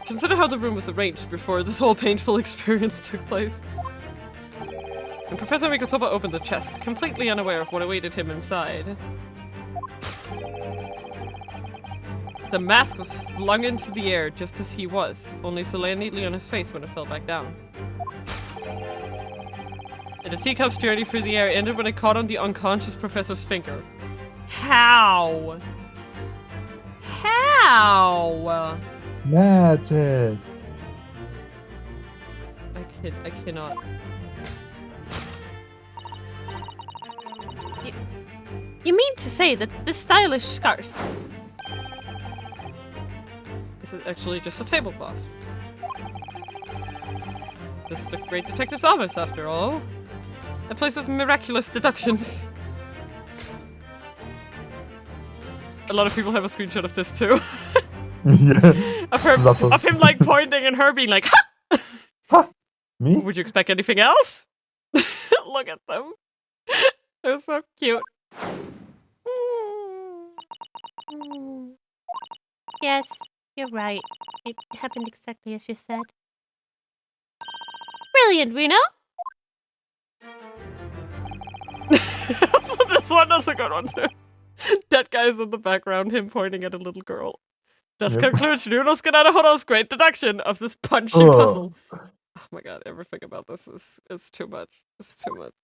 Consider how the room was arranged before this whole painful experience took place. When Professor Mikotoba opened the chest, completely unaware of what awaited him inside, the mask was flung into the air just as he was, only to land neatly on his face when it fell back down. And the teacup's journey through the air ended when it caught on the unconscious professor's finger. How? How? Magic. I cannot. You mean to say that this stylish scarf is actually just a tablecloth? This is the great detective's office, after all. A place of miraculous deductions. A lot of people have a screenshot of this too. Yeah. of him like pointing and her being like, ha! Ha! Me? Would you expect anything else? Look at them. They're so cute. Yes, you're right. It happened exactly as you said. Brilliant, Reno! So this one is a good one too. That guy's in the background, him pointing at a little girl. This concludes Runo's Horo's great deduction of this punchy puzzle. Oh my god, everything about this is too much. It's too much.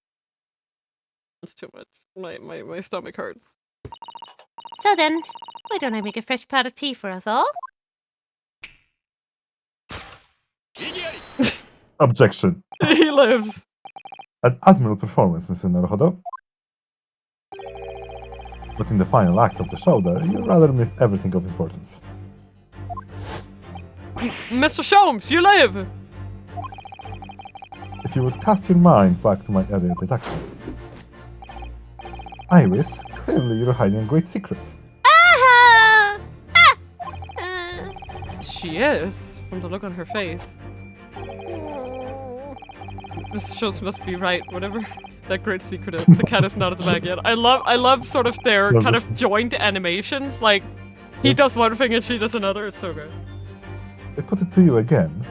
It's too much. My stomach hurts. So then, why don't I make a fresh pot of tea for us all? Objection. He lives. An admirable performance, Mr. Naruhodo. But in the final act of the show there, you rather missed everything of importance. Mr. Sholmes, you live! If you would cast your mind back to my earlier deduction. Iris, clearly you're hiding a great secret. Ah! Ah! She is, from the look on her face. Mr. Schultz must be right, whatever that great secret is. The cat is not at the bag yet. I love sort of their kind of joint animations. Like, he does one thing and she does another. It's so good. I put it to you again.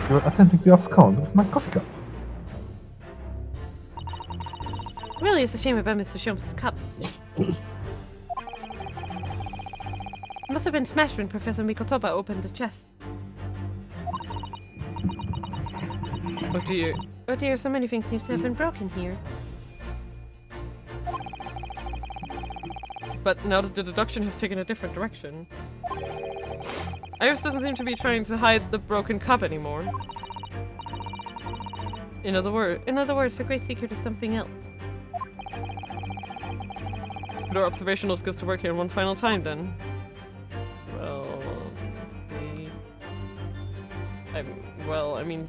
You're attempting to abscond with my coffee cup. Really, it's a shame about Mr. Sholmes' cup. It must have been smashed when Professor Mikotoba opened the chest. Oh dear, so many things seem to have been broken here. But now that the deduction has taken a different direction, Iris doesn't seem to be trying to hide the broken cup anymore. In other words, the great secret is something else. Let's put our observational skills to work here one final time then. Well, I mean,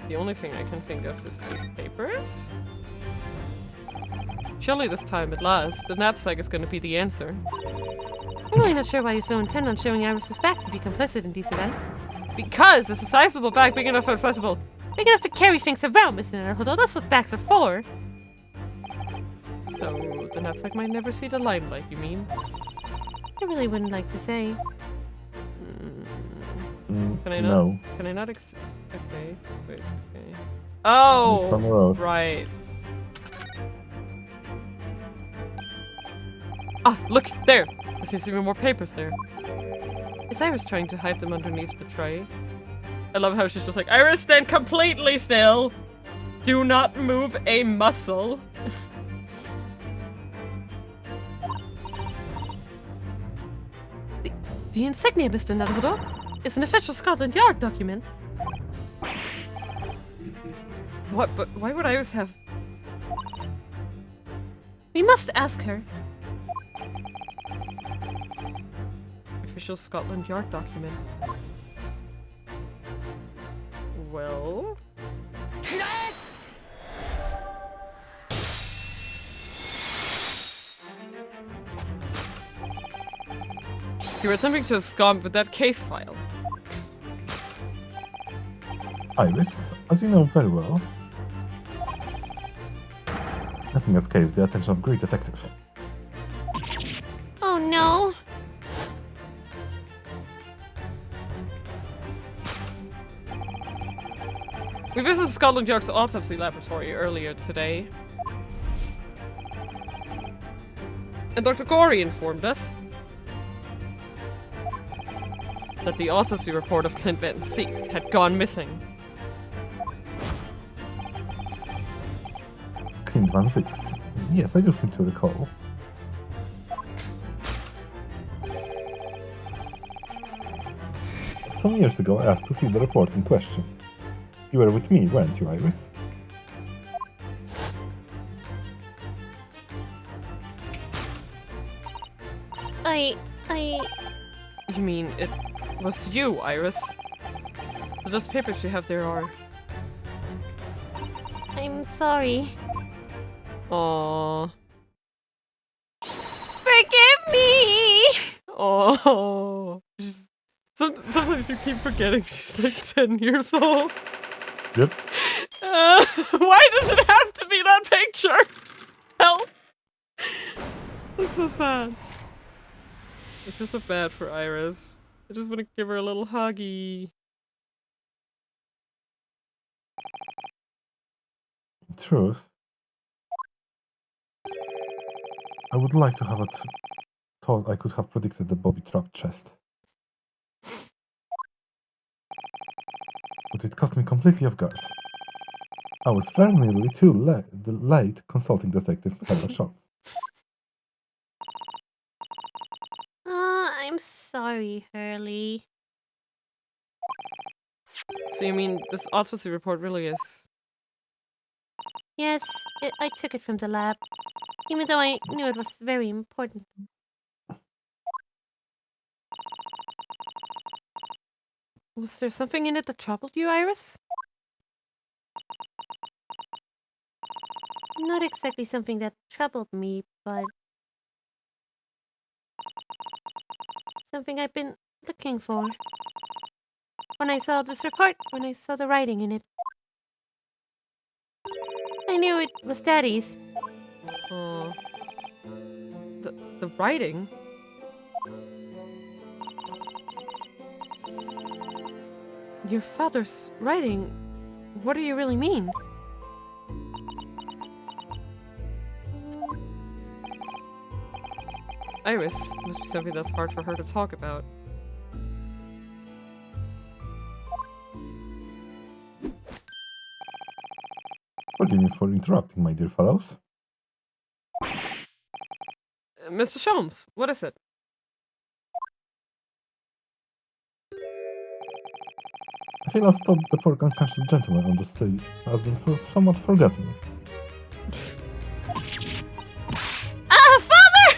the only thing I can think of is these papers. Surely this time, at last, the knapsack is going to be the answer. I'm really not sure why you're so intent on showing Iris's back to be complicit in these events. Because it's a sizable bag, big enough to carry things around, Mr. Naruhodo. That's what bags are for. So the knapsack might never see the limelight, you mean? I really wouldn't like to say. Can I not? No. Can I not okay. Wait, okay. Oh! Somewhere else. Right. Ah, look! There! There seems to be more papers there. Is Iris trying to hide them underneath the tray? I love how she's just like, Iris, stand completely still! Do not move a muscle! The insignia, Mr. Naruhodo, is an official Scotland Yard document. What? But why would Iris have... We must ask her. Official Scotland Yard document. Well... You were attempting to abscond with that case file. Iris, as you know very well, Nothing escapes the attention of great detective. Oh no. We visited Scotland Yard's autopsy laboratory earlier today. And Dr. Gorey informed us that the autopsy report of Clint Benton 6 had gone missing. Clint Van Six. Yes, I do seem to recall. Some years ago, I asked to see the report in question. You were with me, weren't you, Iris? You mean it was you, Iris? So those papers you have there are... I'm sorry. Aww. Forgive me! Oh. Sometimes you keep forgetting she's like 10 years old. Yep. Why does it have to be that picture? Help! That's so sad. I feel so bad for Iris. I just want to give her a little huggy. In truth, I would like to have thought I could have predicted the Bobby Trap chest. But it caught me completely off guard. I was very nearly too late consulting Detective Sherlock Holmes. I'm sorry, Hurley. So you mean this autopsy report really is... Yes, I took it from the lab, even though I knew it was very important. Was there something in it that troubled you, Iris? Not exactly something that troubled me, but something I've been looking for. When I saw this report, when I saw the writing in it, I knew it was Daddy's. Oh. The writing? Your father's writing? What do you really mean? Iris, must be something that's hard for her to talk about. Forgive me for interrupting, my dear fellows. Mr. Sholmes, what is it? I feel as though the poor unconscious gentleman on the stage has been somewhat forgotten. Ah, Father!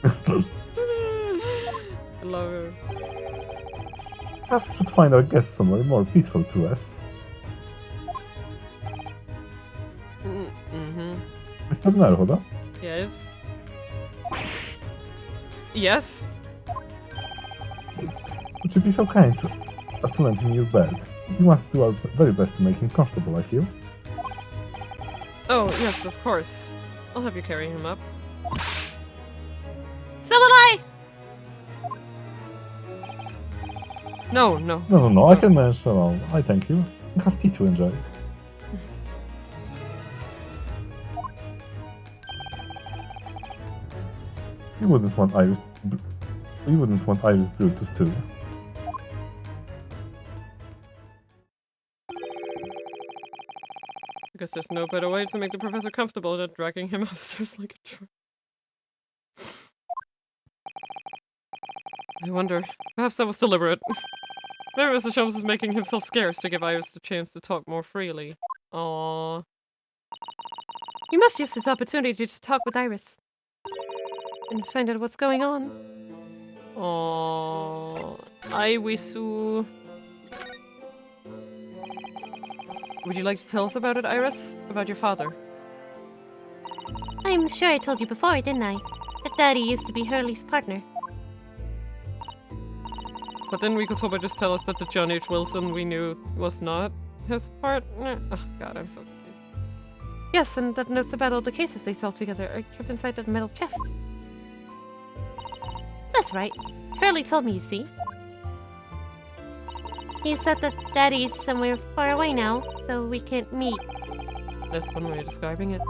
I love it. Perhaps we should find our guest somewhere more peaceful to rest. Mm-hmm. Mr. Naruhoda? Yes. Yes? Would you be so kind as to lend him your bed? We must do our very best to make him comfortable, I feel. Oh, yes, of course. I'll have you carry him up. So will I! No, no. No, I can manage alone. I thank you. You have tea to enjoy. You wouldn't want Iris brood to stew. I guess there's no better way to make the professor comfortable than dragging him upstairs like a truck. I wonder. Perhaps that was deliberate. Maybe Mr. Sholmes is making himself scarce to give Iris the chance to talk more freely. Aww. We must use this opportunity to talk with Iris. And find out what's going on. Aww. Iwisu. Would you like to tell us about it, Iris? About your father? I'm sure I told you before, didn't I? That Daddy used to be Hurley's partner. But then Rikotoba just tell us that the John H. Wilson we knew was not his partner. Oh god, I'm so confused. Yes, and that notes about all the cases they solved together are kept inside that metal chest. That's right. Hurley told me, you see. He said that Daddy's somewhere far away now, so we can't meet. That's one way of describing it.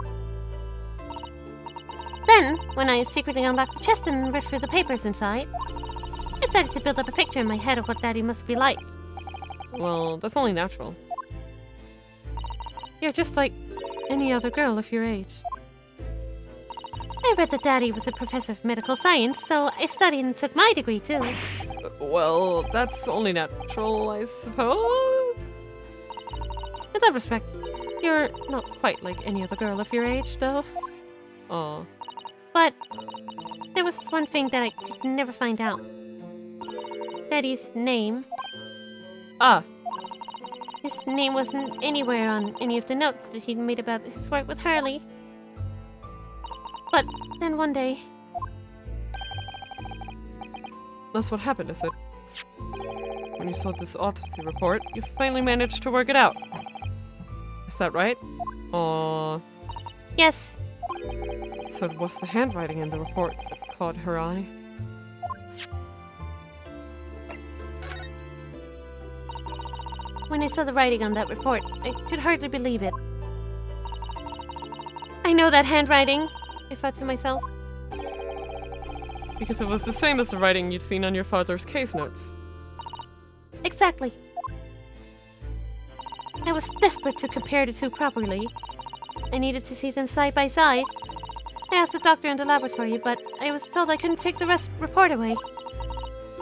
Then, when I secretly unlocked the chest and read through the papers inside, I started to build up a picture in my head of what Daddy must be like. Well, that's only natural. You're just like any other girl of your age. I read that Daddy was a professor of medical science, so I studied and took my degree too. Well, that's only natural, I suppose. In that respect, you're not quite like any other girl of your age, though. Aw. But there was one thing that I could never find out. Daddy's name. Ah, His name wasn't anywhere on any of the notes that he'd made about his work with Hurley. But then one day, that's what happened, is it? When you saw this autopsy report, you finally managed to work it out. Is that right? Aw. yes, So it was the handwriting in the report that caught her eye. when I saw the writing on that report, I could hardly believe it. I know that handwriting, I thought to myself. Because it was the same as the writing you'd seen on your father's case notes. Exactly. I was desperate to compare the two properly. I needed to see them side by side. I asked the doctor in the laboratory, but I was told I couldn't take the report away.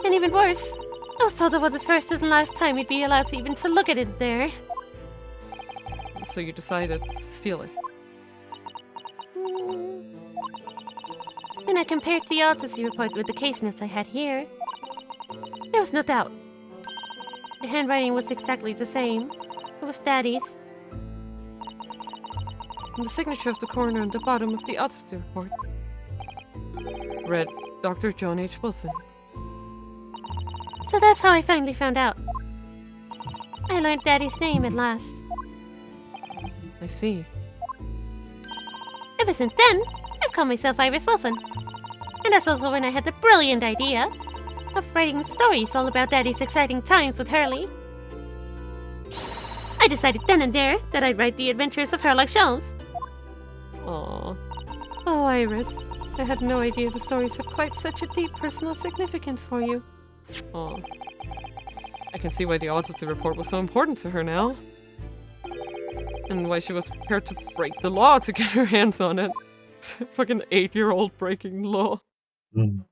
And even worse, I was told it was the first and last time we'd be allowed to even to look at it there. So you decided to steal it. When I compared the autopsy report with the case notes I had here, there was no doubt. The handwriting was exactly the same. It was Daddy's. And the signature of the coroner on the bottom of the autopsy report read Dr. John H. Wilson. So that's how I finally found out. I learned Daddy's name at last. I see. Ever since then, I've called myself Iris Wilson. And that's also when I had the brilliant idea of writing stories all about Daddy's exciting times with Hurley. I decided then and there that I'd write the adventures of Sherlock Holmes. Aww. Oh, Iris. I had no idea the stories had quite such a deep personal significance for you. Aw. I can see why the autopsy report was so important to her now. And why she was prepared to break the law to get her hands on it. Fucking 8-year-old breaking the law. Mm.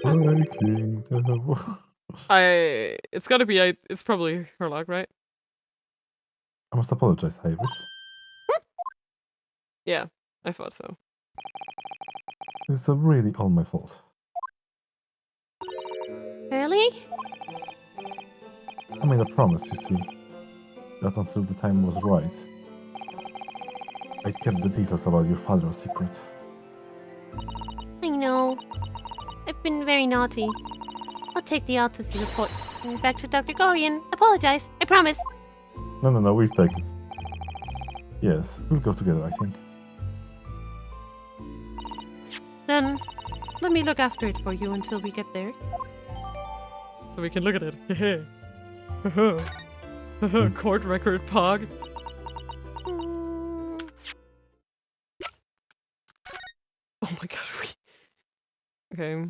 Breaking the law. It's gotta be, it's probably Sherlock, right? I must apologize, Iris. Yeah, I thought so. It's really all my fault. Really? I made a promise, you see, that until the time was right, I'd kept the details about your father a secret. I know. I've been very naughty. I'll take the autopsy report and back to Dr. Gorian. Apologize. I promise. No, we've taken. Yes, we'll go together, I think. Then, let me look after it for you until we get there. So we can look at it. Court record, Pog. Oh my god, Okay.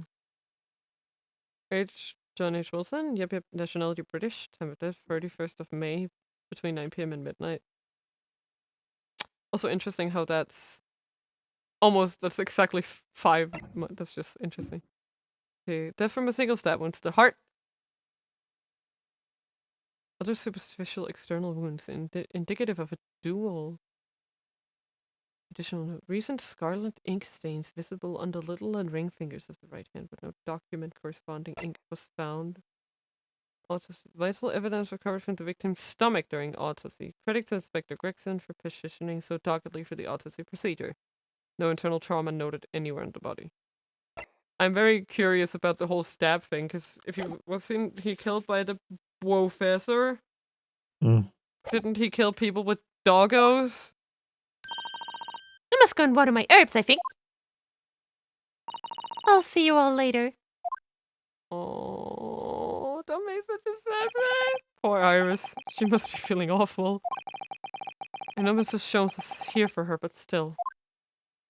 John H. Wilson? Yep, nationality British. Time of death, 31st of May, between 9 p.m. and midnight. Also interesting how that's exactly 5 months. That's just interesting. Okay, death from a single stab wound to the heart. Other superficial external wounds indicative of a duel. Additional note. Recent scarlet ink stains visible on the little and ring fingers of the right hand, but no document corresponding ink was found. Vital evidence recovered from the victim's stomach during autopsy. Credit to Inspector Gregson for positioning so doggedly for the autopsy procedure. No internal trauma noted anywhere in the body. I'm very curious about the whole stab thing, because if wasn't he killed by the professor? Mm. Didn't he kill people with doggos? must go and water my herbs, I think. I'll see you all later. Oh, don't make such a sad face. Poor Iris. She must be feeling awful. I know Mrs. Sholmes is here for her, but still.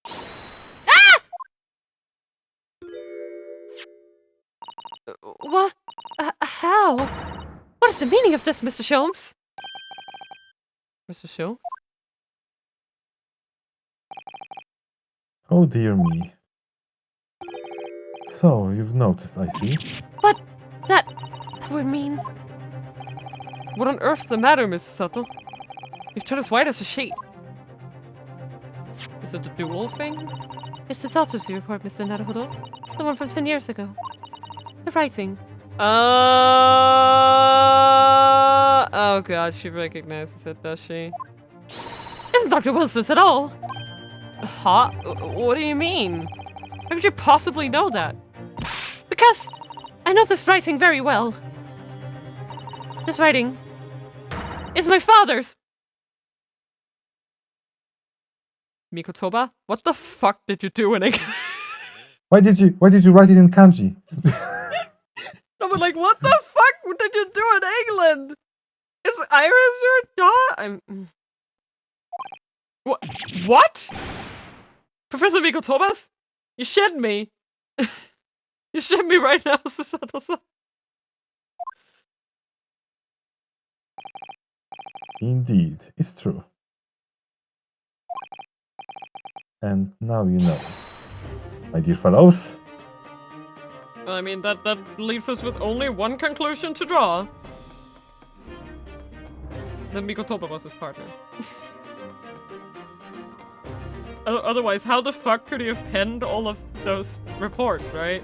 Ah! What? How? What is the meaning of this, Mr. Sholmes? Mr. Sholmes? Oh dear me. So, you've noticed, I see. But that would mean... What on earth's the matter, Mrs. Suttle? You've turned as white as a sheet. Is it a dual thing? It's the autopsy report, Mr. Naruhodo. The one from 10 years ago. The writing. Oh god, she recognizes it, does she? Isn't Dr. Wilson's at all? Huh? What do you mean? How could you possibly know that? Because I know this writing very well. This writing is my father's. Mikotoba, what the fuck did you do in English? Why did you write it in kanji? No, but like, what the fuck did you do in England? Is Iris your daughter? What? Professor Mikotobas? You shit me. You shit me right now, Susato-san. Indeed, it's true. And now you know. My dear fellows. Well, I mean, that leaves us with only one conclusion to draw. That Mikotoba was his partner. Otherwise, how the fuck could he have penned all of those reports, right?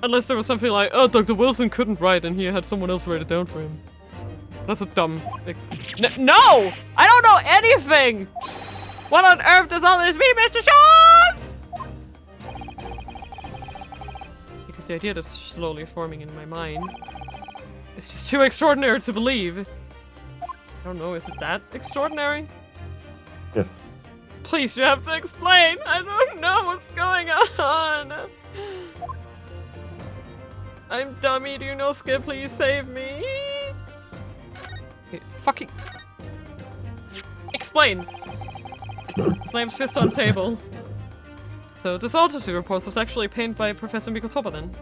Unless there was something like, oh, Dr. Wilson couldn't write and he had someone else write it down for him. That's a dumb excuse. No! I don't know anything! What on earth does all this mean, Mr. Shaw's? Because the idea that's slowly forming in my mind is just too extraordinary to believe. I don't know, is it that extraordinary? Yes. Please, you have to explain! I don't know what's going on! I'm dummy, do you know Skip? Please save me! Fucking... Explain! Slams fist on table. So, this autopsy report was actually penned by Professor Mikotoba then?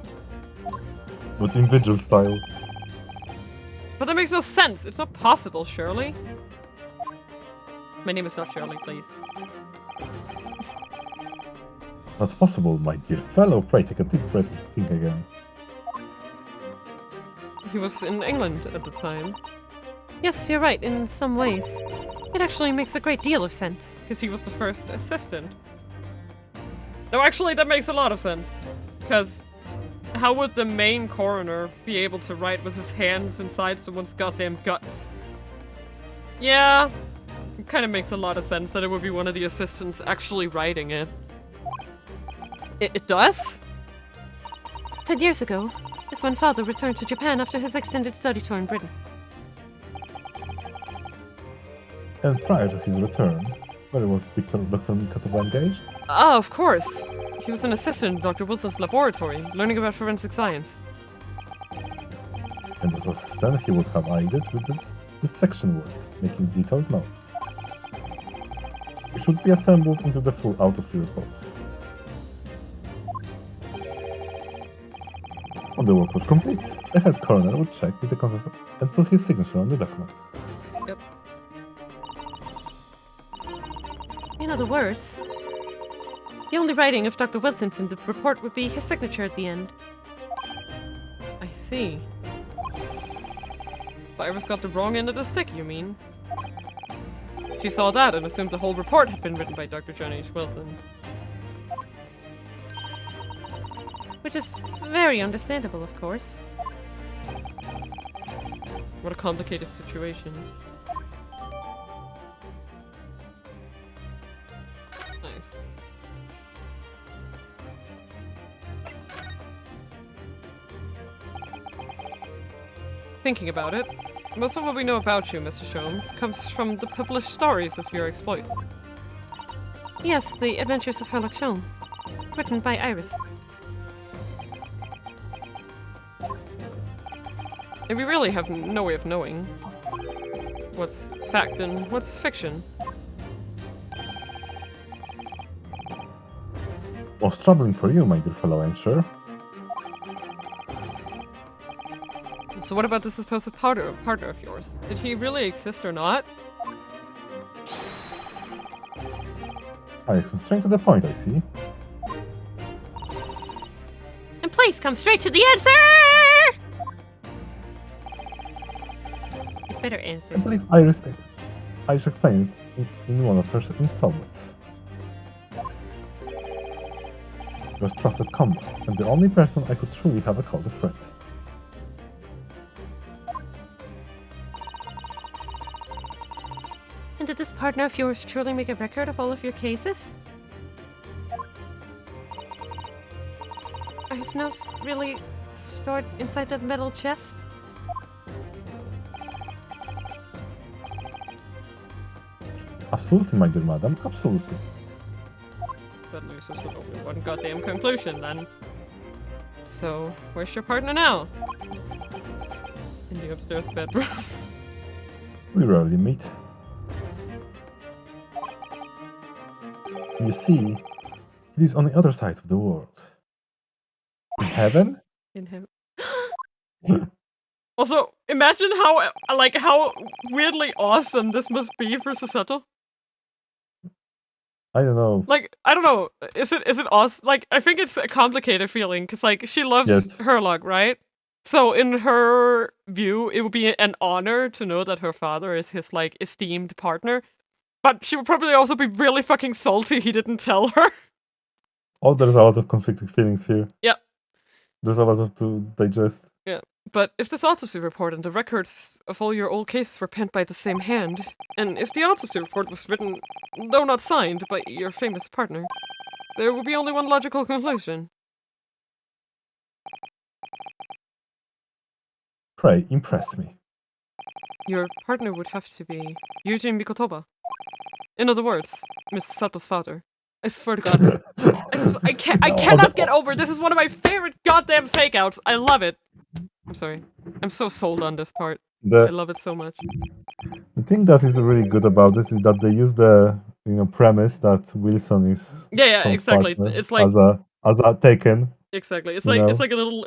But in vigil style. But that makes no sense! It's not possible, Shirley. My name is not Shirley, please. Not possible, my dear fellow. Pray take a deep breath and think again. He was in England at the time. Yes, you're right, in some ways. It actually makes a great deal of sense. Because he was the first assistant. No, actually, that makes a lot of sense. Because how would the main coroner be able to write with his hands inside someone's goddamn guts? Yeah, it kind of makes a lot of sense that it would be one of the assistants actually writing it. It does? 10 years ago is when father returned to Japan after his extended study tour in Britain. And prior to his return, where was Dr. Mikotoba engaged? Oh, of course. He was an assistant in Dr. Wilson's laboratory, learning about forensic science. And as assistant, he would have aided with this section work, making detailed notes. It should be assembled into the full autopsy report. When the work was complete, the head coroner would check with the contents and put his signature on the document. Yep. In other words, the only writing of Dr. Wilson's in the report would be his signature at the end. I see. Iris got the wrong end of the stick, you mean? She saw that and assumed the whole report had been written by Dr. John H. Wilson. Which is very understandable, of course. What a complicated situation. Nice. Thinking about it, Most of what we know about you, Mr. Sholmes, comes from the published stories of your exploits. Yes, the adventures of Sherlock Sholmes, written by Iris. And we really have no way of knowing what's fact and what's fiction. Most troubling for you, my dear fellow, I'm sure. So what about this supposed partner of yours? Did he really exist or not? I come straight to the point, I see. And please come straight to the answer! You better answer. I believe Iris explained it in one of her installments. He was trusted combat, and the only person I could truly have called a friend. And did this partner of yours truly make a record of all of your cases? Are his notes really stored inside that metal chest? Absolutely, my dear madam, absolutely. That leaves us with only one goddamn conclusion then. So, where's your partner now? In the upstairs bedroom. We rarely meet. You see, it is on the other side of the world. In heaven? In him. Also, imagine how weirdly awesome this must be for Susato. I don't know. Like, I don't know. Is it awesome? Like, I think it's a complicated feeling because like she loves Herlog, right? So in her view, it would be an honor to know that her father is his like esteemed partner. But she would probably also be really fucking salty he didn't tell her. Oh, there's a lot of conflicting feelings here. Yeah. There's a lot of to digest. Yeah. But if this autopsy report and the records of all your old cases were penned by the same hand, and if the autopsy report was written, though not signed, by your famous partner, there would be only one logical conclusion. Pray, impress me. Your partner would have to be Eugene Mikotoba. In other words, Miss Sato's father. I swear to God. I cannot get over. This is one of my favorite goddamn fake outs. I love it. I'm sorry. I'm so sold on this part. I love it so much. The thing that is really good about this is that they use the premise that Wilson is exactly. It's like as a Taken. Exactly. It's like a little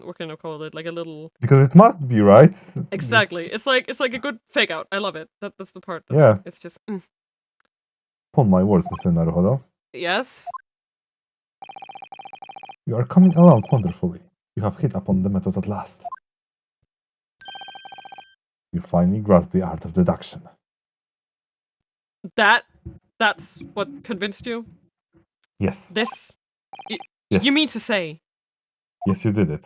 what can I call it? Like a little because it must be, right? Exactly. It's like a good fake out. I love it. That's the part. Yeah. It's just Upon my words, Mr. Naruhodo. Yes. You are coming along wonderfully. You have hit upon the method at last. You finally grasp the art of deduction. That's what convinced you? Yes. This? Yes. You mean to say? Yes, you did it.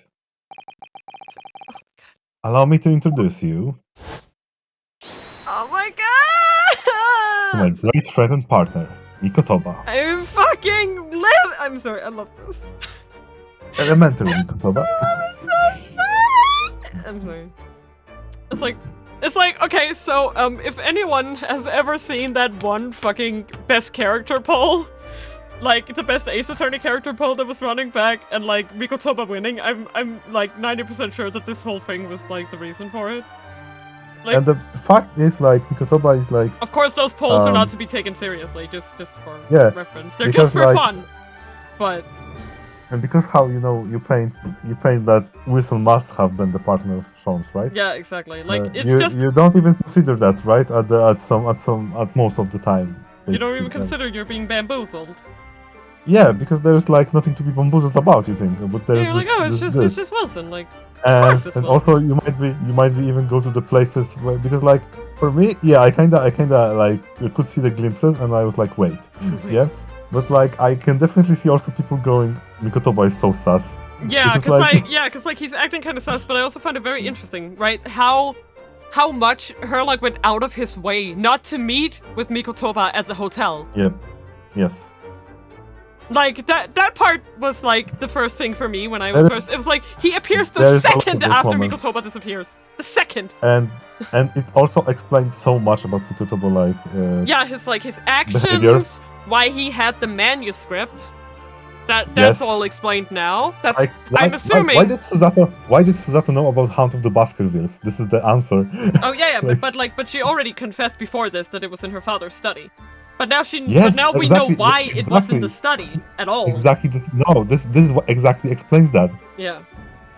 Allow me to introduce you. Oh my god! To my great friend and partner, Mikotoba. I fucking live! I'm sorry, I love this. Elementary Mikotoba. I'm sorry. It's like, okay, so, if anyone has ever seen that one fucking best character poll, like, the best Ace Attorney character poll that was running back, and, like, Mikotoba winning, I'm like, 90% sure that this whole thing was, like, the reason for it. Like, and the fact is, like, Mikotoba is, like... Of course, those polls are not to be taken seriously, just for reference. They're because, just for fun, but... And because how, you paint that Wilson must have been the partner of Sholmes, right? Yeah, exactly. Like, it's just... You don't even consider that, right? At most of the time. You don't even consider you're being bamboozled. Yeah, because there's like nothing to be bamboozled about, you think. But there's you're like, oh, it's just Wilson. Like, of course it's and Wilson. also you might be even go to the places where, because like for me, yeah, I kinda like you could see the glimpses, and I was like, wait, yeah. But like I can definitely see also people going, Mikotoba is so sus. Yeah, because like he's acting kind of sus, but I also find it very interesting, right? How much Herlog went out of his way not to meet with Mikotoba at the hotel. Yep. Yes. Like, that part was, like, the first thing for me when I was first... It was like, he appears the there's second also after moments. Mikotoba disappears. The second! And it also explains so much about Mikotoba, like... Yeah, his actions, behavior. why he had the manuscript. That's Yes. all explained now. That's... Like, I'm assuming... Why did Susato know about Hound of the Baskervilles? This is the answer. Oh, yeah, Like- but she already confessed before this that it was in her father's study. But now Yes, but now we exactly, know why it wasn't exactly. the study at all. Exactly. This is what exactly explains that. Yeah.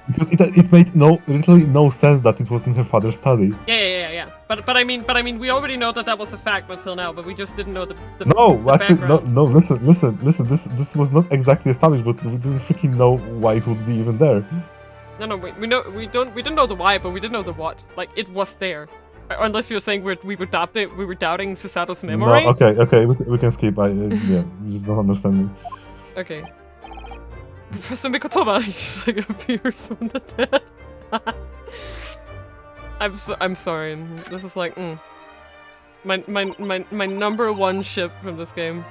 Because it made literally no sense that it was in her father's study. Yeah. But I mean, we already know that was a fact until now, but we just didn't know the No, actually, background. no. Listen. This was not exactly established, but we didn't freaking know why it would be even there. No, we didn't know the why, but we didn't know the what. Like, it was there. Unless you're saying we were doubting Susato's memory. No, okay, we can skip. Yeah, you just don't understand me. Okay. Professor Mikotoba, he just like appears on the dead. I'm sorry. This is like my number one ship from this game.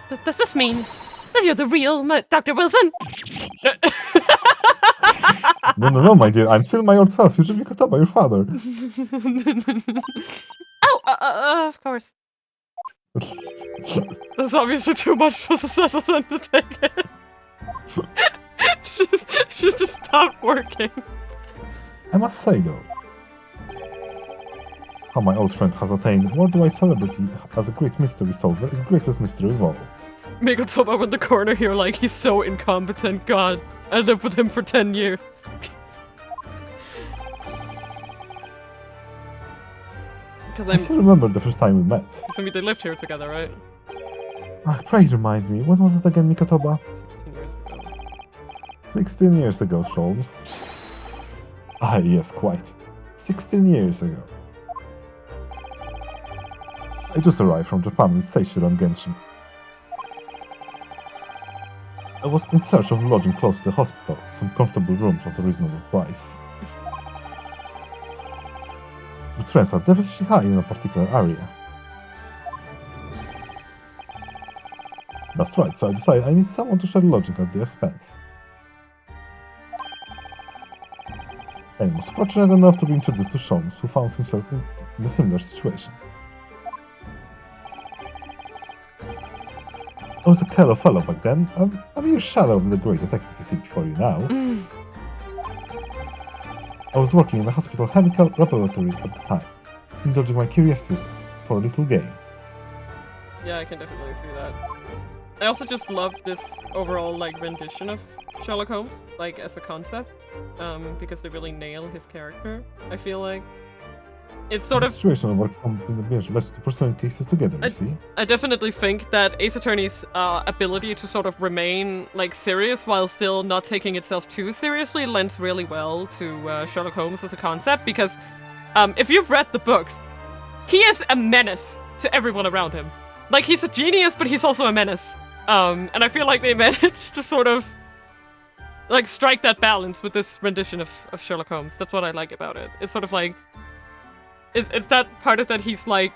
Does this mean that you're the real Dr. Wilson? No, my dear. I'm still my old self. You're just Mikotoba, your father. Oh, of course. That's obviously too much for Susato-san to take it. She's just stopped working. I must say though, how my old friend has attained worldwide celebrity as a great mystery solver is greatest mystery of all. Mikotoba in the corner here, like, he's so incompetent, god. I lived with him for 10 years. Because I still remember the first time we met. I mean, they lived here together, right? Pray remind me, when was it again, Mikotoba? 16 years ago. 16 years ago, Sholmes. Yes, quite. 16 years ago. I just arrived from Japan with Seishiro and Genshin. I was in search of lodging close to the hospital, some comfortable rooms at a reasonable price. The rents are definitely high in a particular area. That's right, so I decided I need someone to share lodging at the expense. I was fortunate enough to be introduced to Sholmes, who found himself in a similar situation. I was a fellow back then, a mere shadow of the great detective you see before you now. I was working in a hospital chemical laboratory at the time, indulging my curiosity for a little game. Yeah, I can definitely see that. I also just love this overall, like, rendition of Sherlock Holmes, like, as a concept, because they really nail his character, I feel like. It's sort The of... situation overcome in the bench lets to pursuing cases together, you see? I definitely think that Ace Attorney's ability to sort of remain, like, serious while still not taking itself too seriously lends really well to Sherlock Holmes as a concept, because if you've read the books, he is a menace to everyone around him. Like, he's a genius, but he's also a menace. And I feel like they managed to sort of, like, strike that balance with this rendition of Sherlock Holmes. That's what I like about it. It's sort of like... It's that part of that he's like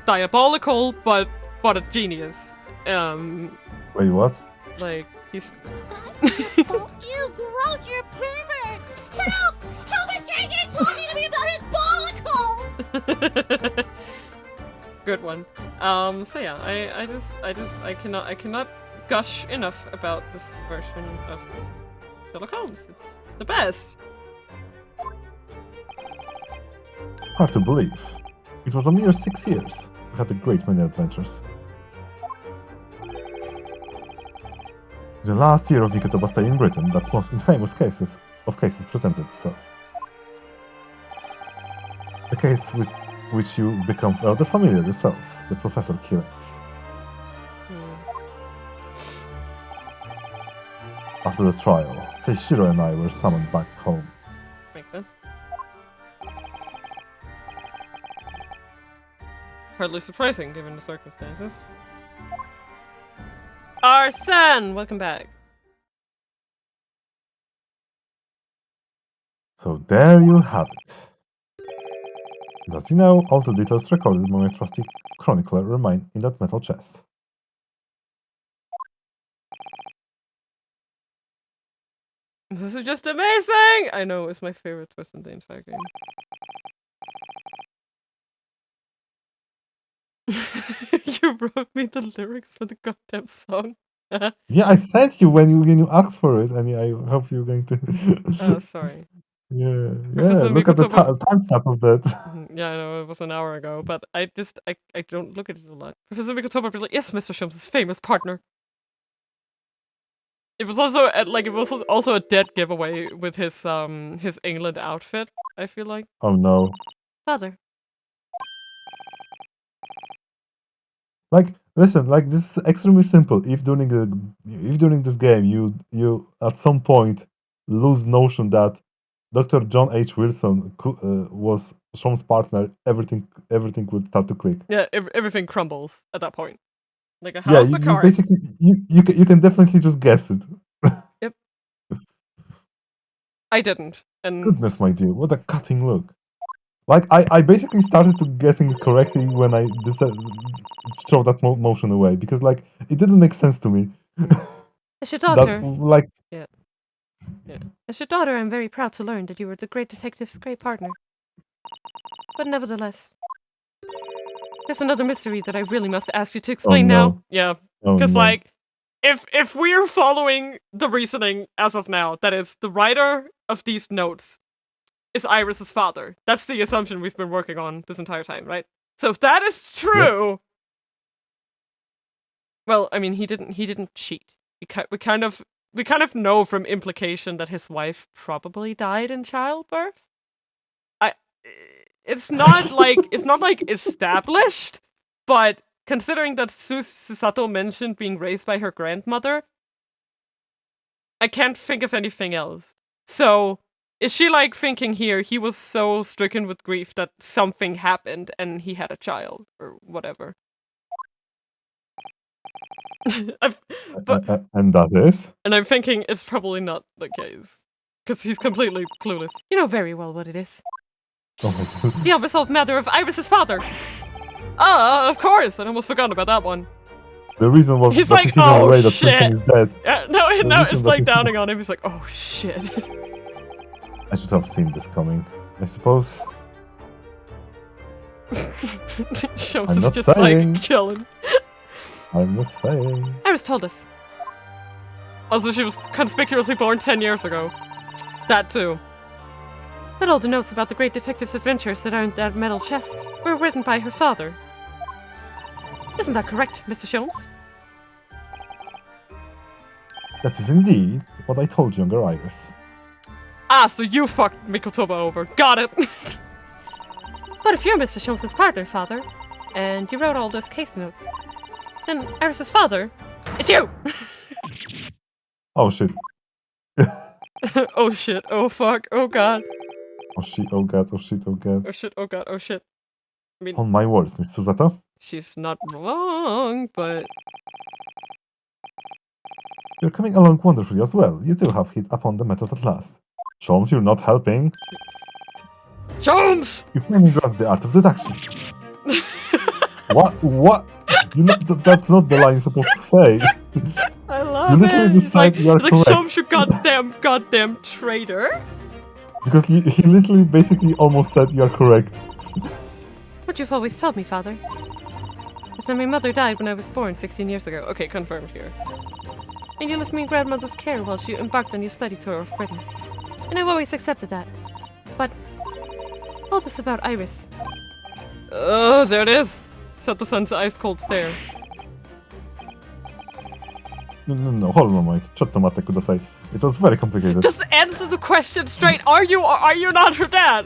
diabolical, but a genius. Wait, what? Like, he's... Oh, ew, gross, you're a pervert! Help! Help, a stranger's talking to me about his follicles! Good one. So yeah, I cannot gush enough about this version of Sherlock Holmes. It's the best. Hard to believe. It was a mere 6 years. We had a great many adventures. The last year of Mikotoba's stay in Britain, that most infamous cases presented itself. A case with which you become rather familiar yourselves, the Professor killings. After the trial, Seishiro and I were summoned back home. Makes sense. Hardly surprising, given the circumstances. Arsene! Welcome back. So there you have it. And as you know, all the details recorded by my trusty chronicler remain in that metal chest. This is just amazing! I know, it's my favorite twist in the entire game. You wrote me the lyrics for the goddamn song. Yeah, I sent you when you asked for it, and I hope you're going to. Oh, sorry. Yeah, Professor look at the Mikotomo- timestamp of that. Yeah, I know, it was an hour ago, but I don't look at it a lot. Professor Mikotomo was like, yes, Mr. Sholmes' famous partner. It was also a dead giveaway with his England outfit, I feel like. Oh no. Father. Like, listen, like this is extremely simple. If during this game you at some point lose notion that Dr. John H. Wilson was Sean's partner, everything would start to click. Yeah, everything crumbles at that point. Like a Yeah, house of you cards. basically you can definitely just guess it. I didn't. And Goodness, my dear, what a cutting look. Like I basically started to guessing it correctly when I throw that motion away because like it didn't make sense to me. As your daughter, That like as your daughter, I'm very proud to learn that you were the great detective's great partner. But nevertheless, there's another mystery that I really must ask you to explain no. now. yeah, oh because no. like if we're following the reasoning as of now, that is the writer of these notes is Iris's father. That's the assumption we've been working on this entire time, right? So if that is true, well, I mean, he didn't cheat. We kind of know from implication that his wife probably died in childbirth. It's not like established, but considering that Susato mentioned being raised by her grandmother, I can't think of anything else. So, is she like thinking here he was so stricken with grief that something happened and he had a child or whatever? And that is And I'm thinking it's probably not the case. Because he's completely clueless. You know very well what it is. oh my god. The unresolved matter of Iris's father! Ah, of course! I almost forgot about that one. The reason was He's that like, he hidden oh away that shit! Wilson is dead. No, reason it's that like he- downing on him. He's like, oh shit. I should have seen this coming. I suppose. Shows I'm is not just saying. like chilling. I'm just saying. Iris told us. Also, she was conspicuously born 10 years ago. That too. But all the notes about the great detective's adventures that are in that metal chest were written by her father. Isn't that correct, Mr. Sholmes? That is indeed what I told younger Iris. Ah, so you fucked Mikotoba over. Got it. But if you're Mr. Sholmes' partner, father, and you wrote all those case notes, then Iris's father is you! Oh shit. Oh shit. Oh fuck. Oh god. Oh shit, oh god, oh shit, oh god. Oh shit. Oh god. Oh shit. I mean, On my words, Miss Susato. she's not wrong, but You're coming along wonderfully as well. You do have hit upon the method at last. Sholmes, you're not helping. Sholmes! You finally grabbed the art of deduction. What? You know, that's not the line you're supposed to say. I love You literally it. just He's like, said you are he's like, correct. Sholmes, you goddamn traitor. Because he literally basically almost said you are correct. What you've always told me, father. But then my mother died when I was born 16 years ago. Okay, confirmed here. and you left me in grandmother's care while she embarked on your study tour of Britain. And I've always accepted that. But all this about Iris. Oh, there it is. Sato-san's ice cold stare. No, hold on a moment. Chotto mate kudasai. It was very complicated. Just answer the question straight. Are you or are you not her dad?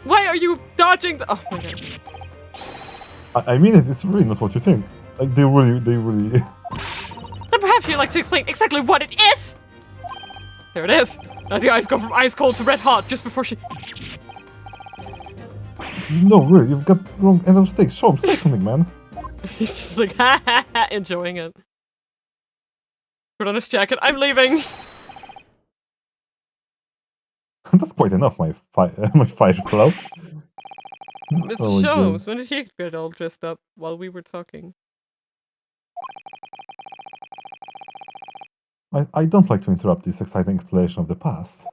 Why are you dodging the— oh my god. I mean it's really not what you think. Like they really Then perhaps you'd like to explain exactly what it is? There it is. Now the eyes go from ice cold to red hot just before she— No, really, you've got wrong end of stick. Show him, say something, man. He's just like, ha ha ha, enjoying it. Put on his jacket. I'm leaving. That's quite enough, my fire flows. Mr. Oh my God. Sholmes, when did he get all dressed up while we were talking? I don't like to interrupt this exciting exploration of the past.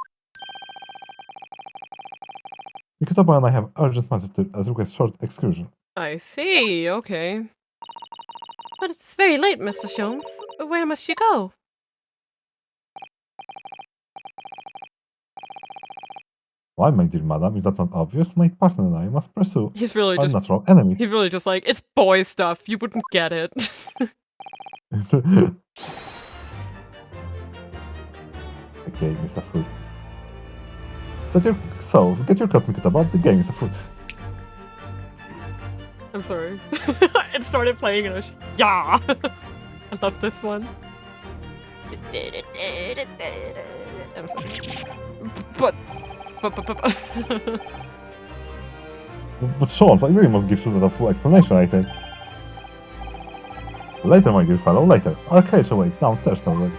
Mikutaba and I have urgent matter to request short excursion. I see, okay. But it's very late, Mr. Sholmes. Where must you go? Why, my dear madam, is that not obvious? My partner and I must pursue He's really our just natural enemies. he's really just like, it's boy stuff, you wouldn't get it. The game is afoot. Set your souls, get your cut, Mikutaba, the game is afoot. I'm sorry. It started playing and I was just, yeah! I love this one. I'm sorry. But But Sean, I really must give Susan a full explanation, I think. Later, my dear fellow, later. Our carriage awaits downstairs already.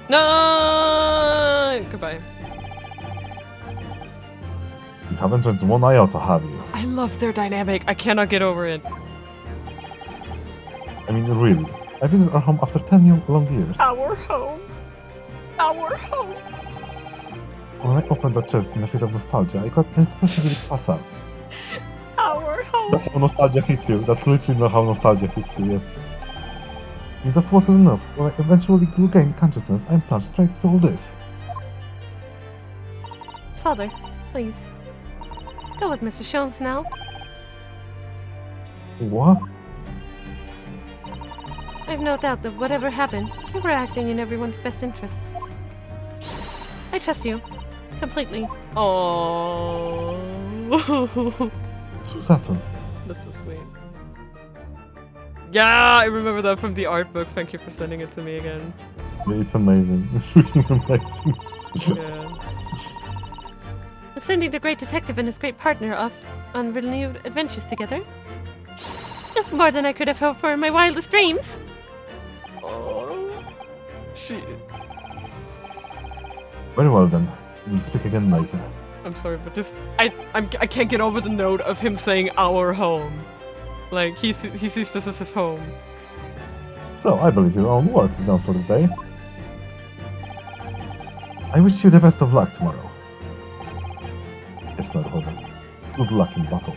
no! Goodbye. You haven't turned one iota, have you? I love their dynamic. I cannot get over it. I mean, really. I visited our home after 10 long years. Our home. Our home. When I opened the chest in a fit of nostalgia, I got inexpressibly pass out. Our home. That's how nostalgia hits you. That's literally how nostalgia hits you, yes. If that wasn't enough, when I eventually regained consciousness, I'm plunged straight into all this. Father, please. Go with Mr. Sholmes now. What? I've no doubt that whatever happened, you were acting in everyone's best interests. I trust you. Completely. Oh. Susato. That's so sweet. Yeah, I remember that from the art book. Thank you for sending it to me again. It's amazing. It's really amazing. Yeah. Sending the great detective and his great partner off on renewed adventures together. It's more than I could have hoped for in my wildest dreams. Oh. She. Very well then. We'll speak again later. I'm sorry, but just I can't get over the note of him saying our home. Like he sees this as his home. So, I believe your own work is done for the day. I wish you the best of luck tomorrow. Yes, Naruhodo. Good luck in battle.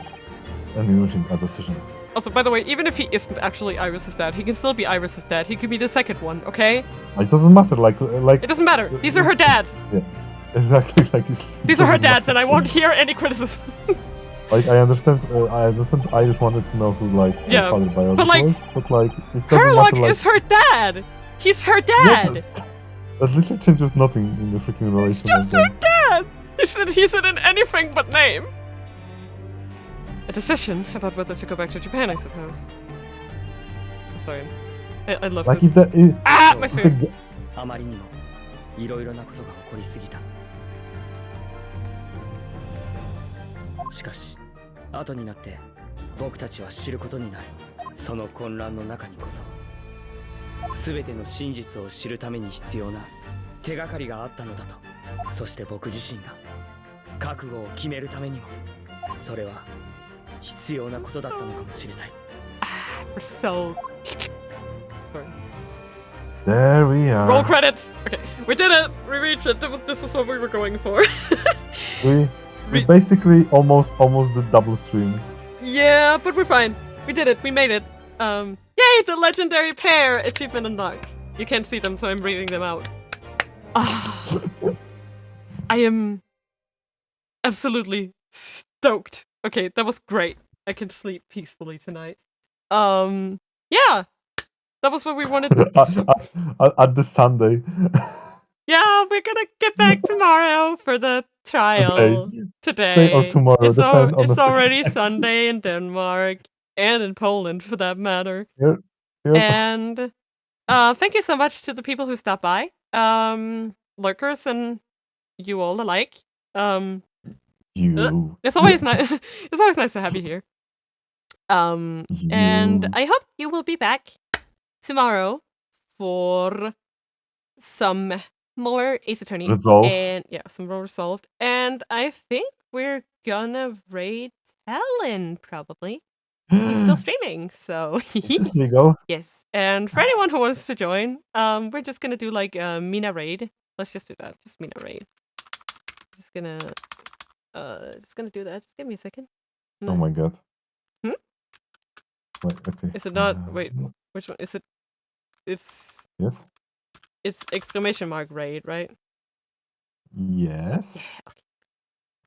And in reaching a decision. Also, by the way, even if he isn't actually Iris's dad, he can still be Iris's dad. He could be the second one, okay? It doesn't matter, like... It doesn't matter. These are her dads. Yeah, exactly. Like These are her dads, and I won't hear any criticism. Like, I understand. I just wanted to know who, like, Yeah, her father biology but, like, was, but like, it doesn't Herlock matter. Like, is her dad. He's her yeah, dad. that literally changes nothing in the freaking It's relation. just her dad. He's in anything but name. A decision about whether to go back to Japan, I suppose. I'm sorry. I love Like, this. is that? My is the food. g- あまりにもいろいろなことが起こりすぎた。しかし後になって僕たちは知ることになる。その混乱の中にこそ全ての真実を知るために必要な手がかりがあったのだと。そして僕自身が覚悟を決めるためにもそれは必要なことだったのかもしれない。 We're so. Sorry. There we are. Roll credits. Okay, we did it. We reached it. This was what we were going for. We basically almost did double stream. Yeah, but we're fine. We did it. We made it. Yay! The legendary pair achievement unlocked. You can't see them, so I'm reading them out. Ah, I am absolutely stoked. Okay, that was great. I can sleep peacefully tonight. Yeah, that was what we wanted. At the Sunday. Yeah, we're gonna get back tomorrow for the trial. Today or tomorrow, It's, depend on it's the already frequency. Sunday in Denmark and in Poland, for that matter. Yep. And thank you so much to the people who stopped by, lurkers and you all alike. It's always nice. It's always nice to have you here. And You. I hope you will be back tomorrow for some more Ace Attorney. Resolve. And yeah, some more Resolved. And I think we're gonna raid Talon, probably. he's still streaming, so Is this legal? yes. And for anyone who wants to join, we're just gonna do like a Mina raid. Let's just do that. Just Mina raid. Just gonna do that. Just give me a second. Oh my god. Hmm? Wait, okay. Is it not? Wait, which one is it? It's Yes? exclamation mark raid, right? Yes. Yeah. Okay.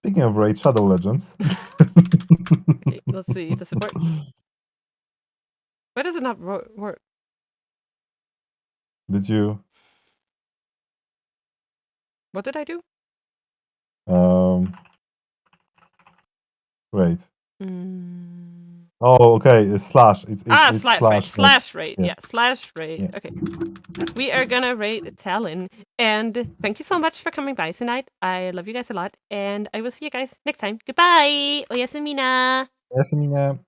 Speaking of Raid Shadow Legends. Okay, let's see. Does it work? Why does it not work? Did you What did I do? wait. Mm. Oh, okay. It's slash. It's Slash raid. Slash raid. Yeah. Yeah, slash raid. Yeah. Okay. We are gonna raid Talon. And thank you so much for coming by tonight. I love you guys a lot. And I will see you guys next time. Goodbye. Oyasu mina. Yes, Mina.